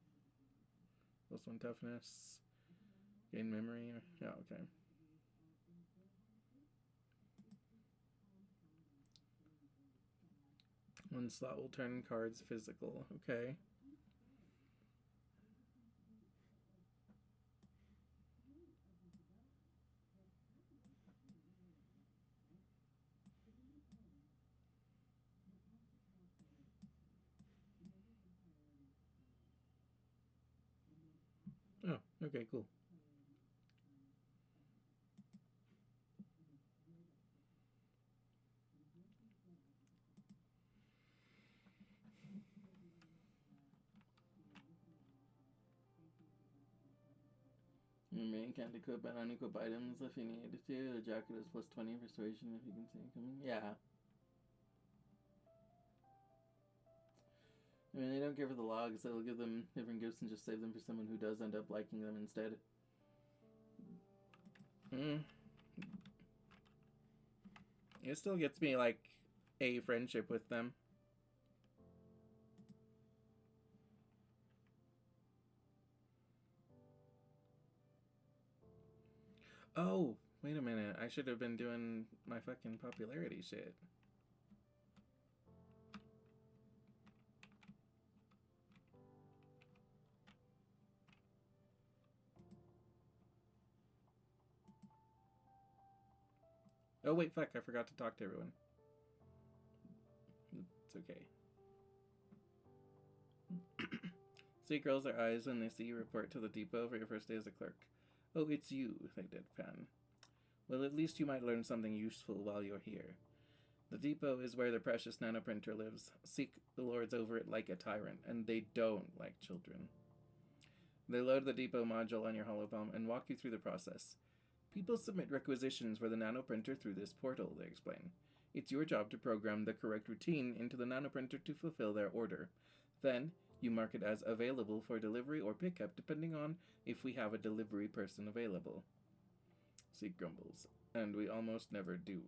+1 toughness. Gain memory. Yeah, okay. One slot will turn cards physical. Okay. Oh, okay, cool. Your main can't equip and unequip items if you need to. The jacket is +20 persuasion if you can see it coming. Yeah. I mean, they don't give her the logs. They'll give them different gifts and just save them for someone who does end up liking them instead. It still gets me, like, a friendship with them. Oh, wait a minute. I should have been doing my fucking popularity shit. Oh, wait, fuck. I forgot to talk to everyone. It's okay. Zeke rolls their eyes when they see you report to the depot for your first day as a clerk. Oh, it's you, they deadpan. Well, at least you might learn something useful while you're here. The depot is where the precious nanoprinter lives. Zeke lords over it like a tyrant, and they don't like children. They load the depot module on your holopalm and walk you through the process. People submit requisitions for the nanoprinter through this portal, they explain. It's your job to program the correct routine into the nanoprinter to fulfill their order. Then, you mark it as available for delivery or pickup depending on if we have a delivery person available. Zeke grumbles, and we almost never do.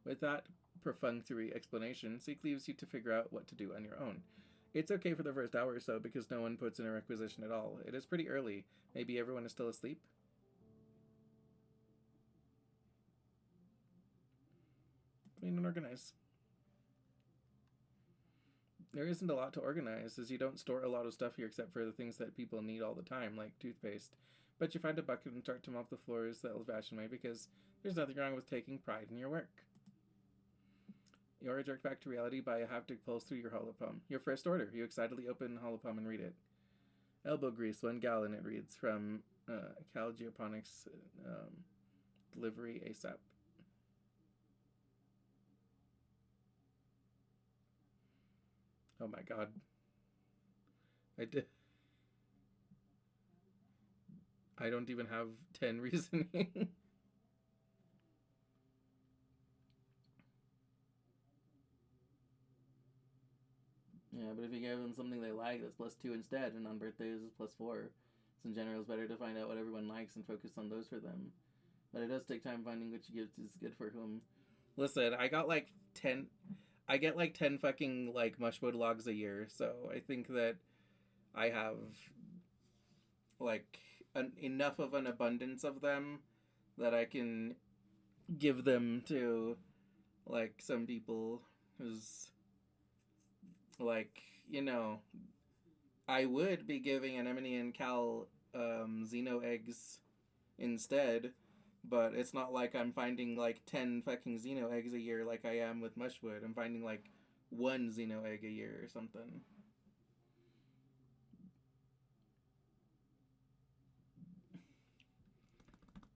With that perfunctory explanation, Zeke leaves you to figure out what to do on your own. It's okay for the first hour or so because no one puts in a requisition at all. It is pretty early. Maybe everyone is still asleep? Clean and organize. There isn't a lot to organize, as you don't store a lot of stuff here except for the things that people need all the time, like toothpaste. But you find a bucket and start to mop the floors the old-fashioned way because there's nothing wrong with taking pride in your work. You are jerked back to reality by a haptic pulse through your holopalm. Your first order. You excitedly open the holopalm and read it. Elbow grease, 1 gallon, it reads, from Cal Geoponics delivery ASAP. Oh my god. I don't even have 10 reasoning. Yeah, but if you give them something they like, that's +2 instead, and on birthdays it's +4. So in general, it's better to find out what everyone likes and focus on those for them. But it does take time finding which gift is good for whom. Listen, I got like 10. I get like 10 fucking like mushwood logs a year, so I think that I have like enough of an abundance of them that I can give them to like some people who's like, you know, I would be giving Anemone and Cal Xeno eggs instead, but it's not like I'm finding like 10 fucking Xeno eggs a year like I am with Mushwood. I'm finding like one Xeno egg a year or something.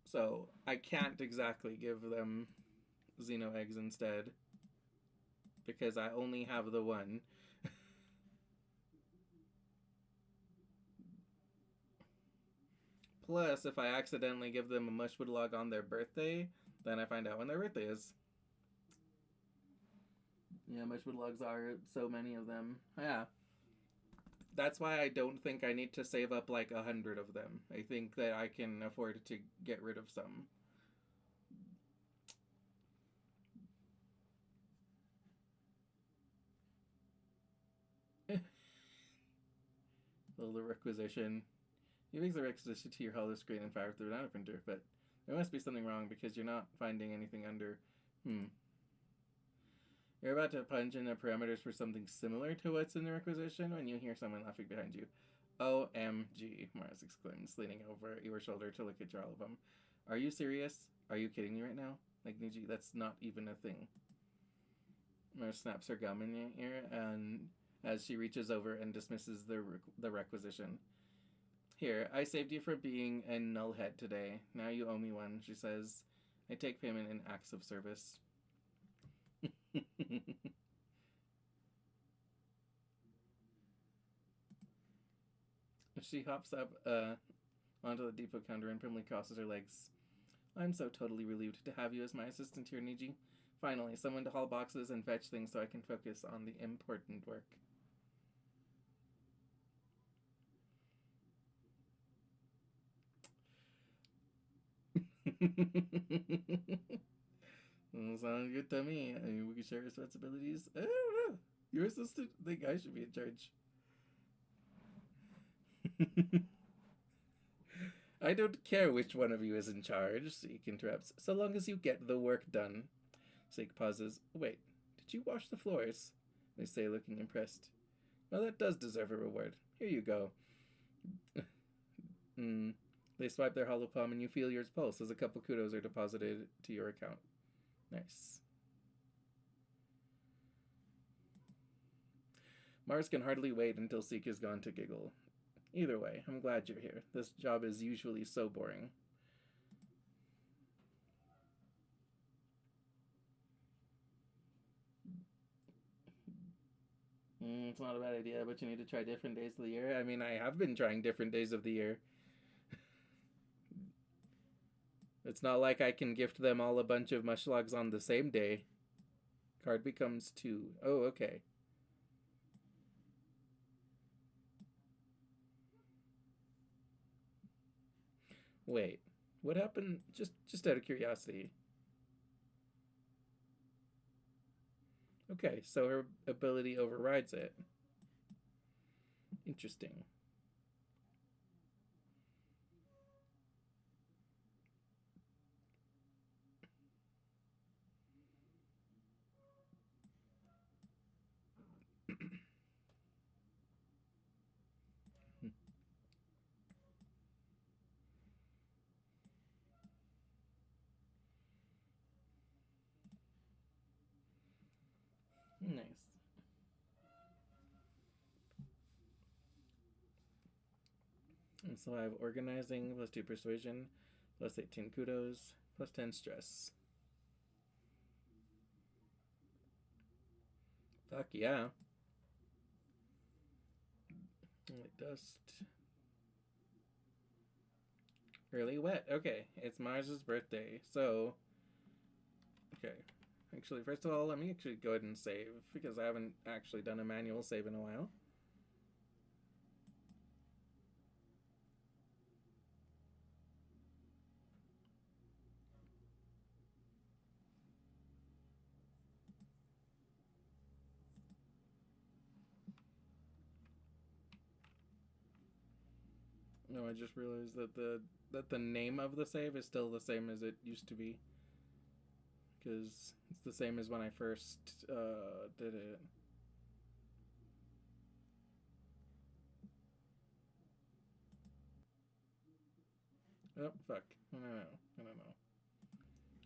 So I can't exactly give them Xeno eggs instead because I only have the one. Plus, if I accidentally give them a Mushwood log on their birthday, then I find out when their birthday is. Yeah, Mushwood logs are so many of them. Yeah. That's why I don't think I need to save up like 100 of them. I think that I can afford to get rid of some. Well, the requisition. You fix the requisition to your hollow screen and fire through an auto printer, but there must be something wrong because you're not finding anything under. You're about to punch in the parameters for something similar to what's in the requisition when you hear someone laughing behind you. OMG, Mars exclaims, leaning over your shoulder to look at your album. Are you serious? Are you kidding me right now? Like, Niji, that's not even a thing. Mars snaps her gum in your ear, and as she reaches over and dismisses the requisition. Here, I saved you from being a nullhead today. Now you owe me one, she says. I take payment in acts of service. She hops up onto the depot counter and primly crosses her legs. I'm so totally relieved to have you as my assistant here, Niji. Finally, someone to haul boxes and fetch things so I can focus on the important work. Sounds good to me. I mean, we can share responsibilities. I don't know. Your assistant think I should be in charge. I don't care which one of you is in charge, Seek interrupts, so long as you get the work done. Seek pauses. Wait, did you wash the floors? They say, looking impressed. Well, that does deserve a reward. Here you go. They swipe their hollow palm and you feel your pulse as a couple kudos are deposited to your account. Nice. Mars can hardly wait until Seek is gone to giggle. Either way, I'm glad you're here. This job is usually so boring. It's not a bad idea, but you need to try different days of the year. I mean, I have been trying different days of the year. It's not like I can gift them all a bunch of mushlogs on the same day. Card becomes 2. Oh, okay. Wait, what happened? Just out of curiosity. Okay, so her ability overrides it. Interesting. Nice. And so I have organizing +2 persuasion, +18 kudos, +10 stress. Fuck yeah. Light dust. Early wet. Okay, it's Mars's birthday, so. Okay. Actually, first of all, let me actually go ahead and save because I haven't actually done a manual save in a while. No, I just realized that the name of the save is still the same as it used to be. Because it's the same as when I first did it. Oh, fuck. I don't know.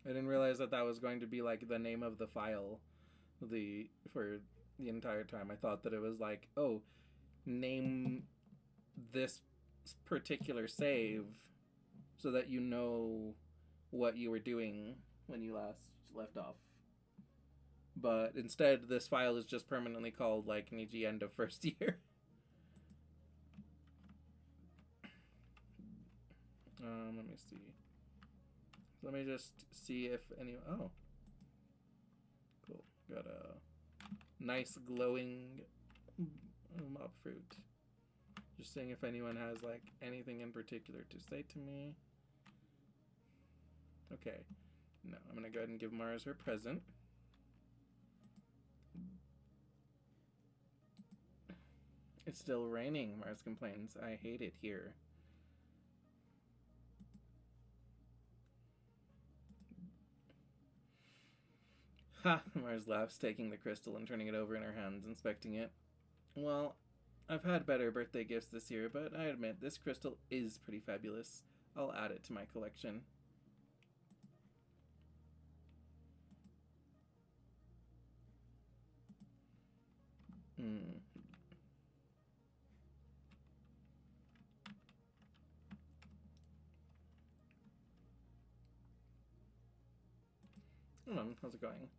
I didn't realize that that was going to be like the name of the file for the entire time. I thought that it was like, oh, name this particular save so that you know what you were doing when you last left off. But instead, this file is just permanently called like Niji end of first year. Let me see. Let me just see if any. Oh, cool. Got a nice glowing mob fruit. Just seeing if anyone has like anything in particular to say to me. Okay. No, I'm gonna go ahead and give Mars her present. It's still raining, Mars complains. I hate it here. Ha! Mars laughs, taking the crystal and turning it over in her hands, inspecting it. Well, I've had better birthday gifts this year, but I admit this crystal is pretty fabulous. I'll add it to my collection. Hmm. How's it going?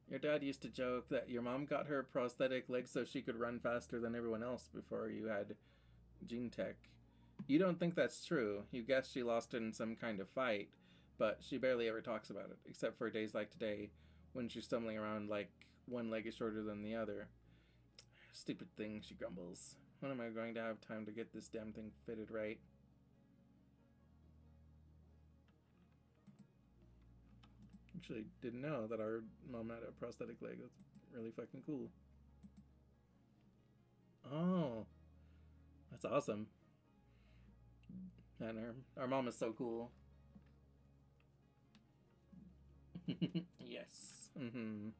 Your dad used to joke that your mom got her prosthetic leg so she could run faster than everyone else before you had gene tech. You don't think that's true. You guess she lost it in some kind of fight, but she barely ever talks about it, except for days like today when she's stumbling around like one leg is shorter than the other. Stupid thing, she grumbles. When am I going to have time to get this damn thing fitted right? Actually, didn't know that our mom had a prosthetic leg. That's really fucking cool. Oh, that's awesome. And our mom is so cool. Yes. Mm-hmm.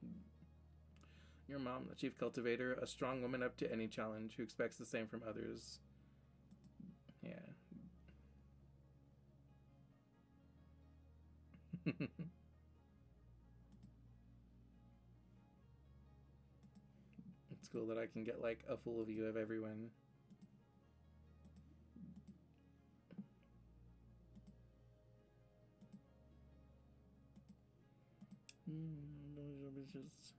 Your mom, the chief cultivator, a strong woman up to any challenge who expects the same from others. Yeah. It's cool that I can get like a full view of everyone. Those bitches.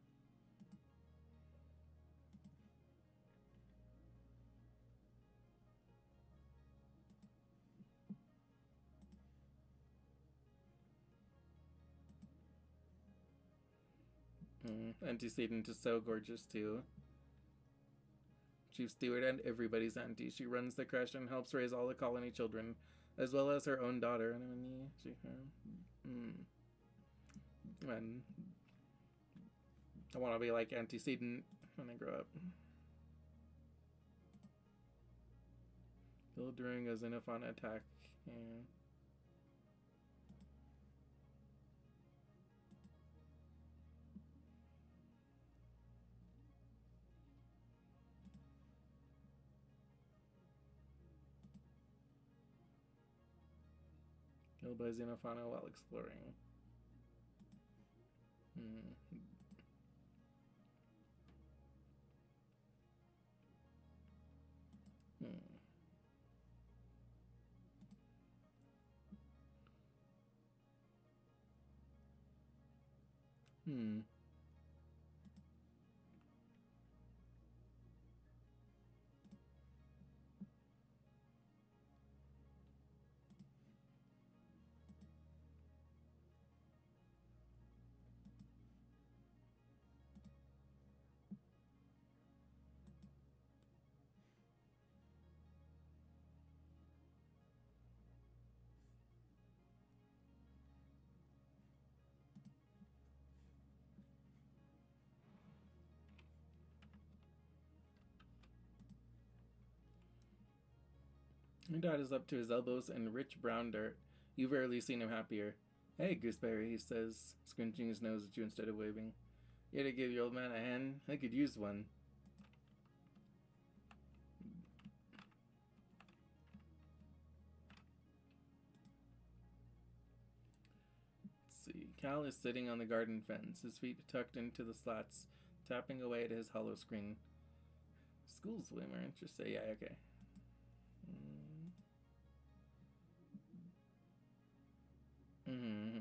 Antecedent is so gorgeous too. Chief Steward and everybody's auntie. She runs the creche and helps raise all the colony children, as well as her own daughter. And I want to be like antecedent when I grow up. Killed during a Xenophon attack. Yeah. Killed by Xenophano while exploring. Hmm. Hmm. Hmm. Your dad is up to his elbows in rich brown dirt. You've rarely seen him happier. Hey, Gooseberry, he says, squinching his nose at you instead of waving. You to give your old man a hand? I could use one. Let's see. Cal is sitting on the garden fence, his feet tucked into the slats, tapping away at his hollow screen. School's way more interesting. Yeah, okay. Mm-hmm.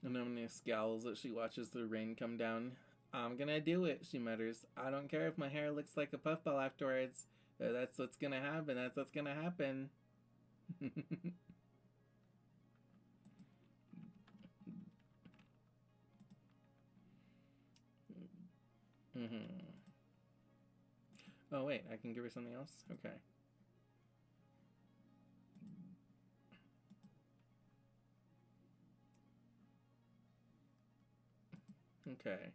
Anemone scowls as she watches the rain come down. I'm gonna do it, she mutters. I don't care if my hair looks like a puffball afterwards. That's what's gonna happen. That's what's gonna happen. Mm-hmm. Oh, wait, I can give her something else? Okay. Okay.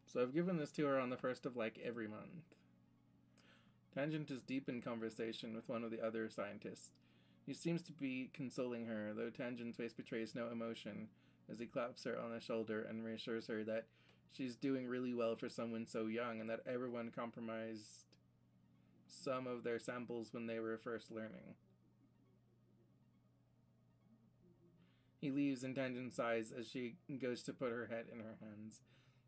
So I've given this to her on the first of like every month. Tangent is deep in conversation with one of the other scientists. He seems to be consoling her, though Tangent's face betrays no emotion as he claps her on the shoulder and reassures her that she's doing really well for someone so young and that everyone compromised some of their samples when they were first learning. He leaves and Tangent sighs as she goes to put her head in her hands,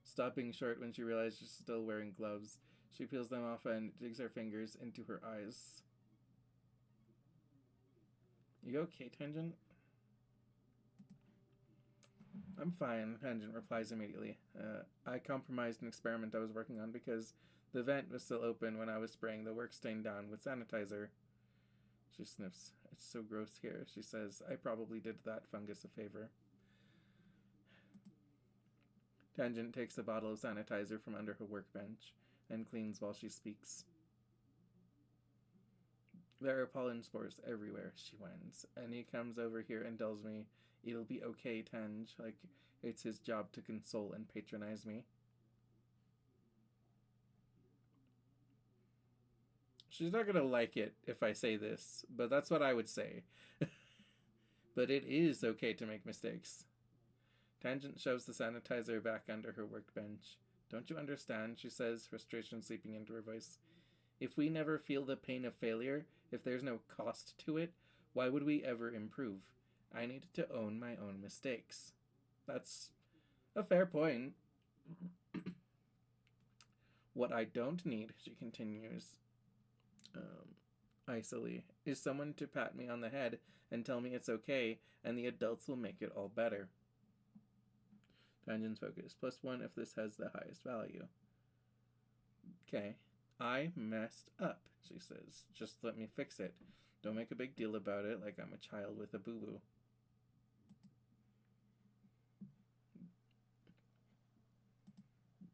stopping short when she realizes she's still wearing gloves. She peels them off and digs her fingers into her eyes. You okay, Tangent? I'm fine, Tangent replies immediately. I compromised an experiment I was working on because the vent was still open when I was spraying the work stain down with sanitizer. She sniffs. It's so gross here, she says. I probably did that fungus a favor. Tangent takes a bottle of sanitizer from under her workbench and cleans while she speaks. There are pollen spores everywhere, she whines, and he comes over here and tells me it'll be okay, Tange, like it's his job to console and patronize me. She's not gonna like it if I say this, but that's what I would say. But it is okay to make mistakes. Tangent shoves the sanitizer back under her workbench. Don't you understand, she says, frustration seeping into her voice. If we never feel the pain of failure, if there's no cost to it, why would we ever improve? I need to own my own mistakes. That's a fair point. What I don't need, she continues, icily, is someone to pat me on the head and tell me it's okay, and the adults will make it all better. Tangent's focus. +1 if this has the highest value. Okay. I messed up, she says. Just let me fix it. Don't make a big deal about it like I'm a child with a boo-boo.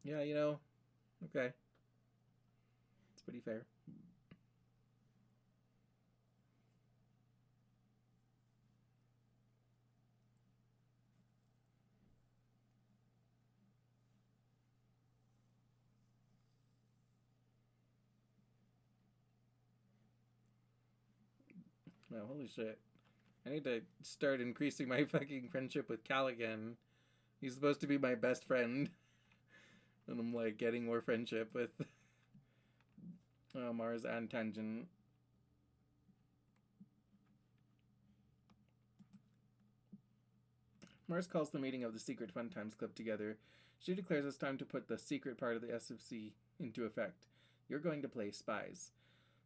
Yeah, okay. It's pretty fair. No, holy shit. I need to start increasing my fucking friendship with Cal again. He's supposed to be my best friend. And I'm like getting more friendship with Mars and Tangent. Mars calls the meeting of the Secret Fun Times Club together. She declares it's time to put the secret part of the SFC into effect. You're going to play spies.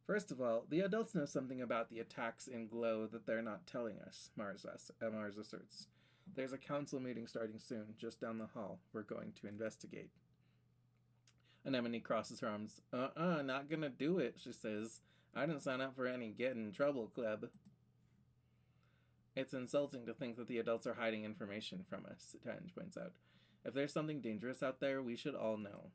First of all, the adults know something about the attacks in Glow that they're not telling us, Mars asserts. There's a council meeting starting soon, just down the hall. We're going to investigate. Anemone crosses her arms. Not gonna do it, she says. I didn't sign up for any get in trouble club. It's insulting to think that the adults are hiding information from us, Tange points out. If there's something dangerous out there, we should all know.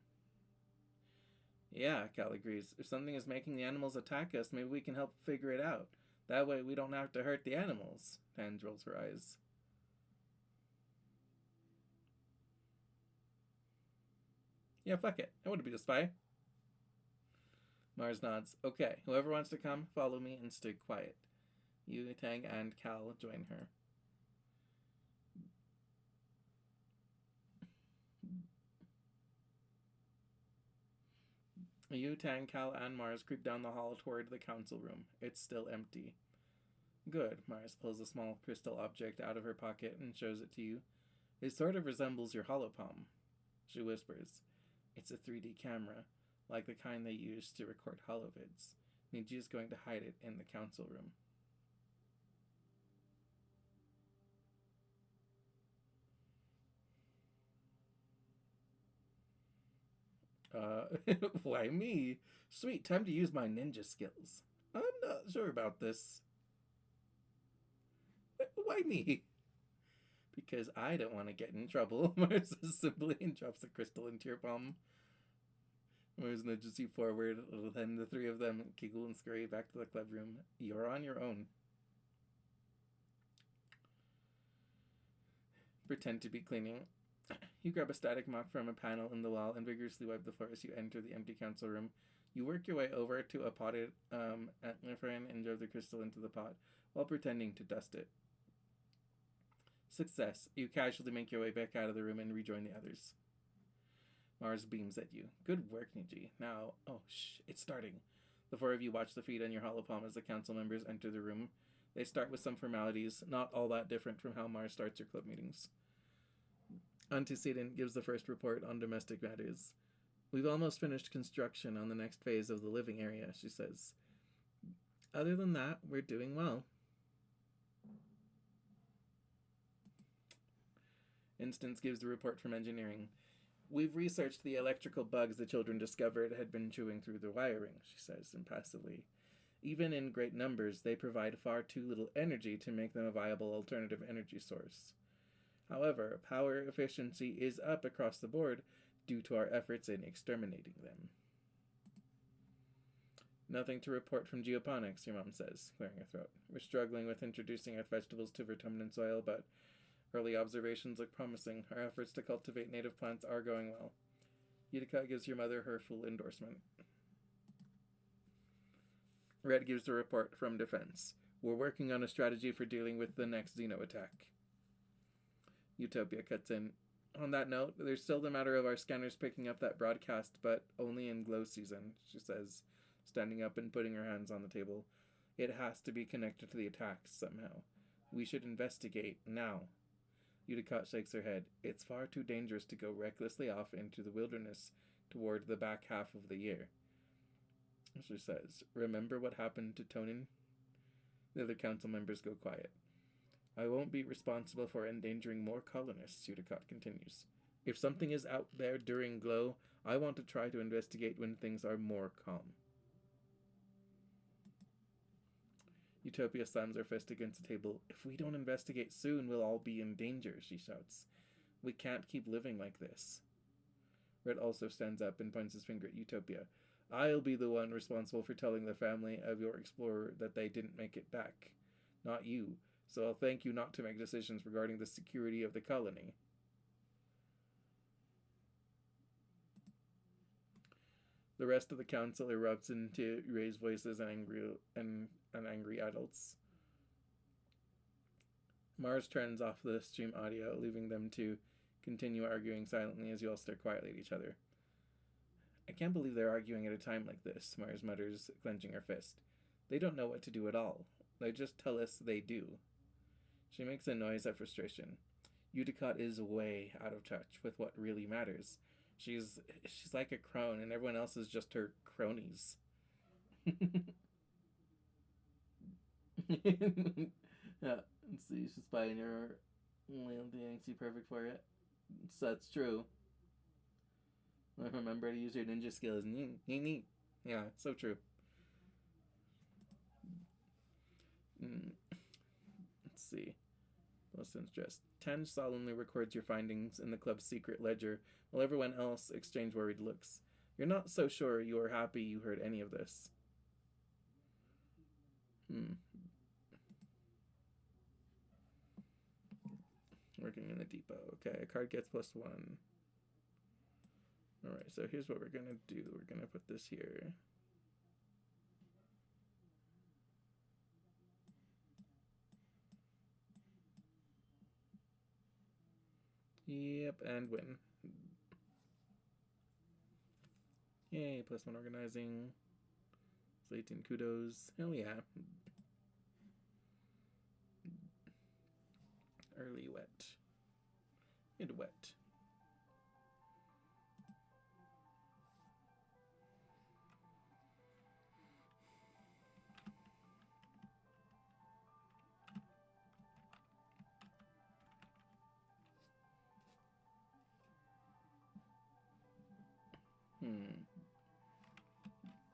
Yeah, Cal agrees. If something is making the animals attack us, maybe we can help figure it out. That way we don't have to hurt the animals. Tans rolls her eyes. Yeah, fuck it. I want to be a spy. Mars nods. Okay, whoever wants to come, follow me and stay quiet. Yu, Tang, and Cal join her. Yu, Tang, Cal, and Mars creep down the hall toward the council room. It's still empty. Good. Mars pulls a small crystal object out of her pocket and shows it to you. It sort of resembles your holopalm. She whispers. It's a 3D camera, like the kind they use to record holovids. Niji is going to hide it in the council room. Why me? Sweet, time to use my ninja skills. I'm not sure about this. Why me? Because I don't want to get in trouble. Mars says simply and drops the crystal into your palm. Mars nudges you forward, then the three of them giggle and scurry back to the club room. You're on your own. Pretend to be cleaning. You grab a static mop from a panel in the wall and vigorously wipe the floor as you enter the empty council room. You work your way over to a potted antlerfern and drove the crystal into the pot while pretending to dust it. Success. You casually make your way back out of the room and rejoin the others. Mars beams at you. Good work, Niji. Now, it's starting. The four of you watch the feed on your holopalm as the council members enter the room. They start with some formalities, not all that different from how Mars starts your club meetings. Antecedent gives the first report on domestic matters. We've almost finished construction on the next phase of the living area, she says. Other than that, we're doing well. Instance gives the report from engineering. We've researched the electrical bugs the children discovered had been chewing through the wiring, she says impassively. Even in great numbers, they provide far too little energy to make them a viable alternative energy source. However, power efficiency is up across the board due to our efforts in exterminating them. Nothing to report from geoponics, your mom says, clearing her throat. We're struggling with introducing earth vegetables to vertumnant soil, but early observations look promising. Our efforts to cultivate native plants are going well. Utica gives your mother her full endorsement. Red gives the report from Defense. We're working on a strategy for dealing with the next Xeno attack. Utopia cuts in. On that note, there's still the matter of our scanners picking up that broadcast, but only in glow season, she says, standing up and putting her hands on the table. It has to be connected to the attacks somehow. We should investigate now. Utica shakes her head. It's far too dangerous to go recklessly off into the wilderness toward the back half of the year. She says, remember what happened to Tonin? The other council members go quiet. I won't be responsible for endangering more colonists, Utica continues. If something is out there during glow, I want to try to investigate when things are more calm. Utopia slams her fist against the table. If we don't investigate soon, we'll all be in danger, she shouts. We can't keep living like this. Red also stands up and points his finger at Utopia. I'll be the one responsible for telling the family of your explorer that they didn't make it back. Not you. So I'll thank you not to make decisions regarding the security of the colony. The rest of the council erupts into raised voices and angry adults. Mars turns off the stream audio, leaving them to continue arguing silently as you all stare quietly at each other. I can't believe they're arguing at a time like this, Mars mutters, clenching her fist. They don't know what to do at all. They just tell us they do. She makes a noise of frustration. Utica is way out of touch with what really matters. She's like a crone, and everyone else is just her cronies. Yeah, let's see, she's buying her landing, she perfect for it. So that's true. Remember to use your ninja skills. Neat. Yeah, so true. Let's see. Wilson's dressed. Ten solemnly records your findings in the club's secret ledger, while everyone else exchange worried looks. You're not so sure you are happy you heard any of this. Working in the depot. Okay, a card gets +1. Alright, so here's what we're gonna do. We're gonna put this here. Yep, and win. Yay, +1 organizing. It's 18 kudos. Hell yeah. Early wet. Mid wet.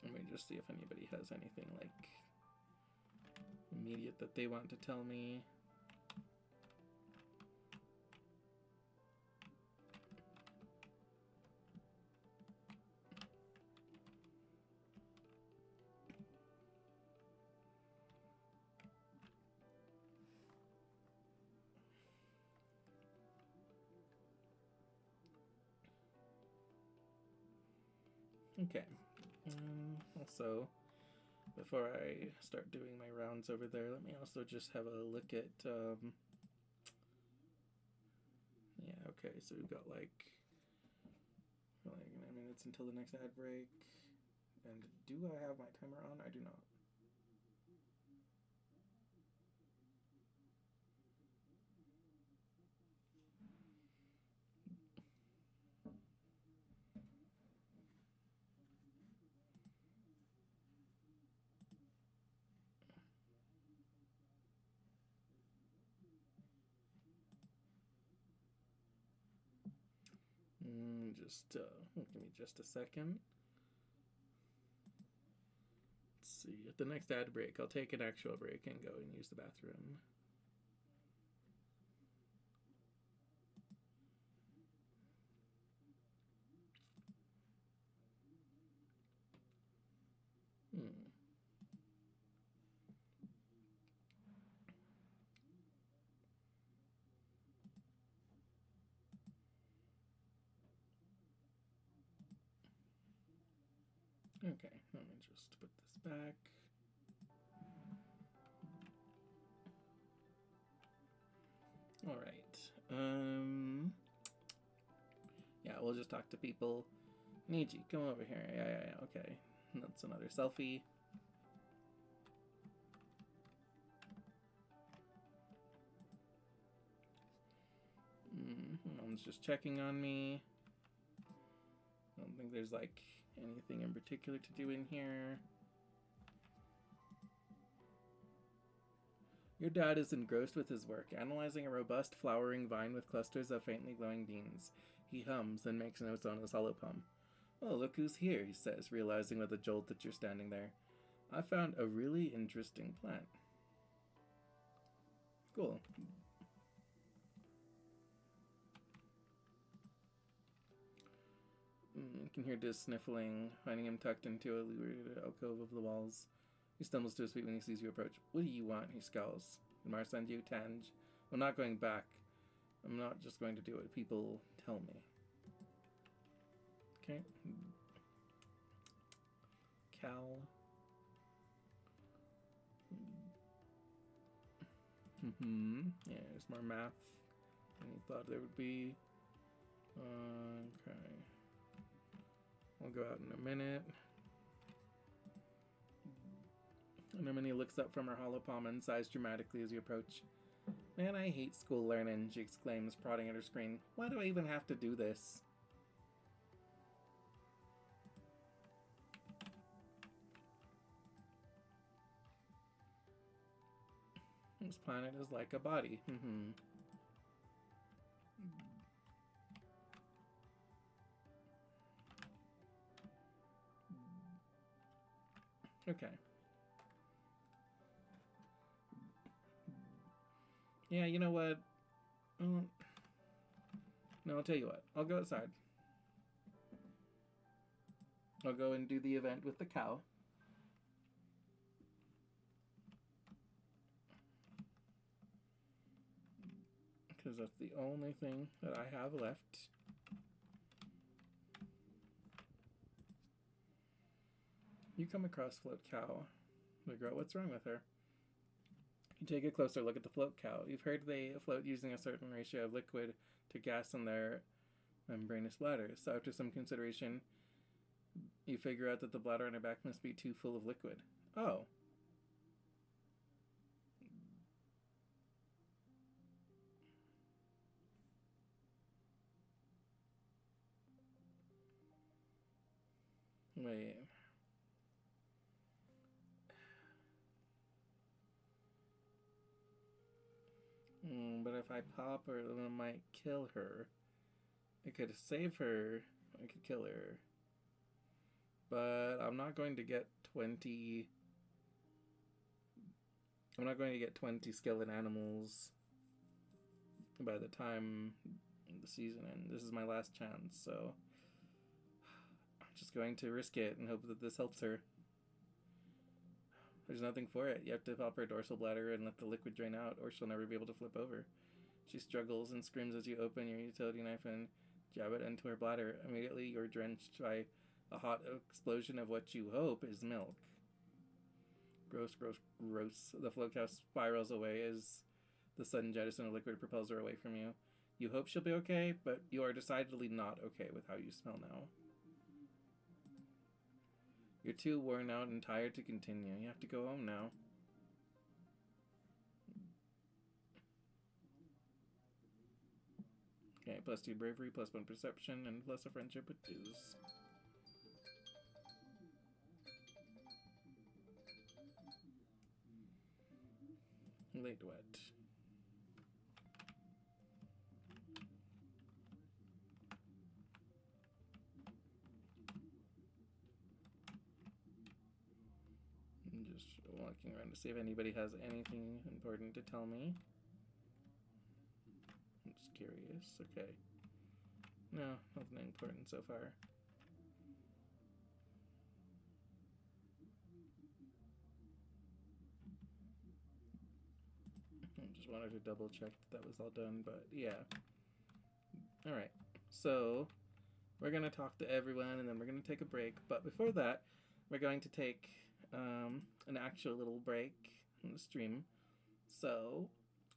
Let me just see if anybody has anything like immediate that they want to tell me. Okay. Also, before I start doing my rounds over there, let me also just have a look at, yeah, okay, so we've got like 9 minutes until the next ad break. And do I have my timer on? I do not. Give me just a second. Let's see. At the next ad break, I'll take an actual break and go and use the bathroom. Okay, let me just put this back. All right. Yeah, we'll just talk to people. Niji, come over here. Yeah, okay. That's another selfie. Someone's just checking on me. I don't think there's like anything in particular to do in here. Your dad is engrossed with his work, analyzing a robust flowering vine with clusters of faintly glowing beans. He hums, then makes notes on his hollow palm. Oh, look who's here, he says, realizing with a jolt that you're standing there. I found a really interesting plant. Cool. You can hear Diz sniffling, finding him tucked into a lurid alcove of the walls. He stumbles to his feet when he sees you approach. What do you want? He scowls. Did Mar send you, Tanj? I'm not going back. I'm not just going to do what people tell me. Okay. Cal. Yeah, there's more math than you thought there would be. Okay. We'll go out in a minute. And Hermione looks up from her hollow palm and sighs dramatically as you approach. Man, I hate school learning, she exclaims, prodding at her screen. Why do I even have to do this? This planet is like a body. Okay. Yeah, you know what? No, I'll tell you what. I'll go outside. I'll go and do the event with the cow. because that's the only thing that I have left. You come across Float Cow. Figure out what's wrong with her. You take a closer look at the float cow. You've heard they float using a certain ratio of liquid to gas in their membranous bladders. So after some consideration, you figure out that the bladder on her back must be too full of liquid. Oh. Wait. But if I pop her, then it might kill her. I could save her. I could kill her. But I'm not going to get 20... I'm not going to get 20 skeleton animals by the time the season ends. This is my last chance, so I'm just going to risk it and hope that this helps her. There's nothing for it. You have to pop her dorsal bladder and let the liquid drain out, or she'll never be able to flip over. She struggles and screams as you open your utility knife and jab it into her bladder. Immediately, you're drenched by a hot explosion of what you hope is milk. Gross, gross, gross. The float cow spirals away as the sudden jettison of liquid propels her away from you. You hope she'll be okay, but you are decidedly not okay with how you smell now. You're too worn out and tired to continue. You have to go home now. Okay, +2 bravery, +1 perception, and plus a friendship with 2s. Late wet. I'm just walking around to see if anybody has anything important to tell me. I'm just curious. Okay. No, nothing important so far. I just wanted to double check that was all done, but yeah. Alright, so we're going to talk to everyone and then we're going to take a break. But before that, we're going to take an actual little break in the stream. So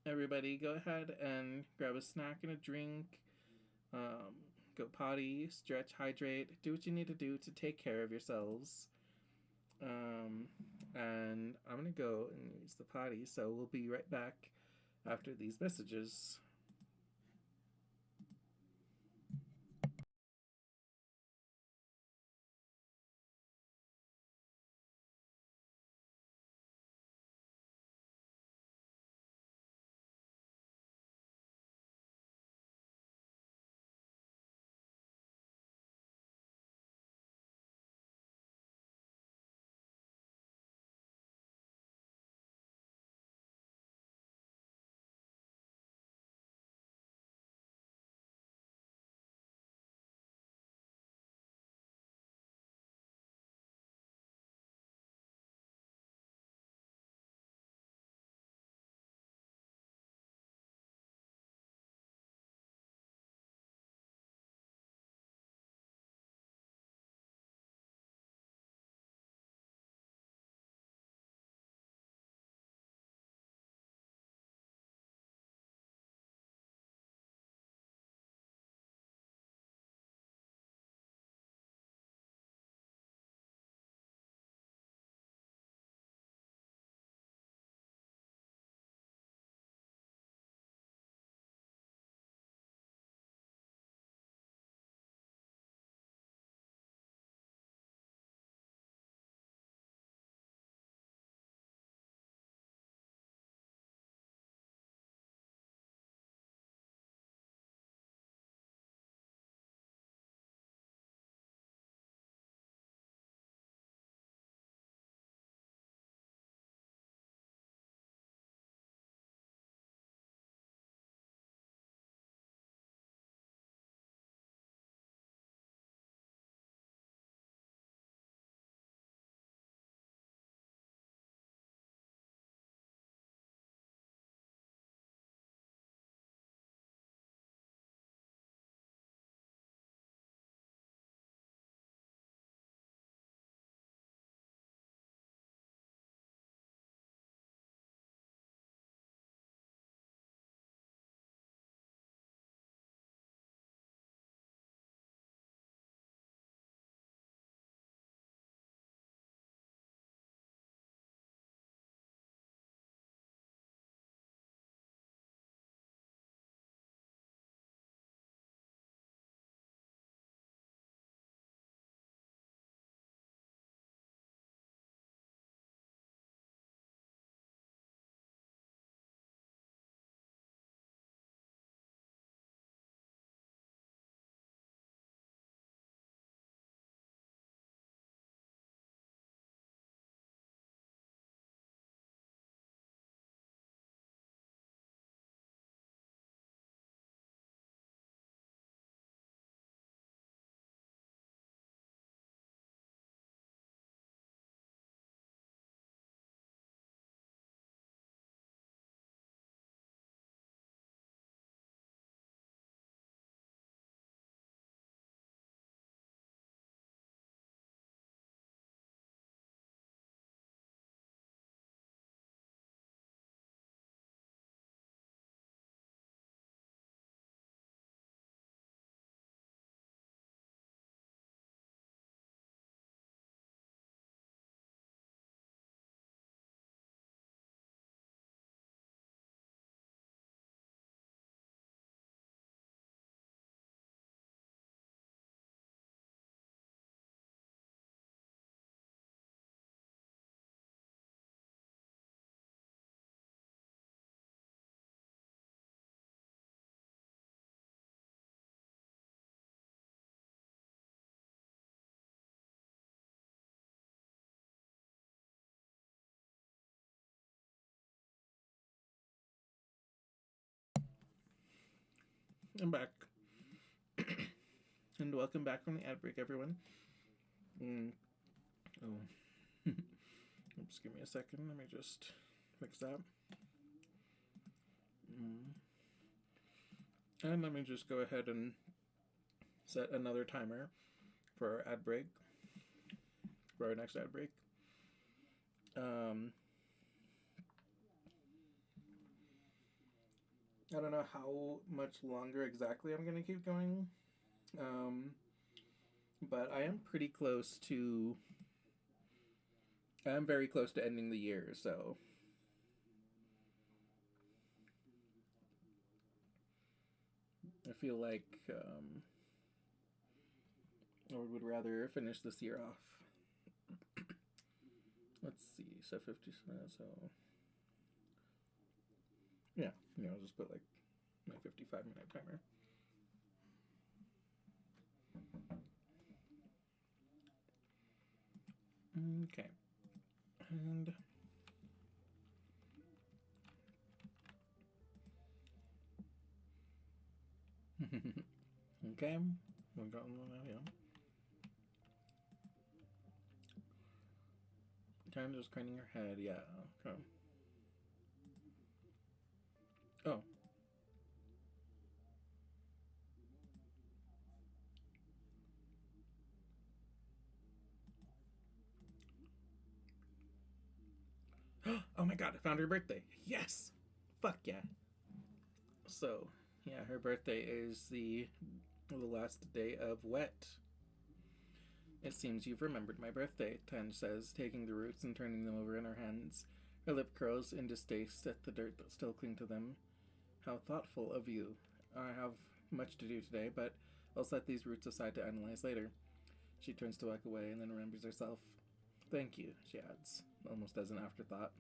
everybody go ahead and grab a snack and a drink. Go potty, stretch, hydrate, do what you need to do to take care of yourselves. And I'm going to go and use the potty, so we'll be right back after these messages. I'm back. And welcome back from the ad break, everyone. Oh. Oops, give me a second. Let me just fix that. And let me just go ahead and set another timer for our ad break. For our next ad break. I don't know how much longer exactly I'm going to keep going. But I am pretty close to... I am very close to ending the year, so... I feel like I would rather finish this year off. Let's see, so 50 minutes, so... Yeah, I'll just put like my 55-minute timer. Okay. And... okay, we've gotten that, yeah. Time just craning her head, yeah. Okay. Oh. Oh my god, I found her birthday. Yes! Fuck yeah. So, yeah, her birthday is the last day of wet. It seems you've remembered my birthday, Tanj says, taking the roots and turning them over in her hands. Her lip curls in distaste at the dirt that still cling to them. How thoughtful of you. I have much to do today, but I'll set these roots aside to analyze later. She turns to walk away and then remembers herself. Thank you, she adds, almost as an afterthought.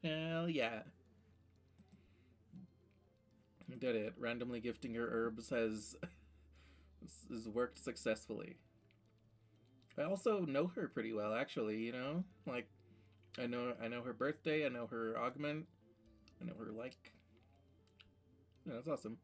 Hell yeah. You did it. Randomly gifting her herbs has worked successfully. I also know her pretty well, actually, you know? Like, I know her birthday, I know her augment, I know her like. Yeah, that's awesome.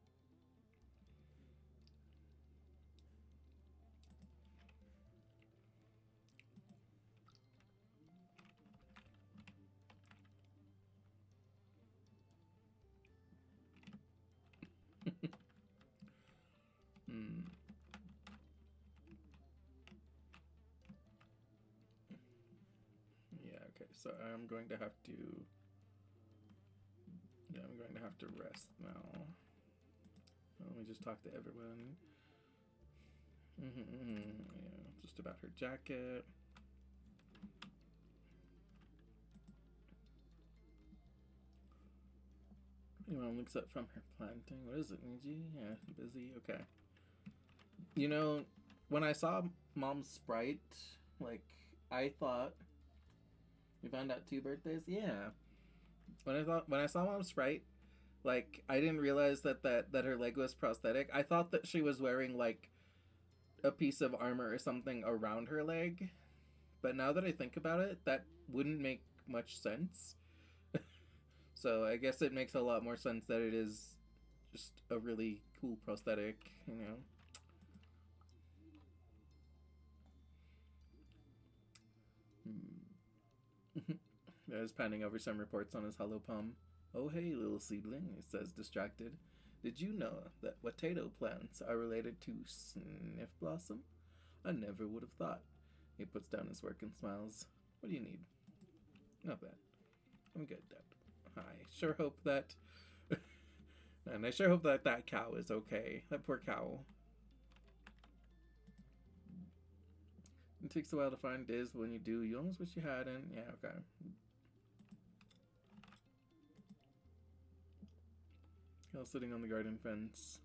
Yeah, okay, so I'm going to have to... Yeah, I'm going to have to rest now. Let me just talk to everyone. Yeah, just about her jacket. Anyone looks up from her planting. What is it, Niji? Yeah, busy. Okay. You know, when I saw Mom's Sprite, like, I thought... You found out 2 birthdays? Yeah. When I saw Mom's Sprite, like, I didn't realize that her leg was prosthetic. I thought that she was wearing, like, a piece of armor or something around her leg. But now that I think about it, that wouldn't make much sense. So I guess it makes a lot more sense that it is just a really cool prosthetic, you know. I was panning over some reports on his hollow palm. Oh hey, little seedling, he says, distracted. Did you know that potato plants are related to sniff blossom? I never would have thought. He puts down his work and smiles. What do you need? Not bad. I'm good, Dad. I sure hope that... and I sure hope that that cow is okay. That poor cow. It takes a while to find days, but when you do, you almost wish you hadn't. Yeah, okay. Cal sitting on the garden fence.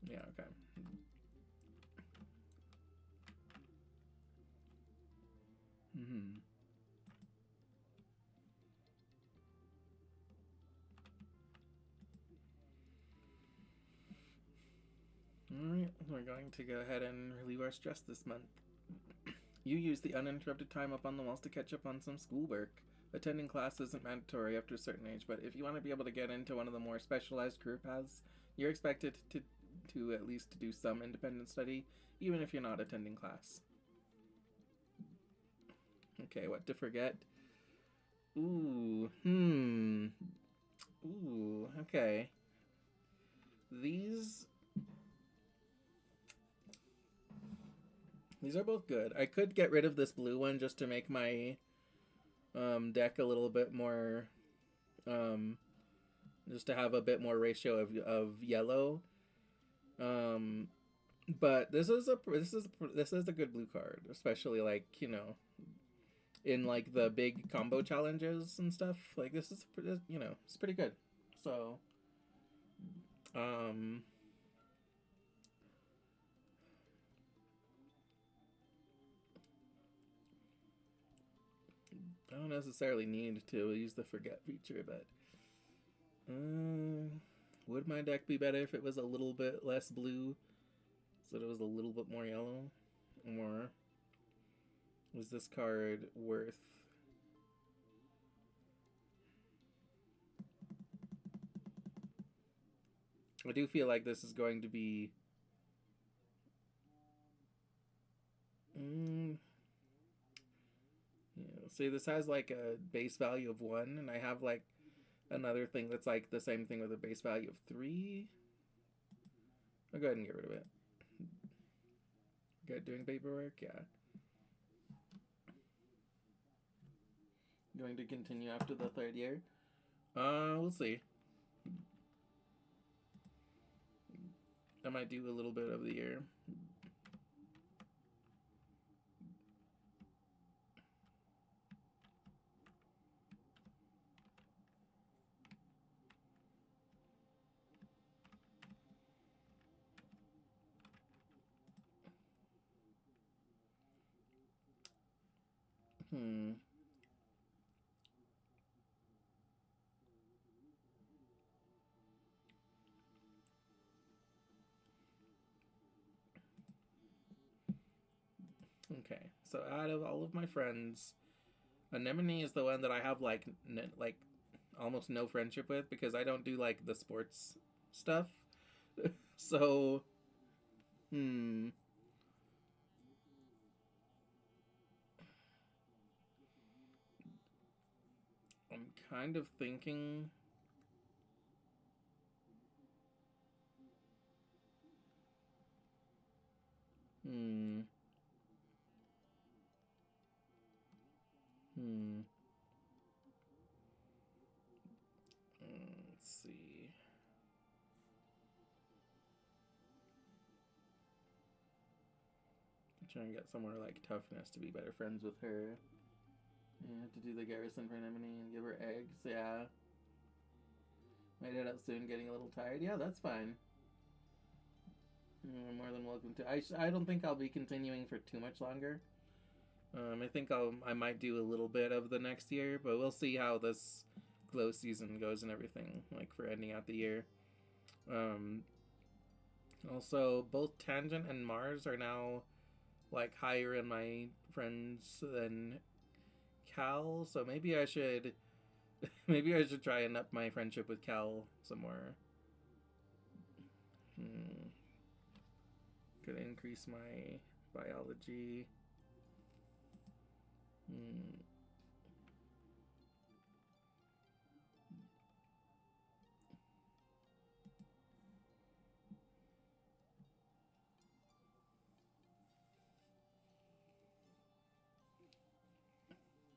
Yeah, okay. Alright, we're going to go ahead and relieve our stress this month. You use the uninterrupted time up on the walls to catch up on some schoolwork. attending class isn't mandatory after a certain age, but if you want to be able to get into one of the more specialized career paths, you're expected to at least do some independent study, even if you're not attending class. Okay, what to forget? Ooh, Ooh, okay. These are both good. I could get rid of this blue one just to make my deck a little bit more, just to have a bit more ratio of yellow. But this is a good blue card, especially like, you know, in like the big combo challenges and stuff. Like this is, you know, it's pretty good. So I don't necessarily need to use the forget feature, but would my deck be better if it was a little bit less blue, so that it was a little bit more yellow? Or was this card worth? I do feel like this is going to be yeah, see, this has like a base value of 1, and I have like another thing that's like the same thing with a base value of 3. I'll go ahead and get rid of it. Good, doing paperwork, yeah. Going to continue after the 3rd year? We'll see. I might do a little bit of the year. Okay, so out of all of my friends, Anemone is the one that I have like almost no friendship with because I don't do like the sports stuff. So, I'm kind of thinking. Hmm. Hmm. Let's see. Try and get somewhere like toughness to be better friends with her. Yeah, to do the garrison for Anemone and give her eggs. Yeah. Might head out soon, getting a little tired. Yeah, that's fine. You're more than welcome to. I don't think I'll be continuing for too much longer. I think I might do a little bit of the next year, but we'll see how this glow season goes and everything, like for ending out the year. Also, both Tangent and Mars are now like higher in my friends than Cal, so maybe I should try and up my friendship with Cal some more. Could increase my biology. Hmm.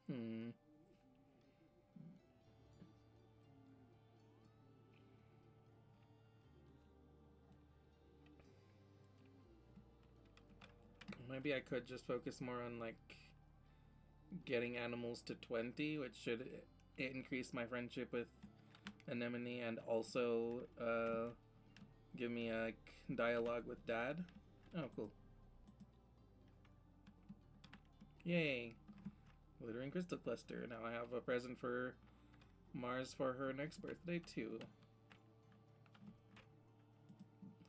Hmm. Maybe I could just focus more on like getting animals to 20, which should increase my friendship with Anemone and also give me a dialogue with Dad. Oh, cool. Yay! Glittering crystal cluster. Now I have a present for Mars for her next birthday too.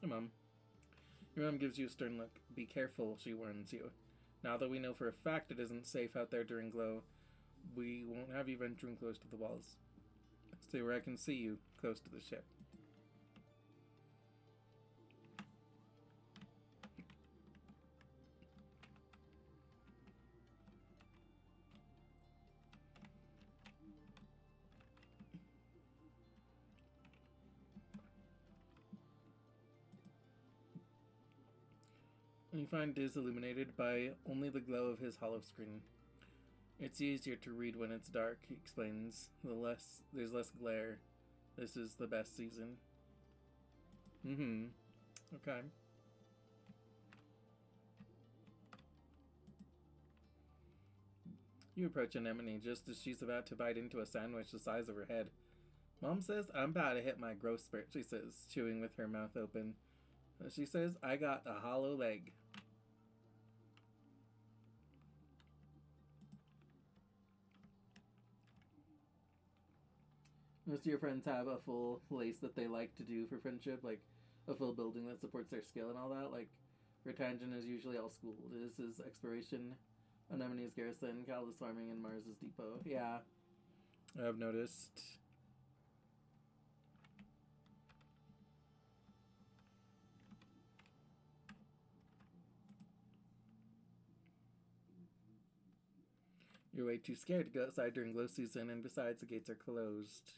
Hey, Mom. Your mom gives you a stern look. Be careful, she warns you. Now that we know for a fact it isn't safe out there during glow, We won't have you venturing close to the walls. Stay where I can see you, close to the ship. You find Diz illuminated by only the glow of his hollow screen. It's easier to read when it's dark, he explains. There's less glare. This is the best season. Mm-hmm. Okay. You approach Anemone just as she's about to bite into a sandwich the size of her head. Mom says I'm about to hit my growth spurt, she says, chewing with her mouth open. She says I got a hollow leg. Most of your friends have a full place that they like to do for friendship, like a full building that supports their skill and all that. Like, Retangen is usually all school. This is exploration, Anemone's garrison, Cal is farming, and Mars is depot. Yeah, I've noticed. You're way too scared to go outside during glow season, and besides, the gates are closed.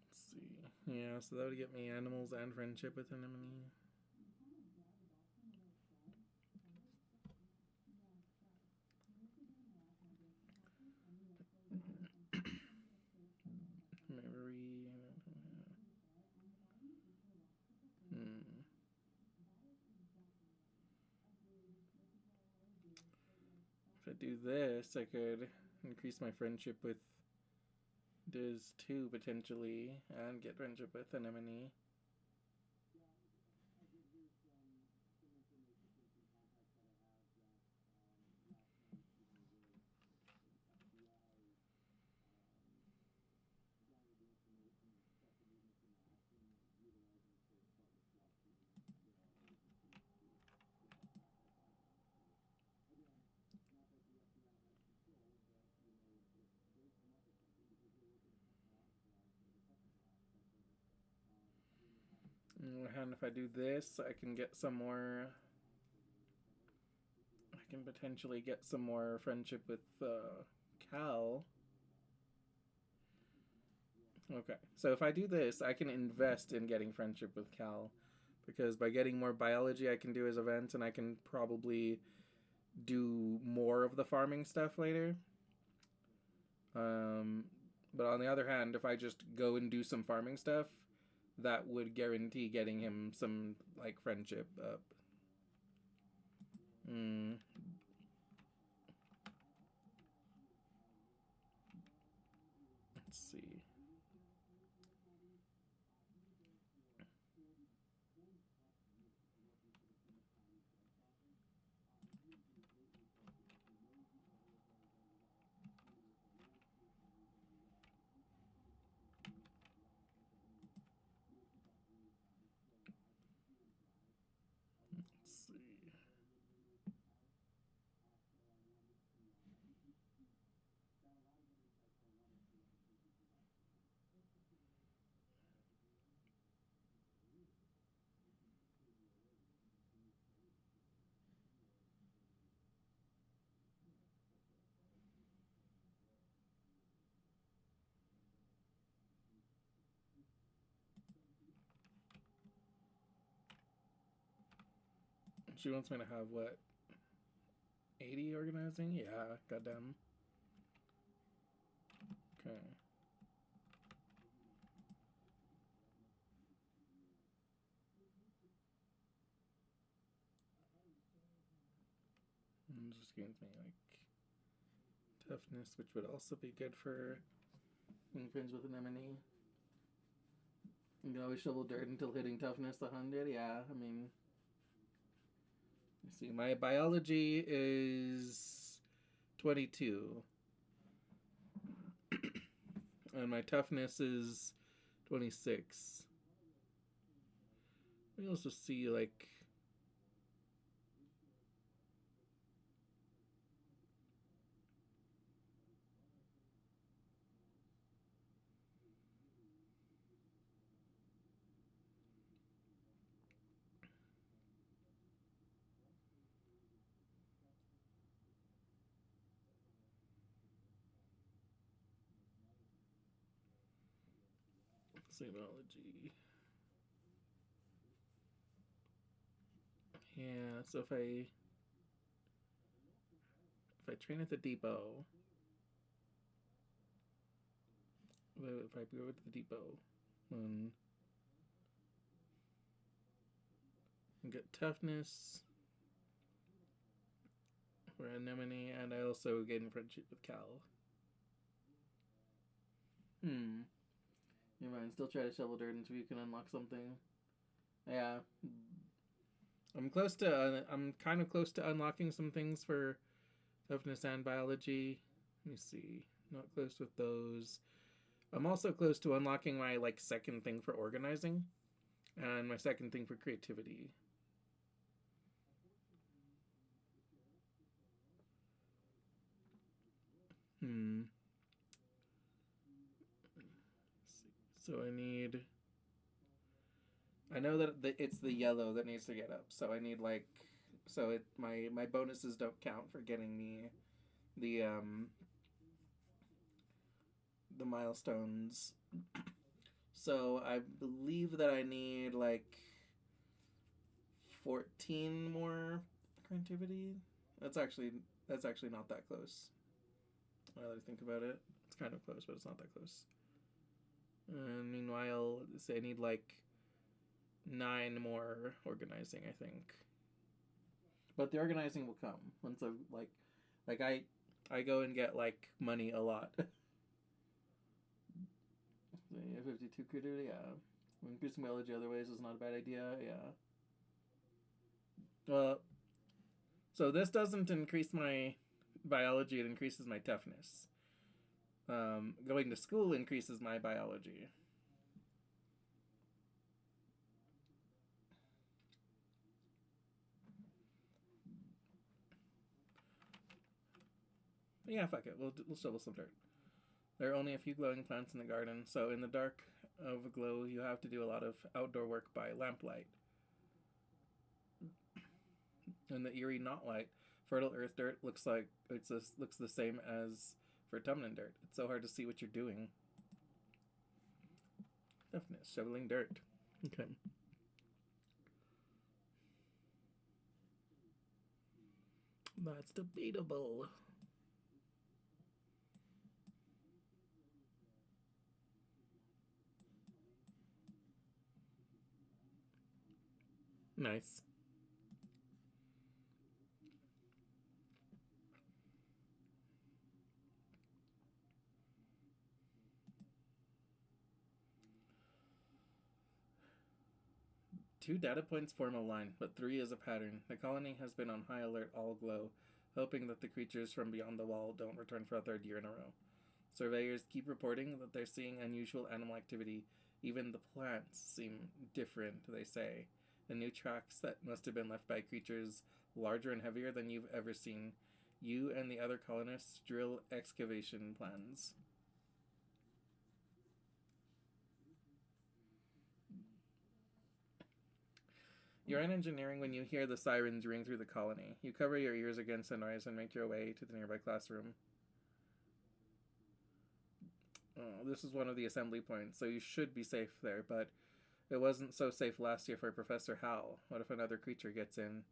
Let's see. Yeah, so that would get me animals and friendship with Anemone. Memory. If I do this, I could increase my friendship with Diz 2 potentially, and get friendship with Anemone. And if I do this, I can get some more. I can potentially get some more friendship with Cal. Okay, so if I do this, I can invest in getting friendship with Cal. Because by getting more biology, I can do his events, and I can probably do more of the farming stuff later. But on the other hand, if I just go and do some farming stuff, that would guarantee getting him some, like, friendship up. Let's see. Let's see. She wants me to have what? 80 organizing? Yeah, goddamn. Okay. And just gains me like toughness, which would also be good for being friends with an Anemone. You can always shovel dirt until hitting toughness 100. Yeah, I mean, Let's see, my biology is 22. And my toughness is 26. We also see, like, biology. Yeah, so if I train at the depot, if I go to the depot, then I get toughness for anemone, and I also gain friendship with Cal. Never mind. Still try to shovel dirt until you can unlock something. Yeah, I'm close to. I'm kind of close to unlocking some things for toughness and biology. Let me see. Not close with those. I'm also close to unlocking my second thing for organizing, and my second thing for creativity. So I need. I know that it's the yellow that needs to get up. So I need so my bonuses don't count for getting the milestones. So I believe that I need 14 more creativity. That's actually not that close. Now that I think about it, it's kind of close, but it's not that close. And meanwhile, say I need 9 more organizing, I think. But the organizing will come once I go and get money a lot. So yeah, 52 creativity, yeah. Increasing biology other ways is not a bad idea, yeah. So this doesn't increase my biology, it increases my toughness. Going to school increases my biology. But yeah, fuck it. We'll shovel some dirt. There are only a few glowing plants in the garden, so in the dark of a glow, you have to do a lot of outdoor work by lamplight. In the eerie not light, fertile earth dirt looks the same as for Tumnan dirt. It's so hard to see what you're doing. Toughness, shoveling dirt. Okay. That's debatable. Nice. Two data points form a line, but 3 is a pattern. The colony has been on high alert all glow, hoping that the creatures from beyond the wall don't return for a 3rd year in a row. Surveyors keep reporting that they're seeing unusual animal activity. Even the plants seem different, they say. The new tracks that must have been left by creatures larger and heavier than you've ever seen. You and the other colonists drill excavation plans. You're in engineering when you hear the sirens ring through the colony. You cover your ears against the noise and make your way to the nearby classroom. Oh, this is one of the assembly points, so you should be safe there, but it wasn't so safe last year for Professor Howell. What if another creature gets in?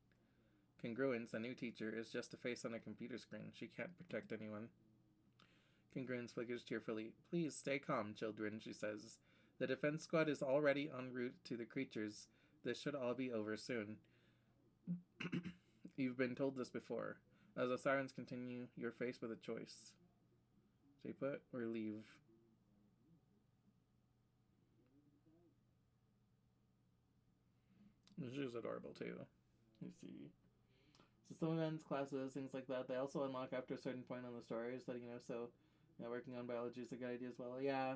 Congruence, a new teacher, is just a face on a computer screen. She can't protect anyone. Congruence flickers cheerfully. Please stay calm, children, she says. The defense squad is already en route to the creatures. This should all be over soon. You've been told this before. As the sirens continue, you're faced with a choice. Stay put or leave. This is adorable too. You see. So some events, classes, things like that, they also unlock after a certain point on the story. So, so working on biology is a good idea as well. Yeah.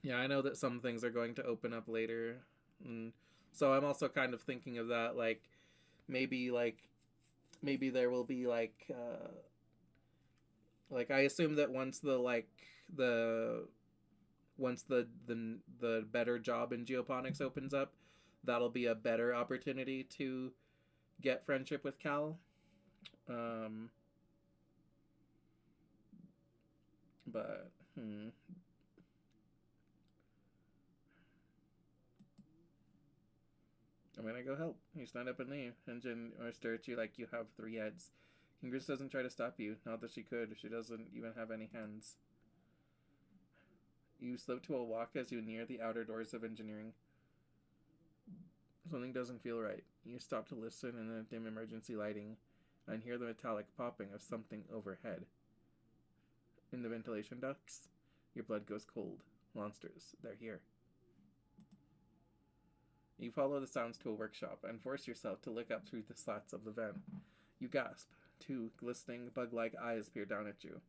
Yeah, I know that some things are going to open up later. And so I'm also kind of thinking of that, maybe maybe there will be I assume that the once the better job in geoponics opens up, that'll be a better opportunity to get friendship with Cal. But I'm gonna go help. You stand up and leave. Engine or stare at you like you have 3 heads. Congress doesn't try to stop you. Not that she could. She doesn't even have any hands. You slow to a walk as you near the outer doors of engineering. Something doesn't feel right. You stop to listen in the dim emergency lighting and hear the metallic popping of something overhead. In the ventilation ducts, your blood goes cold. Monsters, they're here. You follow the sounds to a workshop and force yourself to look up through the slats of the vent. You gasp. 2 glistening, bug-like eyes peer down at you.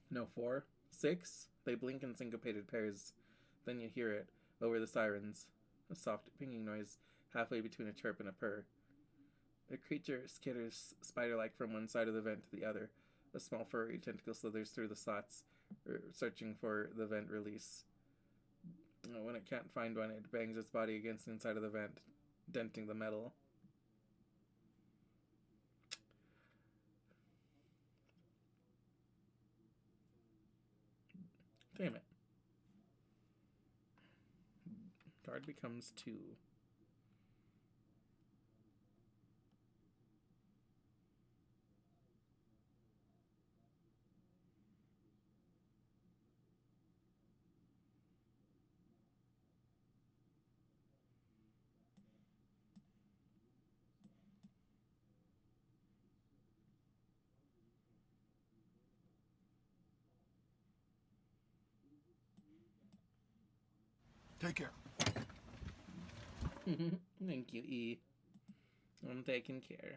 No, 4. 6. They blink in syncopated pairs. Then you hear it, over the sirens. A soft pinging noise, halfway between a chirp and a purr. A creature skitters spider-like from one side of the vent to the other. A small furry tentacle slithers through the slats, searching for the vent release. When it can't find one, it bangs its body against the inside of the vent, denting the metal. Damn it. Guard becomes 2. Take care. Thank you, E. I'm taking care.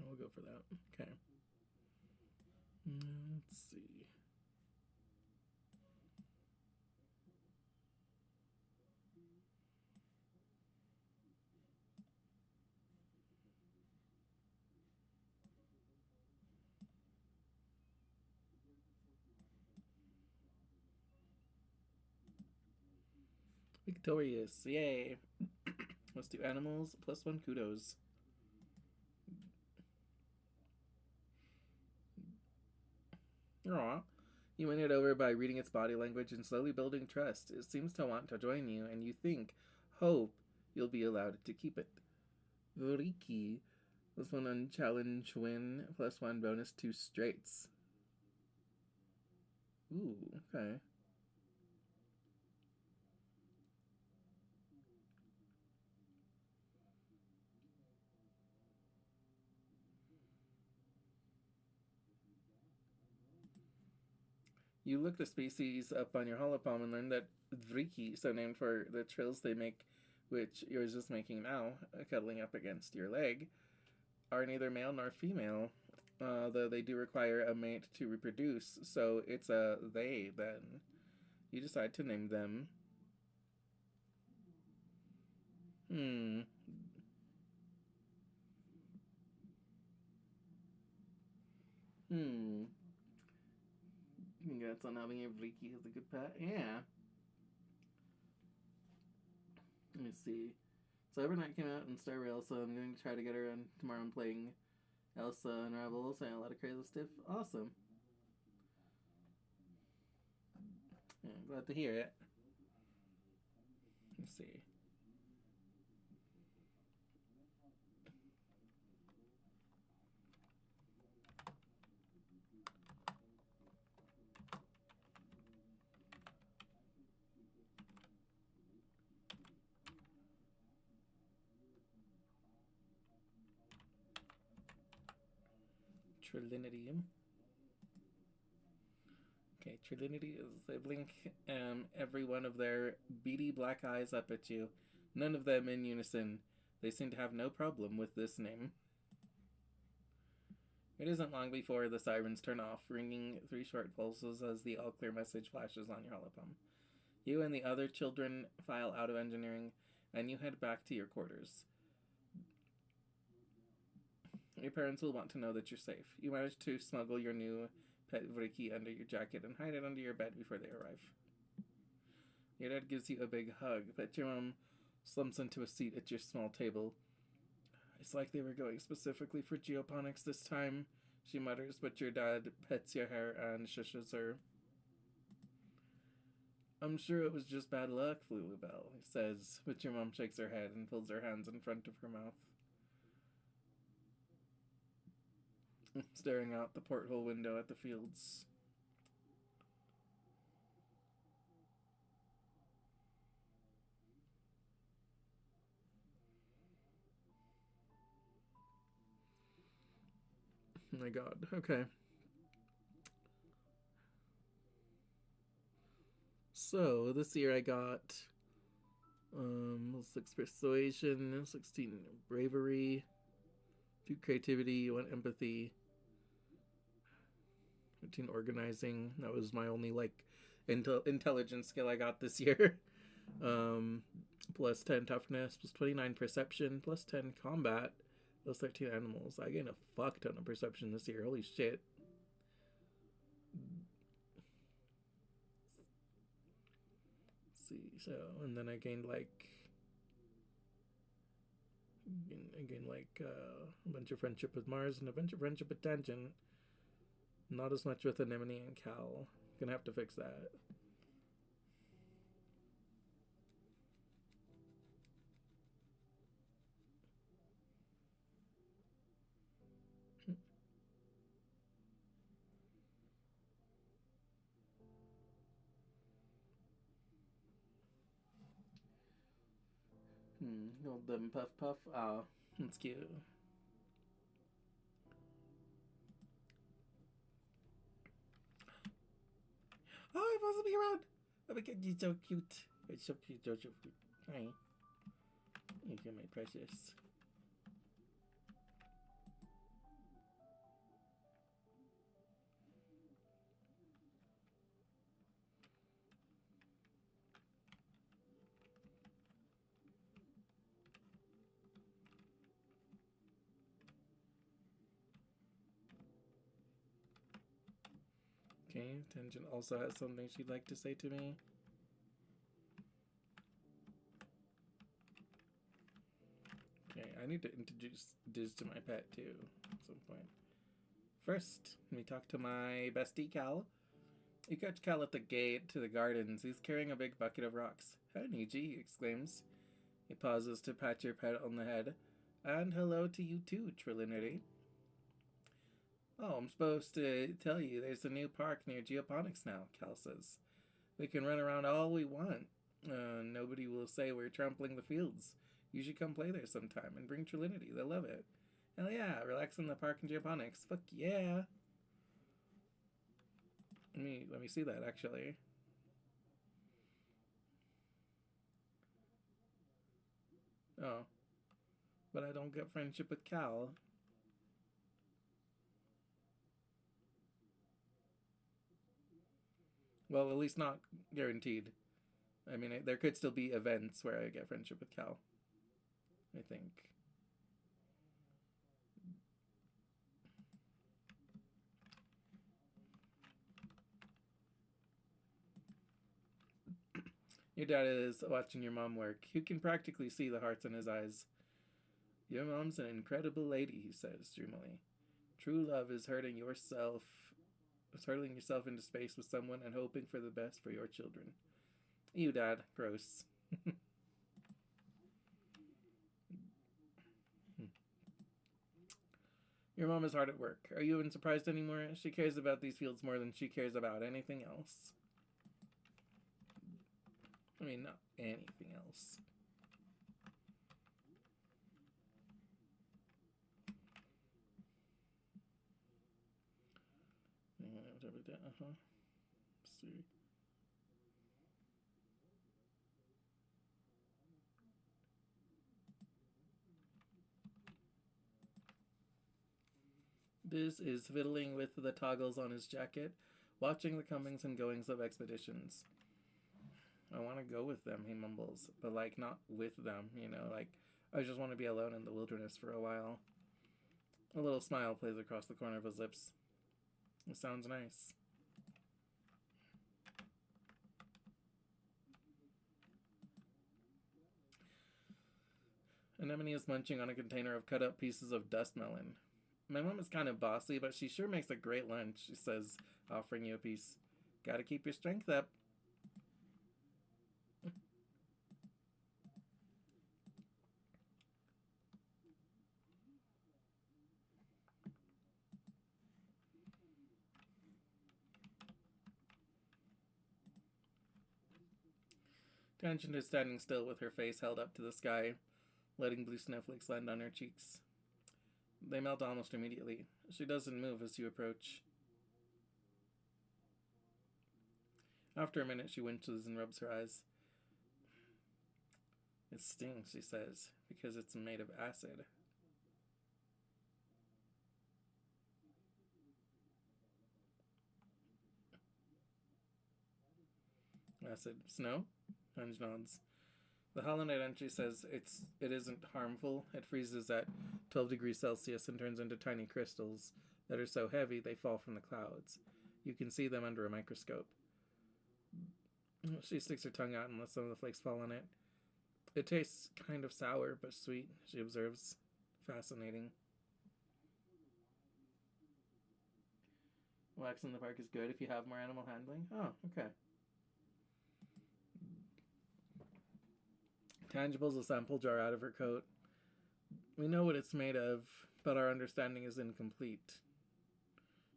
We'll go for that. Okay. Let's see. Victorious. Yay. Let's do animals. +1 kudos. Aw. You win it over by reading its body language and slowly building trust. It seems to want to join you, and you hope, you'll be allowed to keep it. Riki. +1 on challenge win. +1 bonus to straights. Ooh, okay. You look the species up on your holopalm and learn that Vriki, so named for the trills they make, which yours is making now, cuddling up against your leg, are neither male nor female, though they do require a mate to reproduce, so it's a they then. You decide to name them. Hmm. Congrats on having a Vriki as a good pet. Yeah. Let me see. So Evernight came out in Star Rail, so I'm going to try to get her on tomorrow. I'm playing Elsa and Rebels and a lot of crazy stuff. Awesome. I'm glad to hear it. Let's see. Trillinity. Okay, Trillinity is they blink every one of their beady black eyes up at you. None of them in unison. They seem to have no problem with this name. It isn't long before the sirens turn off, ringing 3 short pulses as the all clear message flashes on your holopalm. You and the other children file out of engineering, and you head back to your quarters. Your parents will want to know that you're safe. You manage to smuggle your new pet Vriki under your jacket and hide it under your bed before they arrive. Your dad gives you a big hug, but your mom slumps into a seat at your small table. It's like they were going specifically for geoponics this time, she mutters, but your dad pets your hair and shushes her. I'm sure it was just bad luck, Flulubelle, he says, but your mom shakes her head and pulls her hands in front of her mouth. Staring out the porthole window at the fields. Oh my god, okay. So, this year I got 6 persuasion, 16 bravery, 2 creativity, 1 empathy, 15 organizing. That was my only intelligence skill I got this year. Plus 10 toughness, plus 29 perception, plus 10 combat, plus 13 animals. I gained a fuck ton of perception this year. Holy shit. Let's see, so, and then I gained a bunch of friendship with Mars and a bunch of friendship with Tangent. Not as much with Anemone and Cal. Gonna have to fix that. Old them puff puff. Oh, that's cute. Oh, I'm supposed to be around. Oh my god, you're so cute. It's so cute, so cute. Hi. You're my precious. Okay, Tangent also has something she'd like to say to me. Okay, I need to introduce Diz to my pet too at some point. First, let me talk to my bestie Cal. You catch Cal at the gate to the gardens. He's carrying a big bucket of rocks. Hi, Niji, he exclaims. He pauses to pat your pet on the head. And hello to you too, Trillinity. Oh, I'm supposed to tell you there's a new park near Geoponics now, Cal says. We can run around all we want. Nobody will say we're trampling the fields. You should come play there sometime and bring Trillinity. They'll love it. Hell yeah, relax in the park in Geoponics. Fuck yeah. Let me see that actually. Oh. But I don't get friendship with Cal. Well, at least not guaranteed. I mean, there could still be events where I get friendship with Cal. I think. Your dad is watching your mom work. You can practically see the hearts in his eyes. Your mom's an incredible lady, he says dreamily. True love is hurting yourself hurling yourself into space with someone and hoping for the best for your children. Ew, Dad. Gross. Your mom is hard at work. Are you even surprised anymore? She cares about these fields more than she cares about anything else. I mean, not anything else. See. Biz is fiddling with the toggles on his jacket, watching the comings and goings of expeditions. I want to go with them, he mumbles, but like not with them, like I just want to be alone in the wilderness for a while. A little smile plays across the corner of his lips. It sounds nice. Anemone is munching on a container of cut up pieces of dust melon. My mom is kind of bossy, but she sure makes a great lunch, she says, offering you a piece. Gotta keep your strength up. Tangent is standing still with her face held up to the sky, letting blue snowflakes land on her cheeks. They melt almost immediately. She doesn't move as you approach. After a minute, she winces and rubs her eyes. It stings, she says, because it's made of acid. Acid. Snow? Hunge nods. The Hollow Knight entry says it isn't harmful. It freezes at 12 degrees Celsius and turns into tiny crystals that are so heavy they fall from the clouds. You can see them under a microscope. She sticks her tongue out and lets some of the flakes fall on it. It tastes kind of sour but sweet, she observes. Fascinating. Wax in the park is good if you have more animal handling. Oh, okay. Tangie pulls a sample jar out of her coat. We know what it's made of, but our understanding is incomplete,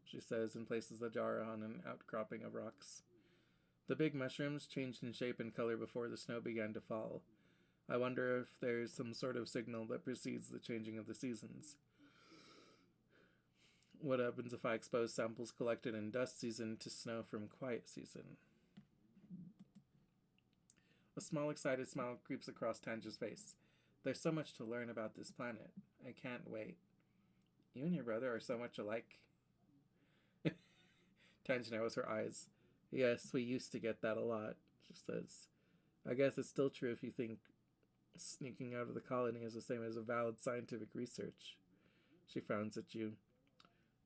she says, and places the jar on an outcropping of rocks. The big mushrooms changed in shape and color before the snow began to fall. I wonder if there's some sort of signal that precedes the changing of the seasons. What happens if I expose samples collected in dust season to snow from quiet season? A small, excited smile creeps across Tange's face. There's so much to learn about this planet. I can't wait. You and your brother are so much alike. Tange narrows her eyes. Yes, we used to get that a lot, she says. I guess it's still true if you think sneaking out of the colony is the same as a valid scientific research. She frowns at you.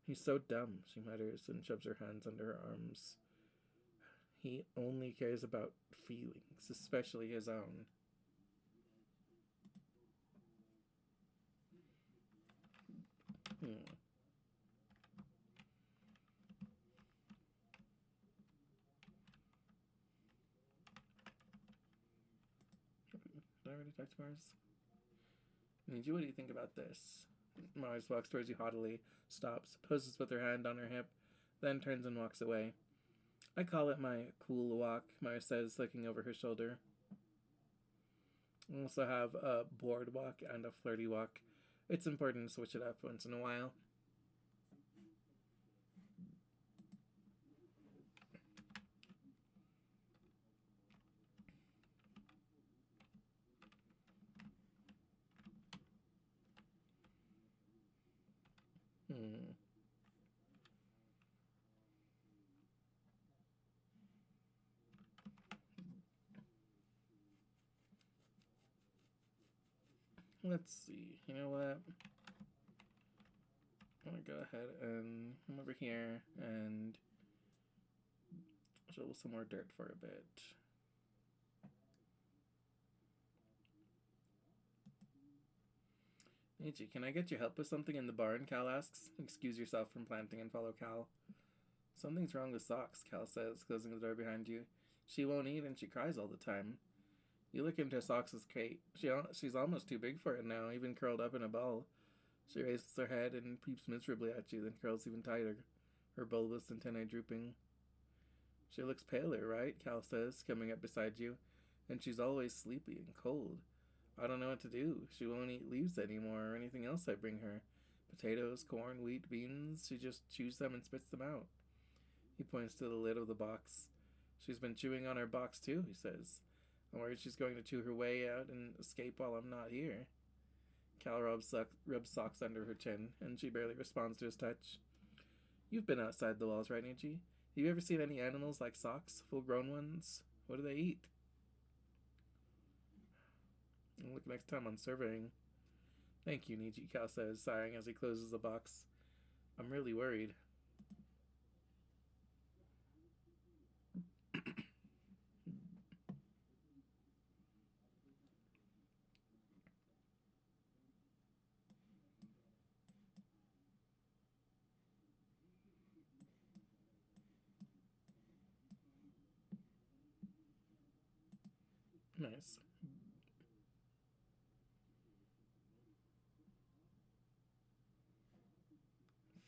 He's so dumb, she mutters and shoves her hands under her arms. He only cares about feelings, especially his own. Did I already talk to Mars? Niju, what do you think about this? Mars walks towards you haughtily, stops, poses with her hand on her hip, then turns and walks away. I call it my cool walk, Mars says, looking over her shoulder. I also have a bored walk and a flirty walk. It's important to switch it up once in a while. Let's see. You know what? I'm gonna go ahead and come over here and shovel some more dirt for a bit. Ichi, can I get you help with something in the barn? Cal asks. Excuse yourself from planting and follow Cal. Something's wrong with Socks, Cal says, closing the door behind you. She won't eat and she cries all the time. You look into Socks's crate. She's almost too big for it now, even curled up in a ball. She raises her head and peeps miserably at you, then curls even tighter, her bulbous antennae drooping. She looks paler, right? Cal says, coming up beside you. And she's always sleepy and cold. I don't know what to do. She won't eat leaves anymore or anything else I bring her. Potatoes, corn, wheat, beans. She just chews them and spits them out. He points to the lid of the box. She's been chewing on her box too, he says. I'm worried she's going to chew her way out and escape while I'm not here. Cal rubs Socks under her chin, and she barely responds to his touch. You've been outside the walls, right, Nietzsche? Have you ever seen any animals like Socks, full-grown ones? What do they eat? I'll look next time on surveying. Thank you, Nietzsche, Cal says, sighing as he closes the box. I'm really worried. Nice.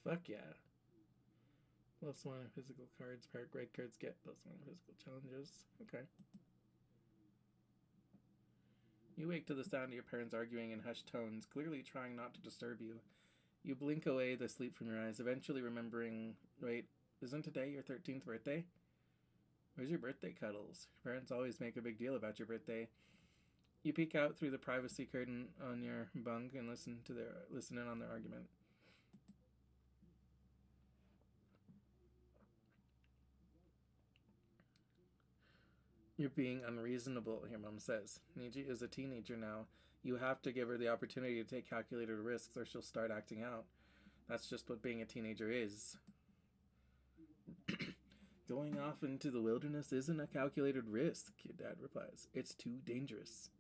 Fuck yeah. +1 on physical cards. Pair red cards get +1 on physical challenges. Okay. You wake to the sound of your parents arguing in hushed tones, clearly trying not to disturb you. You blink away the sleep from your eyes, eventually remembering, wait, isn't today your 13th birthday? Where's your birthday cuddles? Your parents always make a big deal about your birthday. You peek out through the privacy curtain on your bunk and listen in on their argument. You're being unreasonable, your mom says. Niji is a teenager now. You have to give her the opportunity to take calculated risks or she'll start acting out. That's just what being a teenager is. Going off into the wilderness isn't a calculated risk, your dad replies. It's too dangerous.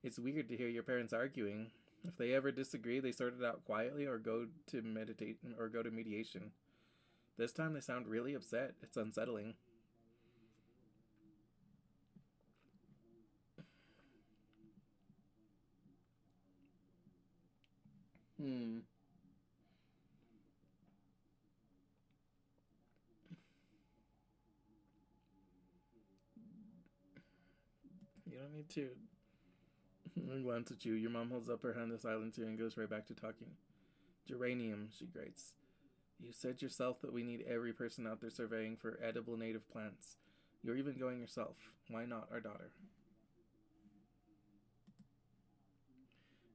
It's weird to hear your parents arguing. If they ever disagree, they sort it out quietly or go to mediation. This time they sound really upset. It's unsettling. You don't need to. I glance at you. Your mom holds up her hand to silence you and goes right back to talking. Geranium, she grates. You said yourself that we need every person out there surveying for edible native plants. You're even going yourself. Why not our daughter?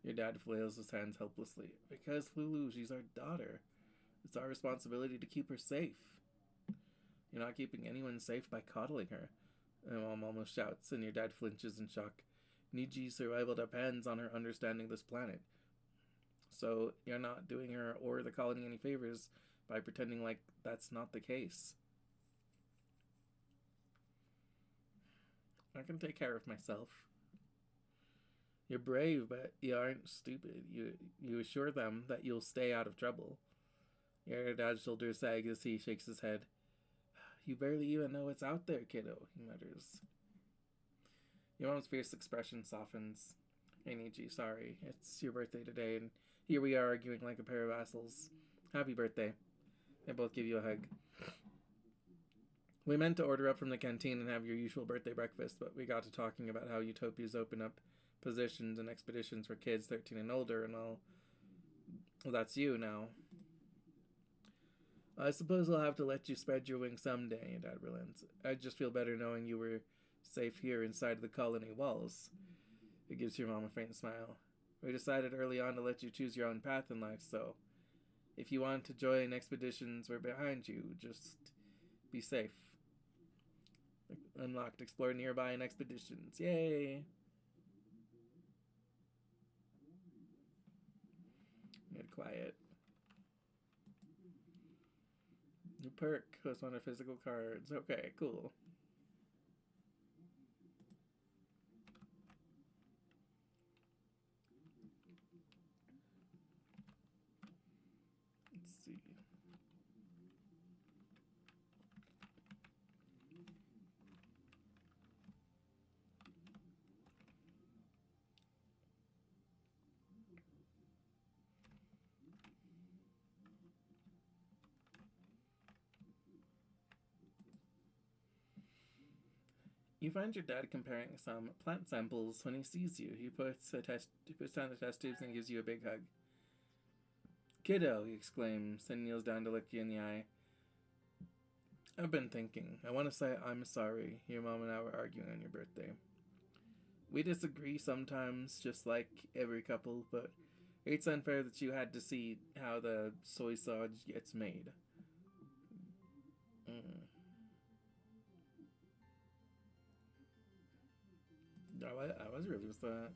Your dad flails his hands helplessly. Because, Lulu, she's our daughter. It's our responsibility to keep her safe. You're not keeping anyone safe by coddling her. And Mom almost shouts, and your dad flinches in shock. Niji's survival depends on her understanding this planet. So you're not doing her or the colony any favors by pretending like that's not the case. I can take care of myself. You're brave, but you aren't stupid. You assure them that you'll stay out of trouble. Your dad's shoulders sag as he shakes his head. You barely even know what's out there, kiddo, he mutters. Your mom's fierce expression softens. Hey, Niji, sorry. It's your birthday today, and here we are arguing like a pair of assholes. Happy birthday. They both give you a hug. We meant to order up from the canteen and have your usual birthday breakfast, but we got to talking about how utopias open up positions and expeditions for kids 13 and older, and all. Well, that's you now. I suppose I'll have to let you spread your wings someday, your dad relents. I just feel better knowing you were safe here inside the colony walls. It gives your mom a faint smile. We decided early on to let you choose your own path in life, so if you want to join expeditions, we're behind you. Just be safe. Unlocked. Explore nearby and expeditions. Yay! Get quiet. New perk. Host one of physical cards. Okay, cool. Let's see. You find your dad comparing some plant samples when he sees you. He puts down the test tubes and gives you a big hug. Kiddo, he exclaims, and kneels down to look you in the eye. I've been thinking. I want to say I'm sorry. Your mom and I were arguing on your birthday. We disagree sometimes, just like every couple, but it's unfair that you had to see how the soy sauce gets made. I was really with that.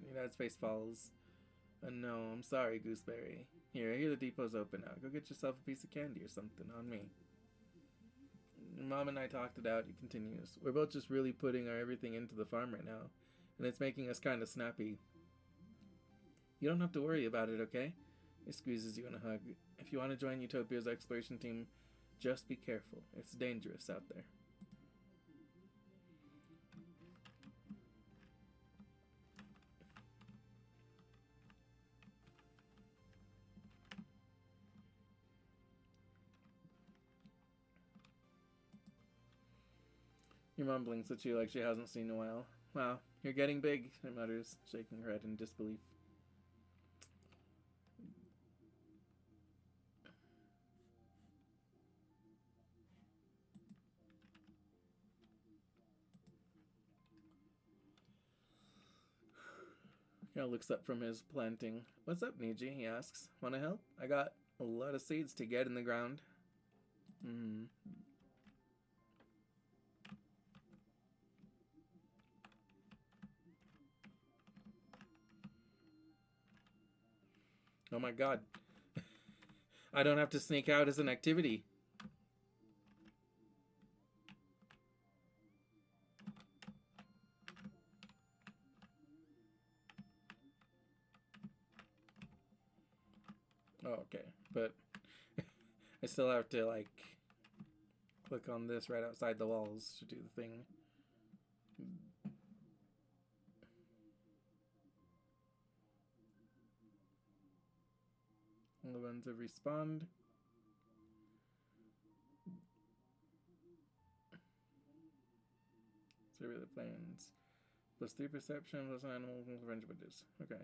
Your dad's face falls. No, I'm sorry, Gooseberry. Here, the depot's open now. Go get yourself a piece of candy or something on me. Mom and I talked it out, he continues. We're both just really putting our everything into the farm right now, and it's making us kind of snappy. You don't have to worry about it, okay? He squeezes you in a hug. If you want to join Utopia's exploration team, just be careful. It's dangerous out there. Your mom blinks at you like she hasn't seen in a while. Wow, you're getting big, she mutters, shaking her head in disbelief. Cal looks up from his planting. What's up, Niji? He asks. Wanna help? I got a lot of seeds to get in the ground. Oh my god. I don't have to sneak out as an activity. Oh, okay. But I still have to, like, click on this right outside the walls to do the thing. The ones that respawned. Survey the planes. +3 perception, plus animals, and range budgets. Okay.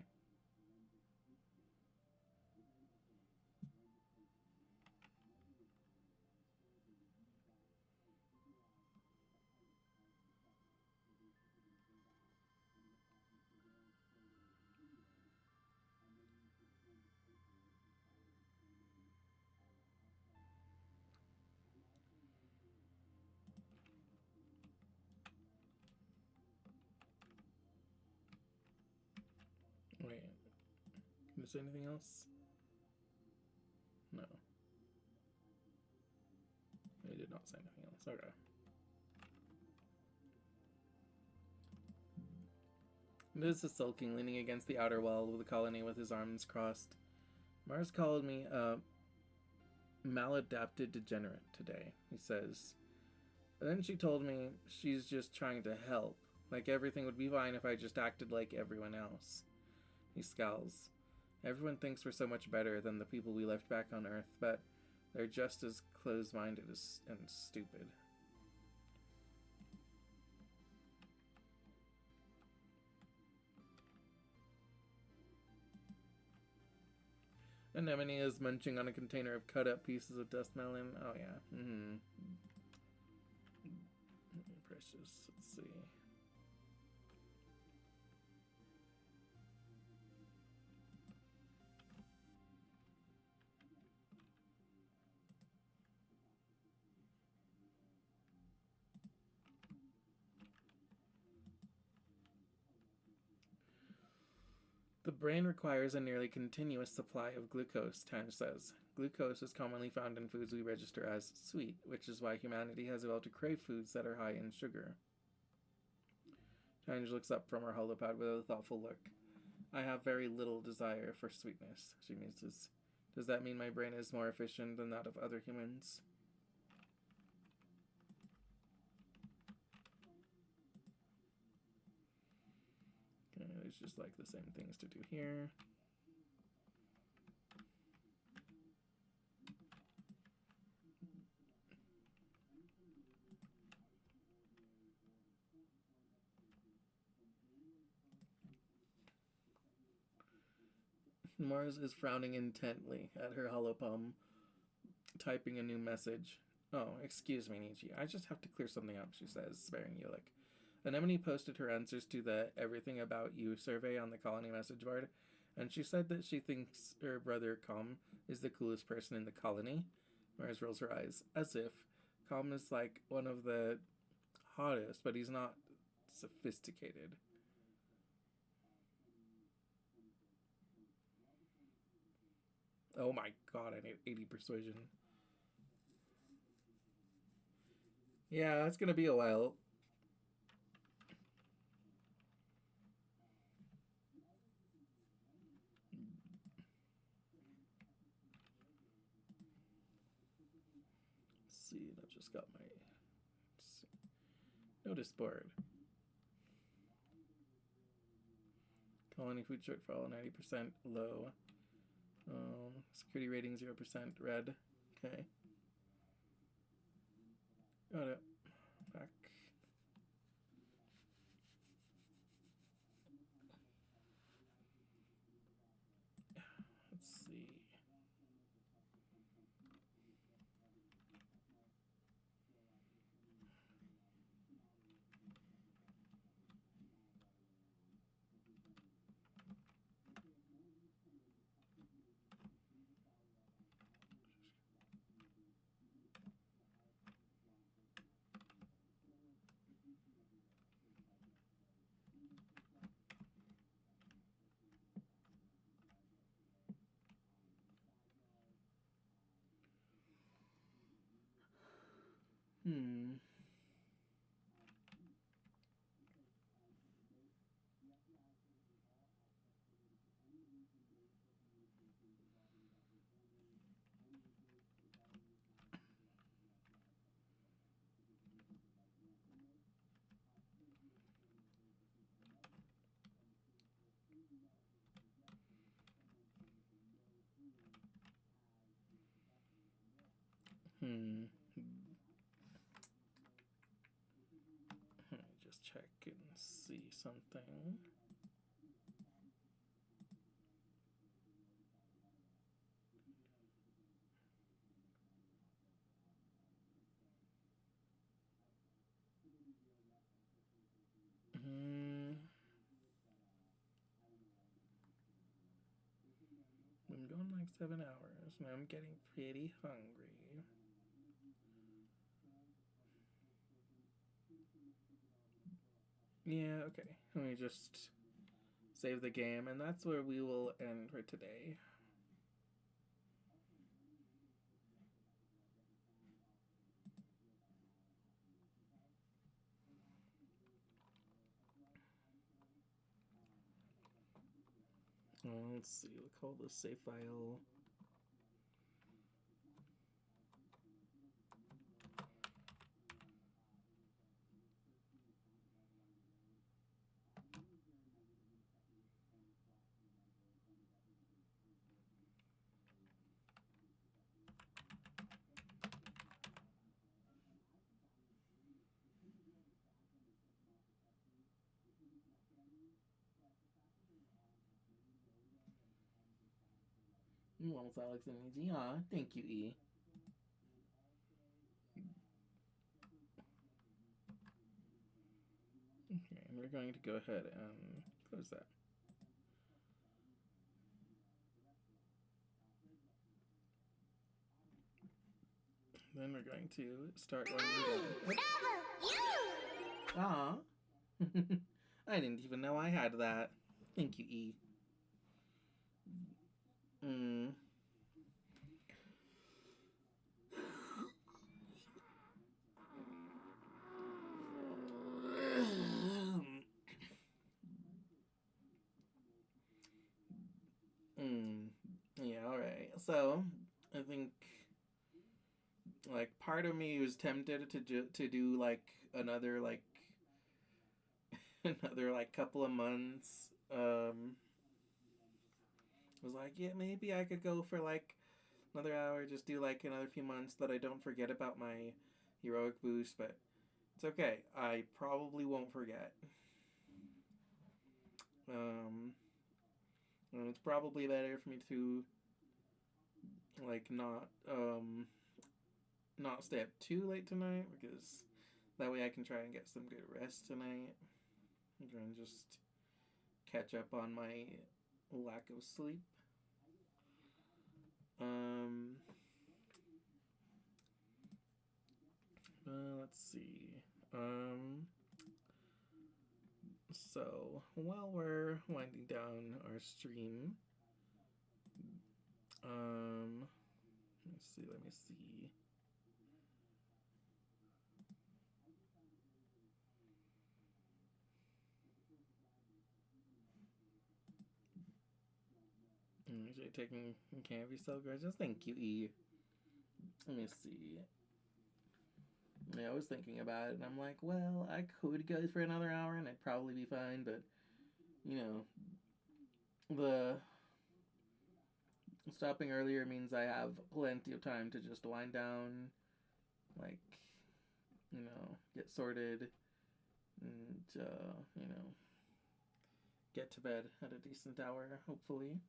Wait. Can I say anything else? No. They did not say anything else. Okay. This is sulking, leaning against the outer wall of the colony with his arms crossed. Mars called me a maladapted degenerate today, he says. And then she told me she's just trying to help. Like everything would be fine if I just acted like everyone else. He scowls. Everyone thinks we're so much better than the people we left back on Earth, but they're just as close-minded and stupid. Anemone is munching on a container of cut-up pieces of dust melon. Oh, yeah. Precious. Let's see. The brain requires a nearly continuous supply of glucose, Tange says. Glucose is commonly found in foods we register as sweet, which is why humanity has evolved to crave foods that are high in sugar. Tange looks up from her holopad with a thoughtful look. I have very little desire for sweetness, she muses. Does that mean my brain is more efficient than that of other humans? Okay, there's just like the same things to do here. Mars is frowning intently at her hollow palm, typing a new message. Oh, excuse me, Nietzsche. I just have to clear something up, she says, sparing Ulick. Anemone posted her answers to the Everything About You survey on the colony message board, and she said that she thinks her brother Calm is the coolest person in the colony. Mars rolls her eyes, as if Calm is like one of the hottest, but he's not sophisticated. Oh my god, I need 80 persuasion. Yeah, it's gonna be a while. Let's see, I just got my notice board. Colony food shortfall 90% low. Security rating 0% red. Okay. Got it. Back. Let's see. Hmm. Hmm. Let me just check and see something. Hmm. Been going like 7 hours and I'm getting pretty hungry. Yeah, okay. Let me just save the game, and that's where we will end for today. Let's see, we'll call this save file. Well, Alex and Easy. Thank you, E. Okay, and we're going to go ahead and close that. Then we're going to start running down. Aw. I didn't even know I had that. Thank you, E. Mm. Yeah, alright. So, I think like part of me was tempted to do like another like another like couple of months. Was like, yeah, maybe I could go for like another hour, just do like another few months that I don't forget about my heroic boost, but it's okay. I probably won't forget. Um And it's probably better for me to like not stay up too late tonight, because that way I can try and get some good rest tonight and just catch up on my lack of sleep. Um, let's see. So while we're winding down our stream, let me see. I'm actually taking care of yourself, gorgeous. Thank you, E. Let me see. Yeah, I was thinking about it, and I'm like, well, I could go for another hour, and I'd probably be fine, but, you know, the stopping earlier means I have plenty of time to just wind down, like, get sorted, and, get to bed at a decent hour, hopefully.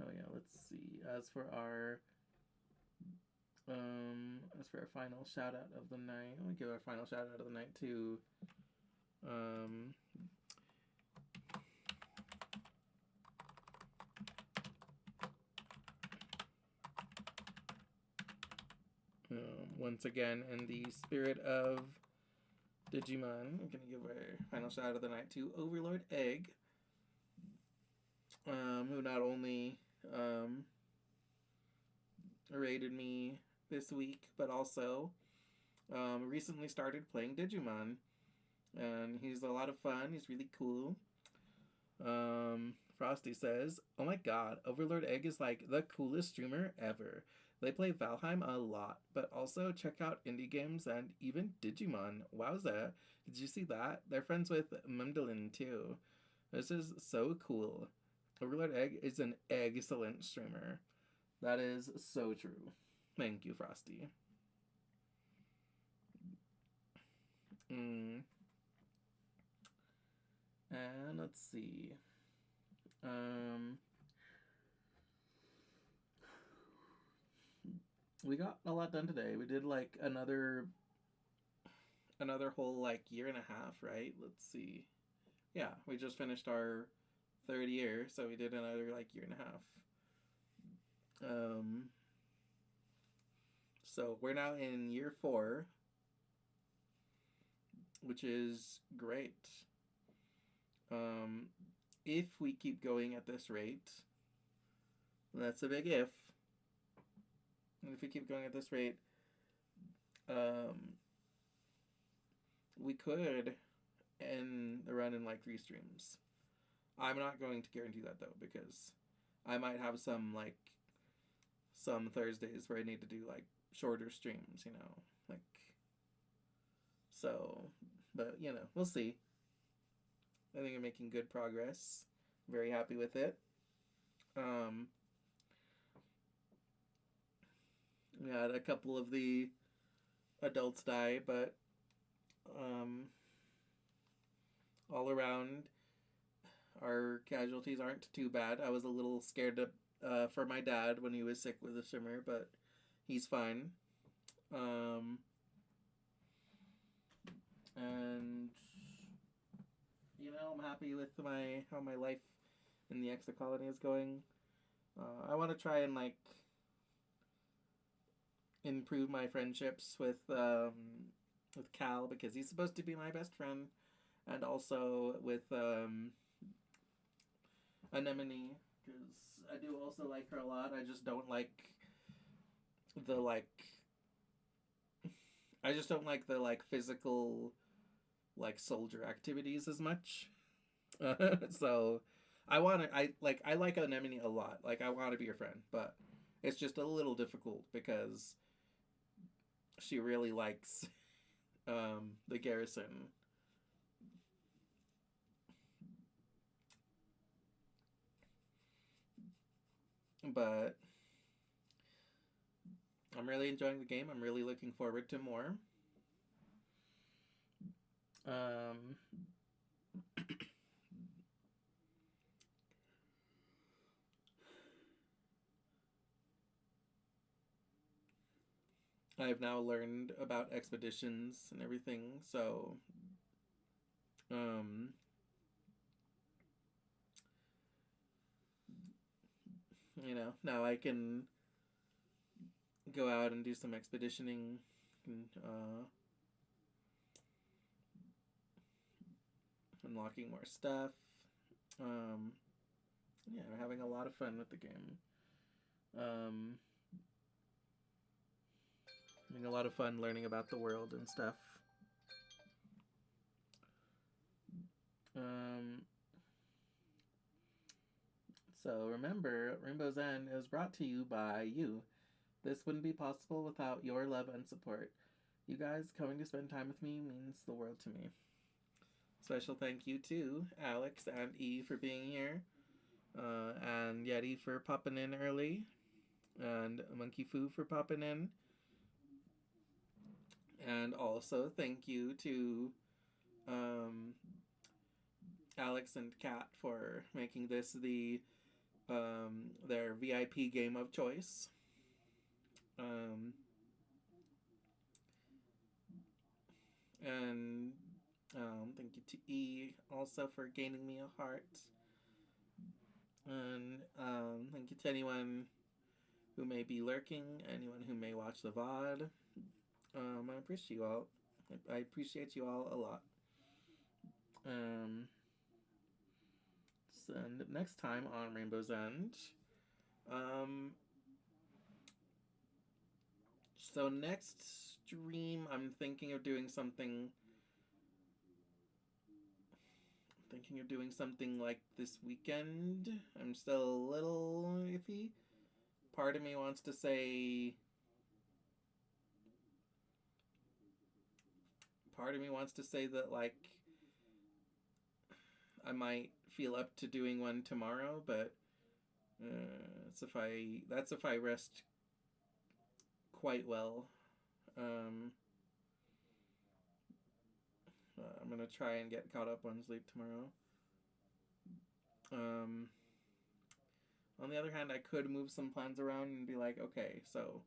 Oh yeah, let's see. As for our final shout out of the night, I'm gonna give our final shout out of the night to once again, in the spirit of Digimon, I'm gonna give our final shout out of the night to Overlord Egg, who not only rated me this week, but also recently started playing Digimon, and he's a lot of fun. He's really cool. Frosty says, "Oh my god, Overlord Egg is like the coolest streamer ever. They play Valheim a lot, but also check out indie games and even Digimon. Wowza. Did you see that? They're friends with Mundalin too. This is so cool. Overlord Egg is an excellent streamer." That is so true. Thank you, Frosty. And let's see. We got a lot done today. We did like another whole like year and a half, right? Let's see. Yeah, we just finished our third year, so we did another like year and a half. So we're now in year 4, which is great. If we keep going at this rate, that's a big if. And if we keep going at this rate, we could end the run in like 3 streams. I'm not going to guarantee that though, because I might have some Thursdays where I need to do like shorter streams, like, so, but we'll see. I think I'm making good progress. Very happy with it. We had a couple of the adults die, but all around our casualties aren't too bad. I was a little scared for my dad when he was sick with a shimmer, but he's fine. And I'm happy with how my life in the Exa colony is going. I want to try and like improve my friendships with Cal, because he's supposed to be my best friend, and also with Anemone, because I do also like her a lot. I just don't like the physical soldier activities as much. So I like Anemone a lot. Like, I want to be her friend, but it's just a little difficult because she really likes the garrison. But I'm really enjoying the game. I'm really looking forward to more. I've now learned about expeditions and everything, so um, now I can go out and do some expeditioning and unlocking more stuff. Yeah, I'm having a lot of fun with the game. Having a lot of fun learning about the world and stuff. Um, so remember, Rainbow's End is brought to you by you. This wouldn't be possible without your love and support. You guys coming to spend time with me means the world to me. Special thank you to Alex and E for being here, and Yeti for popping in early, and Monkey Foo for popping in. And also thank you to Alex and Kat for making this their VIP game of choice. And thank you to E also for gaining me a heart. And thank you to anyone who may be lurking, anyone who may watch the VOD. I appreciate you all. I appreciate you all a lot. So next time on Rainbow's End. So next stream, I'm thinking of doing something. Like this weekend. I'm still a little iffy. Part of me wants to say that like I might feel up to doing one tomorrow, but that's if I rest quite well. I'm gonna try and get caught up on sleep tomorrow. On the other hand, I could move some plans around and be like, okay, so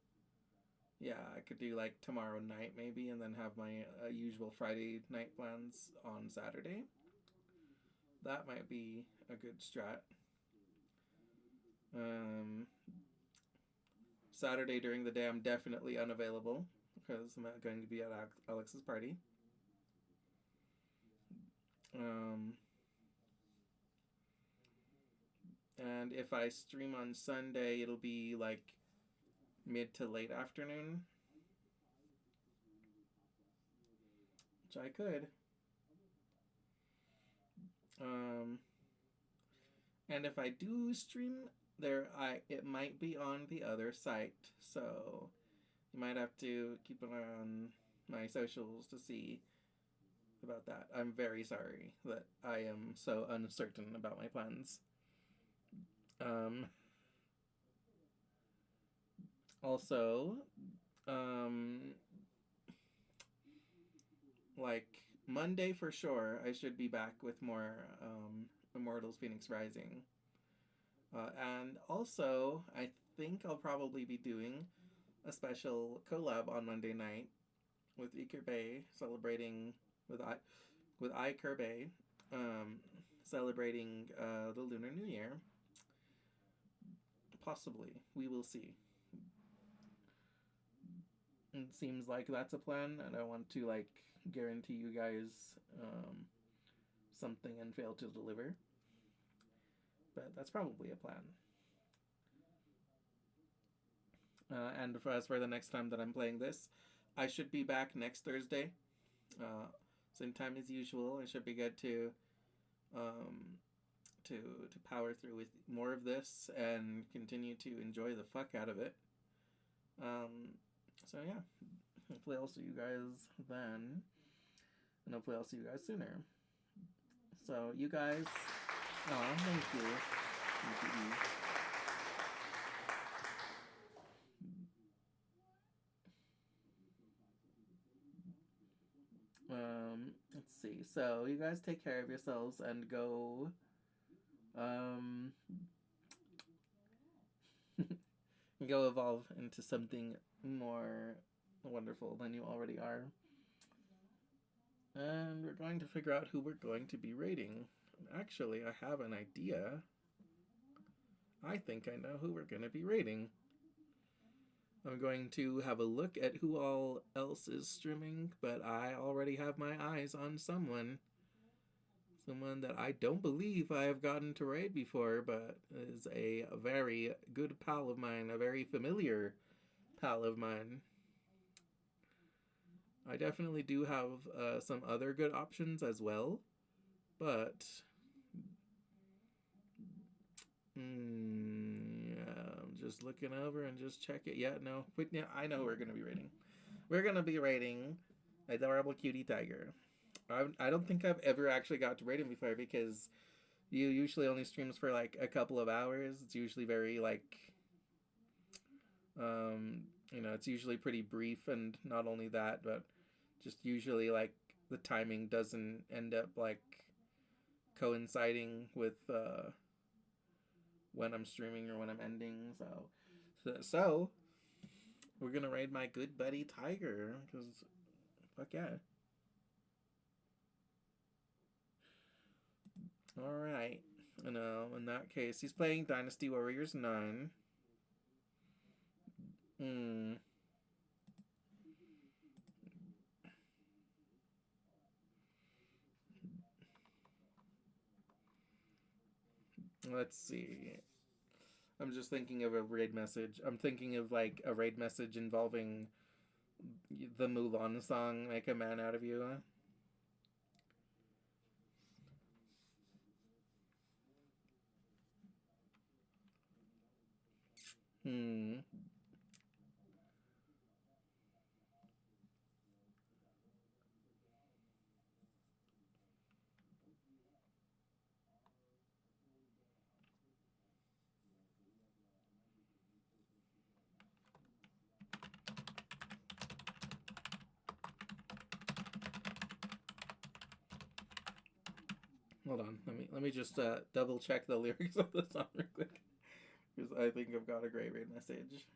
yeah, I could do like tomorrow night maybe, and then have my usual Friday night plans on Saturday. That might be a good strat. Saturday during the day, I'm definitely unavailable because I'm not going to be at Alex's party. And if I stream on Sunday, it'll be like mid to late afternoon, which I could. And if I do stream it might be on the other site, so you might have to keep an eye on my socials to see about that. I'm very sorry that I am so uncertain about my plans. Also, like Monday for sure, I should be back with more Immortals Phoenix Rising. And also, I think I'll probably be doing a special collab on Monday night with Ikerbe, celebrating with Ikerbe, celebrating the Lunar New Year. Possibly, we will see. It seems like that's a plan, and I want to like guarantee you guys something and fail to deliver. But that's probably a plan. And as for the next time that I'm playing this, I should be back next Thursday. Same time as usual. I should be good to power through with more of this and continue to enjoy the fuck out of it. So yeah, hopefully I'll see you guys then, and hopefully I'll see you guys sooner. So you guys, thank you. Thank you. Let's see. So you guys take care of yourselves and go go evolve into something more wonderful than you already are. And we're going to figure out who we're going to be rating. Actually, I have an idea. I think I know who we're going to be rating. I'm going to have a look at who all else is streaming, but I already have my eyes on someone. Someone that I don't believe I have gotten to raid before, but is a very good pal of mine, a very familiar pal of mine. I definitely do have some other good options as well, but yeah, I'm just looking over and just check it. Yeah, no, but yeah, I know who we're gonna be rating. We're gonna be rating Adorable Cutie Tiger. I don't think I've ever actually got to rate him before because you usually only streams for like a couple of hours. It's usually very like, it's usually pretty brief, and not only that, but just usually like the timing doesn't end up like coinciding with when I'm streaming or when I'm ending. So we're gonna raid my good buddy Tiger because fuck yeah. All right. In that case, he's playing Dynasty Warriors 9. Hmm. Let's see. I'm just thinking of a raid message. I'm thinking of like a raid message involving the Mulan song, Make a Man Out of You. Hmm. Hold on. Let me just double check the lyrics of the song real quick because I think I've got a great raid message.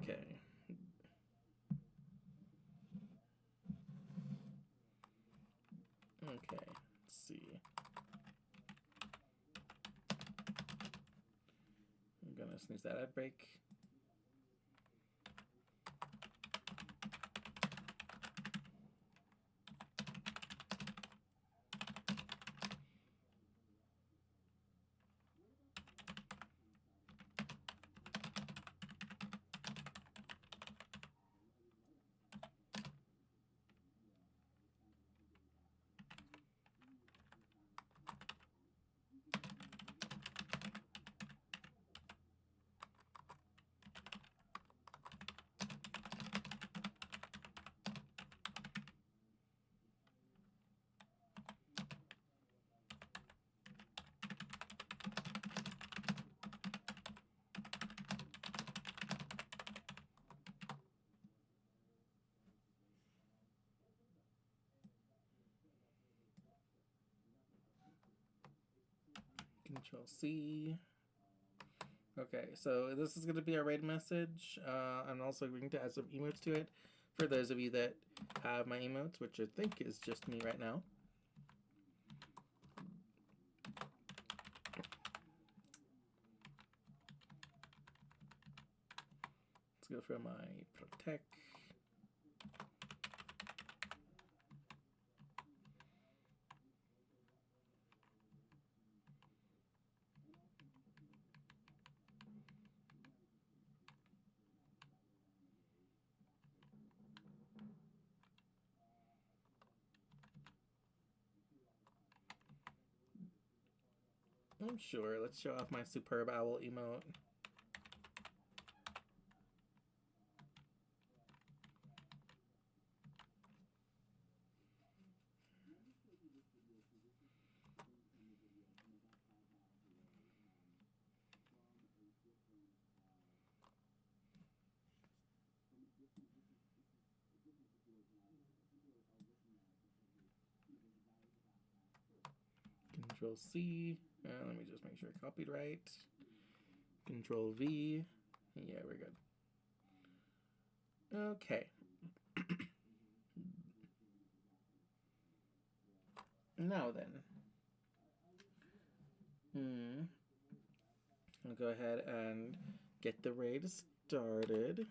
Okay. Okay. Let's see. I'm gonna snooze that ad break. Control C. Okay, so this is going to be our raid message. I'm also going to add some emotes to it for those of you that have my emotes, which I think is just me right now. Let's go for my protect. I'm sure. Let's show off my superb owl emote. Control C. Let me just make sure I copied right. Control V. Yeah, we're good. Okay. Now then. I'll go ahead and get the raid started.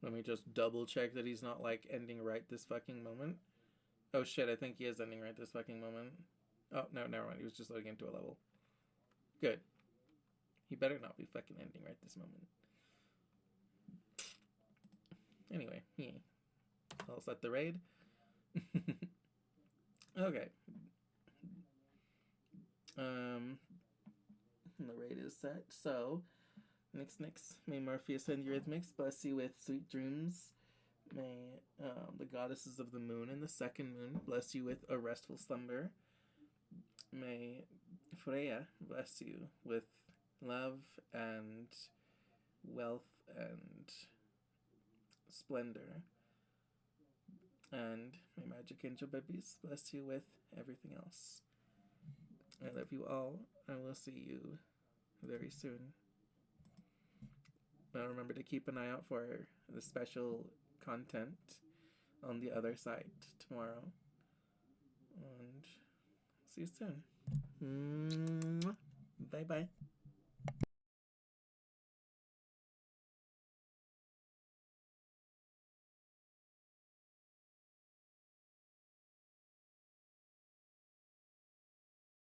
Let me just double check that he's not like ending right this fucking moment. Oh shit, I think he is ending right this fucking moment. Oh, no, never mind. He was just loading into a level. Good. He better not be fucking ending right this moment. Anyway, I'll set the raid. Okay. The raid is set. So, Nix. May Morpheus send you rhythmics, bless you with sweet dreams. May the goddesses of the moon and the second moon bless you with a restful slumber. May Freya bless you with love and wealth and splendor. And may magic angel babies bless you with everything else. I love you all. I will see you very soon. Now remember to keep an eye out for the special content on the other side tomorrow. And see you soon. Bye bye.